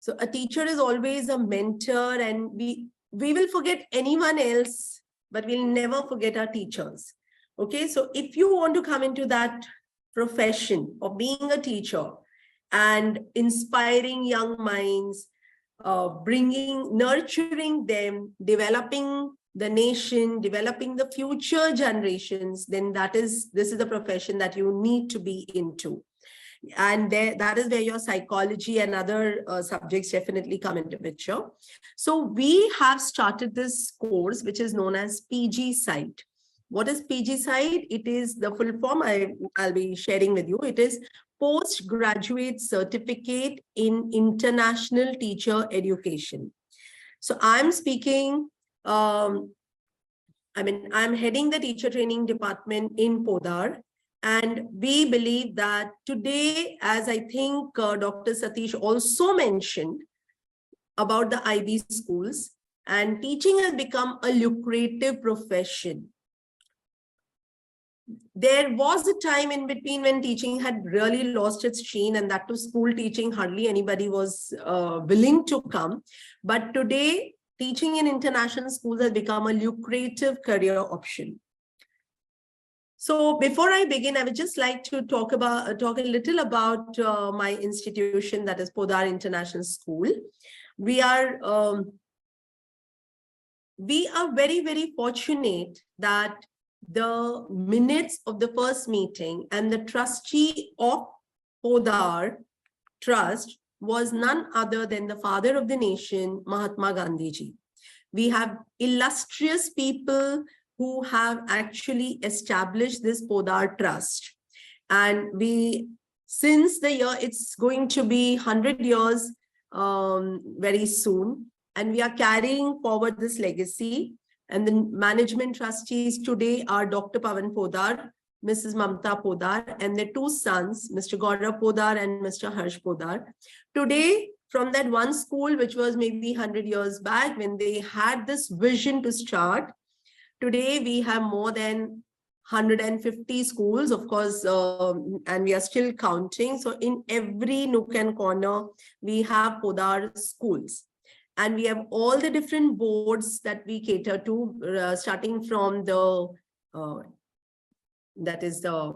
So a teacher is always a mentor, and we will forget anyone else, but we'll never forget our teachers. Okay, so if you want to come into that profession of being a teacher and inspiring young minds, nurturing them, developing the nation, developing the future generations, then this is the profession that you need to be into. And that is where your psychology and other subjects definitely come into picture. So we have started this course, which is known as PG Site. What is PG Site? It is the full form I'll be sharing with you. It is Postgraduate Certificate in International Teacher Education. So I'm speaking, I'm heading the teacher training department in Podar. And we believe that today, as I think Dr. Satish also mentioned about the IB schools, and teaching has become a lucrative profession. There was a time in between when teaching had really lost its sheen, and that to school teaching, hardly anybody was willing to come. But today, teaching in international schools has become a lucrative career option. So before I begin, I would just like to talk a little about my institution, that is Podar International School. We are very, very fortunate that the minutes of the first meeting and the trustee of Podar Trust was none other than the father of the nation, Mahatma Gandhi ji. We have illustrious people who have actually established this Podar Trust. And since the year, it's going to be 100 years very soon. And we are carrying forward this legacy. And the management trustees today are Dr. Pavan Podar, Mrs. Mamta Podar, and their two sons, Mr. Gaurav Podar and Mr. Harsh Podar. Today, from that one school, which was maybe 100 years back when they had this vision to start, today, we have more than 150 schools, of course, and we are still counting. So in every nook and corner, we have Podar schools. And we have all the different boards that we cater to, starting from that is the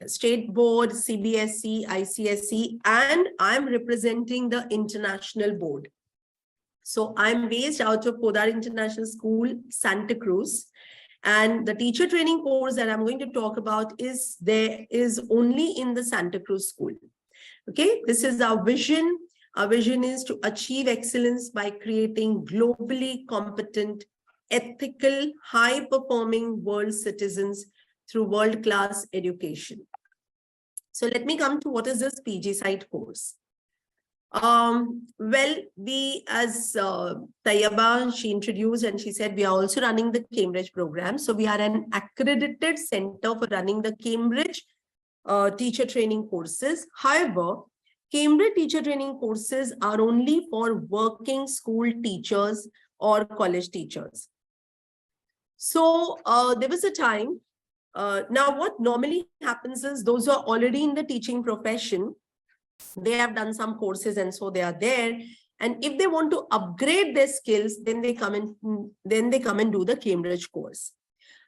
state board, CBSE, ICSE, and I'm representing the international board. So I'm based out of Podar International School, Santa Cruz. And the teacher training course that I'm going to talk about is only in the Santa Cruz school. Okay, this is our vision. Our vision is to achieve excellence by creating globally competent, ethical, high-performing world citizens through world-class education. So let me come to what is this PG Site course. Well, we, as Tayyaba, she introduced and she said, we are also running the Cambridge program. So we are an accredited center for running the Cambridge teacher training courses. However, Cambridge teacher training courses are only for working school teachers or college teachers. So there was a time, now what normally happens is those who are already in the teaching profession, they have done some courses and so they are there. And if they want to upgrade their skills, then they come and do the Cambridge course.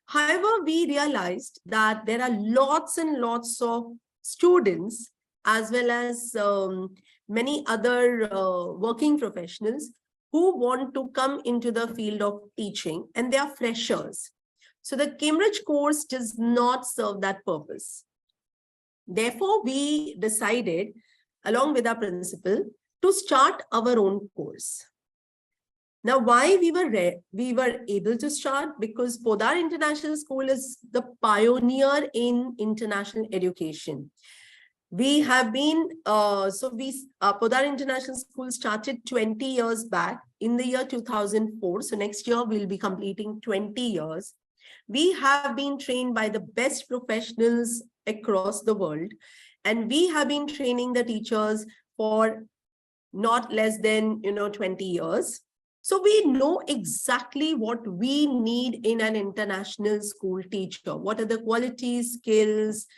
However, we realized that there are lots and lots of students as well as many other working professionals who want to come into the field of teaching, and they are freshers. So the Cambridge course does not serve that purpose. Therefore, we decided, along with our principal, to start our own course. Now, why we were able to start? Because Podar International School is the pioneer in international education. We have been, Podar International School started 20 years back in the year 2004. So next year we'll be completing 20 years. We have been trained by the best professionals across the world. And we have been training the teachers for not less than 20 years. So we know exactly what we need in an international school teacher. What are the qualities, skills,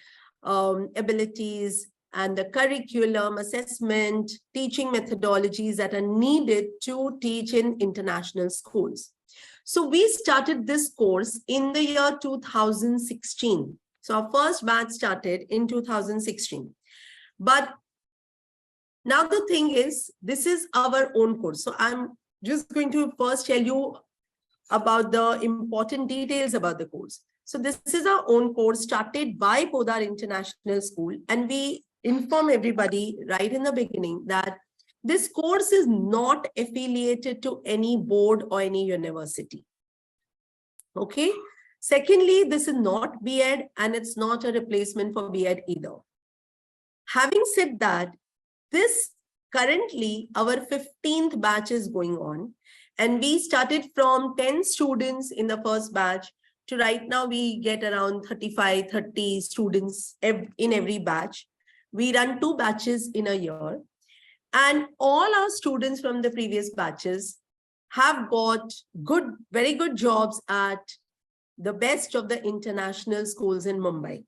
abilities, and the curriculum, assessment, teaching methodologies that are needed to teach in international schools. So we started this course in the year 2016. So our first batch started in 2016. But now the thing is, this is our own course. So I'm just going to first tell you about the important details about the course. So this is our own course started by Podar International School, and we inform everybody right in the beginning that this course is not affiliated to any board or any university. Okay. Secondly, this is not B.Ed and it's not a replacement for B.Ed either. Having said that, this currently our 15th batch is going on, and we started from 10 students in the first batch to right now we get around 35, 30 students in every batch. We run 2 batches in a year, and all our students from the previous batches have got very good jobs at the best of the international schools in Mumbai.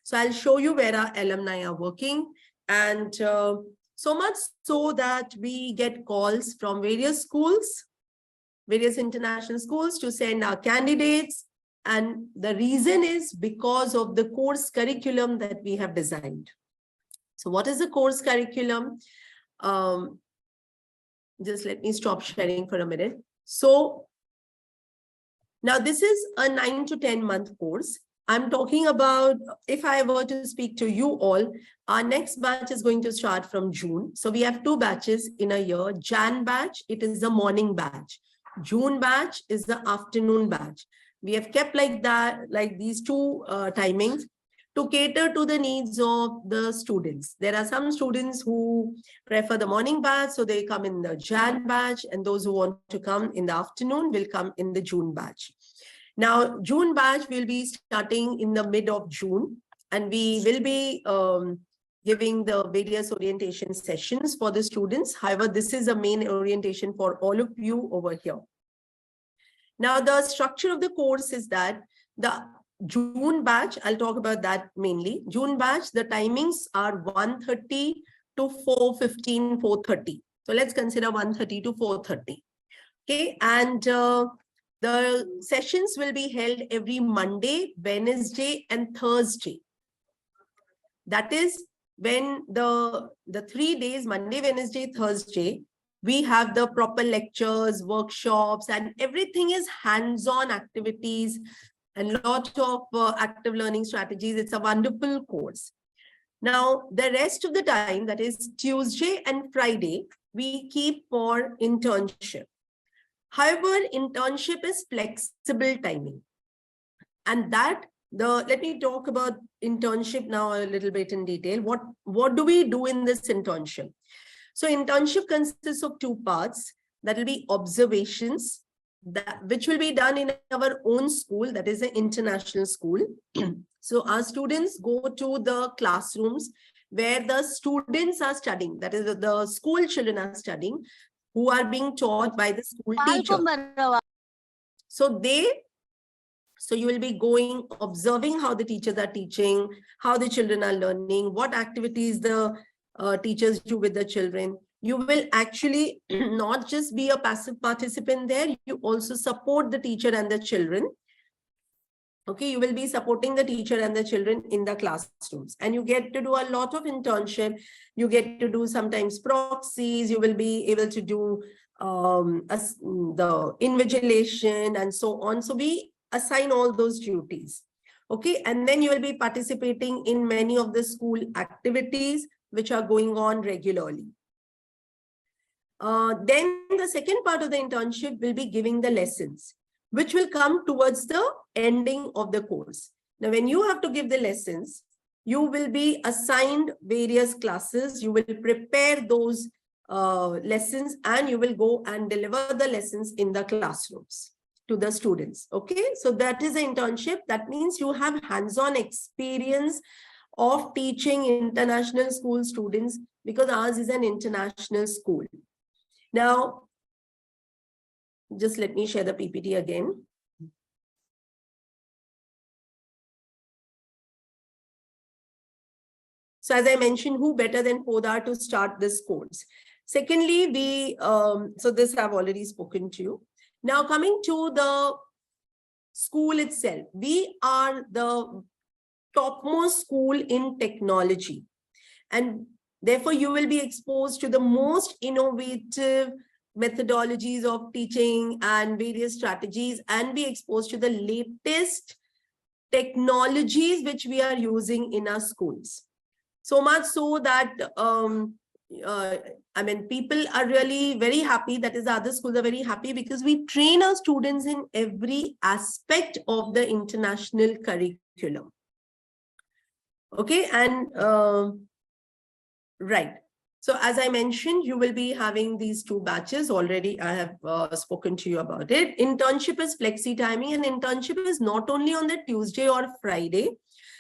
So I'll show you where our alumni are working, and so much so that we get calls from various schools, various international schools to send our candidates. And the reason is because of the course curriculum that we have designed. So what is the course curriculum? Just let me stop sharing for a minute. So now this is a 9 to 10 month course. I'm talking about, if I were to speak to you all, our next batch is going to start from June. So we have 2 batches in a year. Jan batch, it is the morning batch. June batch is the afternoon batch. We have kept like that, like these 2 timings to cater to the needs of the students. There are some students who prefer the morning batch, so they come in the Jan batch, and those who want to come in the afternoon will come in the June batch. Now, June batch will be starting in the mid of June, and we will be giving the various orientation sessions for the students. However, this is a main orientation for all of you over here. Now, the structure of the course is that the June batch, I'll talk about that mainly. June batch, the timings are 1:30 to 4:15, 4:30. So let's consider 1:30 to 4:30. Okay, and the sessions will be held every Monday, Wednesday, and Thursday. That is when the 3 days, Monday, Wednesday, Thursday, we have the proper lectures, workshops, and everything is hands-on activities and lot of active learning strategies. It's a wonderful course. Now, the rest of the time, that is Tuesday and Friday, we keep for internship. However, internship is flexible timing. And that, let me talk about internship now a little bit in detail. What do we do in this internship? So internship consists of 2 parts. That will be observations, which will be done in our own school, that is an international school. So our students go to the classrooms where the students are studying, that is the school children are studying, who are being taught by the school teacher. So you will be going, observing how the teachers are teaching, how the children are learning, what activities the teachers do with the children. You will actually not just be a passive participant there, you also support the teacher and the children. Okay, you will be supporting the teacher and the children in the classrooms, and you get to do a lot of internship. You get to do sometimes proxies, you will be able to do the invigilation and so on. So we assign all those duties. Okay, and then you will be participating in many of the school activities which are going on regularly. Then the second part of the internship will be giving the lessons, which will come towards the ending of the course. Now, when you have to give the lessons, you will be assigned various classes. You will prepare those lessons, and you will go and deliver the lessons in the classrooms to the students. Okay, so that is an internship. That means you have hands-on experience of teaching international school students, because ours is an international school. Now, just let me share the PPT again. So as I mentioned, who better than Podar to start this course? Secondly, so this I've already spoken to you. Now coming to the school itself, we are the topmost school in technology. And therefore, you will be exposed to the most innovative methodologies of teaching and various strategies, and be exposed to the latest technologies which we are using in our schools. So much so that, I mean, people are really very happy. That is, the other schools are very happy because we train our students in every aspect of the international curriculum. Okay, and right. So as I mentioned, you will be having these 2 batches already. I have spoken to you about it. Internship is flexi timing, and internship is not only on the Tuesday or Friday.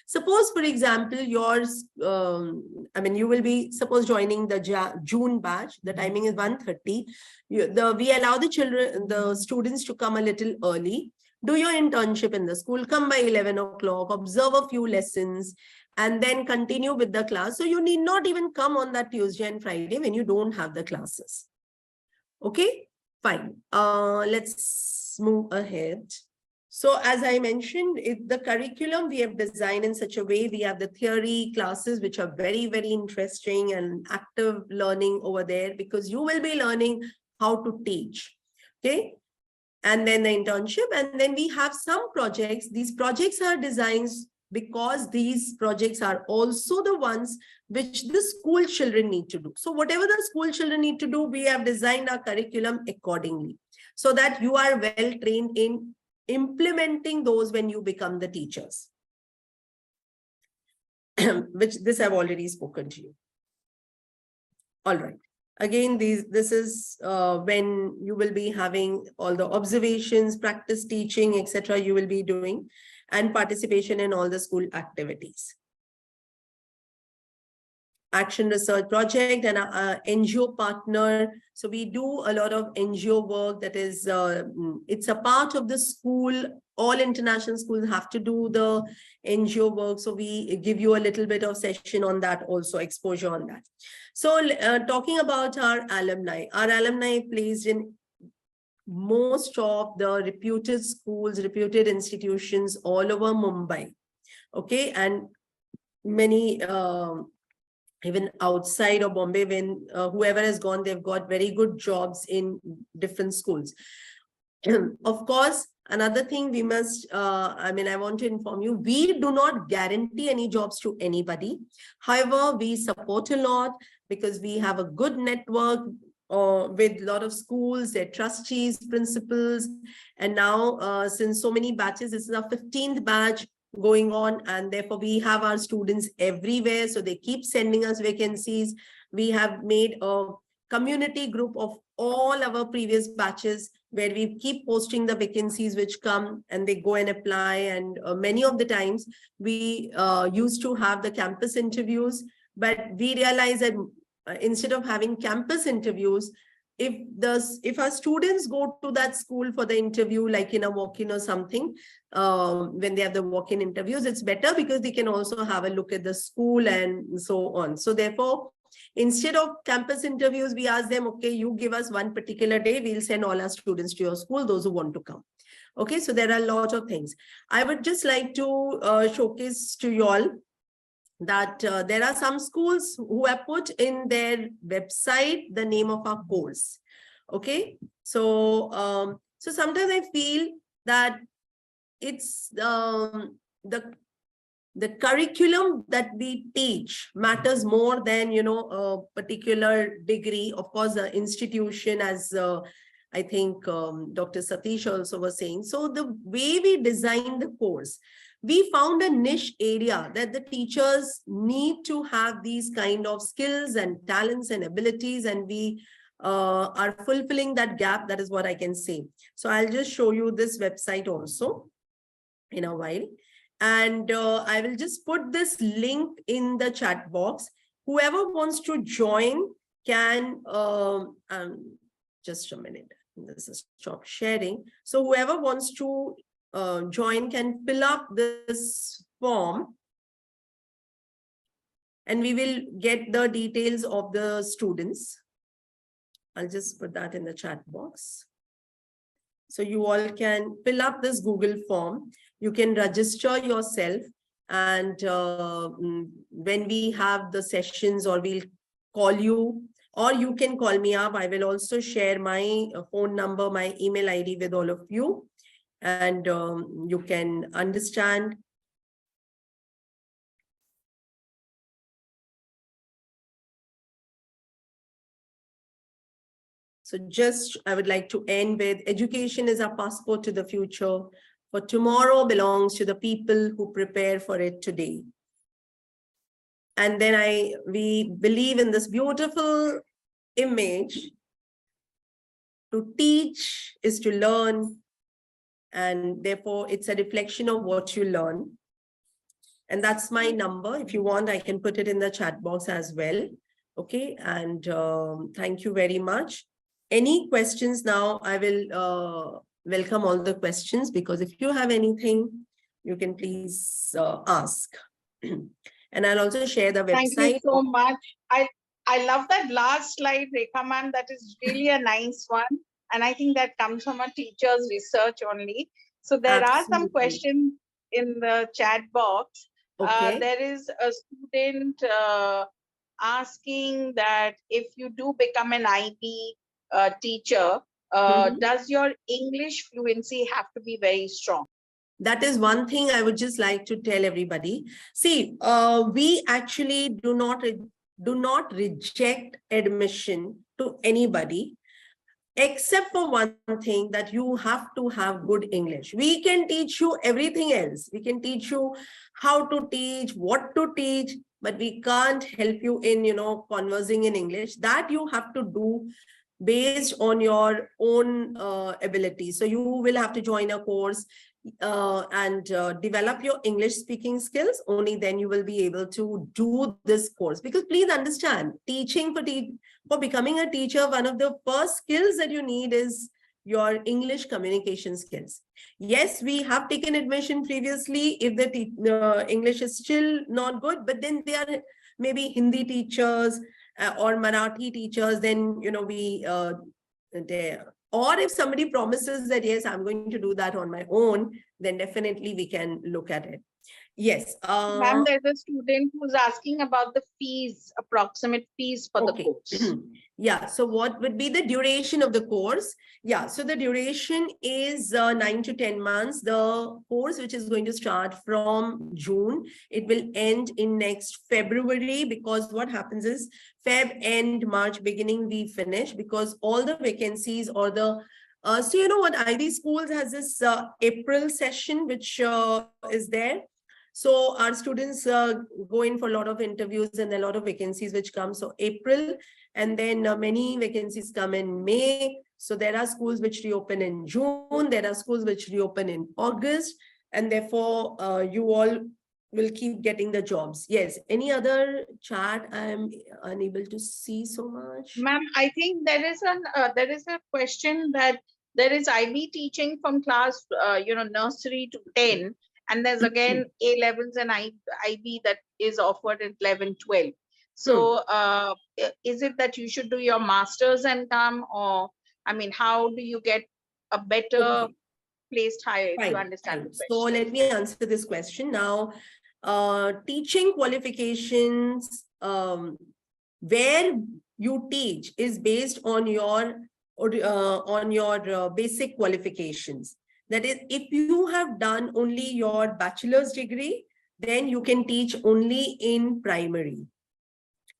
Suppose, for example, yours, I mean, you will be, suppose, joining the June batch. The timing is 1:30. We allow the students to come a little early. Do your internship in the school, come by 11 o'clock, observe a few lessons, and then continue with the class. So you need not even come on that Tuesday and Friday when you don't have the classes. Okay, fine. Let's move ahead. So as I mentioned, the curriculum we have designed in such a way, we have the theory classes, which are very, very interesting and active learning over there, because you will be learning how to teach. Okay. And then the internship, and then we have some projects. These projects are designed because these projects are also the ones which the school children need to do. So whatever the school children need to do, we have designed our curriculum accordingly, so that you are well trained in implementing those when you become the teachers. Which this I've already spoken to you. All right. Again, this is when you will be having all the observations, practice teaching, etc. you will be doing, and participation in all the school activities. Action research project and NGO partner. So we do a lot of NGO work. That is, it's a part of the school. All international schools have to do the NGO work. So we give you a little bit of session on that also, exposure on that. So talking about our alumni placed in most of the reputed schools, reputed institutions all over Mumbai. Okay, and many even outside of Bombay, when whoever has gone, they've got very good jobs in different schools. Of course, another thing we must, I want to inform you, we do not guarantee any jobs to anybody. However, we support a lot because we have a good network with a lot of schools, their trustees, principals. And now, since so many batches, this is our 15th batch going on, and therefore we have our students everywhere. So they keep sending us vacancies. We have made a community group of all our previous batches where we keep posting the vacancies which come and they go and apply. And many of the times we used to have the campus interviews, but we realized that instead of having campus interviews, if our students go to that school for the interview, like in a walk-in or something, when they have the walk-in interviews, it's better because they can also have a look at the school and so on. So therefore, instead of campus interviews, we ask them, okay, you give us one particular day, we'll send all our students to your school, those who want to come. Okay, so there are a lot of things. I would just like to showcase to you all that there are some schools who have put in their website the name of our course. Okay, so so sometimes I feel that it's the curriculum that we teach matters more than, you know, a particular degree. Of course, the institution, as I think Dr. Satish also was saying. So the way we design the course, we found a niche area that the teachers need to have these kind of skills and talents and abilities, and we are fulfilling that gap. That is what I can say. So I'll just show you this website also in a while. And I will just put this link in the chat box. Whoever wants to join can, just a minute, this is stop sharing. So whoever wants to join can fill up this form and we will get the details of the students. I'll just put that in the chat box. So you all can fill up this Google form. You can register yourself, and when we have the sessions, or we'll call you, or you can call me up. I will also share my phone number, my email ID with all of you, and you can understand. So just, I would like to end with, education is our passport to the future, for tomorrow belongs to the people who prepare for it today. And then we believe in this beautiful image: to teach is to learn, and therefore it's a reflection of what you learn. And that's my number. If you want, I can put it in the chat box as well. Okay, and thank you very much. Any questions now? I will welcome all the questions, because if you have anything, you can please ask. And I'll also share the website. Thank you so much. I love that last slide, Rekha ma'am. That is really a nice one. And I think that comes from a teacher's research only. So there are some questions in the chat box. Okay. There is a student asking that if you do become an IB teacher, does your English fluency have to be very strong? That is one thing I would just like to tell everybody. See, we actually do not reject admission to anybody, except for one thing, that you have to have good English. We can teach you everything else. We can teach you how to teach, what to teach, but we can't help you in, conversing in English. That you have to do based on your own ability. So you will have to join a course and develop your English speaking skills. Only then you will be able to do this course. Because please understand, teaching for becoming a teacher, one of the first skills that you need is your English communication skills. Yes, we have taken admission previously if the English is still not good, but then they are maybe Hindi teachers or Marathi teachers, then we there. Or if somebody promises that, yes, I'm going to do that on my own, then definitely we can look at it. Yes. Ma'am, there's a student who's asking about the fees, approximate fees for the course. Yeah. So what would be the duration of the course? Yeah. So the duration is 9 to 10 months. The course, which is going to start from June, it will end in next February, because what happens is Feb end, March beginning, we finish, because all the vacancies or the so you know what, IB schools has this April session, which is there. So our students go in for a lot of interviews, and a lot of vacancies which come. So April, and then many vacancies come in May. So there are schools which reopen in June. There are schools which reopen in August. And therefore, you all will keep getting the jobs. Yes. Any other chat? I'm unable to see so much. Ma'am, I think there is a question that there is IB teaching from class, nursery to 10. And there's again A levels and IB that is offered at 11, 12. So is it that you should do your masters and come, or I mean, how do you get a better placed higher, if you understand the question? So let me answer this question now. Teaching qualifications, where you teach is based on your basic qualifications. That is, if you have done only your bachelor's degree, then you can teach only in primary.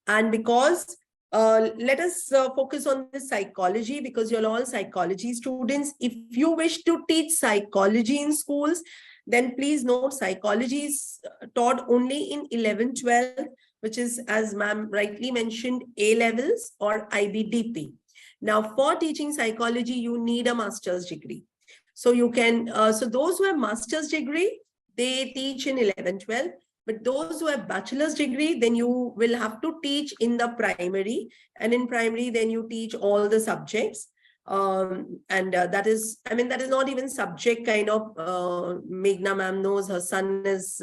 And because, let us focus on the psychology, because you're all psychology students. If you wish to teach psychology in schools, then please note psychology is taught only in 11, 12, which is, as ma'am rightly mentioned, A levels or IBDP. Now, for teaching psychology, you need a master's degree. So you can, so those who have master's degree, they teach in 11, 12, but those who have bachelor's degree, then you will have to teach in the primary, and in primary, then you teach all the subjects. That is, I mean, that is not even subject kind of, Meghna ma'am knows her son is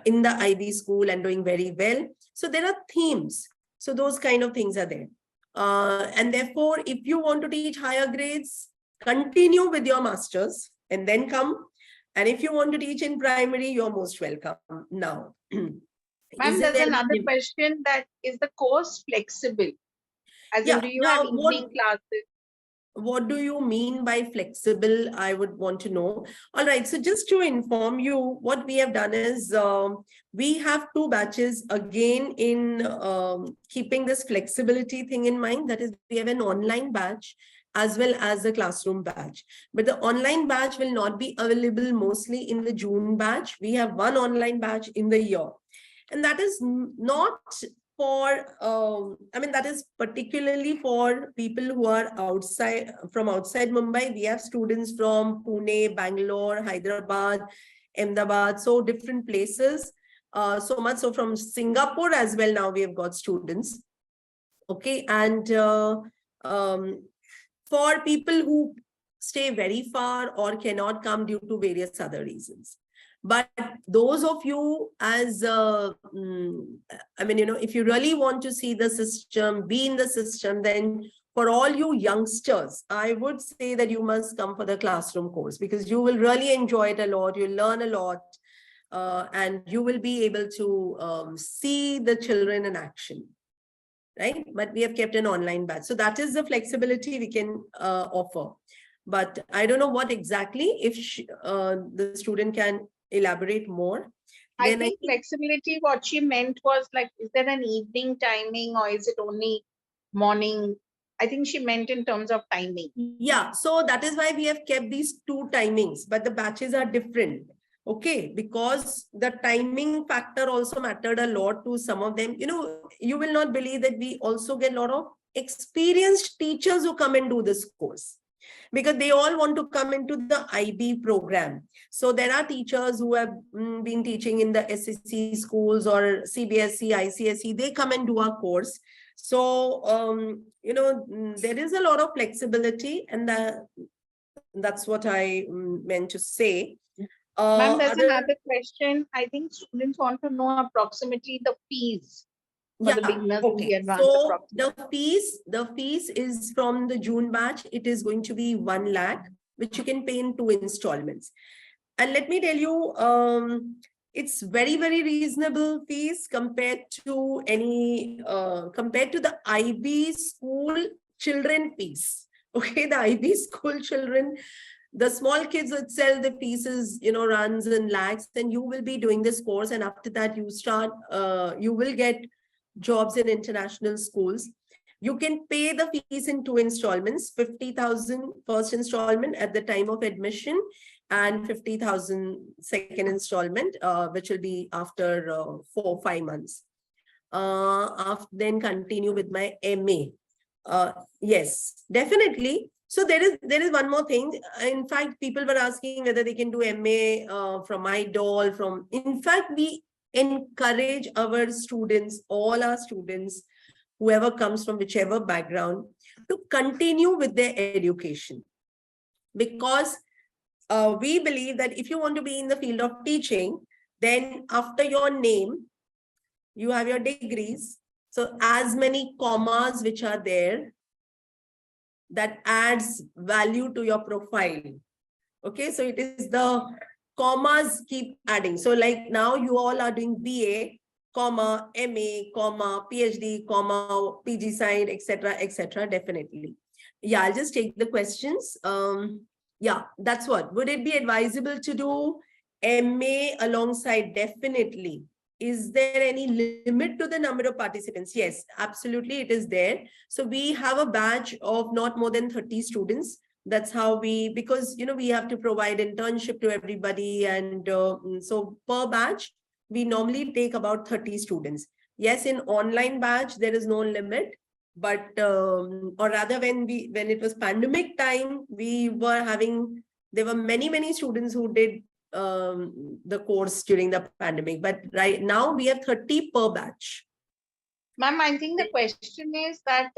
in the IB school and doing very well. So there are themes. So those kind of things are there. And therefore, if you want to teach higher grades, continue with your masters and then come. And if you want to teach in primary, you're most welcome now. Ma'am, Is there's there another any- question, that is the course flexible? As Yeah, in, do you have now what- evening classes? What do you mean by flexible? I would want to know. All right, so just to inform you, what we have done is we have 2 batches again in keeping this flexibility thing in mind. That is, we have an online batch as well as a classroom batch. But the online batch will not be available mostly in the June batch. We have 1 online batch in the year. And that is not for, I mean, that is particularly for people who are from outside Mumbai. We have students from Pune, Bangalore, Hyderabad, Ahmedabad, so different places. So much so from Singapore as well. Now we have got students. Okay, and for people who stay very far or cannot come due to various other reasons. But those of you as, I mean, if you really want to see the system, be in the system, then for all you youngsters, I would say that you must come for the classroom course, because you will really enjoy it a lot. You'll learn a lot, and you will be able to see the children in action, right? But we have kept an online batch. So that is the flexibility we can offer. But I don't know what exactly, if the student can elaborate more. I think flexibility, what she meant was like, is there an evening timing or is it only morning? I think she meant in terms of timing. Yeah, so that is why we have kept these 2 timings, but the batches are different. Okay, because the timing factor also mattered a lot to some of them. You will not believe that we also get a lot of experienced teachers who come and do this course, because they all want to come into the IB program. So there are teachers who have been teaching in the SSC schools or CBSE, ICSE, they come and do our course. So, there is a lot of flexibility, and that's what I meant to say. Ma'am, there's another question. I think students want to know approximately the fees. For the beginners, okay. So the fees is from the June batch. It is going to be 1 lakh, which you can pay in 2 installments. And let me tell you, it's very, very reasonable fees compared to compared to the IB school children fees. Okay, the IB school children, the small kids itself, the fees is, runs in lakhs. Then you will be doing this course, and after that you will get jobs in international schools. You can pay the fees in 2 installments, 50,000 first installment at the time of admission, and 50,000 second installment, which will be after 4 or 5 months. Then continue with my MA. Yes, definitely. So there is one more thing. In fact, people were asking whether they can do MA from IDOL. In fact, we encourage our students, all our students, whoever comes from whichever background, to continue with their education. Because we believe that if you want to be in the field of teaching, then after your name, you have your degrees. So as many commas which are there, that adds value to your profile. Okay, so it is the commas keep adding. So like now you all are doing BA, comma, MA, comma, PhD, comma, PG side, etc., definitely. Yeah, I'll just take the questions. Yeah, that's what. Would it be advisable to do MA alongside? Definitely. Is there any limit to the number of participants? Yes, absolutely, it is there. So we have a batch of not more than 30 students. That's how because we have to provide internship to everybody, and so per batch we normally take about 30 students. Yes, in online batch there is no limit, but or rather when it was pandemic time, there were many students who did the course during the pandemic, but right now we have 30 per batch. Ma'am, I think the question is that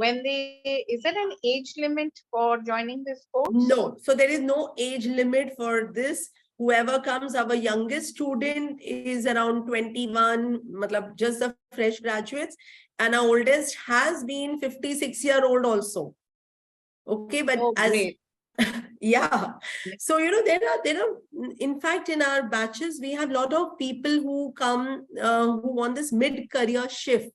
is there an age limit for joining this course? No, so there is no age limit for this. whoever comes, our youngest student is around 21, matlab just the fresh graduates, and our oldest has been 56-year-old also. Okay, but yeah. So, there are, in fact, in our batches, we have a lot of people who come, who want this mid-career shift.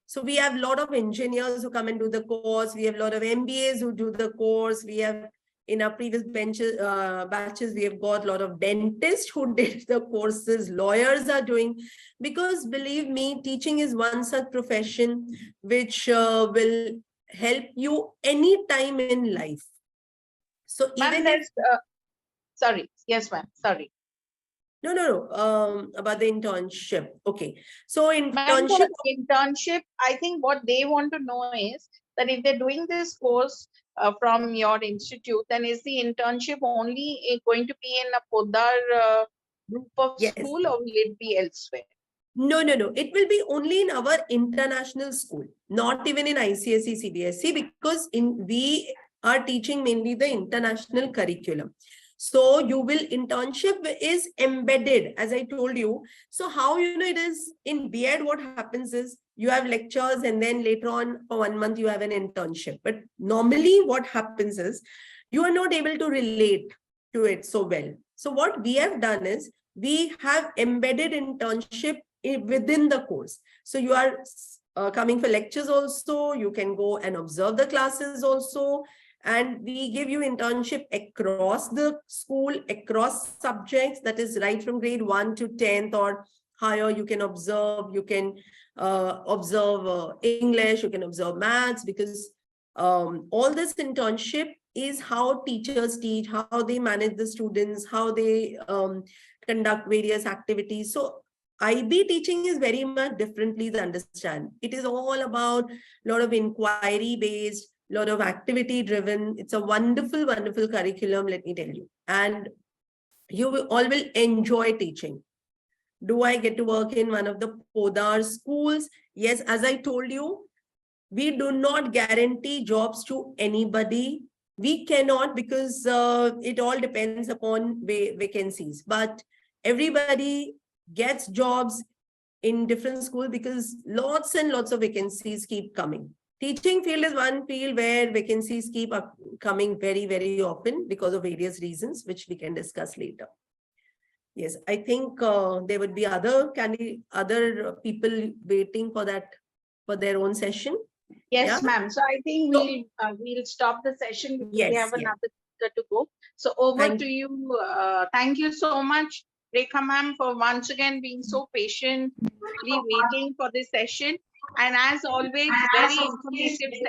So we have a lot of engineers who come and do the course. We have a lot of MBAs who do the course. We have, in our previous batches, we have got a lot of dentists who did the courses. Lawyers are doing, because believe me, teaching is one such profession which will help you anytime in life. So even if, sorry, yes, ma'am, sorry. No. About the internship. Okay. So internship, I think what they want to know is that if they're doing this course from your institute, then is the internship only going to be in a Podar group of school, or will it be elsewhere? No. It will be only in our international school, not even in ICSE, CBSE, because we are teaching mainly the international curriculum. So you will, internship is embedded, as I told you. So how, it is in B.Ed, what happens is you have lectures and then later on for 1 month, you have an internship. But normally what happens is you are not able to relate to it so well. So what we have done is we have embedded internship within the course. So you are coming for lectures also, you can go and observe the classes also. And we give you internship across the school, across subjects, that is right from grade 1 to 10th or higher. You can observe, English, you can observe maths, because all this internship is how teachers teach, how they manage the students, how they conduct various activities. So IB teaching is very much differently to understand. It is all about a lot of inquiry based, lot of activity driven. It's a wonderful, wonderful curriculum, let me tell you. And you all will enjoy teaching. Do I get to work in one of the Podar schools? Yes, as I told you, we do not guarantee jobs to anybody. We cannot, because it all depends upon vacancies. But everybody gets jobs in different schools because lots and lots of vacancies keep coming. Teaching field is one field where vacancies keep coming very, very often because of various reasons, which we can discuss later. Yes, I think there would be other people waiting for that, for their own session. Yes, ma'am. So I think we'll stop the session because we have another speaker to go. So over to you. Thank you so much, Rekha ma'am, for once again being so patiently waiting for this session. And as always, very informative session.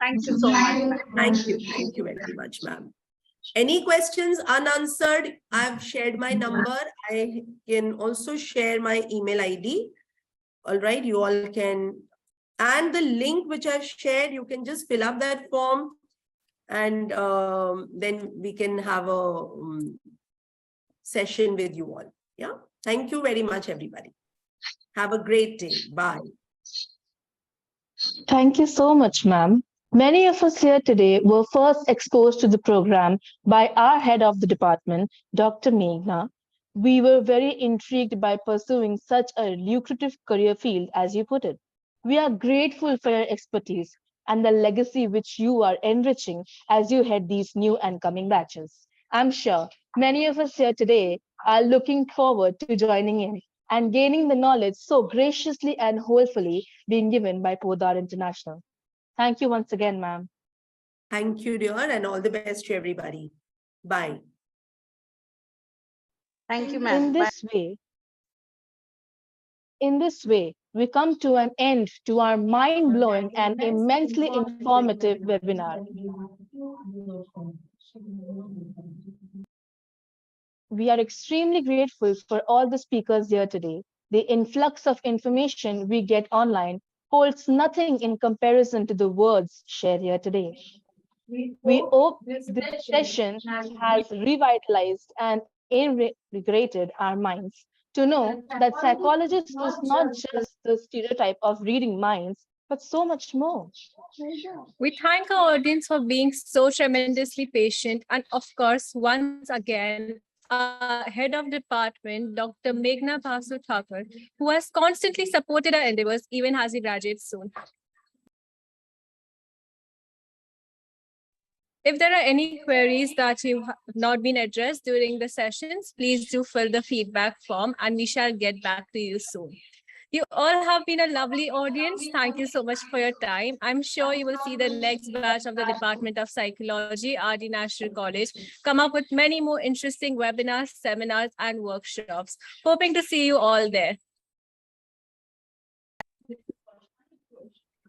Thank you so much. Thank you very much, ma'am. Any questions unanswered? I've shared my number. I can also share my email ID. All right, you all can, and the link which I've shared, you can just fill up that form, and then we can have a session with you all. Yeah. Thank you very much, everybody. Have a great day. Bye. Thank you so much, ma'am. Many of us here today were first exposed to the program by our head of the department, Dr. Meghna. We were very intrigued by pursuing such a lucrative career field, as you put it. We are grateful for your expertise and the legacy which you are enriching as you head these new and coming batches. I'm sure many of us here today are looking forward to joining in and gaining the knowledge so graciously and wholesomely being given by Podar International. Thank you once again, ma'am. Thank you, dear, and all the best to everybody. Bye. Thank you, ma'am. In this way, we come to an end to our mind-blowing and immensely informative webinar. We are extremely grateful for all the speakers here today. The influx of information we get online holds nothing in comparison to the words shared here today. We hope this session has revitalized and invigorated our minds to know that psychologists is not just the stereotype of reading minds, but so much more. We thank our audience for being so tremendously patient, and of course, once again, Head of Department, Dr. Meghna Basu Thakur, who has constantly supported our endeavors even as he graduates soon. If there are any queries that you have not been addressed during the sessions, please do fill the feedback form and we shall get back to you soon. You all have been a lovely audience. Thank you so much for your time. I'm sure you will see the next batch of the Department of Psychology, RD National College, come up with many more interesting webinars, seminars, and workshops. Hoping to see you all there.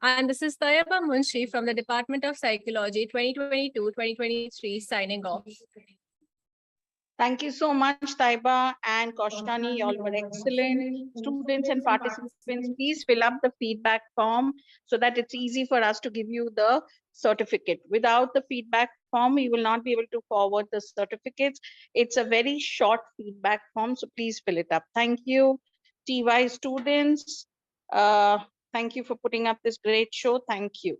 And this is Tayeba Munshi from the Department of Psychology 2022-2023 signing off. Thank you so much, Taiba and Kaushani. You all were excellent. Students and participants, please fill up the feedback form so that it's easy for us to give you the certificate. Without the feedback form, you will not be able to forward the certificates. It's a very short feedback form, so please fill it up. Thank you, TY students. Thank you for putting up this great show. Thank you.